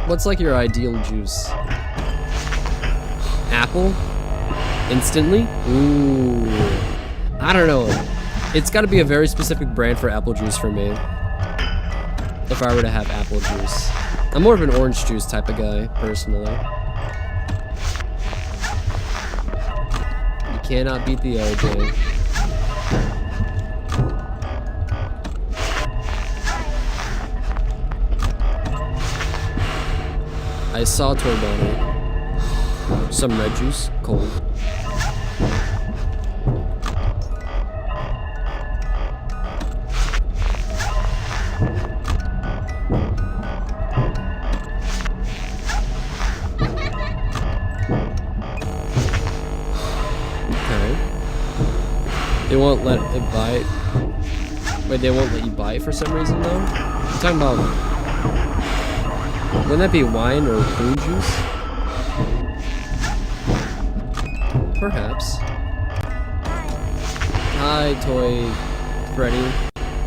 Speaker 1: What's like your ideal juice? Apple? Instantly? Ooh. I don't know. It's gotta be a very specific brand for apple juice for me. If I were to have apple juice. I'm more of an orange juice type of guy, personally. You cannot beat the OJ. I saw Toy Bonnie. Some red juice, cold. They won't let it buy it. Wait, they won't let you buy it for some reason, though? I'm talking about... Wouldn't that be wine or prune juice? Perhaps. Hi, Toy Freddy.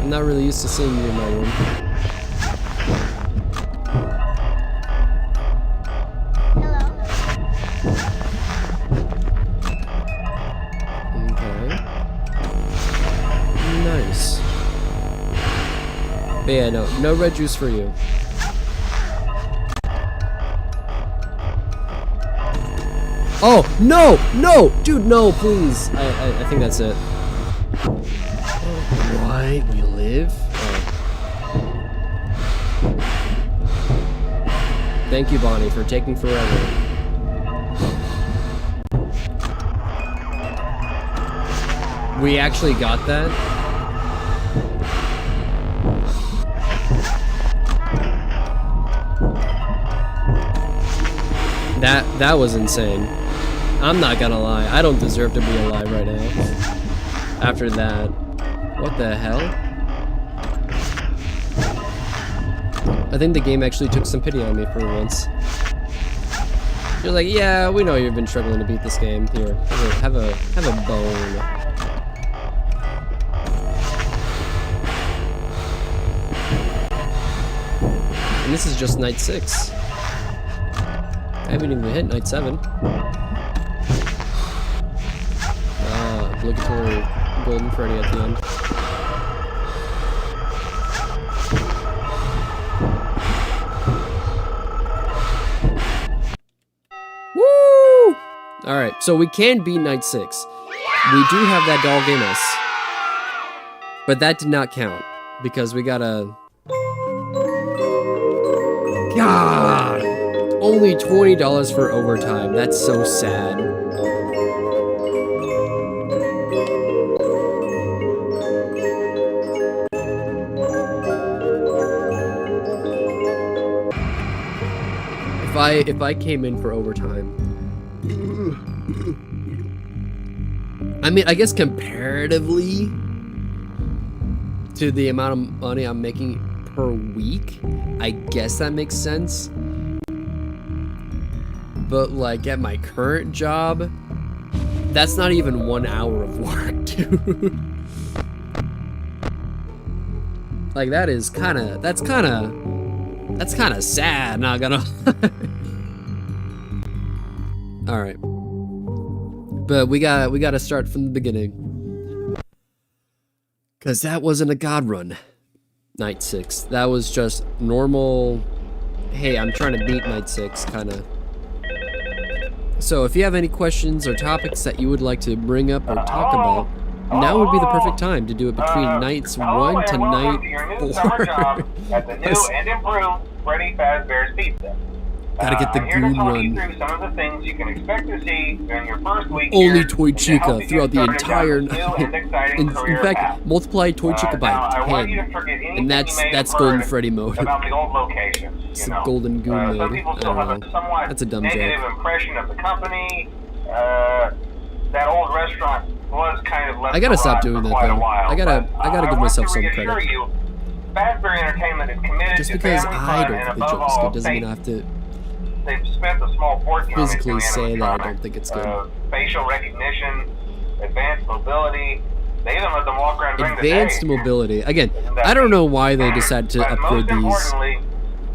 Speaker 1: I'm not really used to seeing you in my room. Nice. But yeah, no red juice for you. Oh, no! No! Dude, no, please. I think that's it. Why we live? Oh. Thank you, Bonnie, for taking forever. We actually got that? That was insane. I'm not gonna lie. I don't deserve to be alive right now. After that. What the hell? I think the game actually took some pity on me for once. You're like, yeah, we know you've been struggling to beat this game. Here, have a bone. And this is just night 6. I haven't even hit night 7. Obligatory golden Freddy at the end. Woo! Alright, so we can beat night 6. We do have that dog in us. But that did not count. Because we gotta... God! Only $20 for overtime. That's so sad. If I came in for overtime, I mean, I guess comparatively to the amount of money I'm making per week, I guess that makes sense. But like at my current job, that's not even 1 hour of work, dude. Like that's kind of sad, not gonna All right. But we got to start from the beginning. Cuz that wasn't a god run. Night 6. That was just normal, hey, I'm trying to beat night 6 kind of. So if you have any questions or topics that you would like to bring up or talk about, now would be the perfect time to do it between nights 1 to night 4.
Speaker 2: At the new and improved Freddy Fazbear's Pizza.
Speaker 1: Gotta get the goon run.
Speaker 2: Through some of the things you can expect to see during your first week.
Speaker 1: Only Toy Chica throughout the entire night. In fact, multiply Toy Chica by 10. And that's Golden Freddy mode.
Speaker 2: About the old locations,
Speaker 1: It's a Golden Goon mode.
Speaker 2: Some people still have a somewhat
Speaker 1: That's a dumb
Speaker 2: negative
Speaker 1: joke.
Speaker 2: impression of the company. That old restaurant was kind of left
Speaker 1: I gotta stop doing that
Speaker 2: quite a
Speaker 1: though.
Speaker 2: while,
Speaker 1: I gotta give myself some
Speaker 2: reassure
Speaker 1: credit.
Speaker 2: You, Fazbear Entertainment is committed
Speaker 1: Just
Speaker 2: to
Speaker 1: because
Speaker 2: family
Speaker 1: I
Speaker 2: fun
Speaker 1: don't
Speaker 2: and
Speaker 1: think the
Speaker 2: above
Speaker 1: joke's
Speaker 2: all,
Speaker 1: good doesn't mean I have to
Speaker 2: they've spent a small fortune on
Speaker 1: physically
Speaker 2: these new
Speaker 1: say that I
Speaker 2: animatronics.
Speaker 1: don't think it's good.
Speaker 2: Facial recognition, advanced mobility. They even let them walk around during
Speaker 1: Advanced
Speaker 2: the day.
Speaker 1: mobility. Again, I don't know why they decided to
Speaker 2: But
Speaker 1: upgrade
Speaker 2: most
Speaker 1: these
Speaker 2: importantly,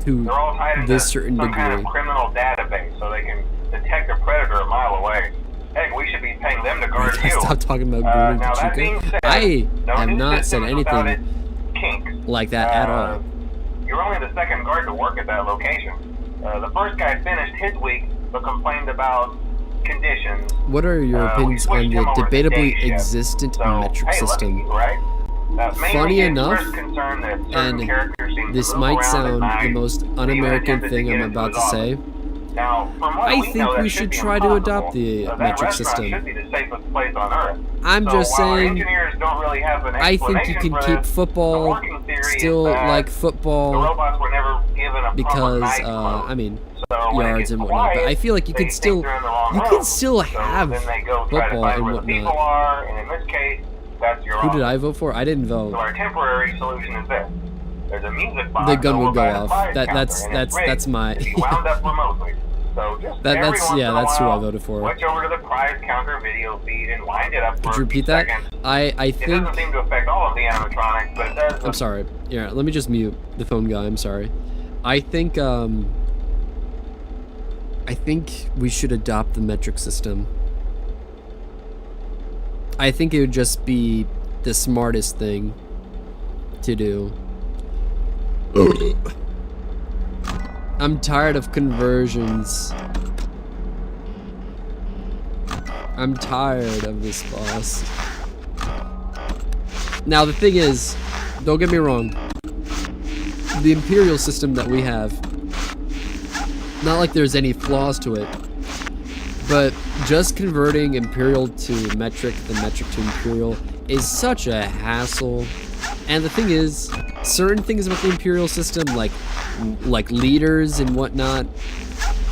Speaker 1: to
Speaker 2: they're all tied into
Speaker 1: this certain
Speaker 2: some kind of
Speaker 1: degree.
Speaker 2: criminal database, so they can detect a predator a mile away. Heck, we should be paying them to guard you.
Speaker 1: Stop talking about Golden
Speaker 2: Now that being
Speaker 1: Chica.
Speaker 2: said,
Speaker 1: I
Speaker 2: no
Speaker 1: have
Speaker 2: new
Speaker 1: not said
Speaker 2: systems without
Speaker 1: anything
Speaker 2: its kinks.
Speaker 1: like that at all.
Speaker 2: You're only the second guard to work at that location. The first guy finished his week, but complained about conditions.
Speaker 1: What are your opinions on the debatably existent metric system? Funny enough, and this might sound the most un-American thing I'm about to say, I think we should try to adopt the metric system. I'm just saying, I think you can keep football still like football because, I mean, yards and whatnot, but I feel like you can still have football and whatnot. Who did I vote for? I didn't vote.
Speaker 2: So our temporary solution is this. There's a music box.
Speaker 1: The gun would go
Speaker 2: over
Speaker 1: off.
Speaker 2: by the prize counter, and it's rigged
Speaker 1: That's my.
Speaker 2: to be wound up remotely. So just every once in a
Speaker 1: that's who I
Speaker 2: while,
Speaker 1: voted for.
Speaker 2: switch over to the prize counter video feed and wind it up for
Speaker 1: Could you repeat that?
Speaker 2: seconds.
Speaker 1: I
Speaker 2: It
Speaker 1: think.
Speaker 2: doesn't seem to affect all of the animatronics, but it does.
Speaker 1: I'm sorry. Yeah, let me just mute the phone guy. I'm sorry. I think we should adopt the metric system. I think it would just be the smartest thing to do. I'm tired of conversions. I'm tired of this boss. Now the thing is, don't get me wrong, the Imperial system that we have, not like there's any flaws to it, but just converting Imperial to metric, the metric to Imperial, is such a hassle. And the thing is, certain things about the Imperial system, like leaders and whatnot,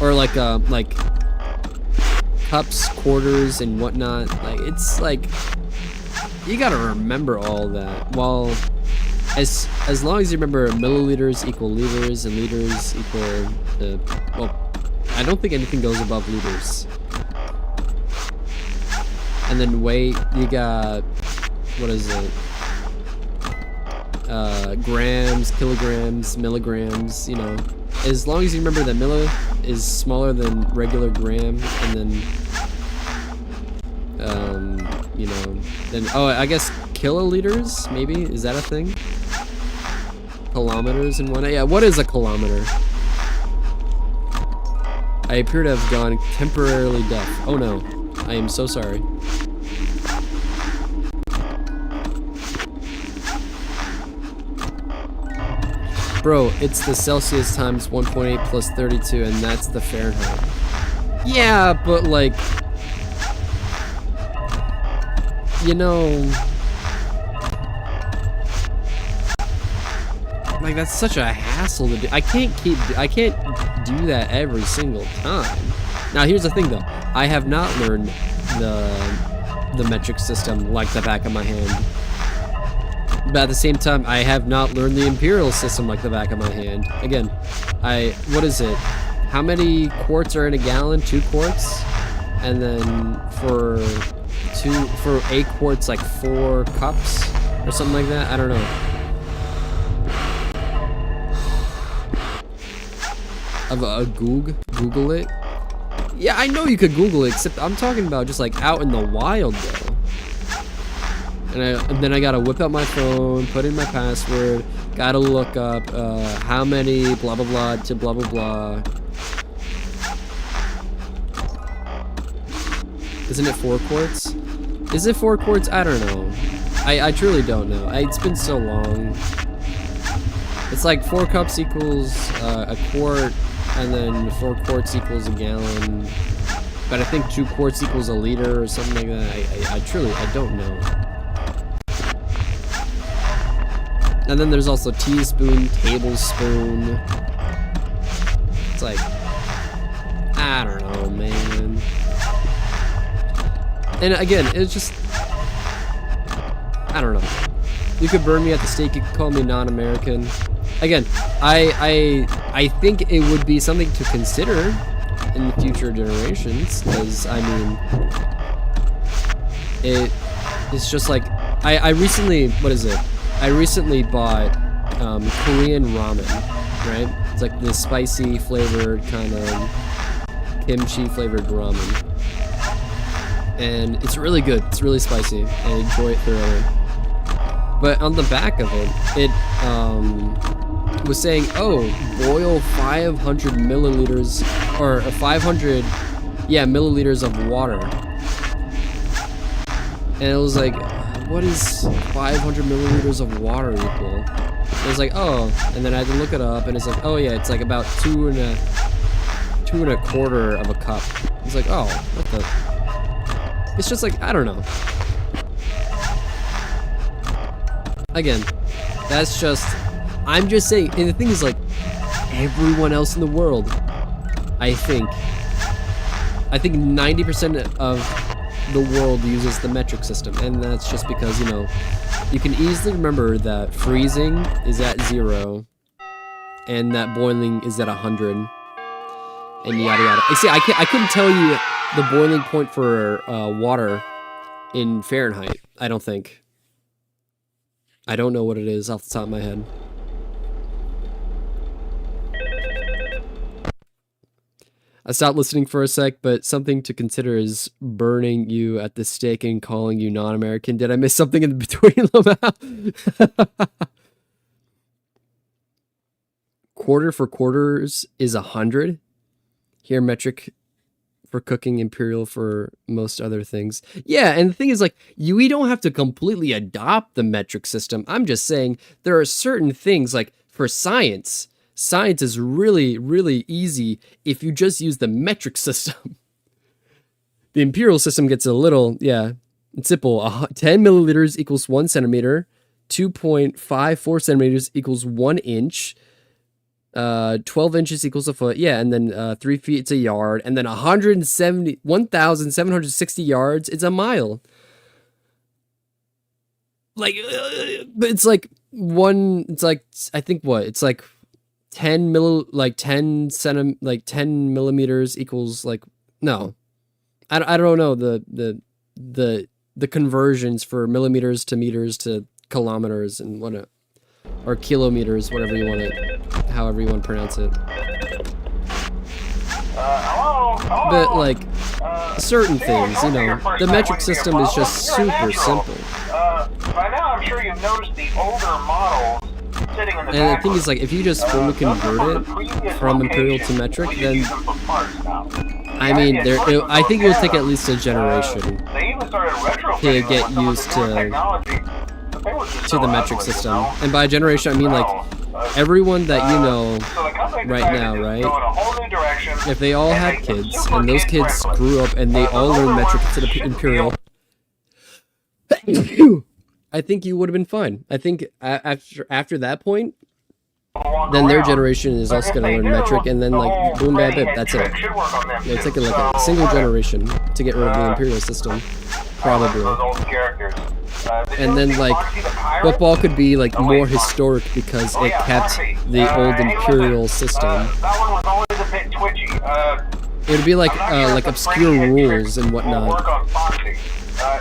Speaker 1: or like cups, quarters, and whatnot. Like, it's like, you gotta remember all that. While as long as you remember milliliters equal liters and liters equal well, I don't think anything goes above liters. And then weight, you got, what is it? Grams, kilograms, milligrams, you know. As long as you remember that milli is smaller than regular gram, and then, you know, then, oh, I guess kiloliters, maybe? Is that a thing? Kilometers and whatnot? Yeah, what is a kilometer? I appear to have gone temporarily deaf. Oh no, I am so sorry. Bro, it's the Celsius times 1.8 plus 32, and that's the Fahrenheit. Yeah, but like, you know, like, that's such a hassle to do. I can't do that every single time. Now, here's the thing though. I have not learned the metric system like the back of my hand. But at the same time, I have not learned the imperial system like the back of my hand. Again, what is it? How many quarts are in a gallon? 2 quarts? And then for a quart's like 4 cups or something like that? I don't know. Of a Google it? Yeah, I know you could Google it, except I'm talking about just like out in the wild though. And then I gotta whip out my phone, put in my password, gotta look up how many blah blah blah to blah blah blah. Isn't it 4 quarts? Is it 4 quarts? I don't know. I truly don't know. It's been so long. It's like 4 cups equals a quart, and then 4 quarts equals a gallon. But I think 2 quarts equals a liter or something like that. I don't know. And then there's also teaspoon, tablespoon. It's like, I don't know, man. And again, it's just, I don't know. You could burn me at the stake, you could call me non-American. Again, I think it would be something to consider in the future generations, because, I mean, it's just like, I recently, what is it? I recently bought Korean ramen, right? It's like this spicy flavored kind of kimchi flavored ramen. And it's really good. It's really spicy. I enjoy it thoroughly. But on the back of it, it was saying, oh, boil 500 milliliters, or 500, yeah, milliliters of water. And it was like, what is 500 milliliters of water equal? It was like, oh, and then I had to look it up, and it's like, oh yeah, it's like about 2 1/4 of a cup. It's like, oh, what the? It's just like, I don't know. Again, that's just, I'm just saying, and the thing is, like, everyone else in the world, I think 90% of the world uses the metric system, and that's just because, you know, you can easily remember that freezing is at 0 and that boiling is at 100 and yada yada. You see, I couldn't tell you the boiling point for water in Fahrenheit. I don't think. I don't know what it is off the top of my head. I stopped listening for a sec, but something to consider is burning you at the stake and calling you non-American. Did I miss something in between, Lamau? Quarter for quarters is 100. Here, metric for cooking, imperial for most other things. Yeah, and the thing is, like, we don't have to completely adopt the metric system. I'm just saying there are certain things, like, for science. Science is really, really easy if you just use the metric system. The imperial system gets a little, yeah, it's simple. 10 milliliters equals 1 centimeter. 2.54 centimeters equals 1 inch. 12 inches equals a foot. Yeah, and then 3 feet is a yard, and then 1,760 yards is a mile. Like, but it's like it's like, I think what? It's like 10 millimeters equals like, no. I don't know the conversions for millimeters to meters to kilometers and whatnot. Or kilometers, whatever you want it, however you want to pronounce it.
Speaker 2: Hello?
Speaker 1: But like, certain things, you know, the metric system is just super simple.
Speaker 2: By now, I'm sure you've noticed the older models sitting in the
Speaker 1: And the thing is, like, if you just fully convert it from imperial to metric, then I mean, I think it will take at least a generation to get used to the metric system. And by generation, I mean like everyone that you know right now, right? If they all had kids and those kids grew up and they all learned metric instead of imperial, I think you would have been fine. I think after that point, then their generation is also going to learn metric, and then like boom, bam, bam, that's it. It'll take like a single generation to get rid of the imperial system, probably. And then like football could be like more historic because it kept the old imperial system. It would be like obscure rules and whatnot.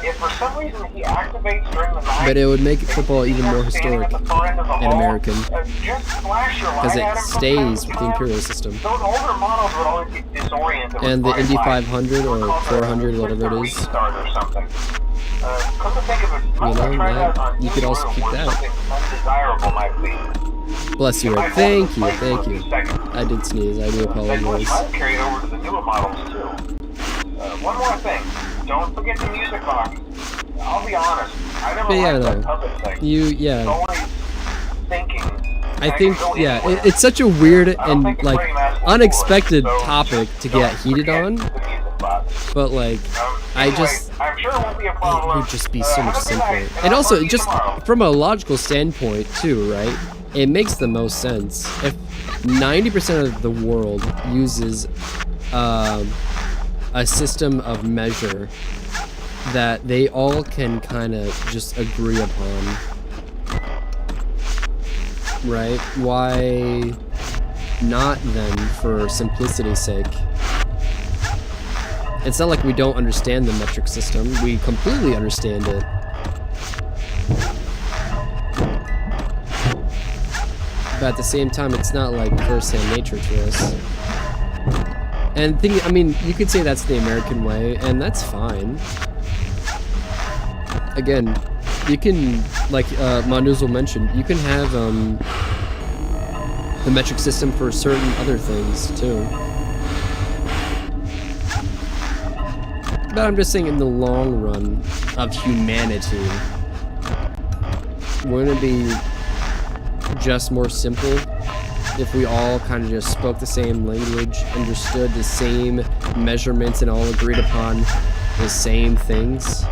Speaker 2: If for some reason he activates during the night,
Speaker 1: but it would make football even more historic and American because it stays with the imperial system.
Speaker 2: Those older models would always be disoriented.
Speaker 1: And the Indy 500 or 400, whatever it is. You know, that, you could also keep that. Bless you, Ed. Thank you, thank you. I did sneeze. I do apologize.
Speaker 2: Carried over to the newer models too. One more thing. Don't forget the music box. I'll be honest. I never liked that puppet thing. It's always thinking.
Speaker 1: I think, yeah, it's such a weird and like unexpected topic to get heated on. But like,
Speaker 2: I'm sure it won't be a problem.
Speaker 1: It would just be so much simpler. And also, just from a logical standpoint too, right? It makes the most sense. If 90% of the world uses a system of measure that they all can kind of just agree upon, right? Why not then, for simplicity's sake? It's not like we don't understand the metric system. We completely understand it. But at the same time, it's not like first-hand nature to us. And I mean, you could say that's the American way, and that's fine. Again, you can, like Mondozo mentioned, you can have the metric system for certain other things too. But I'm just saying, in the long run of humanity, wouldn't it be just more simple if we all kind of just spoke the same language, understood the same measurements, and all agreed upon the same things?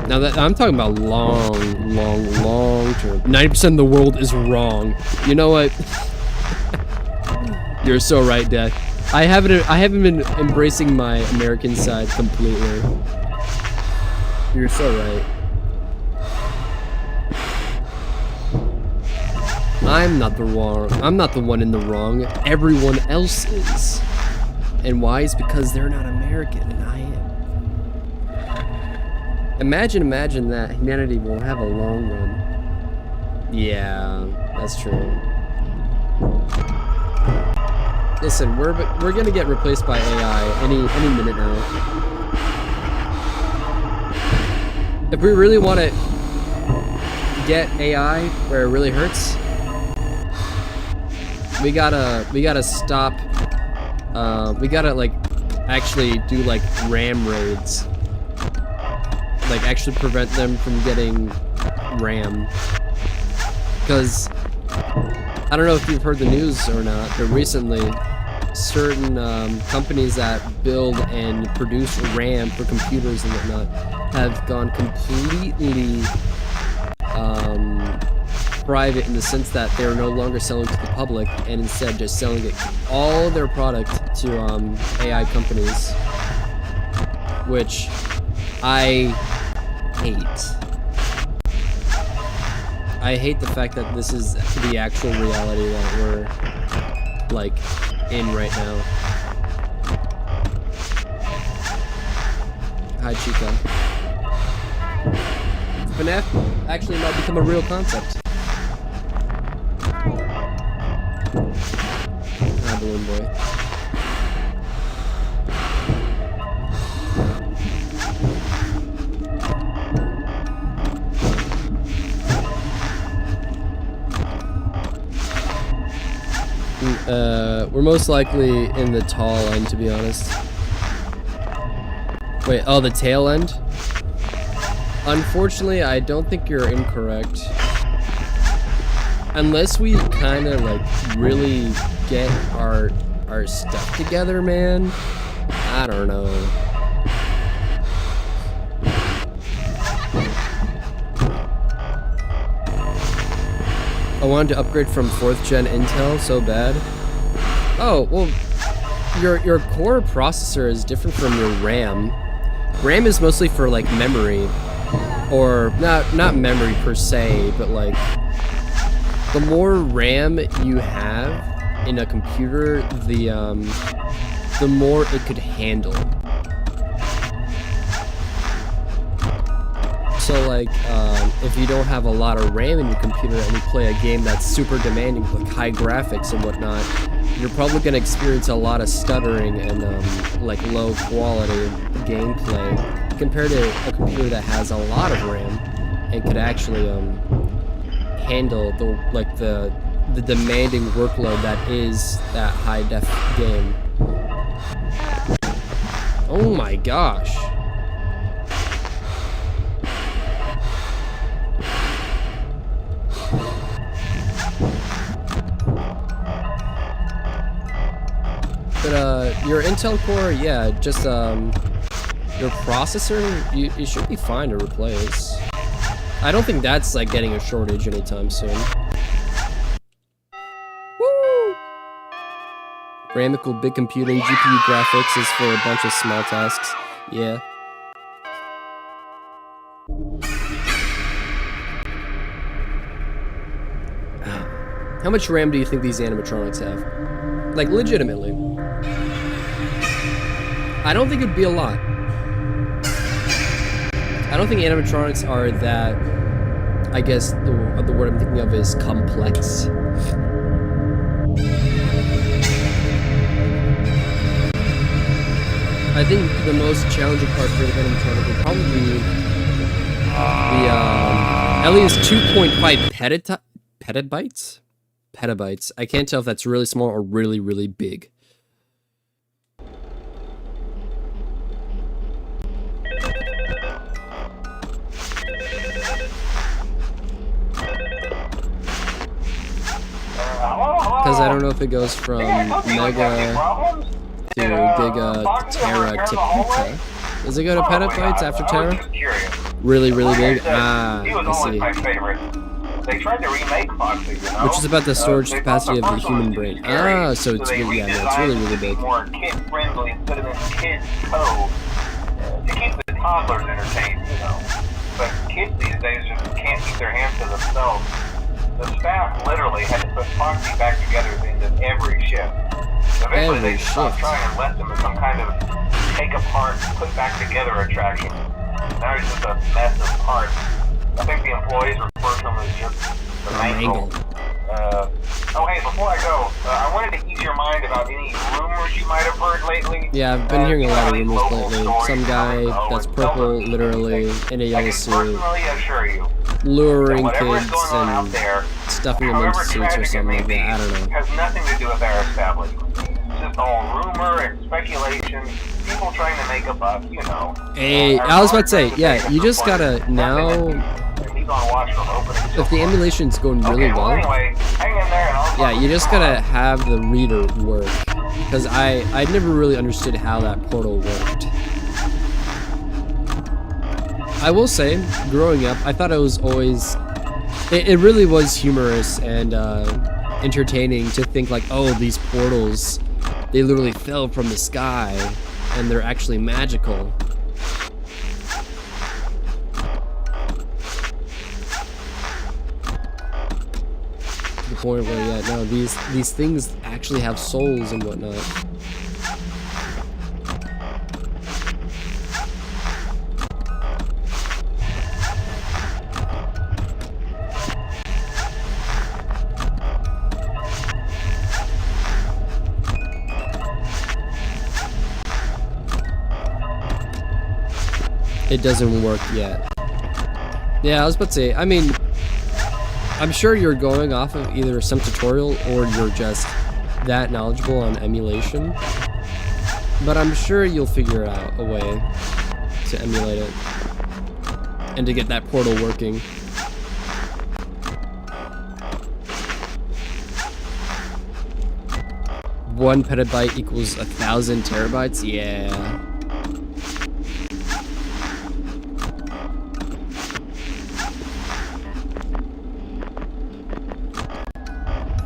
Speaker 1: Now that I'm talking about long term. 90% of the world is wrong. You know what? You're so right, Dad. I haven't been embracing my American side completely. You're so right. I'm not the one in the wrong. Everyone else is. And why? It's because they're not American and I am. Imagine that humanity will have a long run. Yeah, that's true. Listen, we're gonna get replaced by AI any minute now. If we really want to get AI where it really hurts, we gotta stop. We gotta like actually do like RAM raids, like actually prevent them from getting RAM. Because I don't know if you've heard the news or not, but recently certain companies that build and produce RAM for computers and whatnot have gone completely private in the sense that they're no longer selling to the public and instead just selling it all their product to AI companies, which I hate. I hate the fact that this is the actual reality that we're like in right now. Hi, Chica. FNAF actually might become a real concept. Hi, Balloon Boy. We're most likely in the tall end, to be honest. Wait, oh, the tail end? Unfortunately, I don't think you're incorrect. Unless we kind of like really get our stuff together, man. I don't know. I wanted to upgrade from 4th gen Intel so bad. Oh, well, your core processor is different from your RAM. RAM is mostly for like memory, or not memory per se, but like the more RAM you have in a computer, the more it could handle. So like, if you don't have a lot of RAM in your computer and you play a game that's super demanding, like high graphics and whatnot, you're probably going to experience a lot of stuttering and like low quality gameplay compared to a computer that has a lot of RAM and could actually handle the demanding workload that is that high def game. Oh my gosh. But your Intel core, yeah, just your processor, you should be fine to replace. I don't think that's like getting a shortage anytime soon. Woo! RAM equal big computing, GPU graphics is for a bunch of small tasks. Yeah. How much RAM do you think these animatronics have? Like, legitimately. I don't think it'd be a lot. I don't think animatronics are that, I guess the word I'm thinking of is complex. I think the most challenging part for an animatronic would probably be the, at least 2.5 petabytes? Petabytes. I can't tell if that's really small or really, really big. Because I don't know if it goes from mega to giga, tera to peta. Does it go to petabytes after tera? Really, really big? Ah, I see.
Speaker 2: They tried to remake Foxy, you know?
Speaker 1: Which is about the storage capacity of the human brain. Ah, so it's really, yeah, no, it's really, really big.
Speaker 2: More kid-friendly instead of this kids code to keep the toddlers entertained, you know. But kids these days just can't keep their hands to themselves. The staff literally had to put Foxy back together at the end of every shift. Eventually they just stopped trying and left him as some kind of take apart, put back together attraction. Now he's just a mess of parts. I think the employees refer to him as just the mangle. Oh hey, before I go, I wanted to ease your mind about any rumors you might have heard lately.
Speaker 1: Yeah, I've been hearing a lot of rumors lately. Some guy that's purple, literally, in a yellow suit, luring kids and stuffing them into suits or something like that. I don't know.
Speaker 2: Has nothing to do with our establishment. It's just all rumor and speculation. People trying to make a buck, you know.
Speaker 1: Hey, I was about to say, yeah, you just gotta now. If the emulation's going really well, yeah, you just gotta have the reader work. Because I never really understood how that portal worked. I will say, growing up, I thought it it really was humorous and entertaining to think like, oh, these portals, they literally fell from the sky and they're actually magical. To the point where, yeah, no, these things actually have souls and whatnot. It doesn't work yet. Yeah, I was about to say, I mean, I'm sure you're going off of either some tutorial or you're just that knowledgeable on emulation. But I'm sure you'll figure out a way to emulate it and to get that portal working. One petabyte equals 1,000 terabytes? Yeah.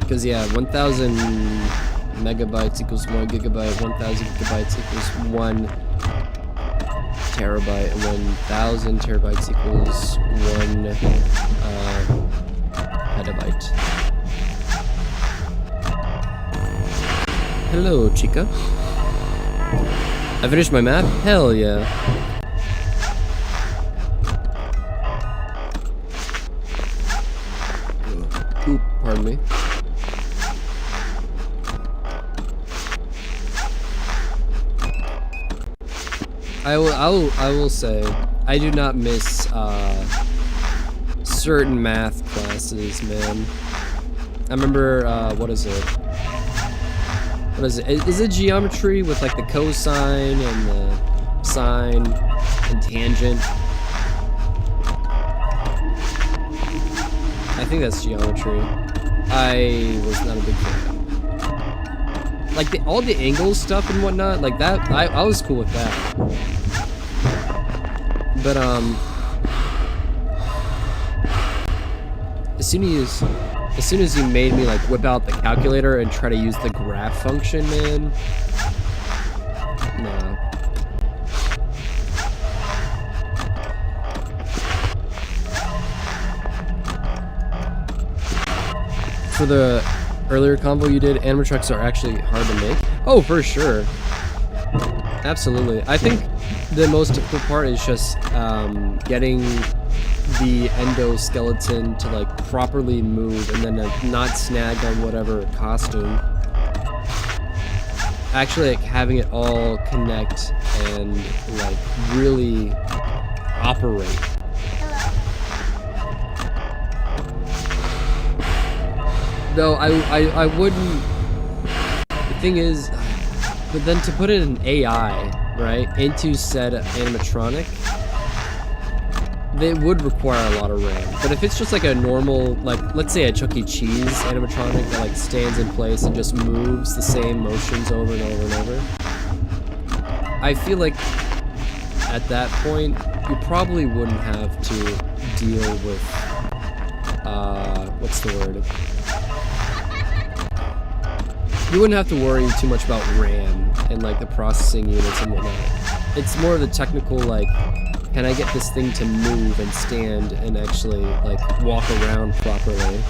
Speaker 1: Because, yeah, 1,000 megabytes equals 1 gigabyte, 1,000 gigabytes equals 1 terabyte, and 1,000 terabytes equals 1 petabyte. Hello, chica. I finished my map? Hell yeah. Oop, pardon me. I will say, I do not miss certain math classes, man. I remember, what is it? What is it? Is it geometry with like the cosine and the sine and tangent? I think that's geometry. I was not a big fan. Like all the angle stuff and whatnot, like that, I was cool with that. But as soon as you made me like whip out the calculator and try to use the graph function, man, nah. For the earlier convo you did, animatronics are actually hard to make. Oh, for sure. Absolutely. I think the most difficult part is just getting the endoskeleton to like properly move and then not snag on whatever costume. Actually, like having it all connect and like really operate. Though I wouldn't. The thing is, but then to put it in AI, right, into said animatronic, they would require a lot of RAM. But if it's just like a normal, like let's say a Chuck E. Cheese animatronic that like stands in place and just moves the same motions over and over and over, I feel like at that point you probably wouldn't have to deal with what's the word? You wouldn't have to worry too much about RAM and like the processing units and whatnot. It's more of the technical, like, can I get this thing to move and stand and actually like walk around properly?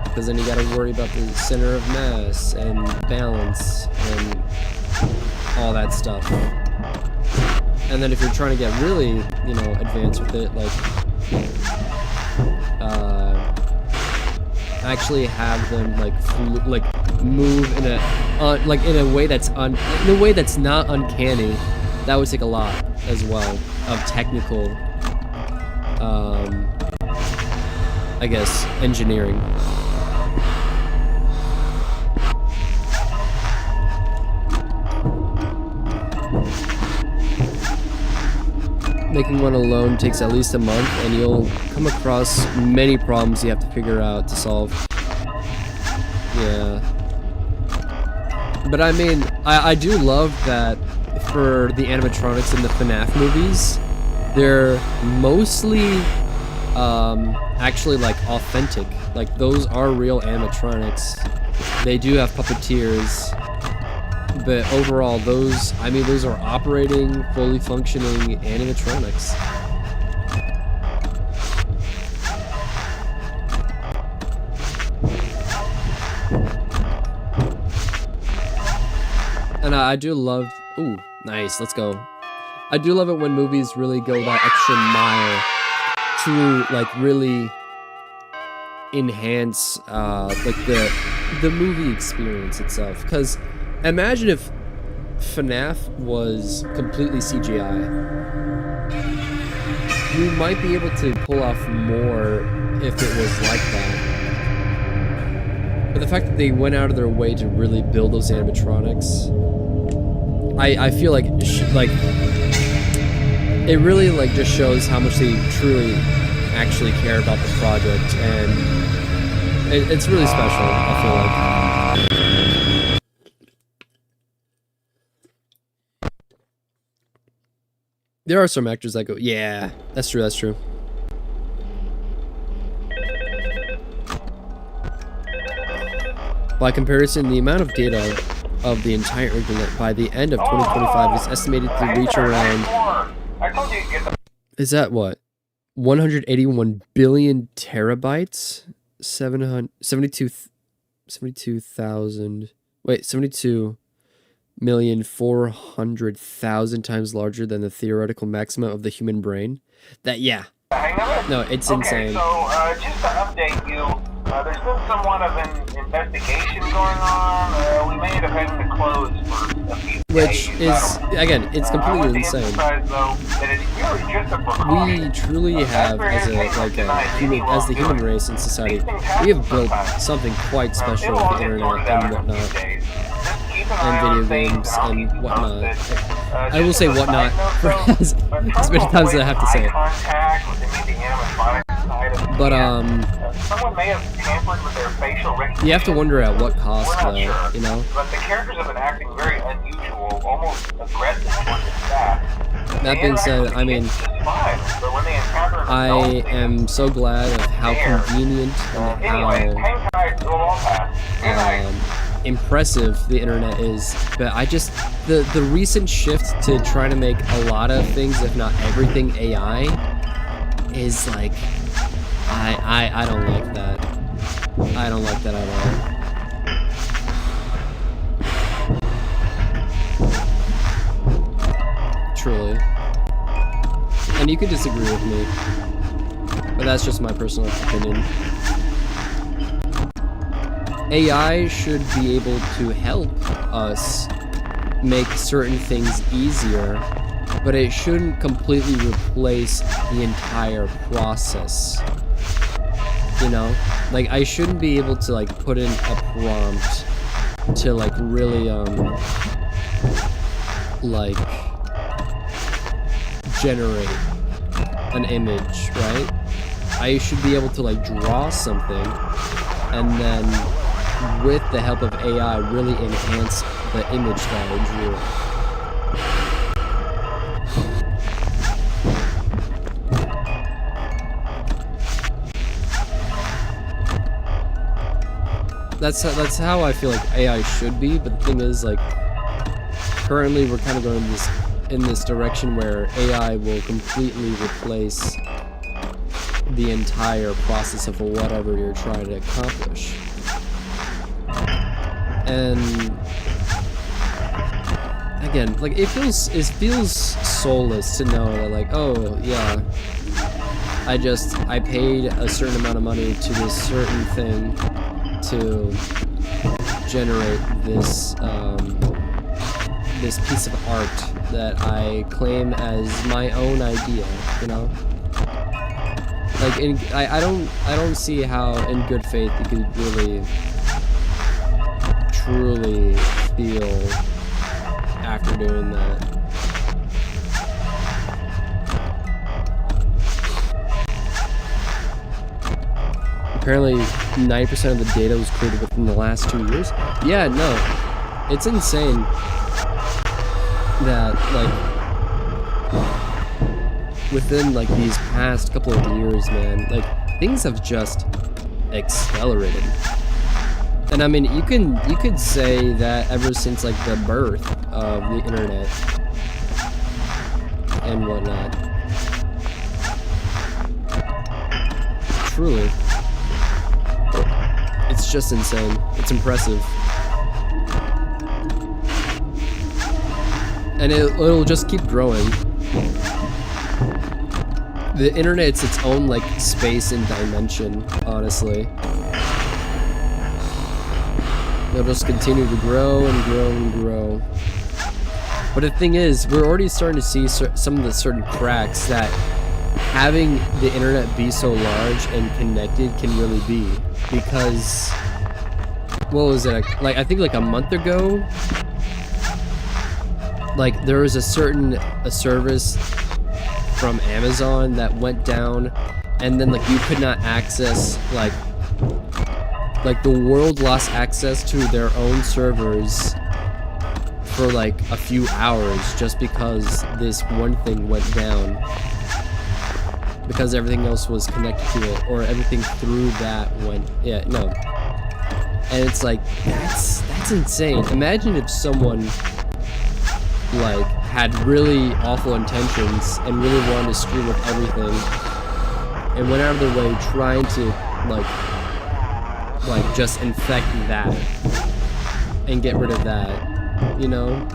Speaker 1: Because then you gotta worry about the center of mass and balance and all that stuff. And then if you're trying to get really, you know, advanced with it, like actually have them like move in a like in a way that's not uncanny, that would take a lot as well of technical I guess engineering. Making one alone takes at least a month, and you'll come across many problems you have to figure out to solve. Yeah. But I mean, I do love that for the animatronics in the FNAF movies, they're mostly actually like authentic. Like those are real animatronics. They do have puppeteers, but overall those are operating, fully functioning animatronics. And I do love, ooh, nice, let's go. I do love it when movies really go that extra mile to like really enhance like the movie experience itself. Because imagine if FNAF was completely CGI. You might be able to pull off more if it was like that. But the fact that they went out of their way to really build those animatronics, I feel like it really like just shows how much they truly actually care about the project, and it's really special, I feel like. There are some actors that go, yeah, that's true, that's true. By comparison, the amount of data of the entire internet by the end of 2025 is estimated to reach around, is that what? 181 billion terabytes? 72,400,000 times larger than the theoretical maximum of the human brain. That, yeah. No, it's insane.
Speaker 2: So, just to update you, there's been somewhat of an investigation going on. We may end up having to close for a few
Speaker 1: Which
Speaker 2: days.
Speaker 1: is, again, it's completely insane. We truly have, as the human race in society, we have built something quite special with the internet and whatnot, and video games and whatnot. I will say whatnot for as many times as I have to say it. But
Speaker 2: someone may have tampered with their facial recognition.
Speaker 1: you have to wonder at what cost, though,
Speaker 2: sure.
Speaker 1: you know?
Speaker 2: But the characters have been acting very unusual, almost aggressive towards the staff.
Speaker 1: That being said, I mean, I am so glad of how convenient and how impressive the internet is. But I just, the recent shift to try to make a lot of things, if not everything, AI is like, I don't like that. I don't like that at all. Truly. And you could disagree with me, but that's just my personal opinion. AI should be able to help us make certain things easier, but it shouldn't completely replace the entire process. You know? Like, I shouldn't be able to, like, put in a prompt to, like, really, like, generate an image, right? I should be able to, like, draw something, and then, with the help of AI, really enhance the image that I drew. That's how I feel like AI should be, but the thing is, like, currently we're kind of going in this direction where AI will completely replace the entire process of whatever you're trying to accomplish. And again, like, it feels soulless to know that, like, oh yeah, I paid a certain amount of money to this certain thing to generate this this piece of art that I claim as my own idea, you know? Like, I don't see how in good faith you could really truly feel after doing that. Apparently 90% of the data was created within the last 2 years. Yeah, no, it's insane that, like, within like these past couple of years, man, like things have just accelerated. And I mean, you could say that ever since like the birth of the internet and whatnot. Truly, it's just insane. It's impressive. And it'll just keep growing. The internet's its own like space and dimension, honestly. It'll just continue to grow and grow and grow. But the thing is, we're already starting to see some of the certain cracks that having the internet be so large and connected can really be. Because, what was it? Like, I think like a month ago, like there was a service from Amazon that went down, and then like you could not access like the world lost access to their own servers for like a few hours just because this one thing went down, because everything else was connected to it, or everything through that went, yeah, no. And it's like, that's insane. Imagine if someone like had really awful intentions and really wanted to screw with everything and went out of their way trying to like just infect that and get rid of that, you know?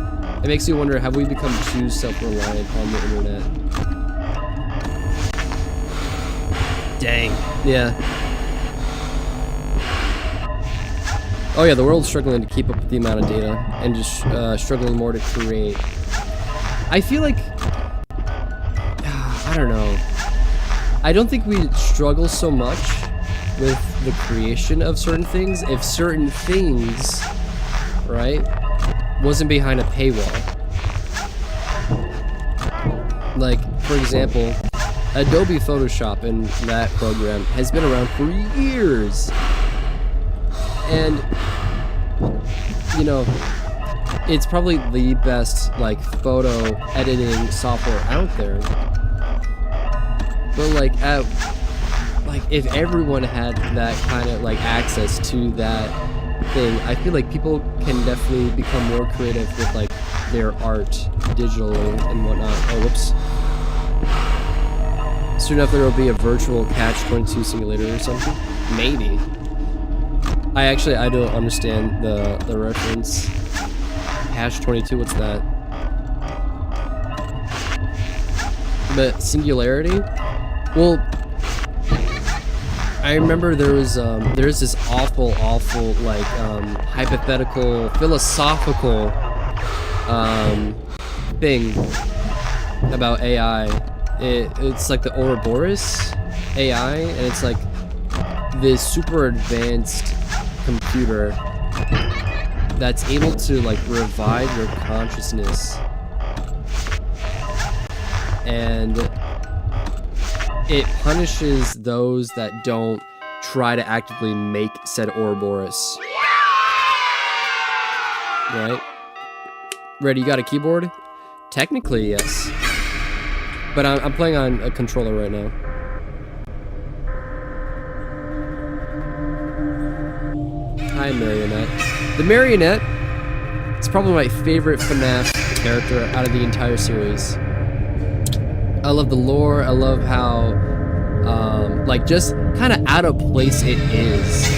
Speaker 1: It makes you wonder, have we become too self-reliant on the internet? Dang. Yeah. Oh yeah, the world's struggling to keep up with the amount of data and just struggling more to create. I feel like, I don't know. I don't think we struggle so much with the creation of certain things if certain things, right, wasn't behind a paywall. Like, for example, Adobe Photoshop and that program has been around for years. And, you know, it's probably the best, like, photo editing software out there. But, like, if everyone had that kind of, like, access to that thing, I feel like people can definitely become more creative with, like, their art digitally and whatnot. Oh, whoops. Soon enough, there will be a virtual Catch-22 simulator or something. Maybe. I don't understand the reference. Catch-22, what's that? But Singularity? Well, I remember there's this awful, like, hypothetical, philosophical, thing about AI. It's like the Ouroboros AI, and it's like this super advanced computer that's able to like revive your consciousness, and it punishes those that don't try to actively make said Ouroboros. Right? Ready, you got a keyboard? Technically, yes. But I'm playing on a controller right now. Hi, Marionette. The Marionette is probably my favorite FNAF character out of the entire series. I love the lore. I love how, like, just kind of out of place it is.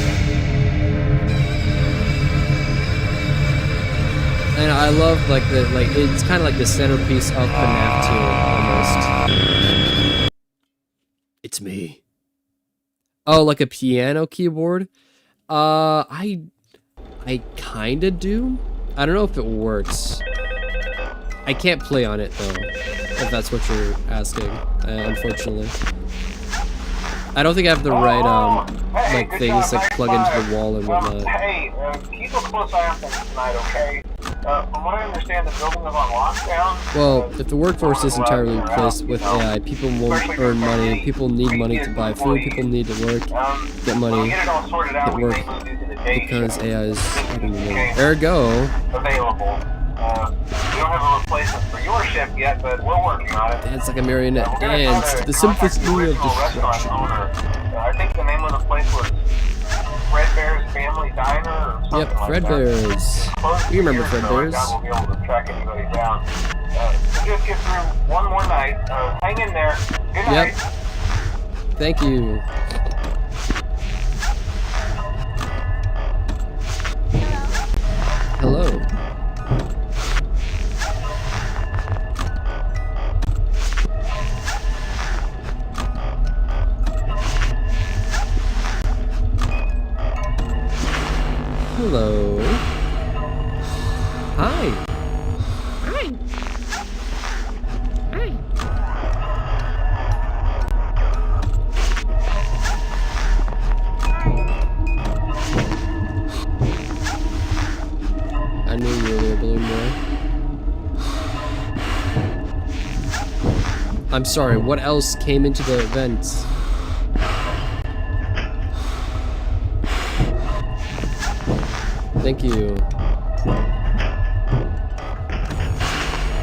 Speaker 1: And I love, like, it's kind of like the centerpiece of FNAF 2, almost. It's me. Oh, like a piano keyboard? I kinda do. I don't know if it works. I can't play on it, though, if that's what you're asking, unfortunately. I don't think I have the right, like, things that plug into the wall and whatnot.
Speaker 2: Hey, keep a close eye on things tonight, okay? From what I understand, the building is on lockdown.
Speaker 1: Well, if the workforce is entirely replaced with AI, people won't earn money, people need money to buy food, people need to work, get money, get work, because AI is, I don't know, ergo,
Speaker 2: We don't have a replacement for your ship yet, but we're working on it.
Speaker 1: Dance like a marionette.
Speaker 2: We're gonna
Speaker 1: Dance
Speaker 2: try
Speaker 1: to the
Speaker 2: contact
Speaker 1: symphony of
Speaker 2: original restaurant
Speaker 1: destruction.
Speaker 2: owner. I think the name of the place was Fredbear's Family Diner or something
Speaker 1: Yep,
Speaker 2: like that.
Speaker 1: Fredbear's.
Speaker 2: Closed
Speaker 1: We remember
Speaker 2: 2 years ago. I
Speaker 1: Fredbear's.
Speaker 2: doubt we'll be able to track anybody down. Just get through one more night. Hang in there. Good night.
Speaker 1: Yep. Thank you.
Speaker 3: Hello.
Speaker 1: Hello. Hello. Hi.
Speaker 3: Hi. Hi.
Speaker 1: I knew you were there, Balloon Boy. I'm sorry, what else came into the event? Thank you.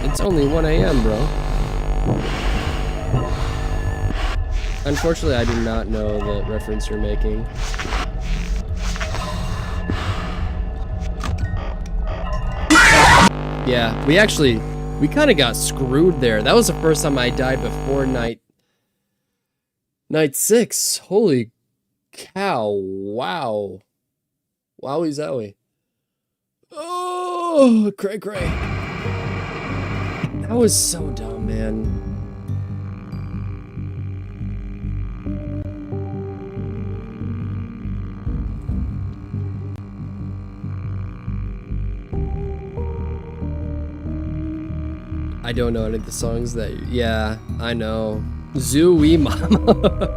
Speaker 1: It's only 1 a.m., bro. Unfortunately, I do not know the reference you're making. Yeah, we kind of got screwed there. That was the first time I died before night 6. Holy cow. Wow. Wowie zowie. Oh, cray cray. That was so dumb, man. I don't know any of the songs that. Yeah, I know. Zooey Mama.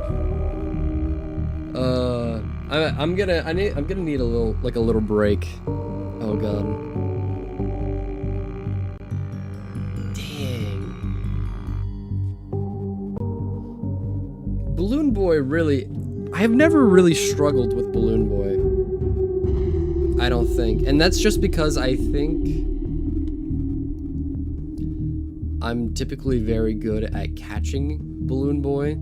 Speaker 1: I'm gonna need a little break. Oh god. Dang. Balloon Boy really. I have never really struggled with Balloon Boy. I don't think, and that's just because I think I'm typically very good at catching Balloon Boy.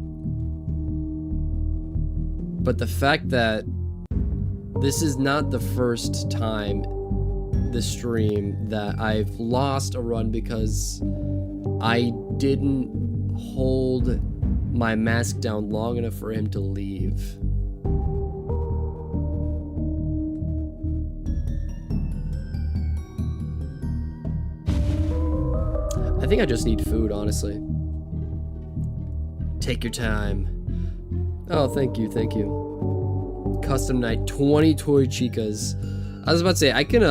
Speaker 1: But the fact that this is not the first time this stream that I've lost a run because I didn't hold my mask down long enough for him to leave. I think I just need food, honestly. Take your time. Oh, thank you, thank you. Custom night, 20 toy chicas. I was about to say, I can,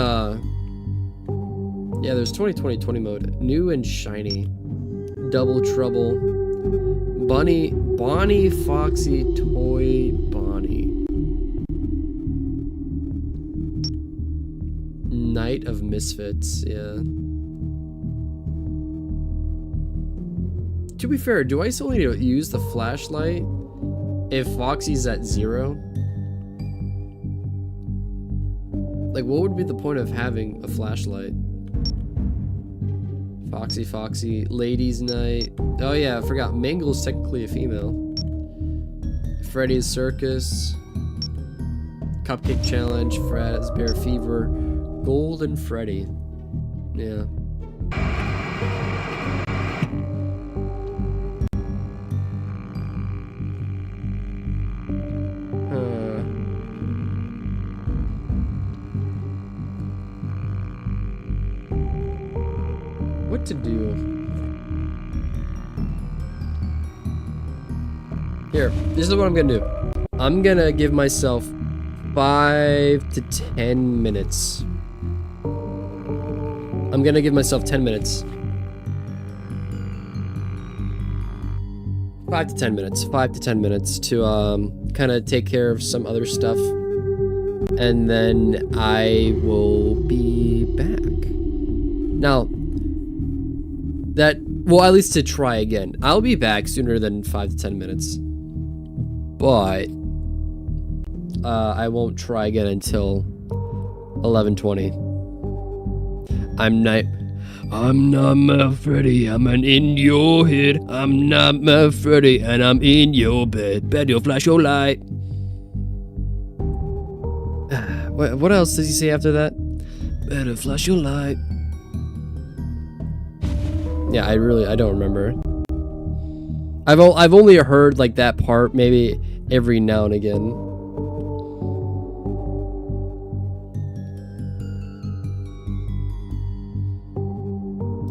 Speaker 1: yeah, there's 20 mode. New and shiny. Double trouble. Bonnie, Foxy, Toy, Bonnie. Night of Misfits, yeah. To be fair, do I still need to use the flashlight if Foxy's at 0? Like, what would be the point of having a flashlight? Foxy, Ladies' Night. Oh yeah, I forgot. Mangle's technically a female. Freddy's Circus. Cupcake Challenge. Fazbear Fever. Golden Freddy. Yeah. What to do? Here, this is what I'm gonna do. I'm gonna give myself 5 to 10 minutes. I'm gonna give myself 10 minutes. 5 to 10 minutes. 5 to 10 minutes to kind of take care of some other stuff, and then I will be back. Now, well, at least to try again. I'll be back sooner than 5 to 10 minutes. But I won't try again until 11:20. I'm not my Freddy, I'm in your head. I'm not my Freddy, and I'm in your bed. Better flash your light. What else does he say after that? Better flash your light. Yeah, I don't remember. I've only heard like that part maybe every now and again.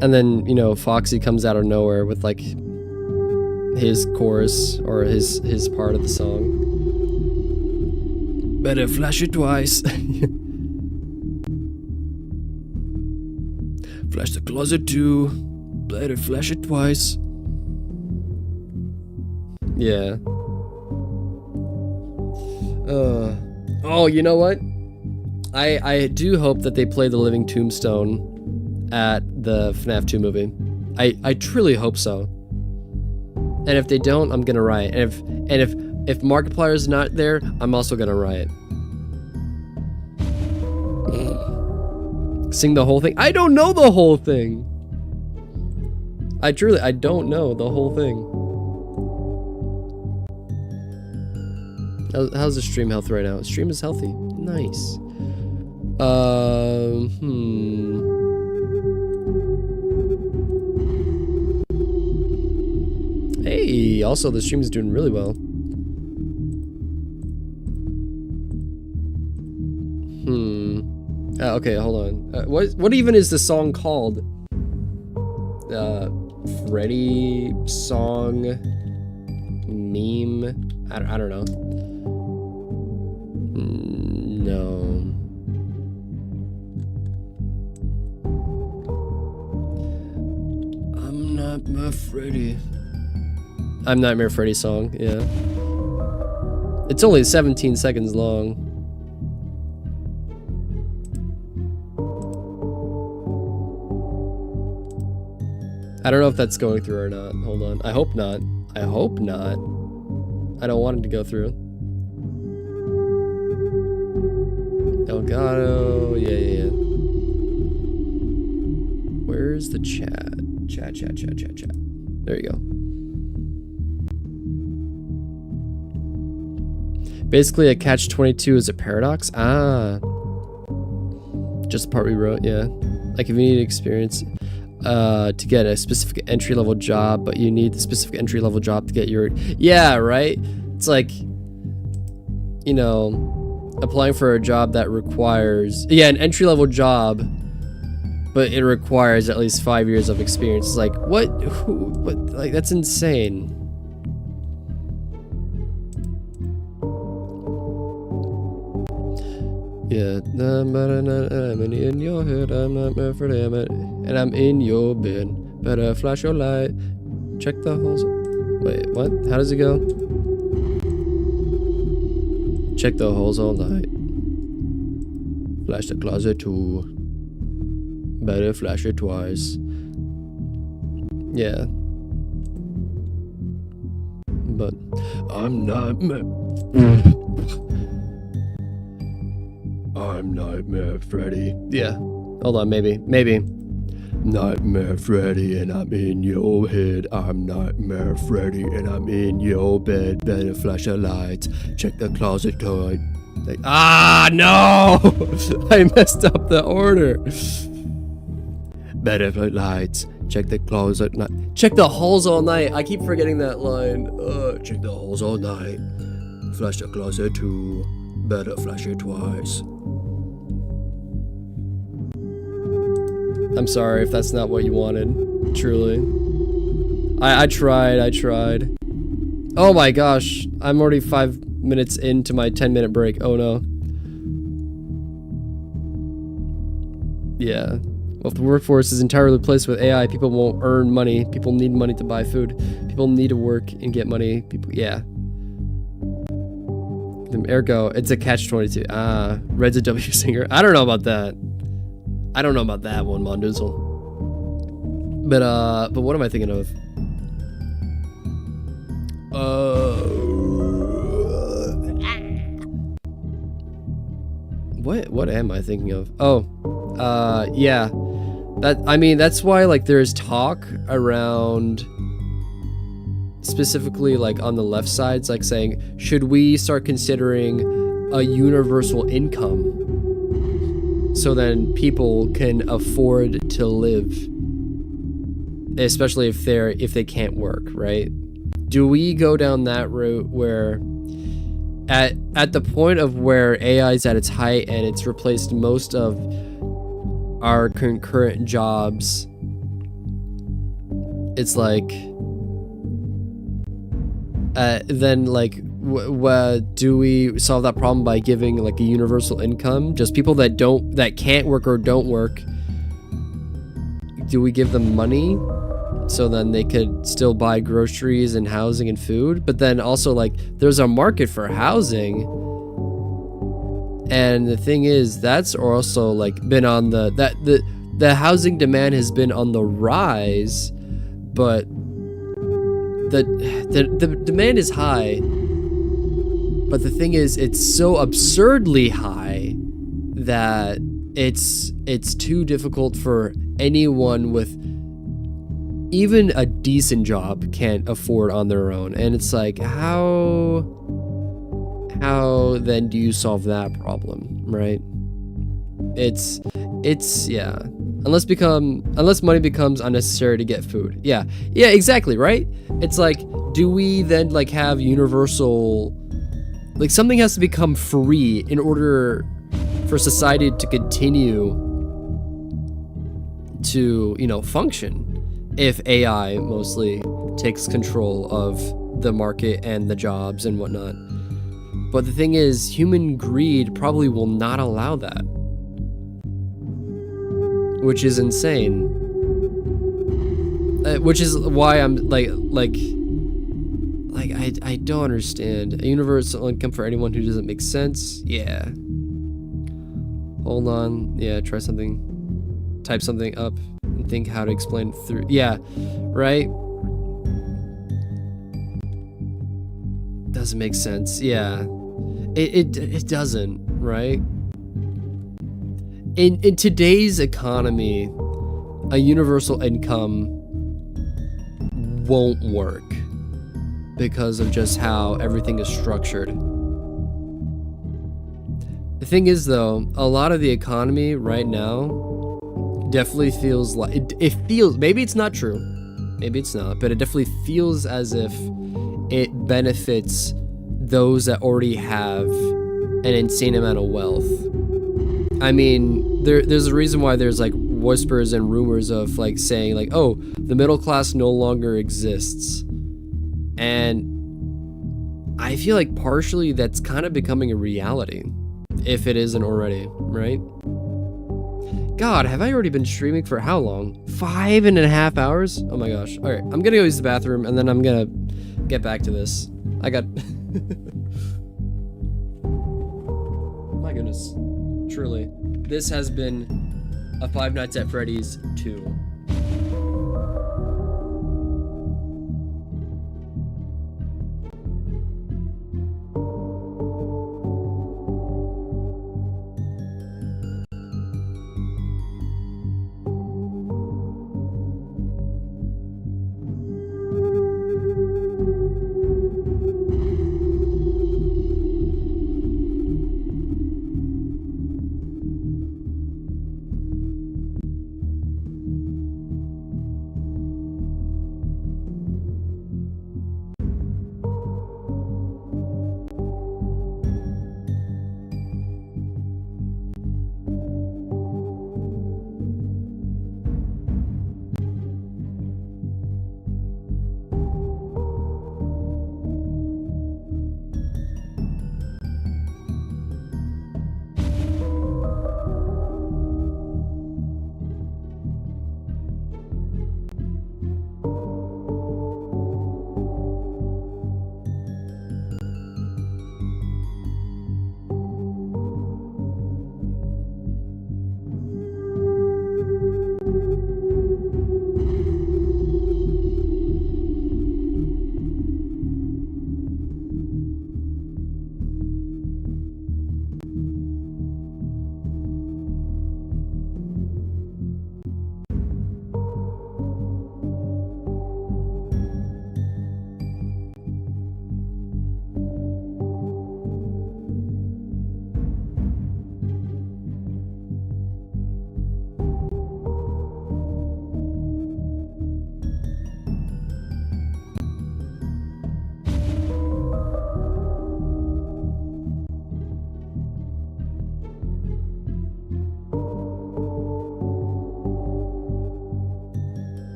Speaker 1: And then, you know, Foxy comes out of nowhere with like his chorus or his part of the song. Better flash it twice. Flash the closet too. Better flash it twice. Yeah. Oh, you know what? I do hope that they play the Living Tombstone at the FNAF 2 movie. I truly hope so. And if they don't, I'm gonna riot. And if Markiplier's not there, I'm also gonna riot. Sing the whole thing? I don't know the whole thing. I don't know the whole thing. How's the stream health right now? Stream is healthy. Nice. Hey, also the stream is doing really well. Okay, hold on. What even is the song called? Freddy song meme? I don't know. No. I'm not my Freddy. I'm Nightmare Freddy song, yeah. It's only 17 seconds long. I don't know if that's going through or not. Hold on. I hope not. I hope not. I don't want it to go through. Elgato. Yeah. Where's the chat? Chat. There you go. Basically, a catch-22 is a paradox. Ah. Just the part we wrote, yeah. Like, if you need experience to get a specific entry-level job, but you need the specific entry-level job to get your... Yeah, right? It's like, you know, applying for a job that requires... Yeah, an entry-level job, but it requires at least 5 years of experience. It's like, what? Like, that's insane. Yeah, I'm in your head, I'm not my Freddy, and I'm in your bed. Better flash your light, check the holes. Wait, what? How does it go? Check the holes all night. Flash the closet too. Better flash it twice. Yeah. But I'm not I'm Nightmare Freddy. Yeah. Hold on, maybe. Nightmare Freddy and I'm in your head. I'm Nightmare Freddy and I'm in your bed. Better flash the lights. Check the closet door. Like, no! I messed up the order. Better flash lights. Check the closet. Check the holes all night. I keep forgetting that line. Check the holes all night. Flash the closet too. Better flash it twice. I'm sorry if that's not what you wanted. Truly. I tried. Oh my gosh. I'm already 5 minutes into my 10-minute break. Oh no. Yeah. Well, if the workforce is entirely replaced with AI, people won't earn money. People need money to buy food. People need to work and get money. Yeah. Ergo, it's a catch-22. Red's a W singer. I don't know about that. I don't know about that one, Mondoozle. But what am I thinking of? What am I thinking of? Oh, yeah. I mean, that's why like there's talk around, specifically like on the left sides, like saying, should we start considering a universal income so then people can afford to live, especially if they can't work, right? Do we go down that route where at the point of where AI is at its height and it's replaced most of our concurrent jobs, it's like then like do we solve that problem by giving like a universal income? Just people that can't work or don't work, do we give them money so then they could still buy groceries and housing and food? But then also like there's a market for housing, and the thing is that's also like been on the housing demand has been on the rise, but the demand is high, but the thing is it's so absurdly high that it's too difficult for anyone with even a decent job can't afford on their own. And it's like, how then do you solve that problem, right? It's yeah, unless money becomes unnecessary to get food. Yeah, exactly, right? It's like, do we then like have universal, like something has to become free in order for society to continue to, you know, function, if AI mostly takes control of the market and the jobs and whatnot. But the thing is, human greed probably will not allow that, which is insane. Which is why I'm like I don't understand. A universal income for anyone who doesn't make sense. Yeah. Hold on. Yeah, try something. Type something up and think how to explain through. Yeah, right? Doesn't make sense. Yeah. It doesn't, right? In today's economy, a universal income won't work because of just how everything is structured. The thing is though, a lot of the economy right now definitely feels like it feels, maybe it's not true, maybe it's not, but it definitely feels as if it benefits those that already have an insane amount of wealth. I mean, there's a reason why there's like whispers and rumors of like saying like, oh, the middle class no longer exists. And I feel like partially that's kind of becoming a reality, if it isn't already, right? God, have I already been streaming for how long? 5.5 hours? Oh my gosh. All right, I'm gonna go use the bathroom and then I'm gonna get back to this. I got... My goodness. Truly. This has been a Five Nights at Freddy's 2.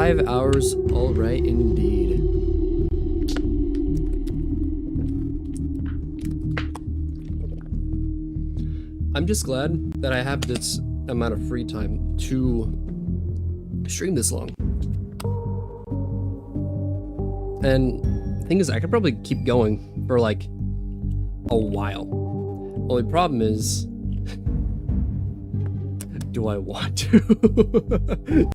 Speaker 1: 5 hours, all right, indeed. I'm just glad that I have this amount of free time to stream this long. And the thing is, I could probably keep going for like a while. Only problem is, do I want to?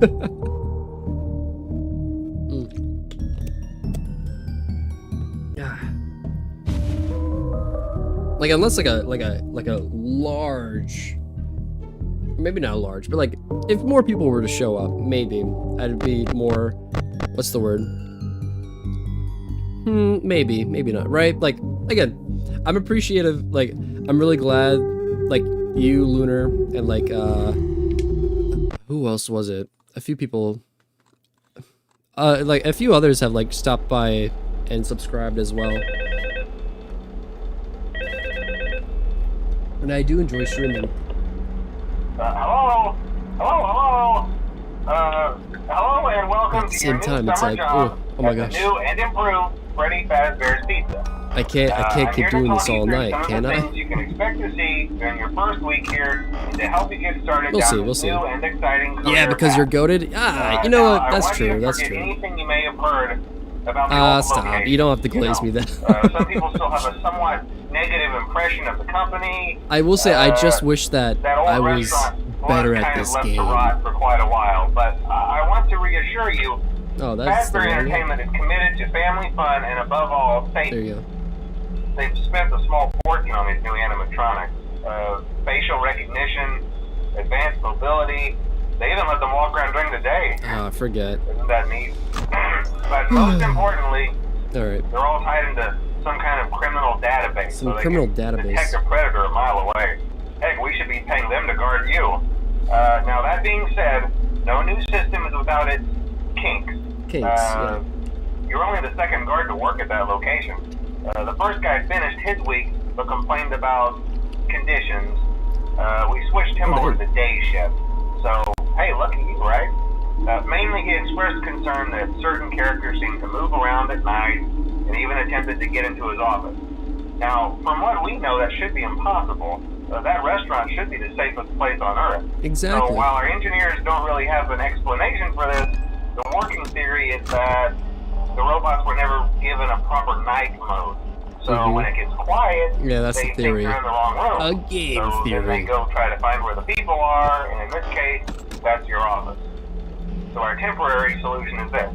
Speaker 1: Yeah. Like unless like a large, maybe not large, but like if more people were to show up, maybe I'd be more, what's the word? Maybe not, right? Like again, I'm appreciative, like I'm really glad, like you, Lunar, and like who else was it? A few people, like a few others have like stopped by and subscribed as well. And I do enjoy streaming.
Speaker 2: Hello, and welcome
Speaker 1: At the
Speaker 2: to
Speaker 1: same
Speaker 2: your
Speaker 1: time,
Speaker 2: new
Speaker 1: it's
Speaker 2: summer
Speaker 1: like,
Speaker 2: job
Speaker 1: oh my
Speaker 2: at the
Speaker 1: gosh.
Speaker 2: new and improved Freddy Fazbear's Pizza.
Speaker 1: I can't
Speaker 2: I'm
Speaker 1: keep
Speaker 2: here to
Speaker 1: doing
Speaker 2: talk
Speaker 1: this
Speaker 2: you
Speaker 1: all
Speaker 2: through
Speaker 1: night,
Speaker 2: some of
Speaker 1: can
Speaker 2: the
Speaker 1: I?
Speaker 2: things you can expect to see during your first week here to help you get started
Speaker 1: We'll
Speaker 2: down
Speaker 1: see,
Speaker 2: this
Speaker 1: we'll see.
Speaker 2: new and exciting career
Speaker 1: Yeah, because
Speaker 2: path.
Speaker 1: you're goated. You know what? That's true. That's true.
Speaker 2: Anything you may have heard about the old
Speaker 1: Stop.
Speaker 2: location,
Speaker 1: You don't have to glaze me then.
Speaker 2: some people still have a somewhat negative impression of the company.
Speaker 1: I will say, I just wish that
Speaker 2: That old
Speaker 1: I was
Speaker 2: restaurant
Speaker 1: better
Speaker 2: was
Speaker 1: at
Speaker 2: kind
Speaker 1: this
Speaker 2: of left
Speaker 1: game.
Speaker 2: to rot for quite a while, but I want to reassure you,
Speaker 1: Oh, that's the
Speaker 2: Fazbear
Speaker 1: one.
Speaker 2: Entertainment is committed to family fun and above all
Speaker 1: There
Speaker 2: safety.
Speaker 1: you go.
Speaker 2: They've spent a small fortune on these new animatronics. Facial recognition, advanced mobility. They even let them walk around during the day.
Speaker 1: Forget.
Speaker 2: Isn't that neat? But most importantly,
Speaker 1: All right.
Speaker 2: they're all tied into some kind of criminal database.
Speaker 1: Some
Speaker 2: they
Speaker 1: criminal
Speaker 2: can
Speaker 1: database.
Speaker 2: detect a predator a mile away. Heck, we should be paying them to guard you. Now that being said, no new system is without its kinks.
Speaker 1: Kinks, yeah.
Speaker 2: You're only the second guard to work at that location. The first guy finished his week, but complained about conditions. We switched him over to the day shift. So, hey, lucky you, right? Mainly he expressed concern that certain characters seemed to move around at night and even attempted to get into his office. Now, from what we know, that should be impossible. That restaurant should be the safest place on Earth.
Speaker 1: Exactly.
Speaker 2: So while our engineers don't really have an explanation for this, the working theory is that the robots were never given a proper night mode. So when it gets quiet,
Speaker 1: Yeah, that's
Speaker 2: they
Speaker 1: the theory.
Speaker 2: think they're in the wrong room.
Speaker 1: A game
Speaker 2: so then they
Speaker 1: theory.
Speaker 2: go try to find where the people are, and in this case, that's your office. So our temporary solution is this.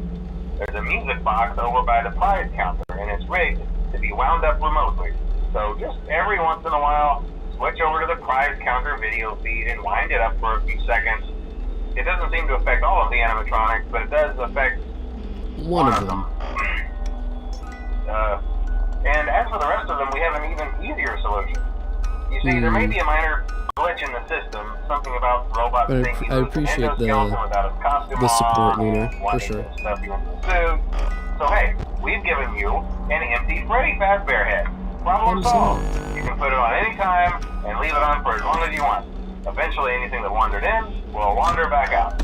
Speaker 2: There's a music box over by the prize counter, and it's rigged to be wound up remotely. So just every once in a while, switch over to the prize counter video feed and wind it up for a few seconds. It doesn't seem to affect all of the animatronics, but it does affect
Speaker 1: One of them.
Speaker 2: And as for the rest of them, we have an even easier solution. You see, there may be a minor glitch in the system, something about the robot
Speaker 1: But
Speaker 2: thinking
Speaker 1: I appreciate the support, Lunar, for sure.
Speaker 2: Stuff you in the suit. So hey, we've given you an empty Freddy Fazbear head. Problem solved. You can put it on any time and leave it on for as long as you want. Eventually, anything that wandered in will wander back out.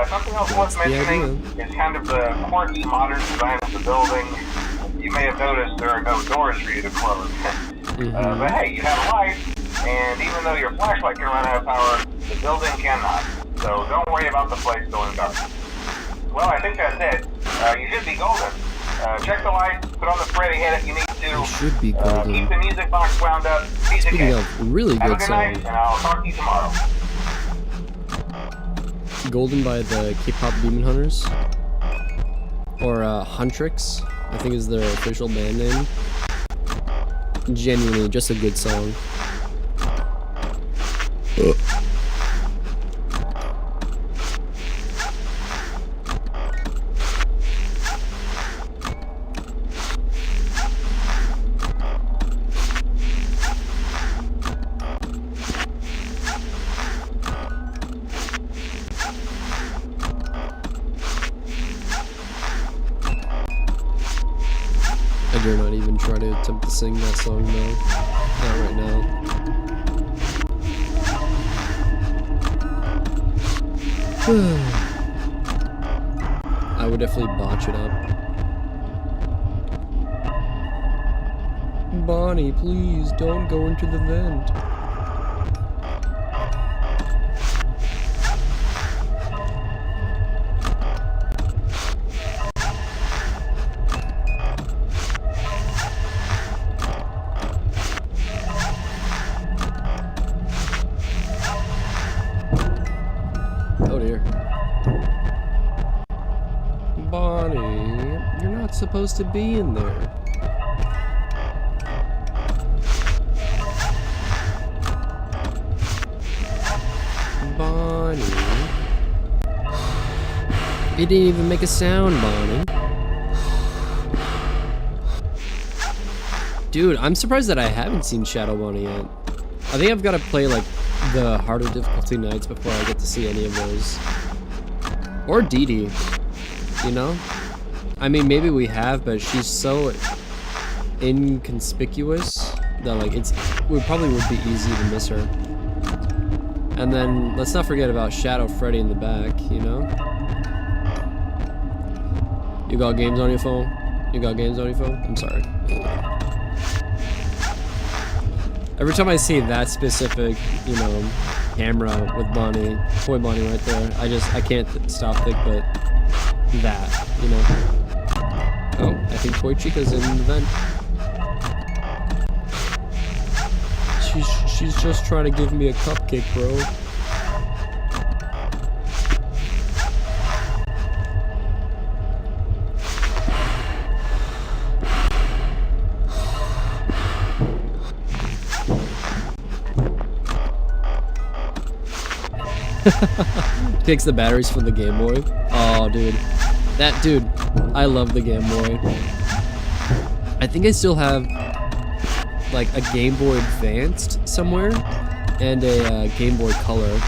Speaker 2: Something else worth mentioning is kind of the quirky modern design of the building. You may have noticed there are no doors for you to close. But hey, you have a light, and even though your flashlight can run out of power, the building cannot. So don't worry about the place going dark. Well, I think that's it. You should be golden. Check the lights, put on the Freddy head if you need to.
Speaker 1: You should be golden.
Speaker 2: Keep the music box wound up.
Speaker 1: Speaking of really
Speaker 2: Have a
Speaker 1: good
Speaker 2: good night,
Speaker 1: song,
Speaker 2: and I'll talk to you tomorrow.
Speaker 1: Golden by the K-pop Demon Hunters, or Huntrix, I think is their official band name. Genuinely, just a good song. I dare not even try to attempt to sing that song though. Not right now. I would definitely botch it up. Bonnie, please don't go into the vent. Oh dear. Bonnie, you're not supposed to be in there. Bonnie. It didn't even make a sound, Bonnie. Dude, I'm surprised that I haven't seen Shadow Bonnie yet. I think I've got to play like the harder difficulty nights before I get to see any of those. Or Dee Dee, you know? I mean, maybe we have, but she's so inconspicuous that like it probably would be easy to miss her. And then let's not forget about Shadow Freddy in the back, you know? You got games on your phone? You got games on your phone? I'm sorry. Every time I see that specific, you know, camera with Bonnie, toy Bonnie right there, I can't stop thinking but that, you know? Oh, I think Toy Chica's in the vent. She's just trying to give me a cupcake, bro. Takes the batteries from the Game Boy. Oh, dude. Dude, I love the Game Boy. I think I still have like a Game Boy Advanced somewhere and a Game Boy Color.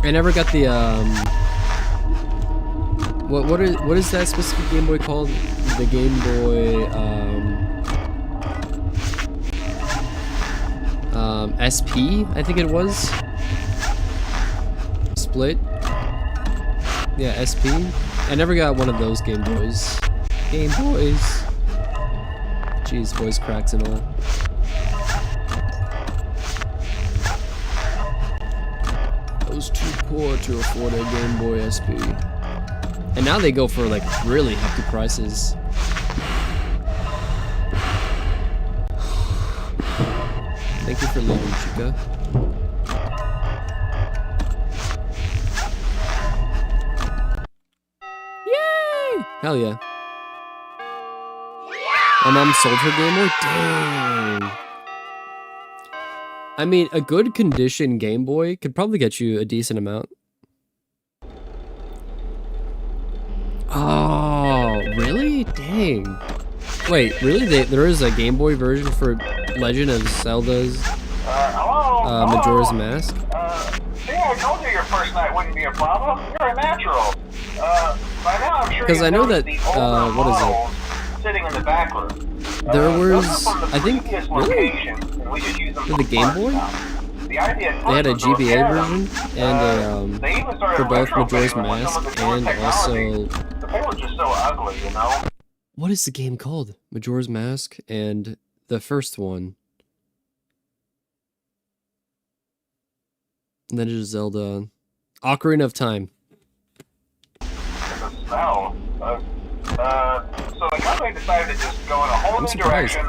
Speaker 1: I never got the what is that specific Game Boy called? The Game Boy SP, I think it was. Split. Yeah, SP. I never got one of those Game Boys. Game Boys. Jeez, voice cracks and all. I was too poor to afford a Game Boy SP. And now they go for like really hefty prices. Thank you for leaving, Chica. Yay! Hell yeah. My mom sold her Game Boy? Dang. I mean, a good condition Game Boy could probably get you a decent amount. Oh, really? Dang. Wait, really? There is a Game Boy version for Legend of Zelda's Majora's Mask?
Speaker 2: See, I told you your first night wouldn't be a problem. You're a natural. By now I'm sure
Speaker 1: Because I know that, what is it?
Speaker 2: Sitting in the back room.
Speaker 1: There was, I think, really?
Speaker 2: For
Speaker 1: the Game Boy? They had a GBA version and a, for both Majora's Mask and also...
Speaker 2: They were just so ugly, you know?
Speaker 1: What is the game called? Majora's Mask and the first one. Legend of Zelda. Ocarina of Time.
Speaker 2: So the company decided to just go in a whole new direction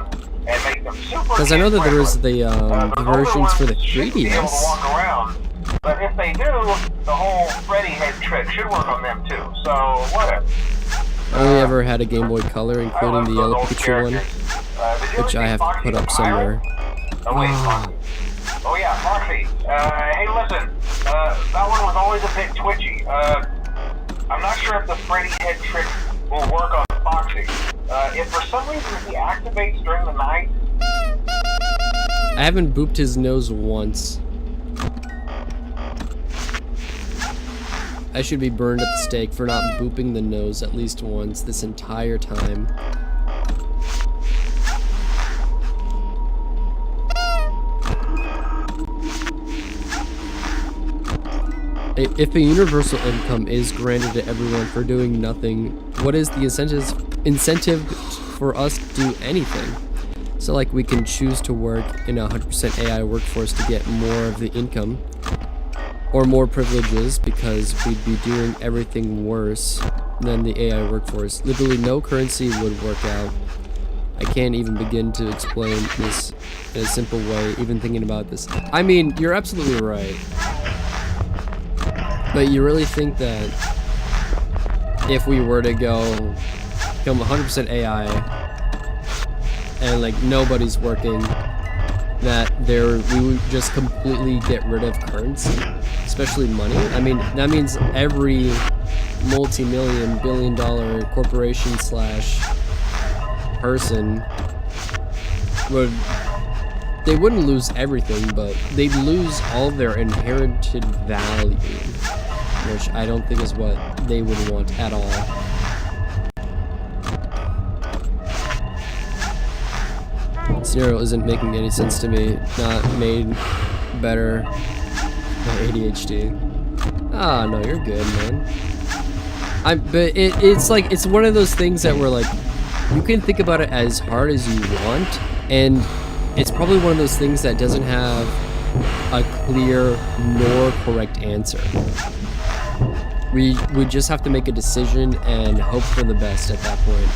Speaker 2: and make them super.
Speaker 1: Because I know that there was the versions for the 3DS.
Speaker 2: But if they do, the whole Freddy head trick should work on them too. So whatever.
Speaker 1: I only ever had a Game Boy Color, including the yellow Pikachu one, which I have put up somewhere.
Speaker 2: Oh yeah, Foxy. Hey, listen. That one was always a bit twitchy. I'm not sure if the Freddy head trick will work on Foxy. If for some reason he activates during the night...
Speaker 1: I haven't booped his nose once. I should be burned at the stake for not booping the nose at least once this entire time. if a universal income is granted to everyone for doing nothing, what is the incentive for us to do anything? So like we can choose to work in a 100% AI workforce to get more of the income or more privileges because we'd be doing everything worse than the AI workforce. Literally no currency would work out. I can't even begin to explain this in a simple way, even thinking about this. I mean, you're absolutely right. But you really think that if we were to become 100% AI and like nobody's working, that we would just completely get rid of currency, especially money? I mean, that means every multi-million, billion-dollar corporation / person they wouldn't lose everything, but they'd lose all their inherited value, which I don't think is what they would want at all. Scenario isn't making any sense to me. Not made better by ADHD. Ah, no, you're good, man. But it's like, it's one of those things that we're like, you can think about it as hard as you want, and it's probably one of those things that doesn't have a clear nor correct answer. We just have to make a decision and hope for the best at that point.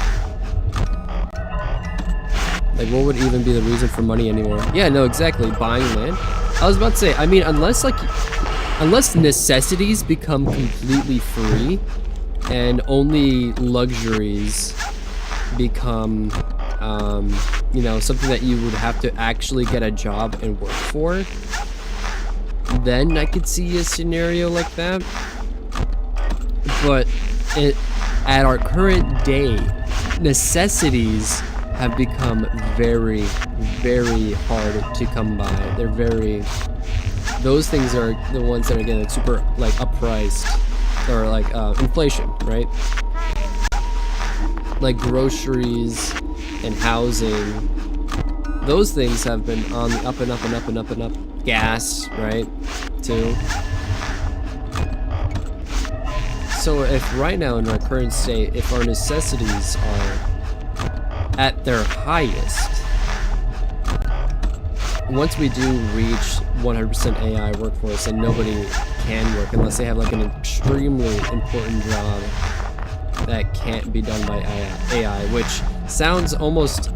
Speaker 1: Like, what would even be the reason for money anymore? Yeah, no, exactly. Buying land. I was about to say, I mean, unless necessities become completely free and only luxuries become, you know, something that you would have to actually get a job and work for, then I could see a scenario like that. But at our current day, necessities have become very, very hard to come by. Those things are the ones that are getting like super like uppriced, or like inflation, right? Like groceries and housing, those things have been on the up and up and up and up and up. Gas, right, too. So if right now in our current state, if our necessities are at their highest, once we do reach 100% AI workforce and nobody can work unless they have like an extremely important job that can't be done by AI, which sounds almost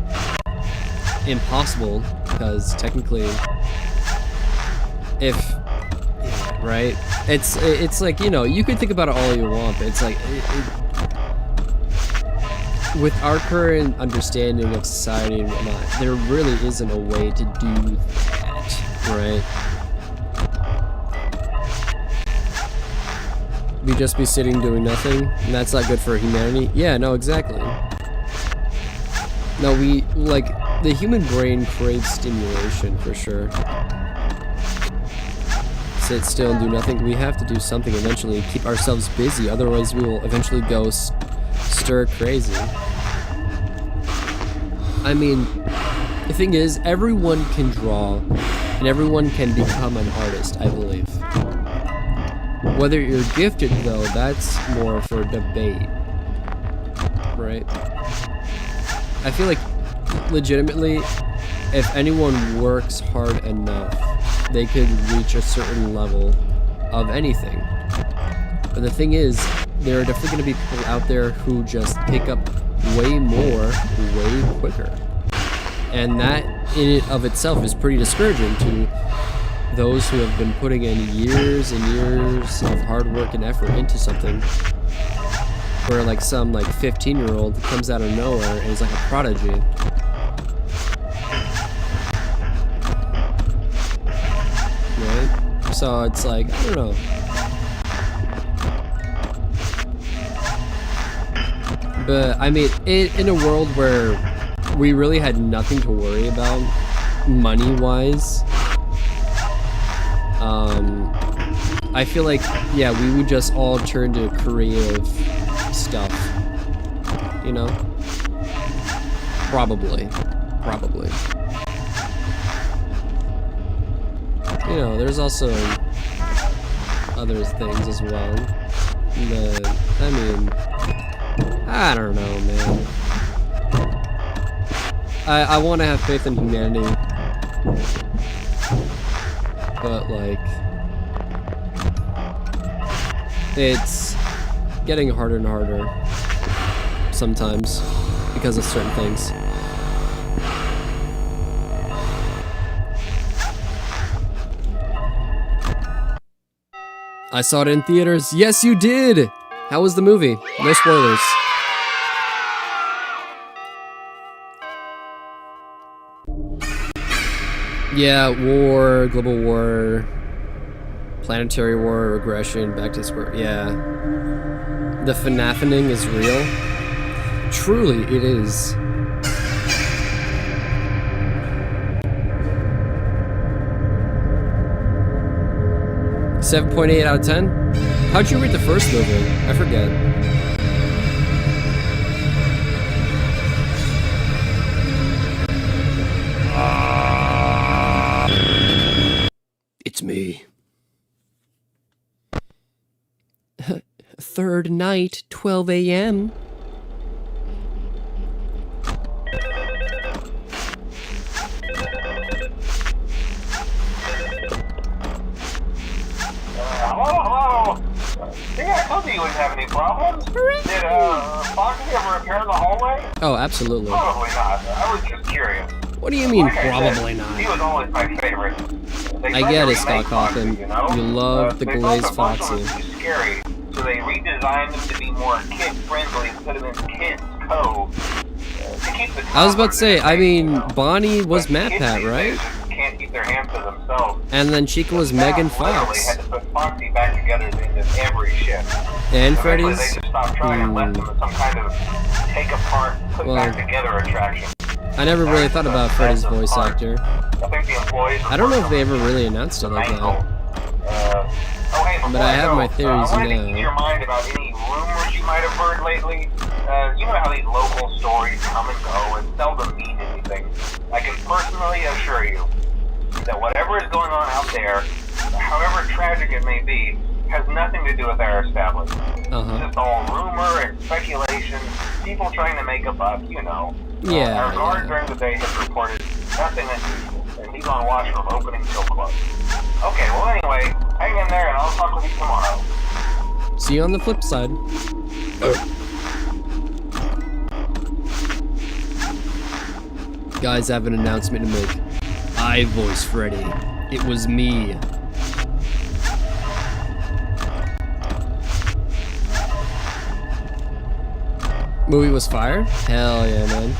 Speaker 1: impossible because technically, right? It's like, you know, you can think about it all you want, but it's like with our current understanding of society and whatnot, there really isn't a way to do that, right? We'd just be sitting doing nothing, and that's not good for humanity. Yeah, no, exactly. No, the human brain craves stimulation for sure. Sit still and do nothing. We have to do something eventually, keep ourselves busy, otherwise we will eventually go stir crazy. I mean, the thing is, everyone can draw, and everyone can become an artist, I believe. Whether you're gifted, though, that's more for debate, right? I feel like, legitimately, if anyone works hard enough, they could reach a certain level of anything. But the thing is, there are definitely going to be people out there who just pick up way more, way quicker. And that, in and of itself, is pretty discouraging to those who have been putting in years and years of hard work and effort into something, where like some like 15-year-old comes out of nowhere and is like a prodigy. Right? So it's like, I don't know. But I mean, in a world where we really had nothing to worry about money-wise, I feel like, yeah, we would just all turn to creative stuff, you know? Probably. You know, there's also other things as well. But, I mean, I don't know, man. I want to have faith in humanity. But, like, it's getting harder and harder sometimes because of certain things. I saw it in theaters. Yes, you did! How was the movie? No spoilers. Yeah, war, global war, planetary war, regression, back to square. Yeah. The FNAFing is real. Truly, it is. .8 out of 10? How'd you rate the first movie? I forget. It's me. Third night, 12 a.m.
Speaker 2: Hello? Yeah, I told you wouldn't have any problems. Did, Foxy ever repair the hallway?
Speaker 1: Oh, absolutely.
Speaker 2: Probably not. I was just curious.
Speaker 1: What do you mean,
Speaker 2: Like I
Speaker 1: probably
Speaker 2: said,
Speaker 1: not?
Speaker 2: He was always my favorite. They
Speaker 1: I
Speaker 2: tried
Speaker 1: get
Speaker 2: to
Speaker 1: it, Scott
Speaker 2: remake Foxy,
Speaker 1: Coffin.
Speaker 2: you know?
Speaker 1: You love the
Speaker 2: They
Speaker 1: glazed
Speaker 2: thought the
Speaker 1: Foxy.
Speaker 2: was too scary, so they redesigned them to be more kid-friendly and put them in Kids Cove. To keep the
Speaker 1: I was about to say, I mean,
Speaker 2: you know?
Speaker 1: Bonnie was
Speaker 2: But
Speaker 1: Matt
Speaker 2: kids
Speaker 1: Pat,
Speaker 2: these
Speaker 1: right?
Speaker 2: days just can't keep their hands to themselves.
Speaker 1: And then Chica was
Speaker 2: Staff
Speaker 1: Megan
Speaker 2: literally
Speaker 1: Fox.
Speaker 2: had to put Foxy back together at the end of every shift.
Speaker 1: And
Speaker 2: Eventually,
Speaker 1: Freddy's?
Speaker 2: they just stopped trying and left them as some kind of take apart, put
Speaker 1: Well,
Speaker 2: back together attraction.
Speaker 1: I never really thought about Freddy's voice actor.
Speaker 2: I think the employees.
Speaker 1: I don't know if they ever really announced it like that.
Speaker 2: Oh, hey,
Speaker 1: But I have my theories
Speaker 2: I wanted to
Speaker 1: now.
Speaker 2: ease your mind about any rumors you might have heard lately. You know how these local stories come and go and seldom mean anything. I can personally assure you that whatever is going on out there, however tragic it may be, has nothing to do with our establishment. It's just all rumor and speculation, people trying to make a buck, you know.
Speaker 1: Yeah,
Speaker 2: Our guard
Speaker 1: yeah.
Speaker 2: during the day has reported nothing unusual, and he's on watch from opening till close. Okay, well anyway, hang in there and I'll talk with you tomorrow.
Speaker 1: See you on the flip side. Guys, I have an announcement to make. I voice Freddy. It was me. Movie was fire? Hell yeah, man.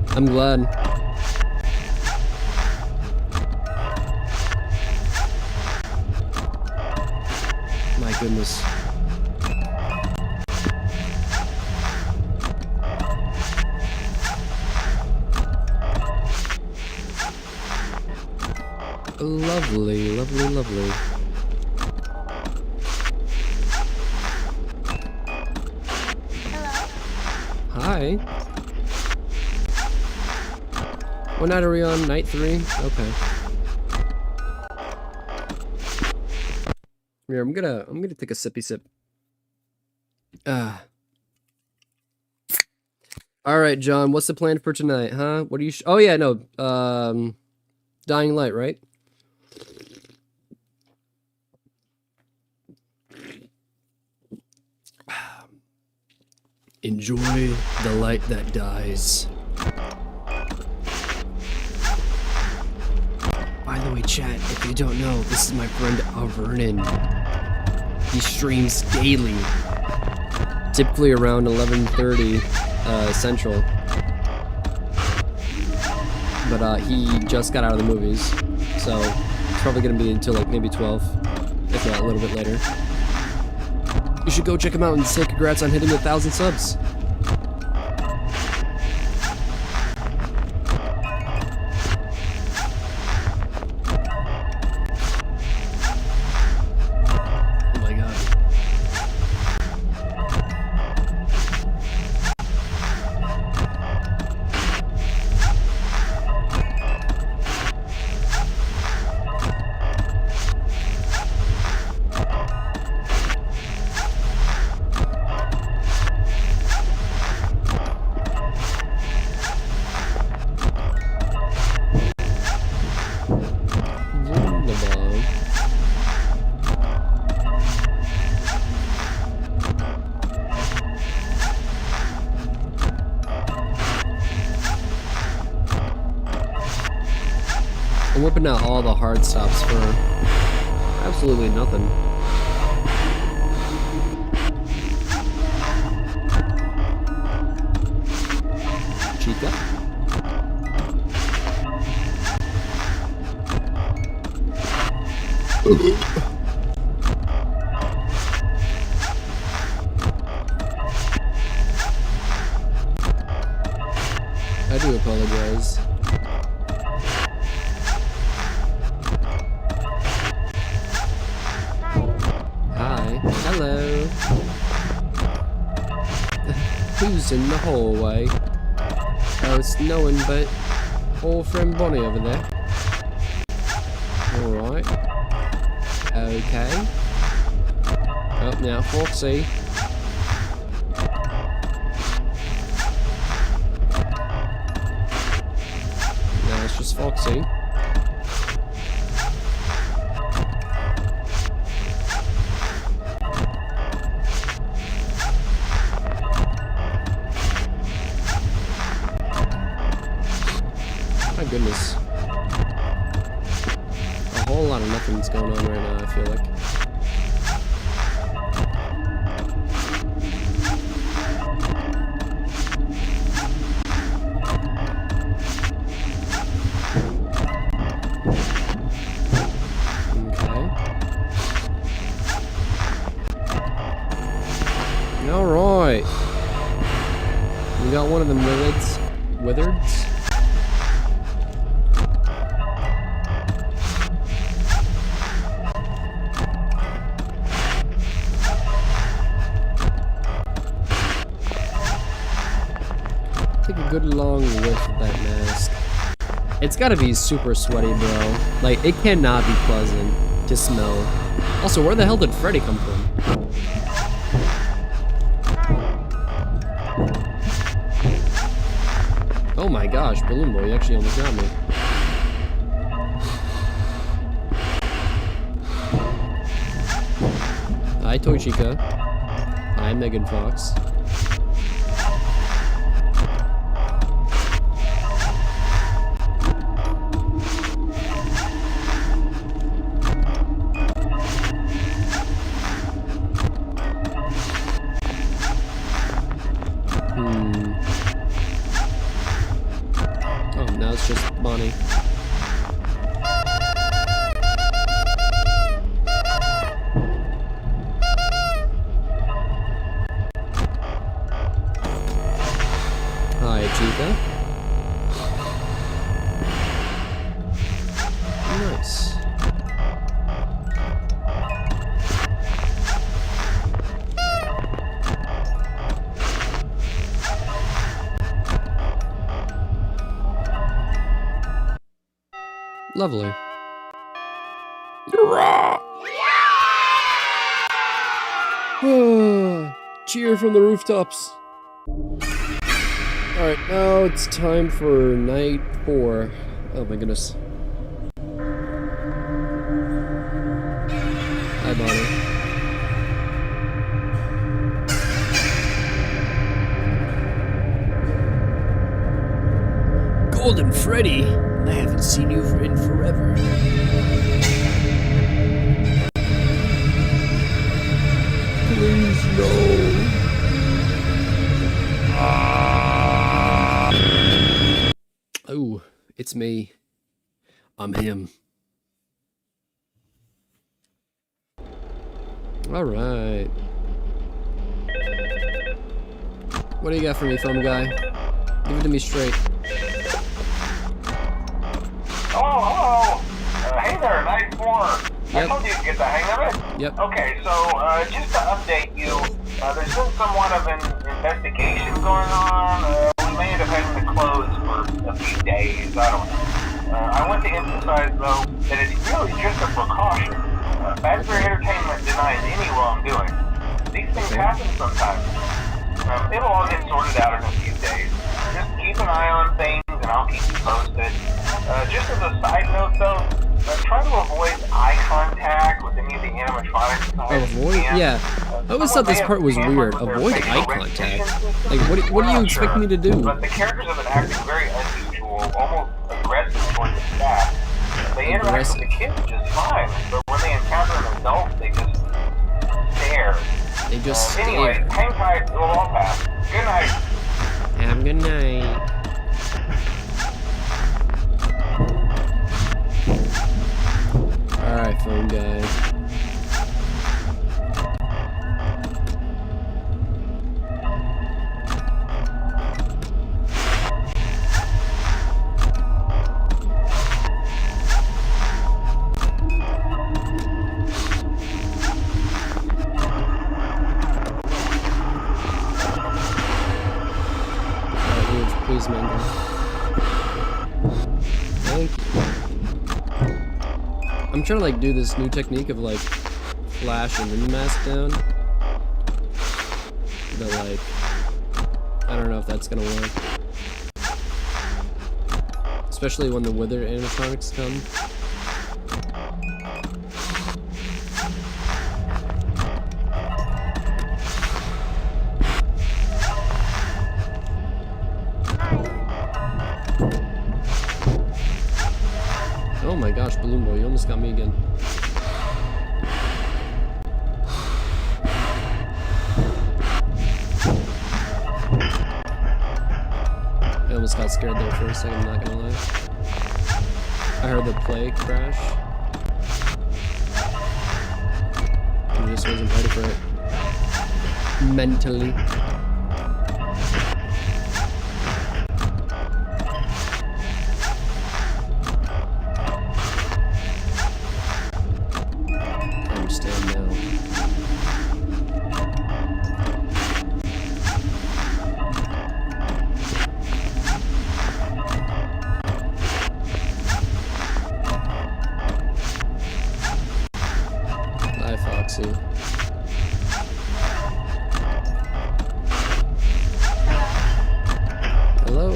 Speaker 1: I'm glad. My goodness. Lovely, lovely, lovely.
Speaker 3: Hello.
Speaker 1: Hi. What night are we on? Night 3? Okay. Here, I'm gonna take a sippy sip. Alright, John, what's the plan for tonight, huh? What are you oh yeah, no. Dying Light, right? Enjoy the light that dies. By the way, chat, if you don't know, this is my friend Vernon. He streams daily, typically around 11:30 Central. But he just got out of the movies, so it's probably gonna be until like maybe 12, if not a little bit later. You should go check him out and say congrats on hitting 1,000 subs. Oh my god. I'm whipping out all the hard stops for absolutely nothing. Chica. I do apologize. Hi. Hello. Who's in the hallway? Oh, it's no one but old friend Bonnie over there. Alright. Okay. Oh, now Foxy. Now it's just Foxy. My goodness. A whole lot of nothing's going on right now, I feel like. Okay. Alright. We got one of them withereds. Take a good long whiff of that mask. It's gotta be super sweaty, bro. Like, it cannot be pleasant to smell. Also, where the hell did Freddy come from? Oh my gosh, Balloon Boy, you actually almost got me. Hi, Toy Chica. Hi, Megan Fox. Oh, now it's just Bonnie. Hi, Chica. Nice. Lovely. Cheer from the rooftops. Alright, now it's time for night 4. Oh my goodness. Hi, Bonnie. Golden Freddy! I haven't seen you in forever. Please, no. Oh, it's me. I'm him. Alright. What do you got for me, phone guy? Give it to me straight.
Speaker 2: Hello. Hey there, night 4.
Speaker 1: Yep.
Speaker 2: I told you to get the hang of it.
Speaker 1: Yep.
Speaker 2: Okay, so just to update you, there's been somewhat of an investigation going on. We may end up having to close for a few days. I don't know. I want to emphasize, though, that it's really just a precaution. Fazbear Entertainment denies any wrongdoing. These things happen sometimes. It'll all get sorted out in a few days. Just keep an eye on things, and I'll keep you posted. Just as a side note, though, try to avoid eye contact with any of the animatronics.
Speaker 1: Avoid? Yeah. I always thought this part was weird. Avoid eye contact. Like, what do you expect me to do?
Speaker 2: But the characters have been acting very unusual, almost aggressive towards the staff. They interact with the kids just fine, but when they encounter an adult, they just stare.
Speaker 1: They just stare.
Speaker 2: Anyway, hang tight, we'll all pass. Good night.
Speaker 1: Have a good night. Alright, phone guy. Please, Mango. Thank you. I'm trying to like do this new technique of like flash and then the mask down. But like, I don't know if that's gonna work. Especially when the wither animatronics come. Oh my gosh, Balloon Boy, you almost got me again. I almost got scared there for a second, I'm not gonna lie. I heard the play crash. And I just wasn't ready for it. Mentally. Foxy. Hello.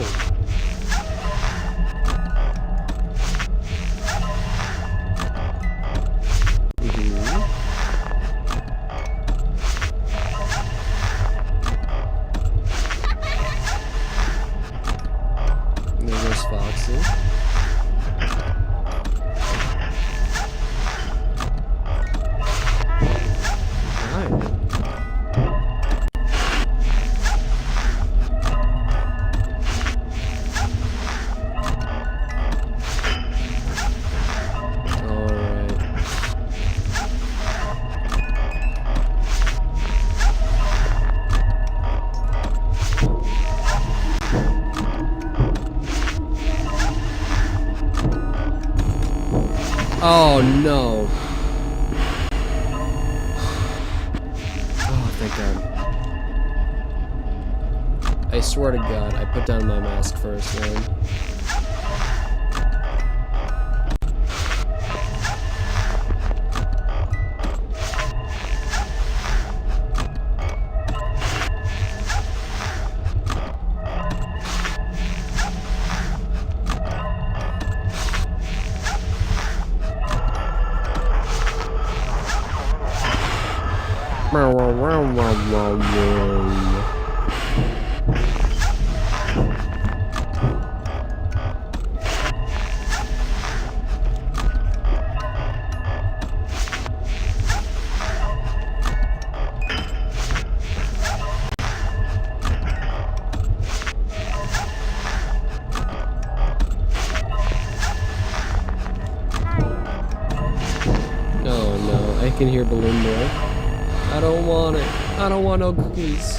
Speaker 1: There goes Foxy. Oh no. Oh, thank God. I swear to God, I put down my mask first, man. Oh no, I can hear Balloon Boy. I don't want it. I don't want no cookies.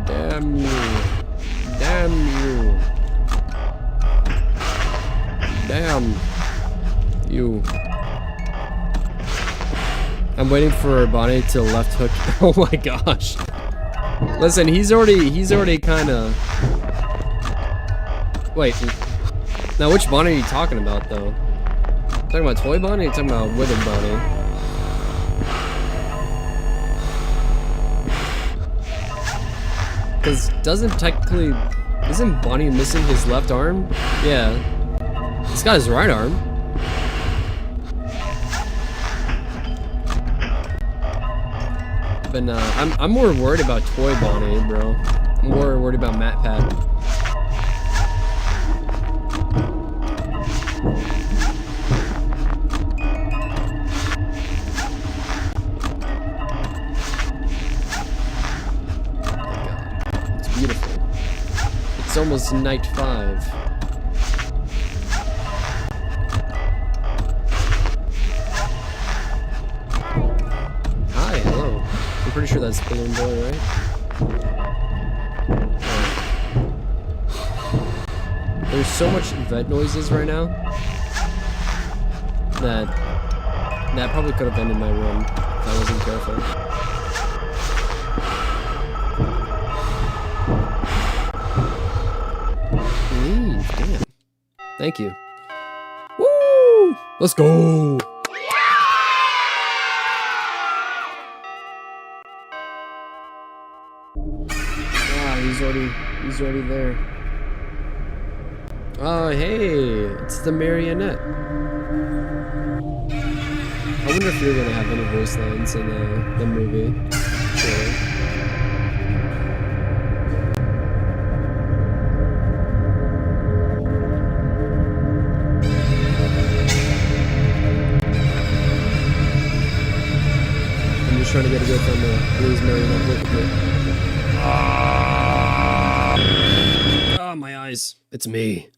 Speaker 1: Damn you. Damn you. Damn you. I'm waiting for Bonnie to left hook. Oh my gosh. Listen, he's already kinda. Wait. Now which Bonnie are you talking about though? Talking about Toy Bonnie or you talking about Withered Bonnie? Because isn't Bonnie missing his left arm? Yeah. He's got his right arm. But I'm more worried about Toy Bonnie, bro. I'm more worried about Matt Pat. It's almost night 5. Hi, hello. I'm pretty sure that's Balloon Boy, right? There's so much vet noises right now that probably could have ended my run if I wasn't careful. Damn. Thank you. Woo! Let's go! Ah, he's already there. Oh, hey! It's the marionette. I wonder if you're gonna have any voice lines in the movie. Sure. Trying to get a good from the Blues marionette look at me. Ah, my eyes. It's me.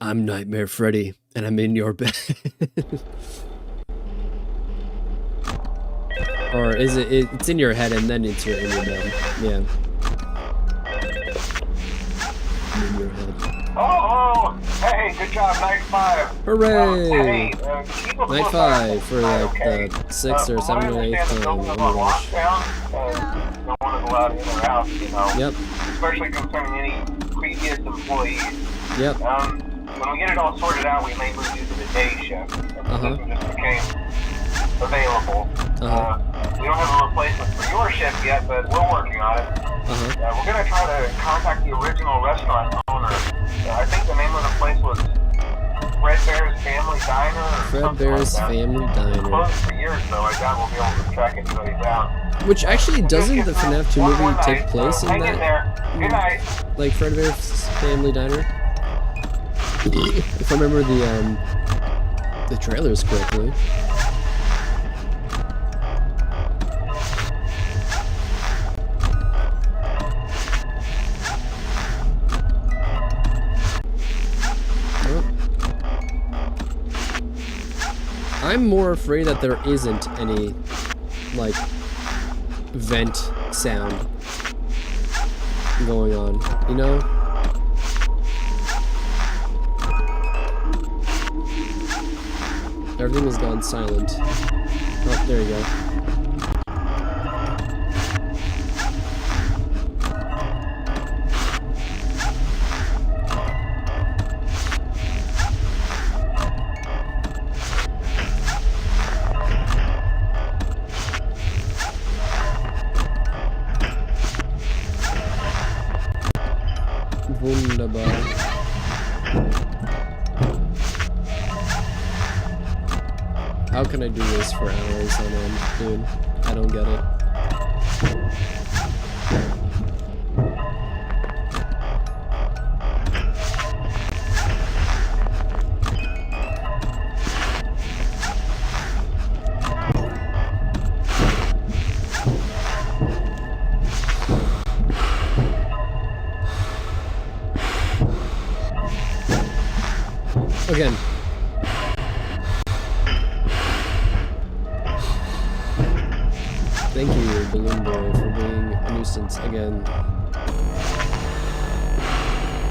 Speaker 1: I'm Nightmare Freddy, and I'm in your bed. Or is it's in your head and then it's in your bed. Yeah. In your head.
Speaker 2: Oh, hey, good job, night 5.
Speaker 1: Hooray!
Speaker 2: Hey,
Speaker 1: night 5 for like the 6th or 7th or 8th time. Oh my gosh.
Speaker 2: No one is allowed in or out, you know.
Speaker 1: Yep.
Speaker 2: Especially concerning any previous employees.
Speaker 1: Yep.
Speaker 2: When we get it all sorted out, we may move you to the day shift. And this just became available. We don't have a replacement for your shift yet, but we're working on it. We're going to try to contact the original restaurant owner. I think the name of the place was Fred Bear's Family Diner.
Speaker 1: Fred Bear's Family Diner.
Speaker 2: Closed for years, though. I doubt we'll be able to track anybody down.
Speaker 1: Which actually, doesn't the FNAF 2 movie take place in that?
Speaker 2: Hang in there. Good night.
Speaker 1: Like Fred Bear's Family Diner? If I remember the trailers correctly. I'm more afraid that there isn't any, like, vent sound going on, you know? Everything has gone silent. Oh, there you go. Wunderbar. How can I do this for hours on end, dude? I don't get it. Again. Thank you, Balloon Boy, for being a nuisance again.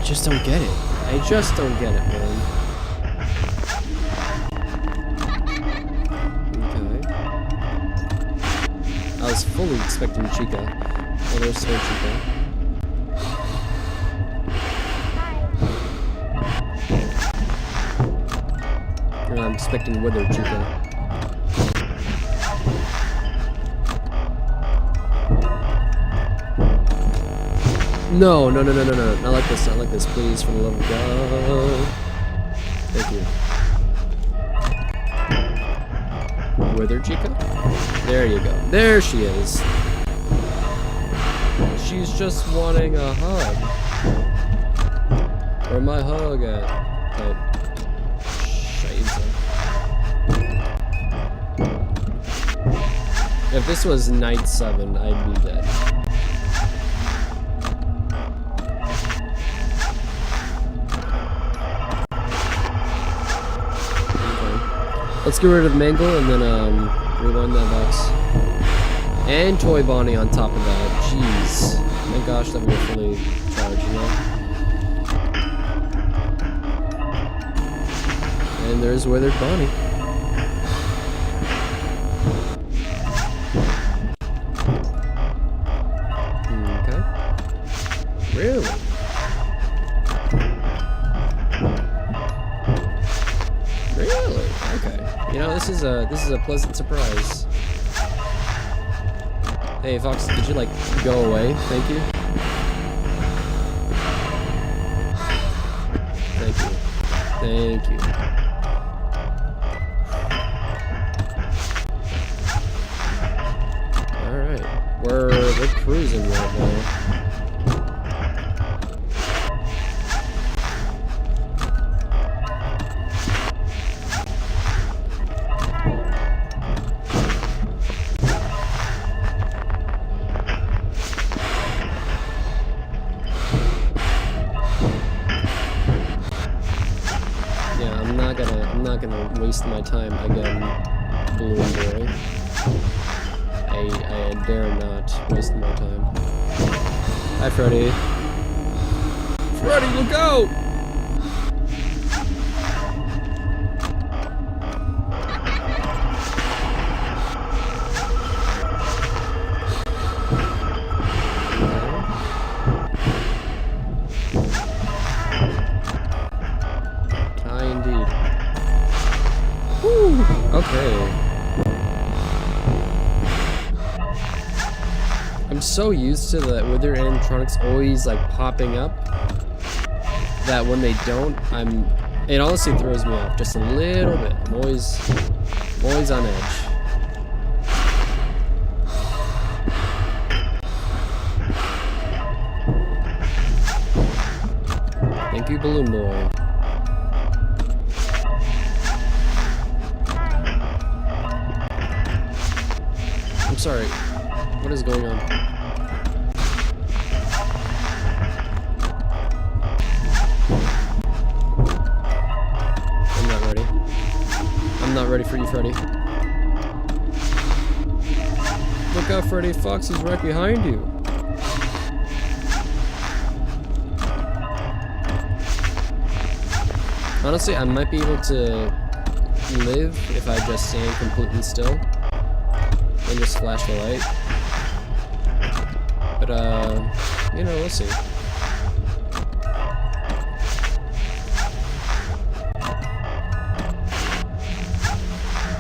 Speaker 1: Just don't get it. I just don't get it, man. Okay. I was fully expecting Chica. Oh, there's Soy Chica. I'm expecting Wither Chica. No, no, no, no, no, no. Not like this, not like this. Please, for the love of God. Thank you. Wither Chica? There you go. There she is. She's just wanting a hug. Where my hug at? Okay. Shades. If this was night 7, I'd be dead. Okay. Let's get rid of Mangle and then rewind that box. And Toy Bonnie on top of that. Jeez. Thank gosh that we're fully charged, you know? And there's Withered Bonnie. Okay. Really? Really? Okay. You know, this is a pleasant surprise. Hey, Fox, could you, like, go away? Thank you. Thank you. Thank you. Alright. We're cruising right now. I'm not gonna waste my time again, Balloon Boy. I dare not waste my time. Hi, Freddy. Freddy, look out! Okay. I'm so used to the Wither animatronics always like popping up that when they don't, it honestly throws me off just a little bit. I'm always on edge. Thank you, Balloon Boy. I'm sorry. What is going on? I'm not ready. I'm not ready for you, Freddy. Look out, Freddy. Foxy's right behind you. Honestly, I might be able to live if I just stand completely still and just flash the light. But, you know, we'll see.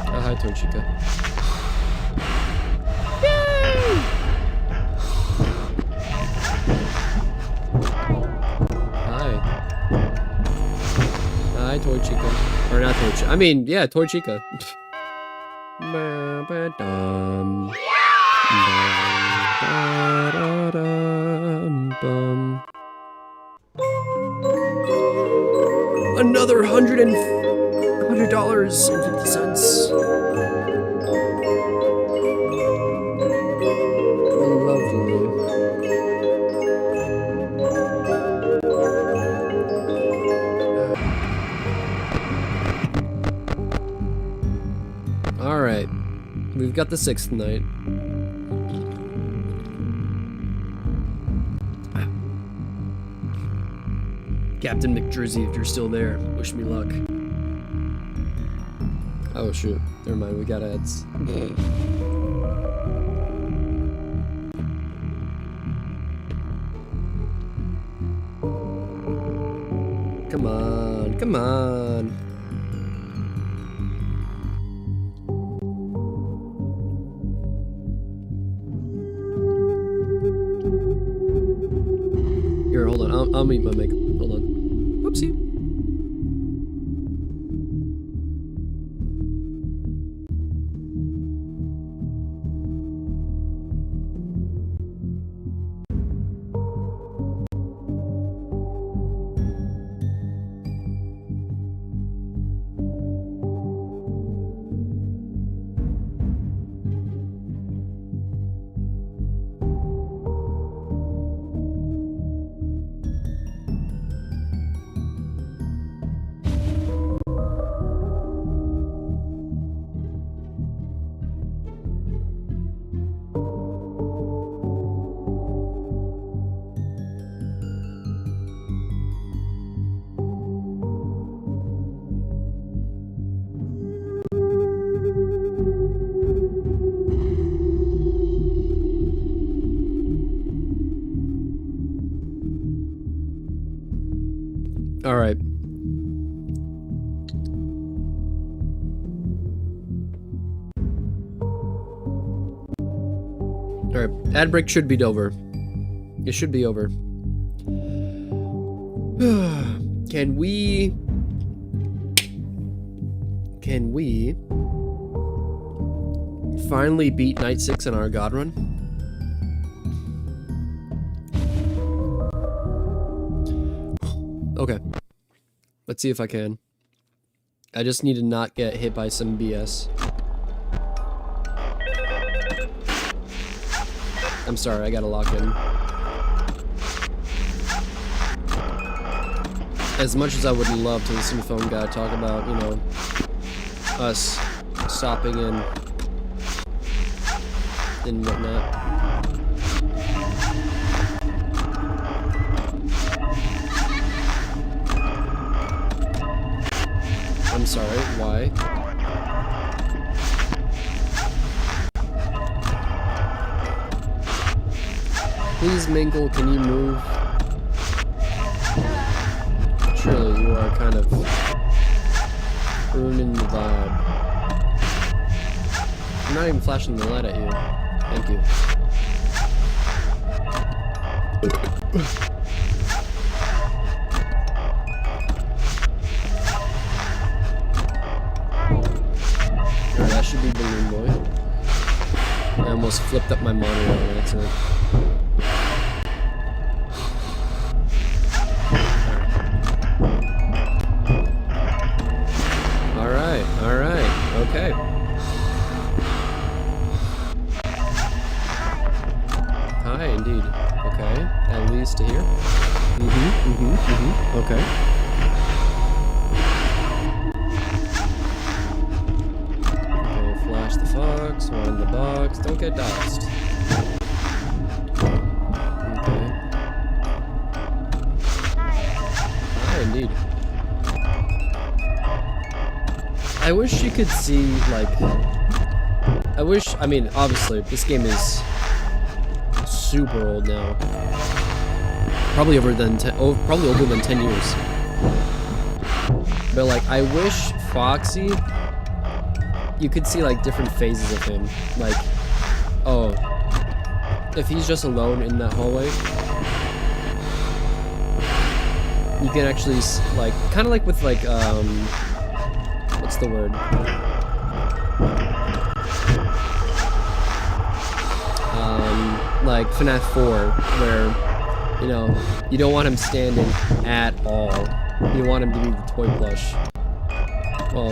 Speaker 1: Oh, hi, Torchica. Yay! Hi. Hi, Torchica. Or not Torchica. I mean, yeah, Torchica. Another $100.50. Lovely. All right, we've got the 6th night. Captain McDrizzy, if you're still there, wish me luck. Oh shoot, never mind, we got ads. Come on, come on. I'll meet my makeup. Hold on. Whoopsie. All right. All right. Ad break should be over. It should be over. Can we finally beat Night 6 on our God run? Okay. Let's see if I can. I just need to not get hit by some BS. I'm sorry, I gotta lock in. As much as I would love to listen to Phone Guy talk about, you know, us stopping in and whatnot. I'm sorry, why? Please, Mingle, can you move? Surely you are kind of ruining the vibe. I'm not even flashing the light at you. Thank you. That should be Balloon Boy. I almost flipped up my monitor on accident. Alright, okay. Hi, indeed. Okay, at least to here. Okay. Flash the fox, wind the box, don't get doxed. Okay. Hi, indeed. I wish you could see, like... I mean, obviously, this game is super old now. Probably older than 10 years. But, like, I wish Foxy... You could see, like, different phases of him. Like, oh, if he's just alone in that hallway, you can actually, like, kind of like with, like, what's the word? Like FNAF 4, where, you know, you don't want him standing at all. You want him to be the toy plush. Well,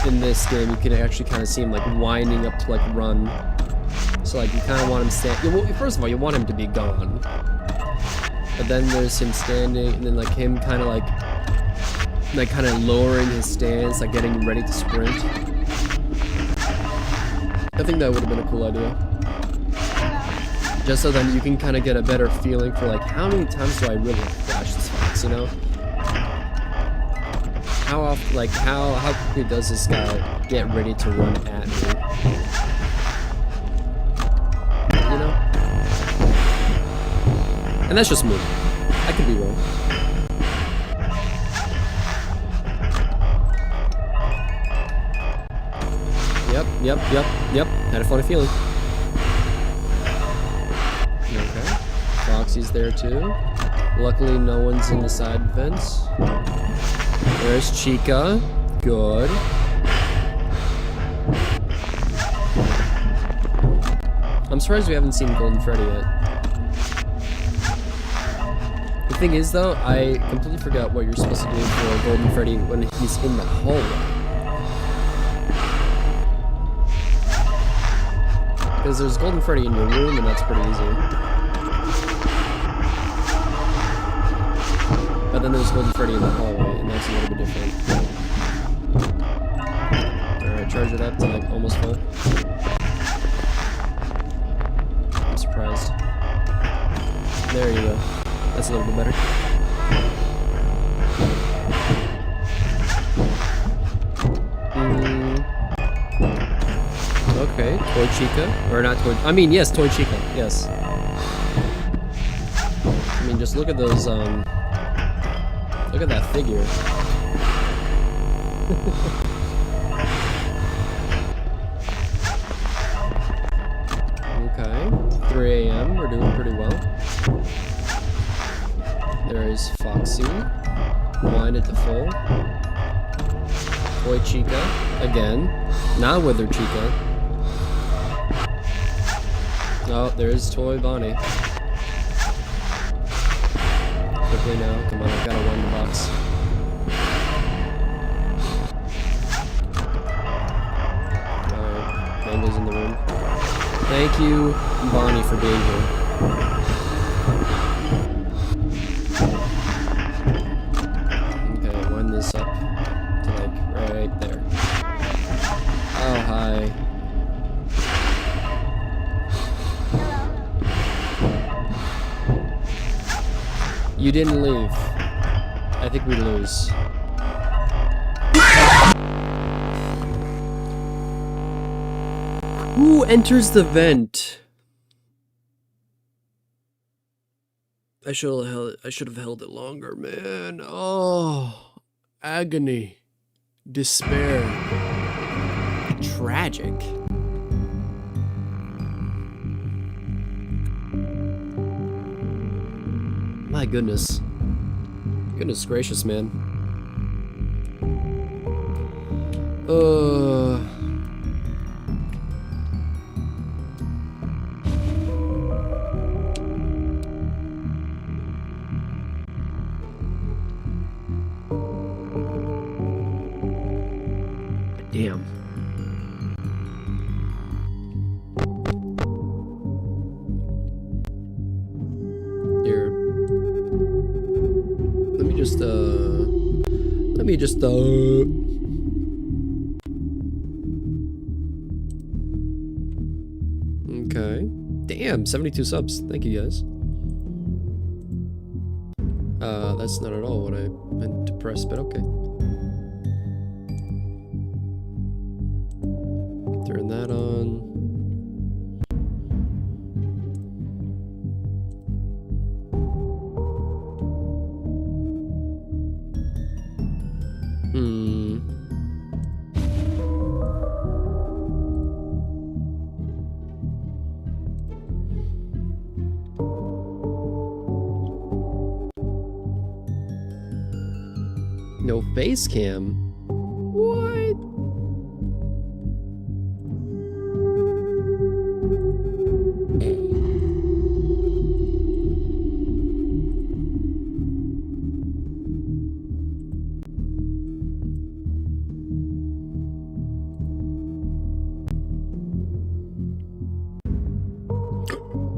Speaker 1: in this game, you can actually kind of see him, like, winding up to, like, run. So, like, you kind of want him stand. First of all, you want him to be gone. But then there's him standing, and then, like, him kind of, like, kind of lowering his stance, like, getting ready to sprint. I think that would have been a cool idea. Just so then you can kind of get a better feeling for, like, how many times do I really flash this fox, you know? How often, like, how quickly does this guy get ready to run at me? You know? And that's just me. I could be wrong. Yep. Had a funny feeling. Okay. Foxy's there too. Luckily, no one's in the side vents. There's Chica. Good. I'm surprised we haven't seen Golden Freddy yet. The thing is, though, I completely forgot what you're supposed to do for Golden Freddy when he's in the hallway. Because there's Golden Freddy in your room, and that's pretty easy. But then there's Golden Freddy in the hallway, and that's a little bit different. Alright, charge it up to like almost full. I'm surprised. There you go. That's a little bit better. Okay, Toy Chica. Or not Toy... I mean, yes, Toy Chica. Yes. I mean, just look at those, look at that figure. Okay. 3 a.m. We're doing pretty well. There's Foxy. Wind it to full. Toy Chica. Again. Not Wither Chica. Oh, there's Toy Bonnie. Quickly now. Come on, I gotta wind the box. Alright. Mango's in the room. Thank you, Bonnie, for being here. Okay, wind this up to like right there. Oh, hi. You didn't leave. I think we lose. Who enters the vent? I should have held it longer, man. Oh, agony, despair, tragic. My goodness. Goodness gracious, man. Damn. Here. Let me just okay. Damn, 72 subs. Thank you guys. That's not at all what I meant to press, but okay. Turn that on. No face cam. What?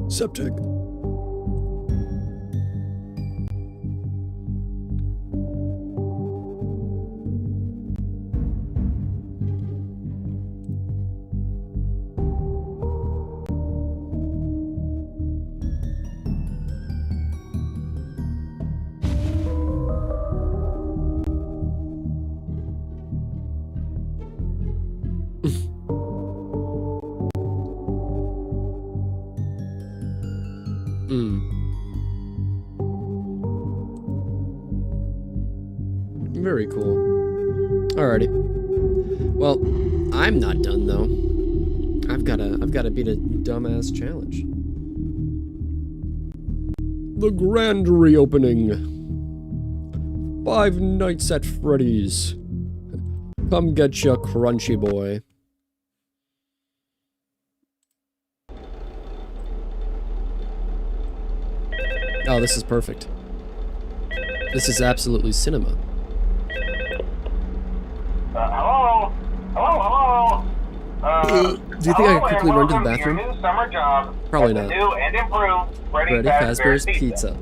Speaker 1: Subject. Very cool. Alrighty. Well, I'm not done though. I've gotta beat a dumbass challenge. The grand reopening. 5 Nights at Freddy's. Come get ya, crunchy boy. Oh, this is perfect. This is absolutely cinema.
Speaker 2: Hello? Hello?
Speaker 1: Do you think I could quickly run to the bathroom?
Speaker 2: Your new summer job
Speaker 1: Probably
Speaker 2: at the
Speaker 1: not.
Speaker 2: new and improved Freddy
Speaker 1: Fazbear's
Speaker 2: Fazbear's
Speaker 1: Pizza.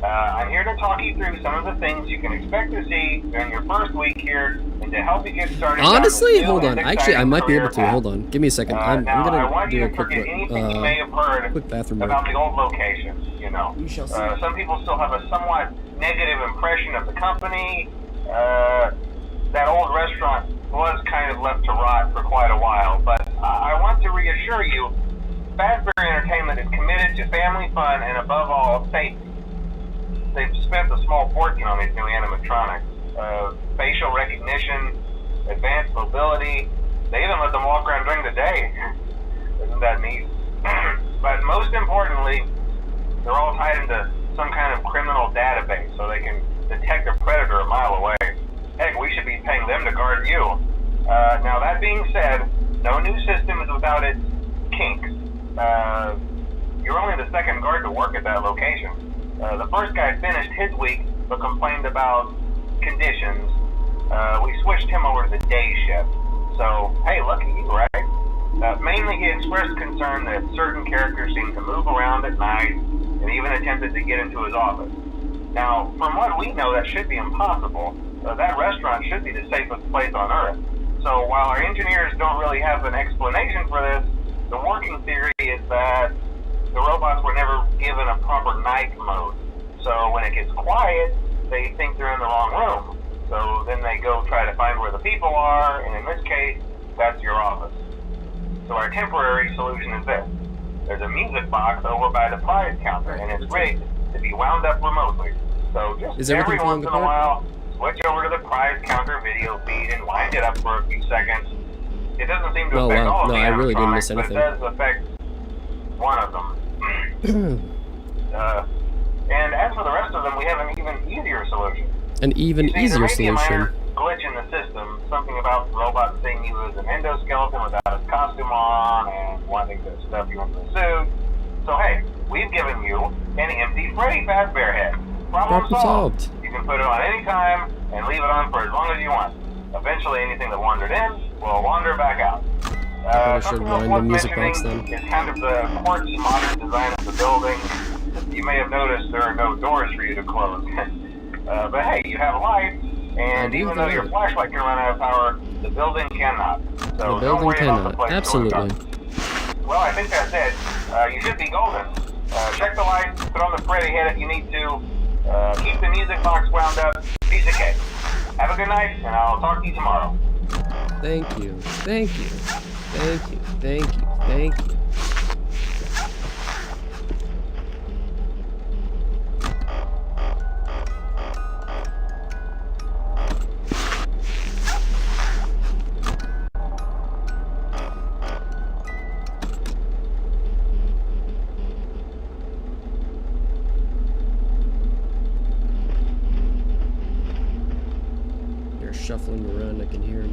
Speaker 2: I'm here to talk you through some of the things you can expect to see during your first week here and to help you get started.
Speaker 1: Honestly, hold on. Actually, I might be able to. Hold on. Give me a second. I'm
Speaker 2: I
Speaker 1: gonna
Speaker 2: want
Speaker 1: do
Speaker 2: you
Speaker 1: a
Speaker 2: to
Speaker 1: quick
Speaker 2: forget anything you may have heard
Speaker 1: quick bathroom break.
Speaker 2: about the old locations, you know.
Speaker 1: We shall see.
Speaker 2: Some people still have a somewhat negative impression of the company. That old restaurant was kind of left to rot for quite a while, but I want to reassure you, Fazbear Entertainment is committed to family fun and above all, safety. They've spent a small fortune on these new animatronics. Facial recognition, advanced mobility. They even let them walk around during the day. Isn't that neat? But most importantly, they're all tied into some kind of criminal database so they can detect a predator a mile away. Heck, we should be paying them to guard you. Now that being said, no new system is without its kinks. You're only the second guard to work at that location. The first guy finished his week but complained about conditions. We switched him over to the day shift. So, hey, lucky you, right? Mainly he expressed concern that certain characters seemed to move around at night and even attempted to get into his office. Now, from what we know, that should be impossible. That restaurant should be the safest place on Earth. So while our engineers don't really have an explanation for this, the working theory is that the robots were never given a proper night mode. So when it gets quiet, they think they're in the wrong room. So then they go try to find where the people are, and in this case, that's your office. So our temporary solution is this. There's a music box over by the prize counter, and it's rigged to be wound up remotely. So just every once in a while, switch over to the prize counter video feed and wind it up for a few seconds. It doesn't seem to affect all of the
Speaker 1: I really didn't miss
Speaker 2: animatronics, but
Speaker 1: anything.
Speaker 2: it does affect one of them. And as for the rest of them, we have an even easier solution.
Speaker 1: An even easier
Speaker 2: there may be a
Speaker 1: solution.
Speaker 2: minor glitch in the system, something about robots seeing you as an endoskeleton without his costume on and wanting to stuff you into a suit. So hey, we've given you an empty Freddy Fazbear head. Problem solved. You can put it on any time and leave it on for as long as you want. Eventually, anything that wandered in will wander back out.
Speaker 1: I should
Speaker 2: Something else
Speaker 1: wind the
Speaker 2: worth
Speaker 1: music box
Speaker 2: mentioning
Speaker 1: then.
Speaker 2: is kind of the quirky modern design of the building. You may have noticed there are no doors for you to close. But hey, you have lights, and even though your flashlight can run out of power, the building cannot. So
Speaker 1: The building cannot. Absolutely.
Speaker 2: Well, I think that's it. You should be golden. Check the lights, put on the Freddy head if you need to. Keep the music box wound up. Piece of cake. Have a good night, and I'll talk to you tomorrow.
Speaker 1: Thank you. Thank you. Thank you. Thank you. Thank you. They're shuffling around, I can hear them.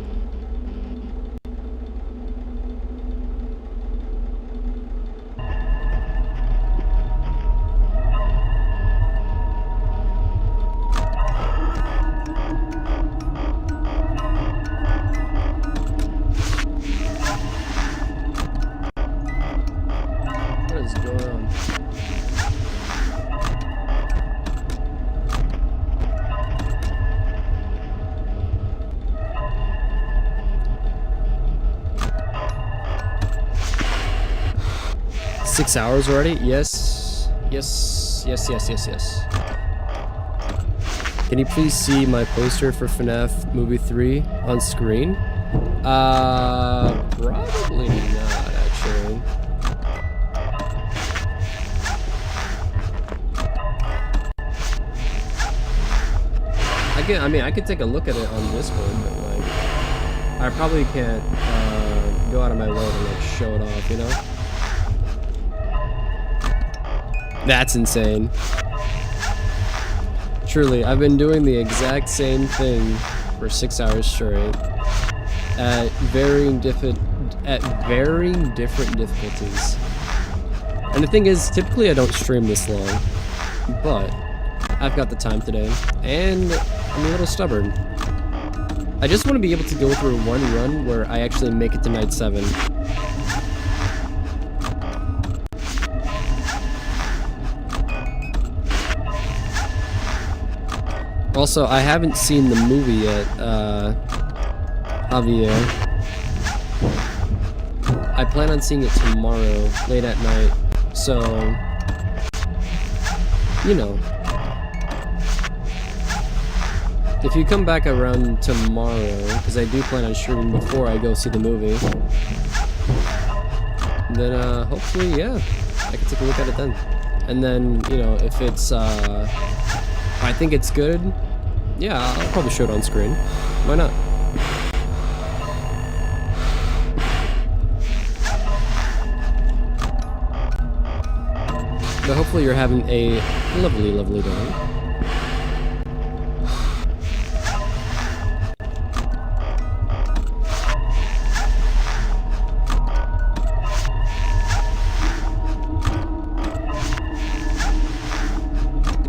Speaker 1: What is going on? Six hours already? Yes. Yes. Yes, yes, yes, yes. Can you please see my poster for FNAF Movie 3 on screen? Probably not, actually. I could take a look at it on Discord, but like, I probably can't go out of my way to like show it off, you know? That's insane. Truly, I've been doing the exact same thing for 6 hours straight at varying different difficulties. And the thing is, typically I don't stream this long, but I've got the time today, and I'm a little stubborn. I just want to be able to go through one run where I actually make it to night 7. Also, I haven't seen the movie yet, Javier. I plan on seeing it tomorrow, late at night, so, you know. If you come back around tomorrow, because I do plan on streaming before I go see the movie, then, hopefully, yeah, I can take a look at it then. And then, you know, if it's, I think it's good, yeah, I'll probably show it on screen. Why not? But hopefully you're having a lovely, lovely day.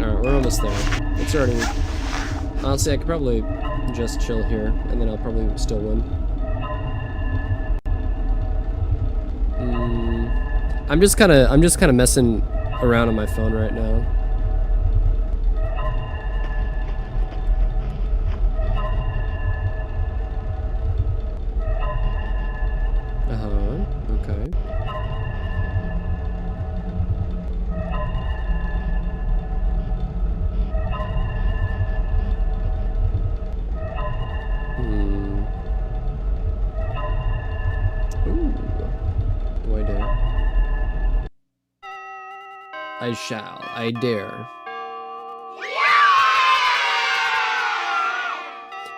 Speaker 1: Alright, we're almost there. It's already... Honestly, I could probably just chill here, and then I'll probably still win. I'm just kind of messing around on my phone right now. Okay. Ooh. Do I dare? I shall. I dare.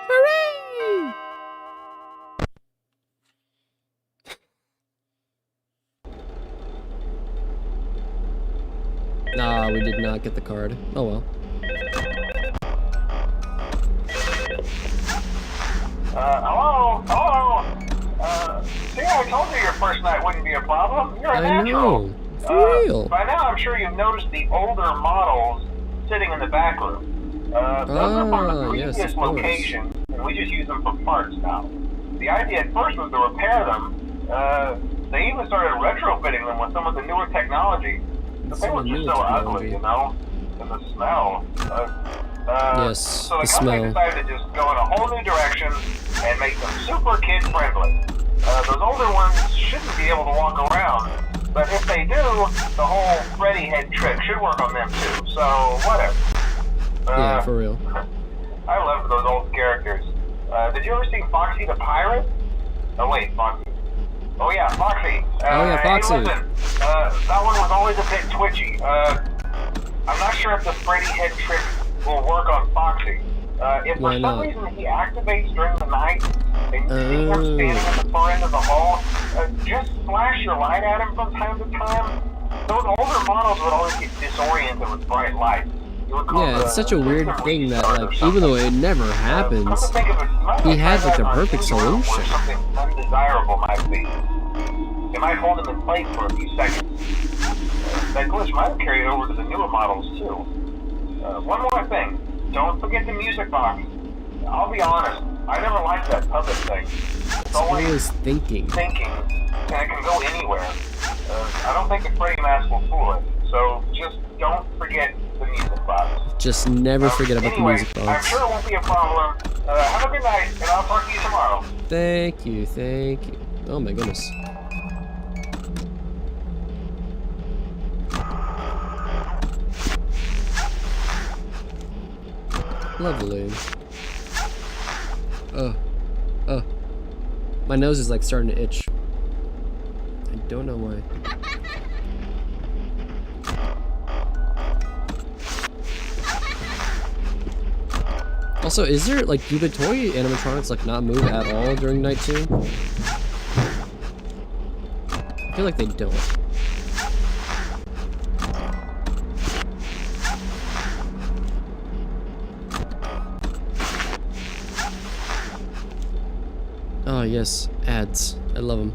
Speaker 1: Hooray! Nah, we did not get the card. Oh well.
Speaker 2: Hello? See, I told you your first night wouldn't be a problem. You're a natural.
Speaker 1: Know. For real.
Speaker 2: By now, I'm sure you've noticed the older models sitting in the back room. Those are from the previous location, and we just use them for parts now. The idea at first was to repair them. They even started retrofitting them with some of the newer technology. The thing was just so ugly, you know? And the smell.
Speaker 1: Yes,
Speaker 2: so the company decided to just go in a whole new direction and make them super kid-friendly. Those older ones shouldn't be able to walk around. But if they do, the whole Freddy head trick should work on them too, so whatever.
Speaker 1: Yeah, for real.
Speaker 2: I love those old characters. Did you ever see Foxy the Pirate? Oh wait, Foxy. Oh yeah, Foxy.
Speaker 1: Foxy.
Speaker 2: Hey, listen, that one was always a bit twitchy. I'm not sure if the Freddy head trick will work on Foxy. If for some reason he activates during the night, and you see him standing at the far end of the hall, just flash your light at him from time to time. Those older models would always get disoriented with bright light.
Speaker 1: Yeah, it's such a weird thing that, like, even though it never happens, he has, like, the perfect solution.
Speaker 2: Something undesirable might be. It might hold him in place for a few seconds. That glitch might have carried over to the newer models, too. One more thing. Don't forget the music box. I'll be honest, I never liked that puppet thing. It's always thinking, and it can go anywhere. I don't think the Freddy mask will fool it, so just don't forget the music box.
Speaker 1: Just never forget about the music box.
Speaker 2: I'm sure it won't be a problem. Have a good night, and I'll talk to you tomorrow.
Speaker 1: Thank you. Oh my goodness. Lovely. My nose is like starting to itch. I don't know why. Also, is there, like, do the toy animatronics, like, not move at all during night 2? I feel like they don't. Oh yes, ads. I love them.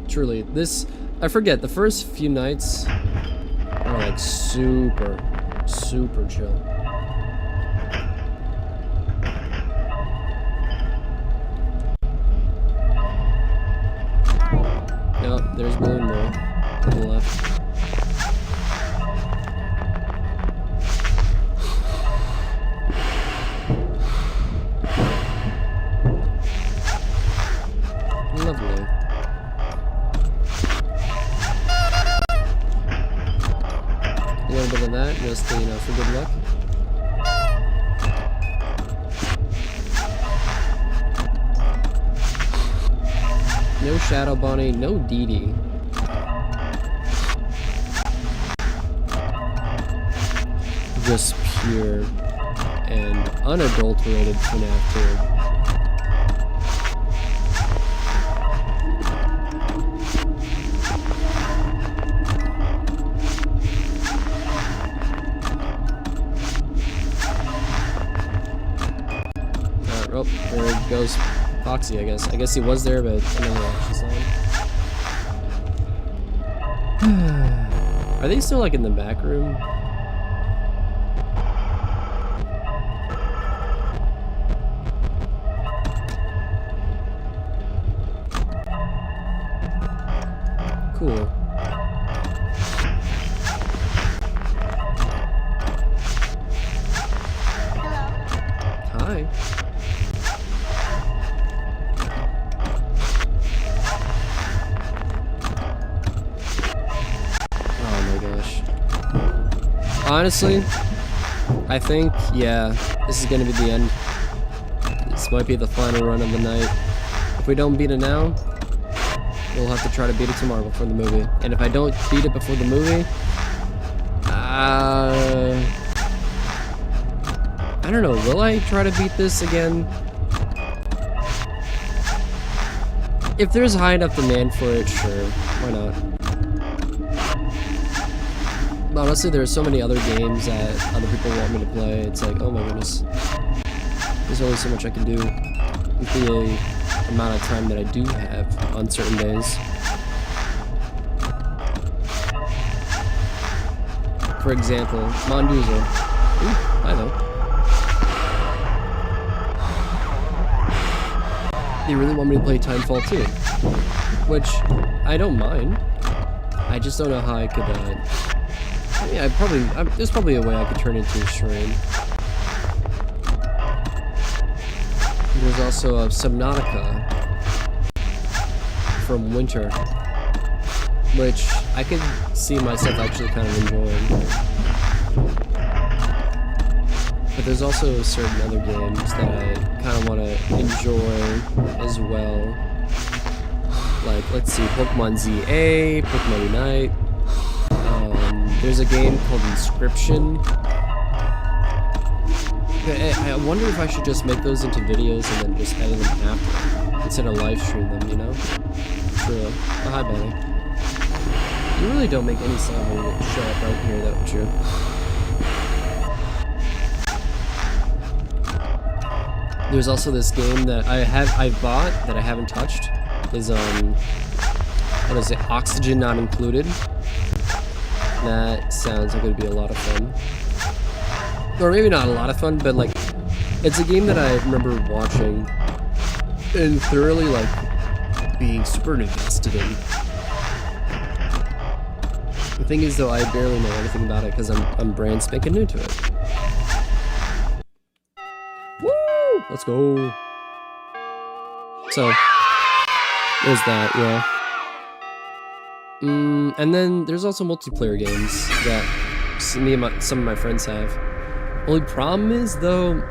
Speaker 1: Truly, this, I forget, the first few nights are like super chill. No, there's balloon more to the left. Lovely. A little bit of that, just you know, for good luck. No Shadow Bunny, no Dee Dee. Just pure and unadulterated FNAF 2. Oh, there goes Foxy, I guess. I guess he was there, but I never actually saw him. Are they still like in the back room? Cool.
Speaker 3: Hello.
Speaker 1: Hi. Honestly, I think, yeah, this is gonna be the end. This might be the final run of the night. If we don't beat it now, we'll have to try to beat it tomorrow before the movie. And if I don't beat it before the movie, I don't know, will I try to beat this again? If there's high enough demand for it, sure, why not? But honestly, there are so many other games that other people want me to play. It's like, oh my goodness. There's only so much I can do with the amount of time that I do have on certain days. For example, Monduzo. Ooh, hi though. They really want me to play Timefall 2. Which, I don't mind. I just don't know how I could, yeah, there's probably a way I could turn it into a stream. There's also a Subnautica from Winter, which I could see myself actually kind of enjoying. But there's also certain other games that I kind of want to enjoy as well. Like, let's see, Pokemon ZA, Pokemon Unite. There's a game called Inscription. I wonder if I should just make those into videos and then just edit them after, instead of live stream them, you know? True. Oh, hi, buddy. You really don't make any sound when you show up right here, though, would you? There's also this game that I bought that I haven't touched. Is what is it? Oxygen Not Included. That sounds like it would be a lot of fun. Or maybe not a lot of fun, but like, it's a game that I remember watching and thoroughly like being super invested in. The thing is though, I barely know anything about it because I'm brand spanking new to it. Woo! Let's go. So, there's that, yeah. And then there's also multiplayer games that some of my friends have. Only problem is though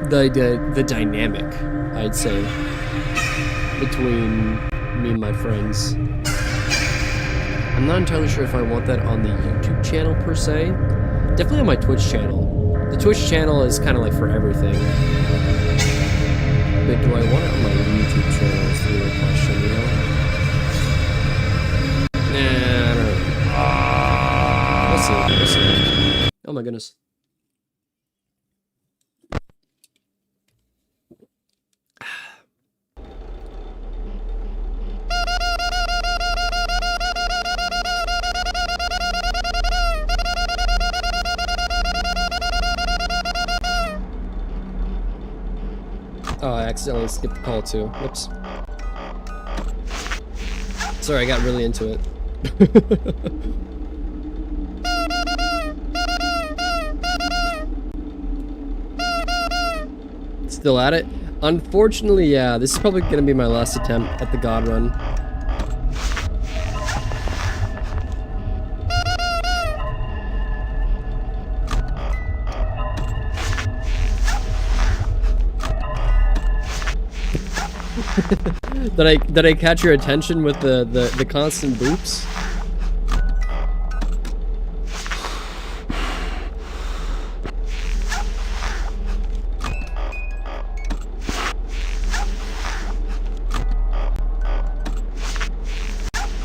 Speaker 1: the dynamic, I'd say, between me and my friends. I'm not entirely sure if I want that on the YouTube channel per se. Definitely on my Twitch channel. The Twitch channel is kind of like for everything. But do I want it on my YouTube channel is the real question, you know? Nah, I don't know. We'll see. We'll see. Oh my goodness. Oh, I accidentally skipped the call too. Whoops. Sorry, I got really into it. Still at it? Unfortunately, yeah. This is probably gonna be my last attempt at the God Run. Did I catch your attention with the constant boops?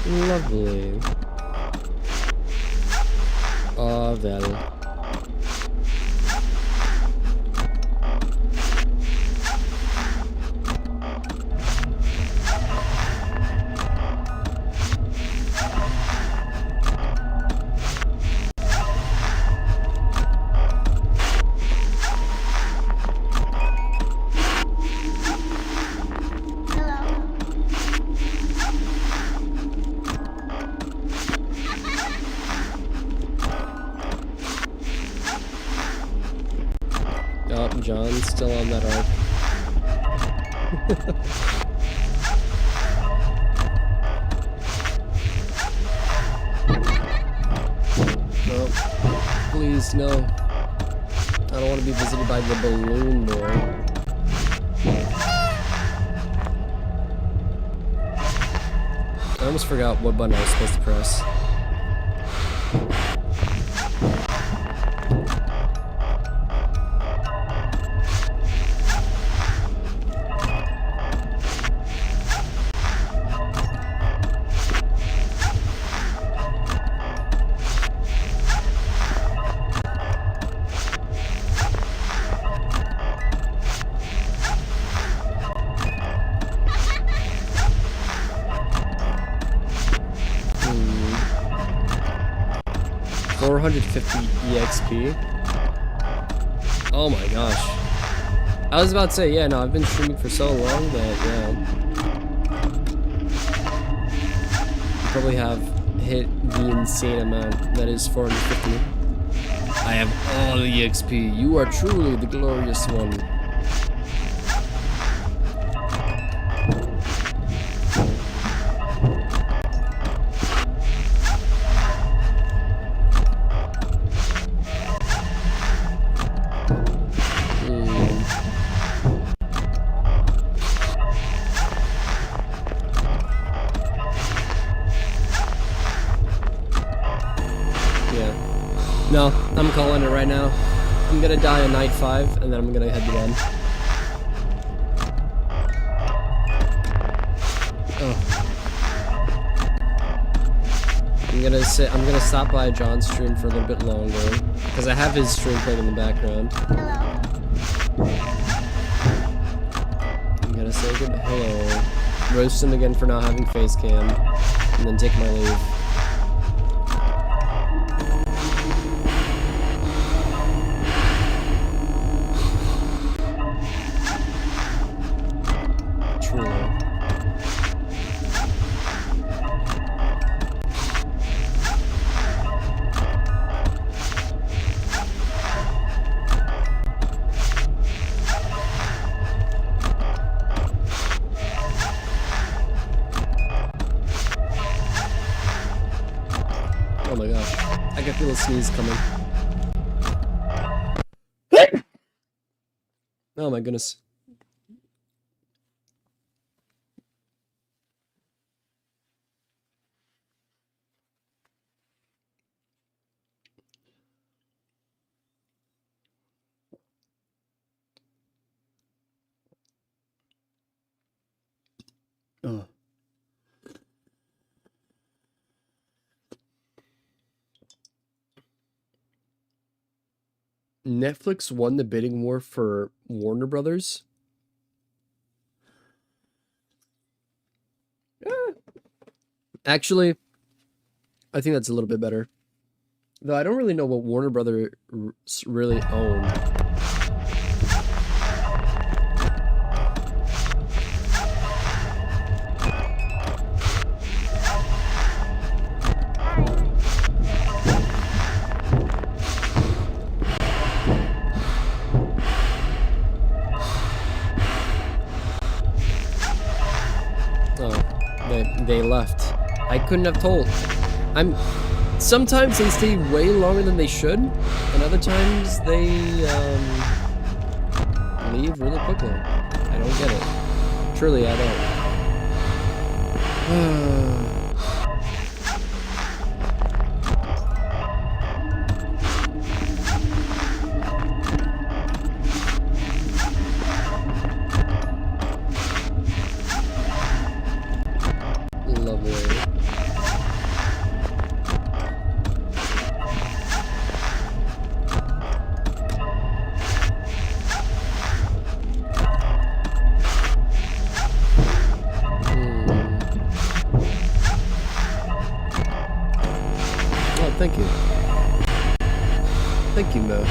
Speaker 1: Lovely. Oh, well. Oh, John's still on that arc. No. Please, no. I don't want to be visited by the balloon boy. I almost forgot what button I was supposed to press. EXP. Oh my gosh. I was about to say, yeah, no, I've been streaming for so long that, yeah. You probably have hit the insane amount that is 450. I have all the EXP. You are truly the glorious one. No, I'm calling it right now. I'm gonna die on night 5, and then I'm gonna head to bed. Oh. I'm gonna stop by John's stream for a little bit longer, because I have his stream playing in the background.
Speaker 3: Hello.
Speaker 1: I'm gonna say good hello, roast him again for not having face cam, and then take my leave. Oh my gosh. I can feel a sneeze coming. Oh my goodness. Oh. Netflix won the bidding war for Warner Brothers. Actually, I think that's a little bit better. Though I don't really know what Warner Brothers really own. They left. I couldn't have told. Sometimes they stay way longer than they should, and other times they leave really quickly. I don't get it. Truly, I don't. Thank you. Thank you, Mo.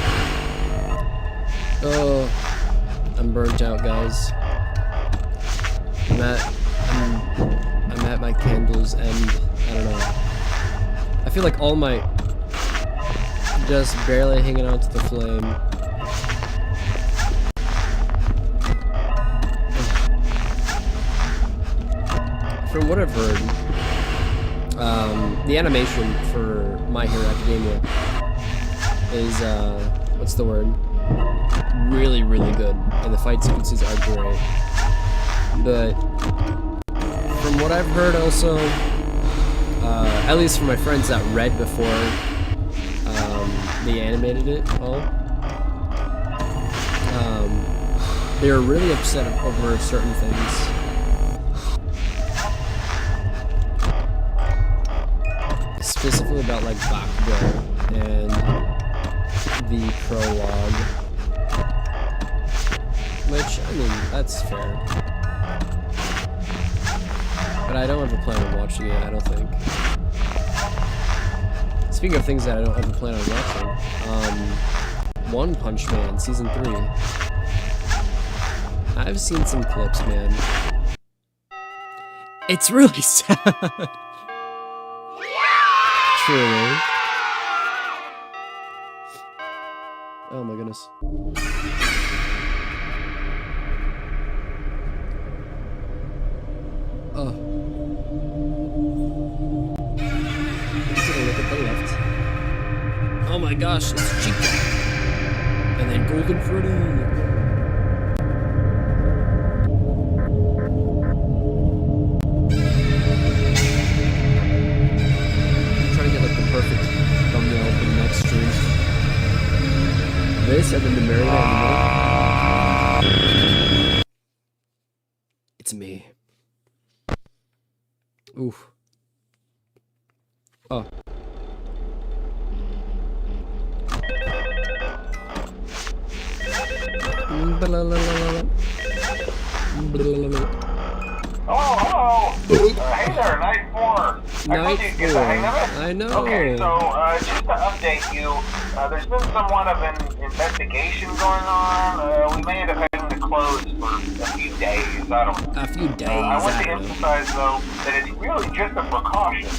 Speaker 1: Oh, I'm burnt out, guys. I'm at my candle's end. I don't know. I feel like all my just barely hanging on to the flame. From what I've heard, the animation for My Hero Academia is, what's the word? Really, really good. And the fight sequences are great. But from what I've heard also, at least from my friends that read before they animated it all, they were really upset over certain things. Specifically about like Bakugo and the prologue, which, I mean, that's fair, but I don't have a plan on watching it, I don't think. Speaking of things that I don't have a plan on watching, One Punch Man Season 3. I've seen some clips, man. It's really sad. Truly. Oh my goodness. Oh. Let's take a look at the left. Oh my gosh, it's Chica. And then Golden Freddy. Perfect thumbnail for the next stream. This and then the Marionette. It's me. Oof. Oh.
Speaker 2: Oh, hello! Hey there, Night 4. I told you to get the hang of it.
Speaker 1: I know.
Speaker 2: Okay, so just to update you, there's been somewhat of an investigation going on. We may end up having to close for a few days. I don't know.
Speaker 1: A few days.
Speaker 2: I want to emphasize, though, that it's really just a precaution.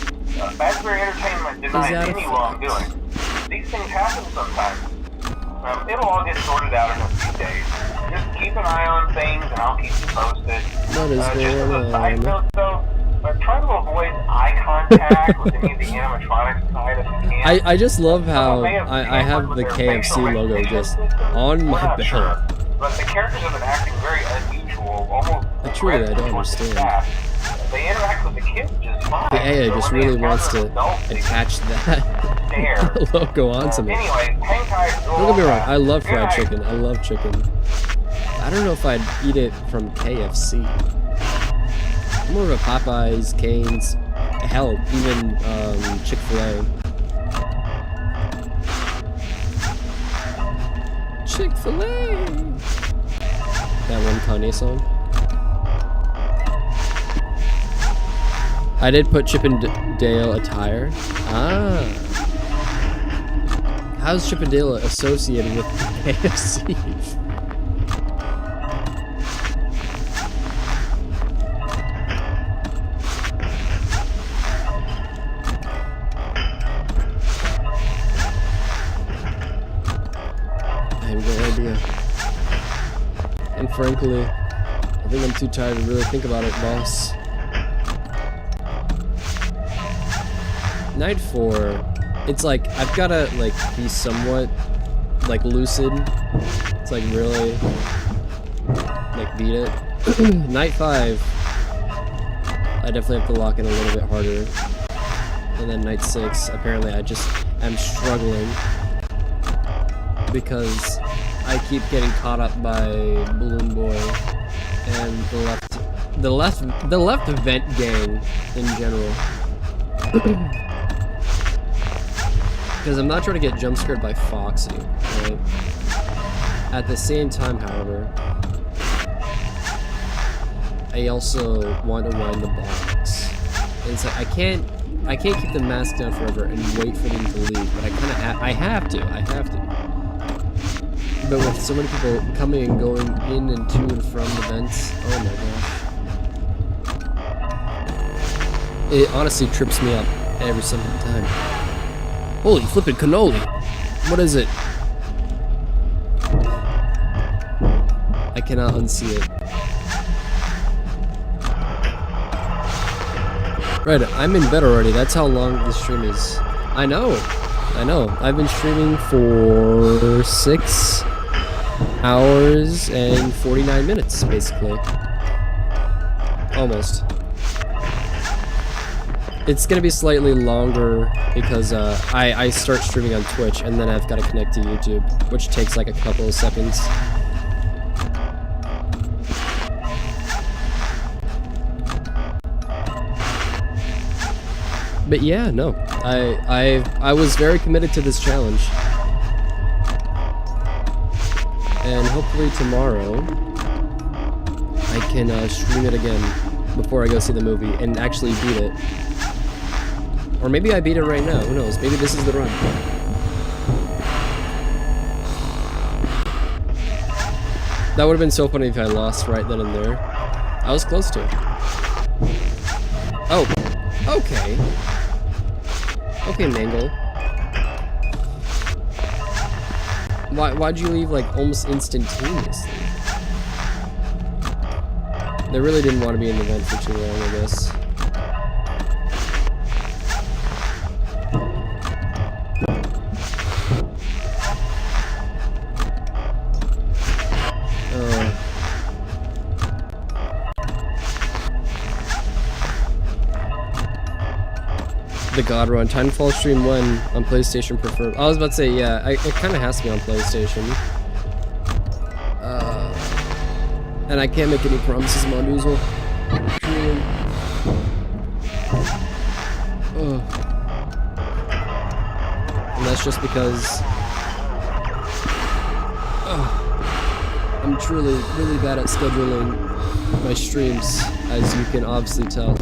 Speaker 2: Fazbear Entertainment denies any wrongdoing. These things happen sometimes. It'll all get sorted out in a few days. Just keep an eye on things, and I'll keep you posted.
Speaker 1: What is
Speaker 2: Just as
Speaker 1: going
Speaker 2: a
Speaker 1: on?
Speaker 2: side note, though, try to avoid eye contact with any of the animatronics side if you can.
Speaker 1: I just love how I have the KFC logo just on my belt.
Speaker 2: Sure, but the characters have been acting very unusual, almost
Speaker 1: Truly, I don't understand.
Speaker 2: They interact with the kids just fine.
Speaker 1: The AI
Speaker 2: so
Speaker 1: just
Speaker 2: when they
Speaker 1: really wants to
Speaker 2: adults, they
Speaker 1: attach that logo onto me.
Speaker 2: Anyway, hang tight.
Speaker 1: Don't get me wrong, I love fried chicken. I love chicken. I don't know if I'd eat it from KFC. I'm more of a Popeyes, Cane's, hell, even Chick-fil-A. Chick-fil-A. That one Kanye song. I did put Chip and Dale attire. Ah. How's Chip and Dale associated with KFC? I have no idea. And frankly, I think I'm too tired to really think about it, boss. Night 4, it's like I've gotta like be somewhat like lucid. It's like really like beat it. Night 5, I definitely have to lock in a little bit harder. And then night 6, apparently I just am struggling because I keep getting caught up by Balloon Boy and the left vent gang in general. Because I'm not trying to get jump scared by Foxy, right? At the same time, however, I also want to wind the box. And so I can't keep the mask down forever and wait for them to leave, but I have to. But with so many people coming and going in and to and from the vents, oh my gosh. It honestly trips me up every single time. Holy flippin' cannoli! What is it? I cannot unsee it. Right, I'm in bed already. That's how long this stream is. I know. I've been streaming for 6 hours and 49 minutes, basically. Almost. It's gonna be slightly longer because I start streaming on Twitch and then I've got to connect to YouTube, which takes like a couple of seconds. But yeah, no, I was very committed to this challenge, and hopefully tomorrow I can stream it again before I go see the movie and actually beat it. Or maybe I beat it right now, who knows, maybe this is the run. That would have been so funny if I lost right then and there. I was close to it. Oh, okay. Okay, Mangle. Why'd you leave like almost instantaneously? They really didn't want to be in the vent for too long, I guess. The God Run. Titanfall stream when on PlayStation prefer. I was about to say, yeah, it kind of has to be on PlayStation. And I can't make any promises, Mondoozle. And that's just because I'm truly really bad at scheduling my streams, as you can obviously tell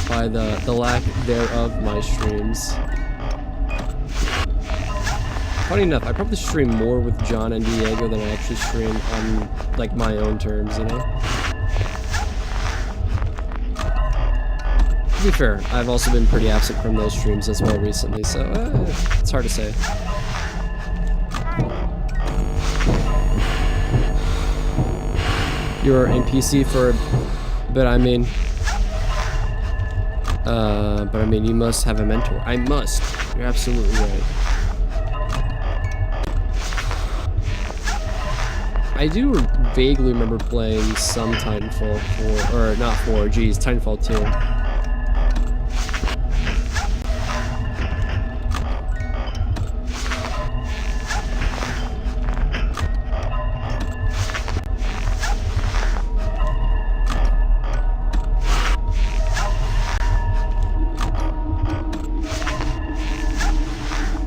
Speaker 1: by the lack thereof my streams. Funny enough, I probably stream more with John and Diego than I actually stream on like my own terms, you know? To be fair, I've also been pretty absent from those streams as well recently, so it's hard to say. You're in PC for a bit, I mean, you must have a mentor. I must. You're absolutely right. I do vaguely remember playing some Titanfall 4, or not 4, geez, Titanfall 2.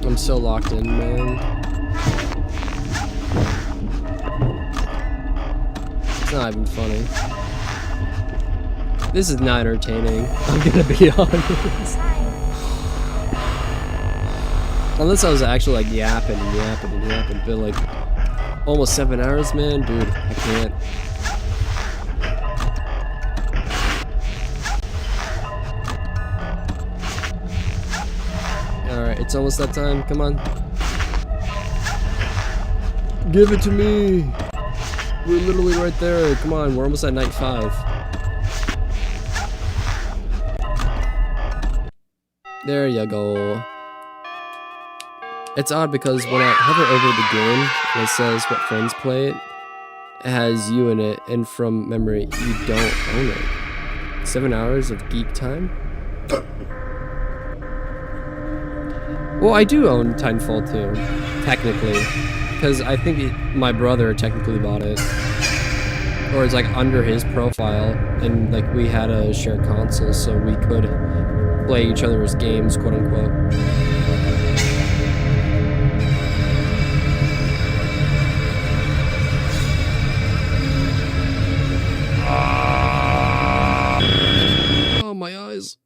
Speaker 1: I'm so locked in, man. not even funny. This is not entertaining. I'm gonna be honest. Unless I was actually like yapping and yapping and yapping, but like almost 7 hours, man, dude, I can't. Alright, it's almost that time. Come on. Give it to me. We're literally right there. Come on, we're almost at night 5. There you go. It's odd because when I hover over the game and it says what friends play it has you in it, and from memory, you don't own it. 7 hours of geek time? Well, I do own Titanfall 2, technically, because I think my brother technically bought it, or it's like under his profile, and like we had a shared console, so we could play each other's games, quote unquote. Oh, my eyes.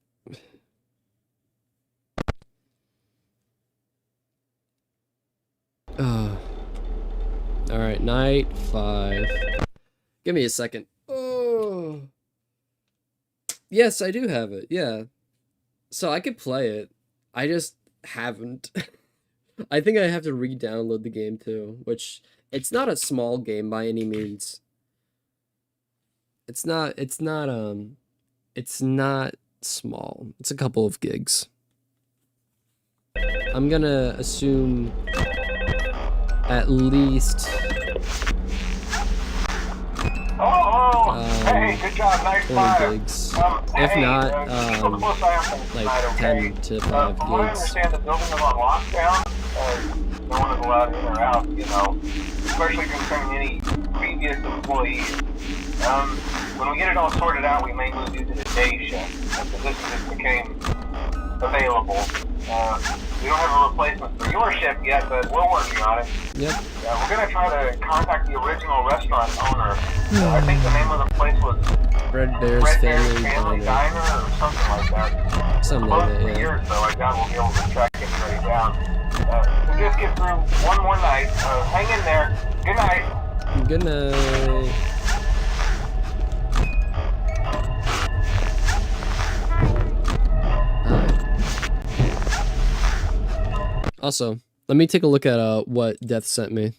Speaker 1: Alright, night 5. Give me a second. Oh. Yes, I do have it, yeah. So I could play it. I just haven't. I think I have to re-download the game too, which it's not a small game by any means. It's not small. It's a couple of gigs. I'm gonna assume at least
Speaker 2: hey, good job, nice
Speaker 1: 20 gigs. If
Speaker 2: hey,
Speaker 1: not, like
Speaker 2: okay?
Speaker 1: 10 to 5
Speaker 2: From what I
Speaker 1: gigs.
Speaker 2: understand, the building is on lockdown. No one is allowed in or out, you know, especially concerning any previous employees. When we get it all sorted out, we may move you to the day shift. The position just became available. We don't have a replacement for your shift yet, but we're working on it.
Speaker 1: Yep.
Speaker 2: We're going to try to contact the original restaurant owner. I think the name of the place was
Speaker 1: Red Bear's Family
Speaker 2: Diner or something like that.
Speaker 1: Something like that,
Speaker 2: For
Speaker 1: yeah.
Speaker 2: years, though, I doubt we'll be able to track anybody down. We'll just get through one more night. Hang in there. Good night.
Speaker 1: Good night. Also, let me take a look at what Death sent me.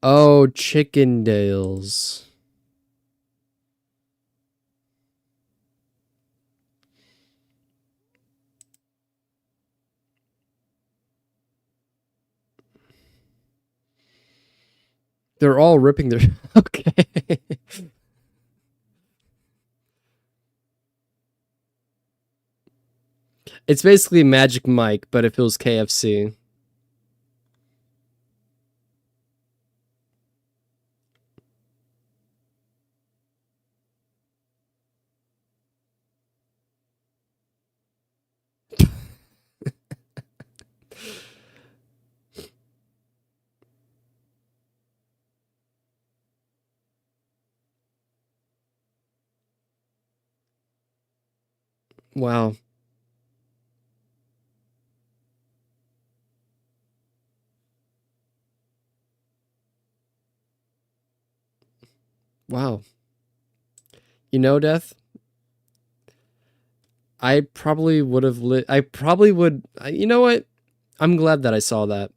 Speaker 1: Oh, Chickendales. They're all ripping their... Okay. It's basically Magic Mike, but if it was KFC. Wow. Wow. You know, Death? I probably would have you know what? I'm glad that I saw that.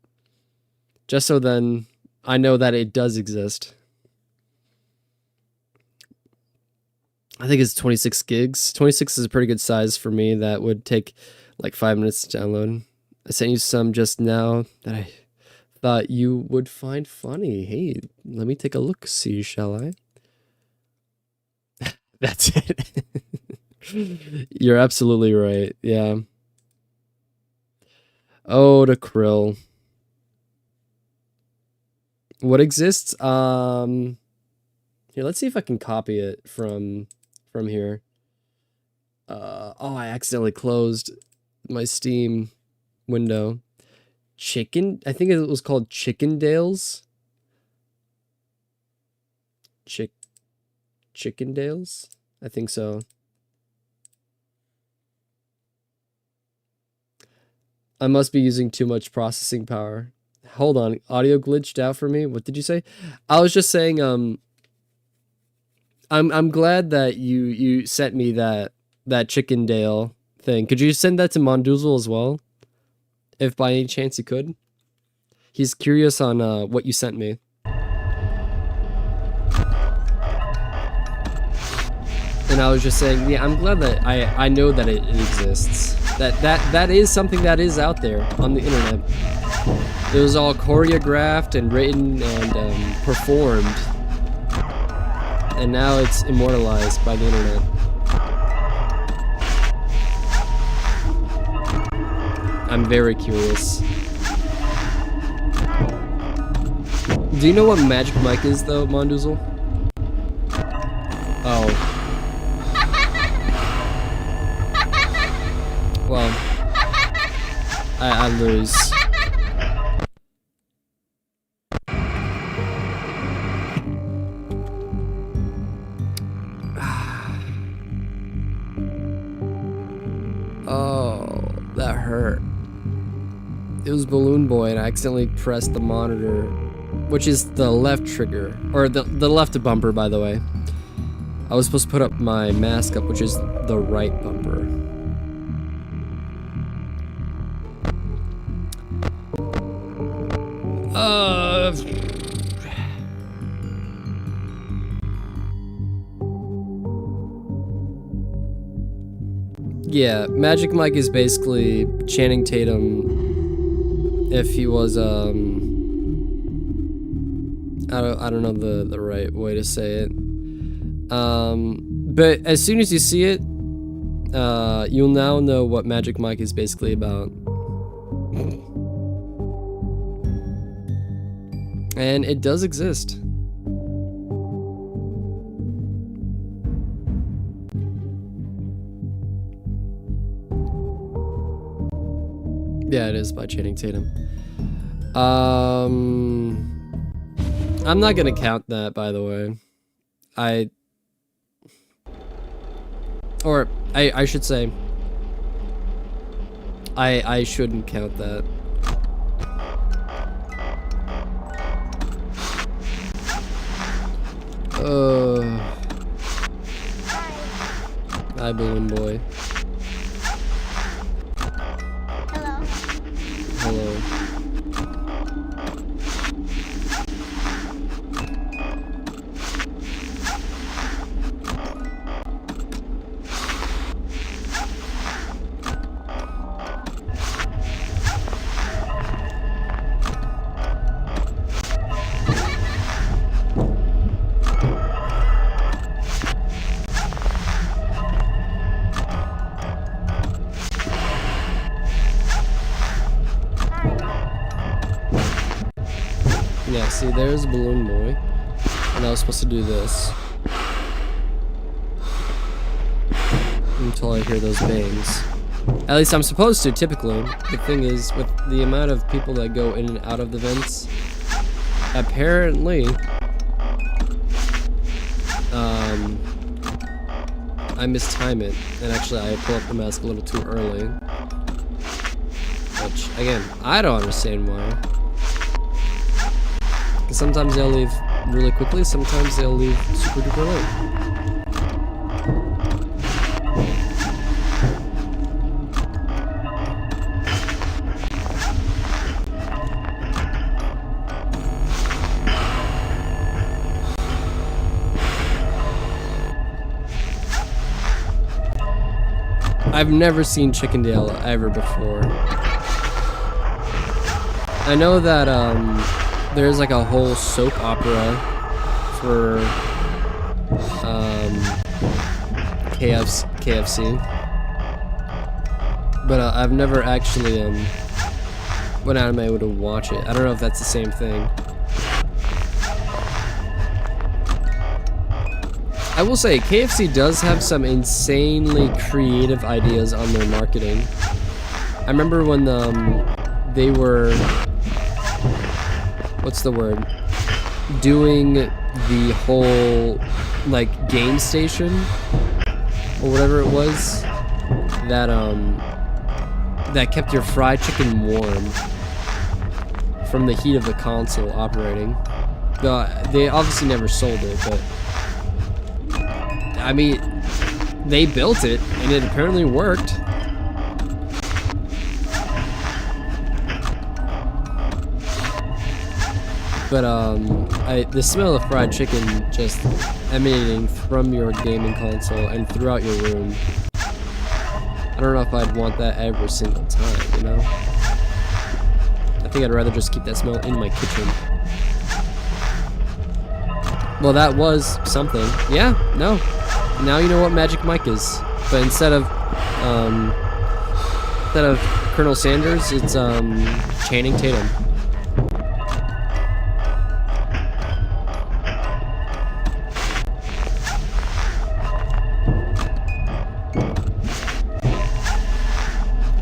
Speaker 1: Just so then I know that it does exist. I think it's 26 gigs. 26 is a pretty good size for me. That would take like 5 minutes to download. I sent you some just now that I thought you would find funny. Hey, let me take a look, see, shall I? That's it. You're absolutely right. Yeah. Oh, the krill. What exists? Here, let's see if I can copy it from here. Oh, I accidentally closed my Steam window. I think it was called Chickendales. Chickendales? I think so. I must be using too much processing power. Hold on, audio glitched out for me. What did you say? I was just saying, I'm glad that you sent me that Chickendale thing. Could you send that to Mondoozle as well? If by any chance you could. He's curious on what you sent me. And I was just saying, yeah, I'm glad that I know that it exists. That is something that is out there on the internet. It was all choreographed and written and performed. And now it's immortalized by the internet. I'm very curious. Do you know what Magic Mike is though, Mondoozle? Oh. Well, I lose. Oh, that hurt. It was Balloon Boy and I accidentally pressed the monitor, which is the left trigger, or the left bumper, by the way. I was supposed to put up my mask up, which is the right bumper. Yeah, Magic Mike is basically Channing Tatum if he was I don't know the right way to say it. But as soon as you see it, you'll now know what Magic Mike is basically about. And it does exist. Yeah, it is by Channing Tatum. I'm not gonna count that, by the way. I should say, I shouldn't count that. Hi, Balloon Boy. Hello. Yeah, see, there's Balloon Boy, and I was supposed to do this until I hear those bangs. At least I'm supposed to, typically. The thing is, with the amount of people that go in and out of the vents, apparently, I mistime it, and actually I pull up the mask a little too early. Which, again, I don't understand why. Because sometimes they'll leave really quickly, sometimes they'll leave super duper late. I've never seen Chickendale ever before. I know that there's like a whole soap opera for KFC, but I've never actually went out of my way to watch it. I don't know if that's the same thing. I will say KFC does have some insanely creative ideas on their marketing. I remember when they were, what's the word, doing the whole like game station or whatever it was that that kept your fried chicken warm from the heat of the console operating. They obviously never sold it, but I mean, they built it and it apparently worked. But the smell of fried chicken just emanating from your gaming console and throughout your room, I don't know if I'd want that every single time, you know? I think I'd rather just keep that smell in my kitchen. Well, that was something. Yeah, no. Now you know what Magic Mike is. But instead of Colonel Sanders, it's Channing Tatum.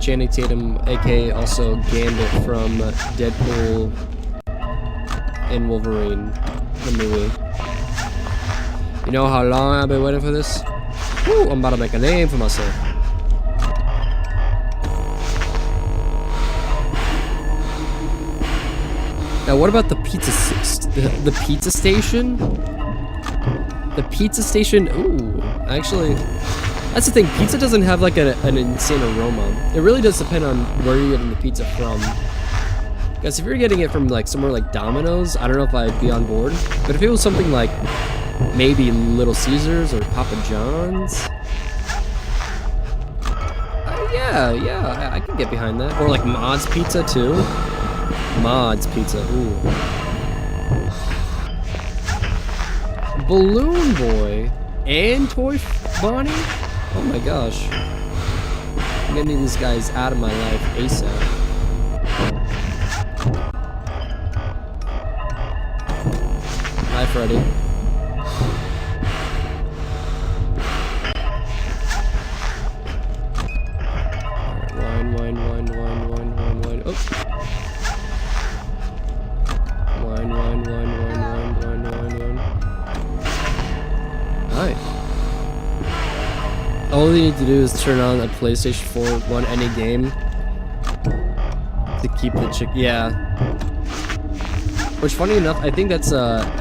Speaker 1: Channing Tatum, aka also Gambit from Deadpool and Wolverine, the movie. You know how long I've been waiting for this? Woo, I'm about to make a name for myself. Now, what about the pizza station? The pizza station. Ooh, actually. That's the thing, pizza doesn't have like an insane aroma. It really does depend on where you're getting the pizza from. Guys, if you're getting it from like somewhere like Domino's, I don't know if I'd be on board. But if it was something like maybe Little Caesars or Papa John's, yeah, I can get behind that. Or like Mod's Pizza too. Mod's Pizza, ooh. Balloon Boy and Toy Bonnie? Oh my gosh. I'm gonna need these guys out of my life ASAP. Hi, Freddy. Alright, wine. Oh. Wine. Alright. All you need to do is turn on a PlayStation 4, run any game to keep the chick. Yeah. Which, funny enough, I think that's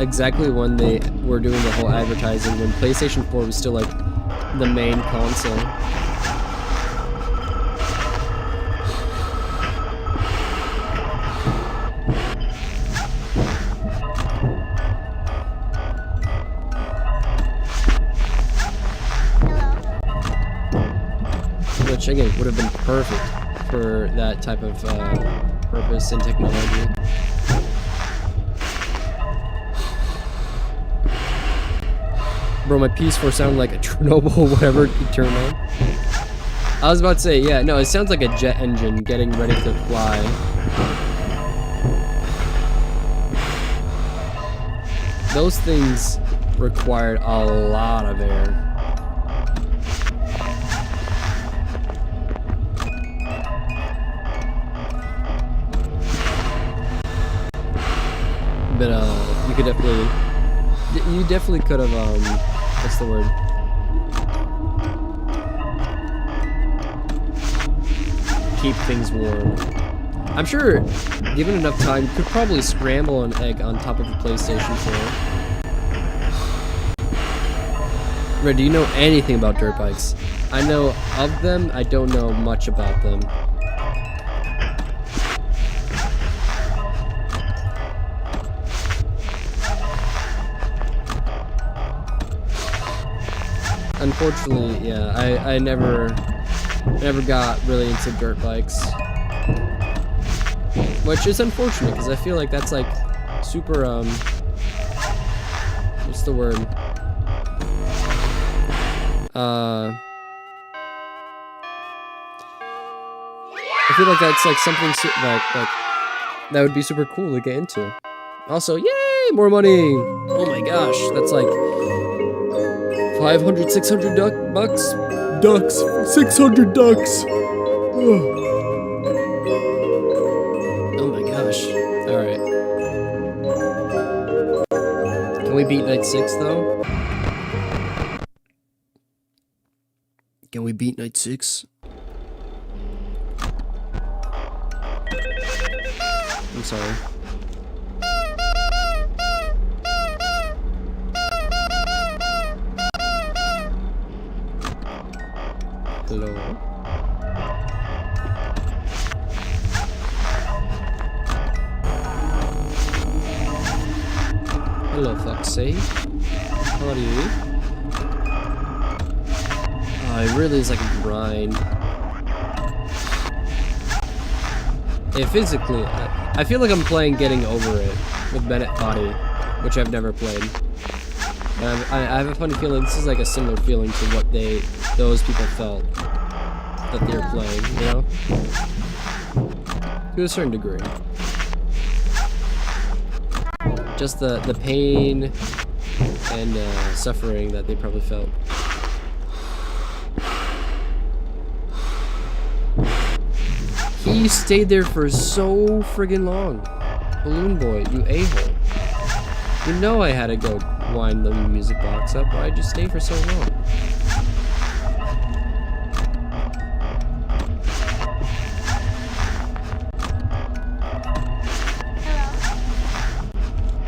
Speaker 1: exactly when they were doing the whole advertising, when PlayStation 4 was still like the main console. Which again would have been perfect for that type of purpose and technology. Bro, my PS4 sounded like a Chernobyl, whatever you turn on. I was about to say, yeah, no, it sounds like a jet engine getting ready to fly. Those things required a lot of air. But you could definitely could have what's the word? Keep things warm. I'm sure, given enough time, you could probably scramble an egg on top of the PlayStation 4. Red, do you know anything about dirt bikes? I know of them, I don't know much about them. Unfortunately, yeah, I never got really into dirt bikes, which is unfortunate because I feel like that's like super what's the word? I feel like that's like something like that would be super cool to get into. Also, yay, more money! Oh my gosh, that's like 500, 600 bucks? Ducks. 600 ducks. we beat night 6 though? Can we beat night 6? I'm sorry. Hello? Hello, Foxy. How are you? Oh, it really is like a grind. Yeah, physically, I feel like I'm playing Getting Over It with Bennett Body, which I've never played. And I have a funny feeling this is like a similar feeling to what those people felt that they were playing, you know? To a certain degree. Just the pain and suffering that they probably felt. He stayed there for so friggin' long. Balloon Boy, you a-hole. You know I had to go wind the music box up. Why'd you stay for so long?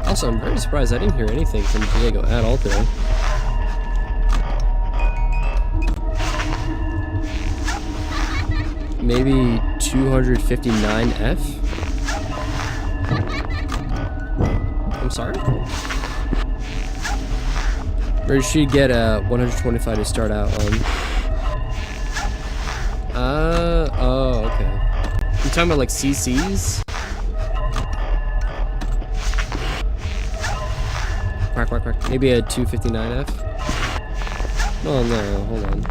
Speaker 1: Also, I'm very surprised I didn't hear anything from Diego at all today. Maybe 259F? I'm sorry? Or she'd get a 125 to start out on. Oh, okay. You're talking about like CCs? Quack, quack, quack. Maybe a 259F? Oh no, hold on.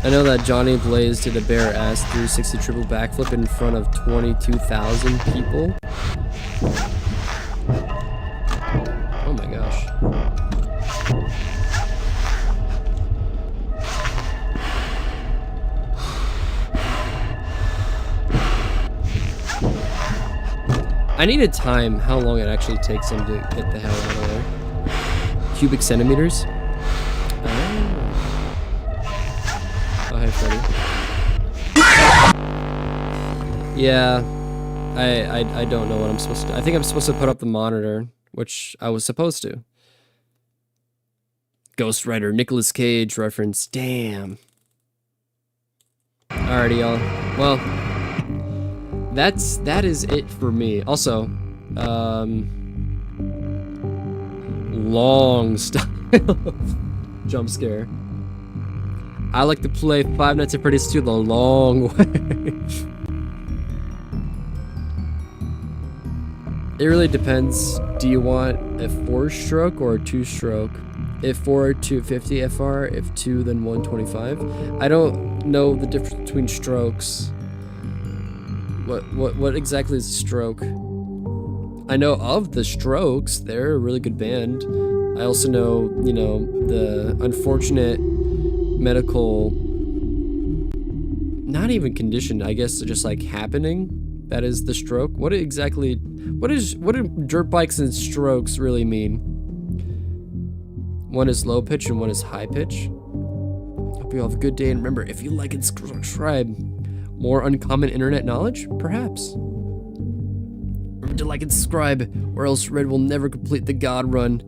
Speaker 1: I know that Johnny Blaze did a bare ass 360 triple backflip in front of 22,000 people. Oh my gosh. I need to time how long it actually takes him to get the hell out of there. Cubic centimeters? Oh, hey, Freddy. Yeah, I don't know what I'm supposed to do. I think I'm supposed to put up the monitor, which I was supposed to. Ghost Rider, Nicolas Cage reference. Damn. Alrighty, y'all. Well, that is it for me. Also, long style jump scare. I like to play Five Nights at Freddy's 2 the long way. It really depends. Do you want a 4-stroke or a 2-stroke? If 4, 250 FR. If 2, then 125. I don't know the difference between strokes. What exactly is a stroke? I know of the Strokes. They're a really good band. I also know, you know, the unfortunate medical, not even condition, I guess, just like happening. That is the stroke. What do dirt bikes and strokes really mean? One is low pitch and one is high pitch. Hope you all have a good day, and remember, if you like and subscribe, more uncommon internet knowledge, perhaps. Remember to like and subscribe, or else Red will never complete the God Run.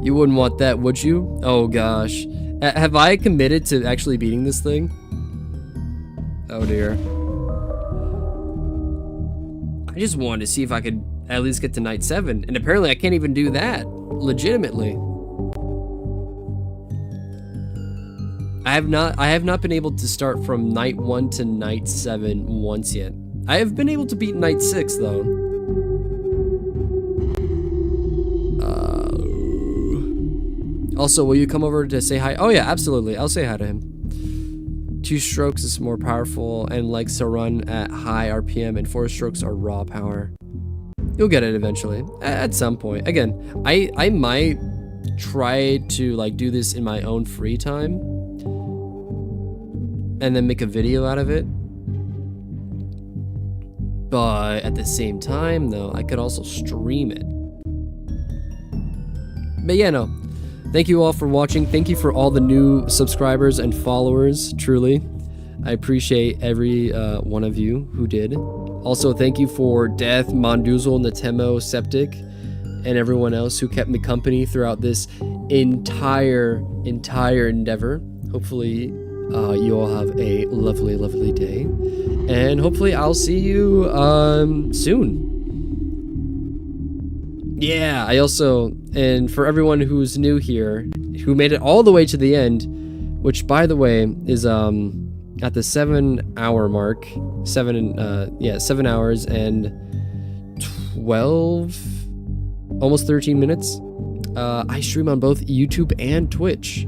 Speaker 1: You wouldn't want that, would you? Oh gosh. Have I committed to actually beating this thing? Oh dear. I just wanted to see if I could at least get to night 7, and apparently I can't even do that. Legitimately. I have not been able to start from night 1 to night 7 once yet. I have been able to beat night 6 though. Also, will you come over to say hi? Oh yeah, absolutely. I'll say hi to him. 2 strokes is more powerful and likes to run at high RPM, and 4 strokes are raw power. You'll get it eventually, at some point. Again, I might try to like do this in my own free time and then make a video out of it. But at the same time though, I could also stream it. But yeah, no. Thank you all for watching. Thank you for all the new subscribers and followers, truly. I appreciate every one of you who did. Also, thank you for Death, Mondoozle, Natemo, Septic, and everyone else who kept me company throughout this entire endeavor. Hopefully, you all have a lovely, lovely day. And hopefully, I'll see you soon. Yeah, I also, and for everyone who's new here, who made it all the way to the end, which by the way is at the 7 hour mark, 7 hours and 12, almost 13 minutes. I stream on both YouTube and Twitch.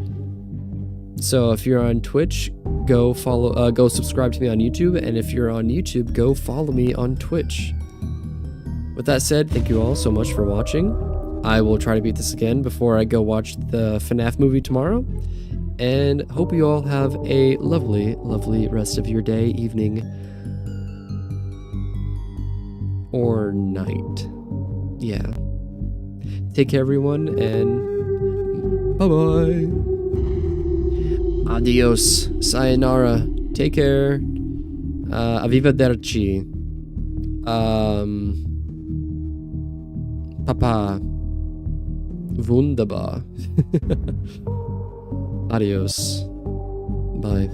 Speaker 1: So if you're on Twitch, go subscribe to me on YouTube, and if you're on YouTube, go follow me on Twitch. With that said, thank you all so much for watching. I will try to beat this again before I go watch the FNAF movie tomorrow. And hope you all have a lovely, lovely rest of your day, evening, or night. Yeah. Take care, everyone, and bye-bye. Adios. Sayonara. Take care. Arrivederci. Papa. Wunderbar. Adios. Bye.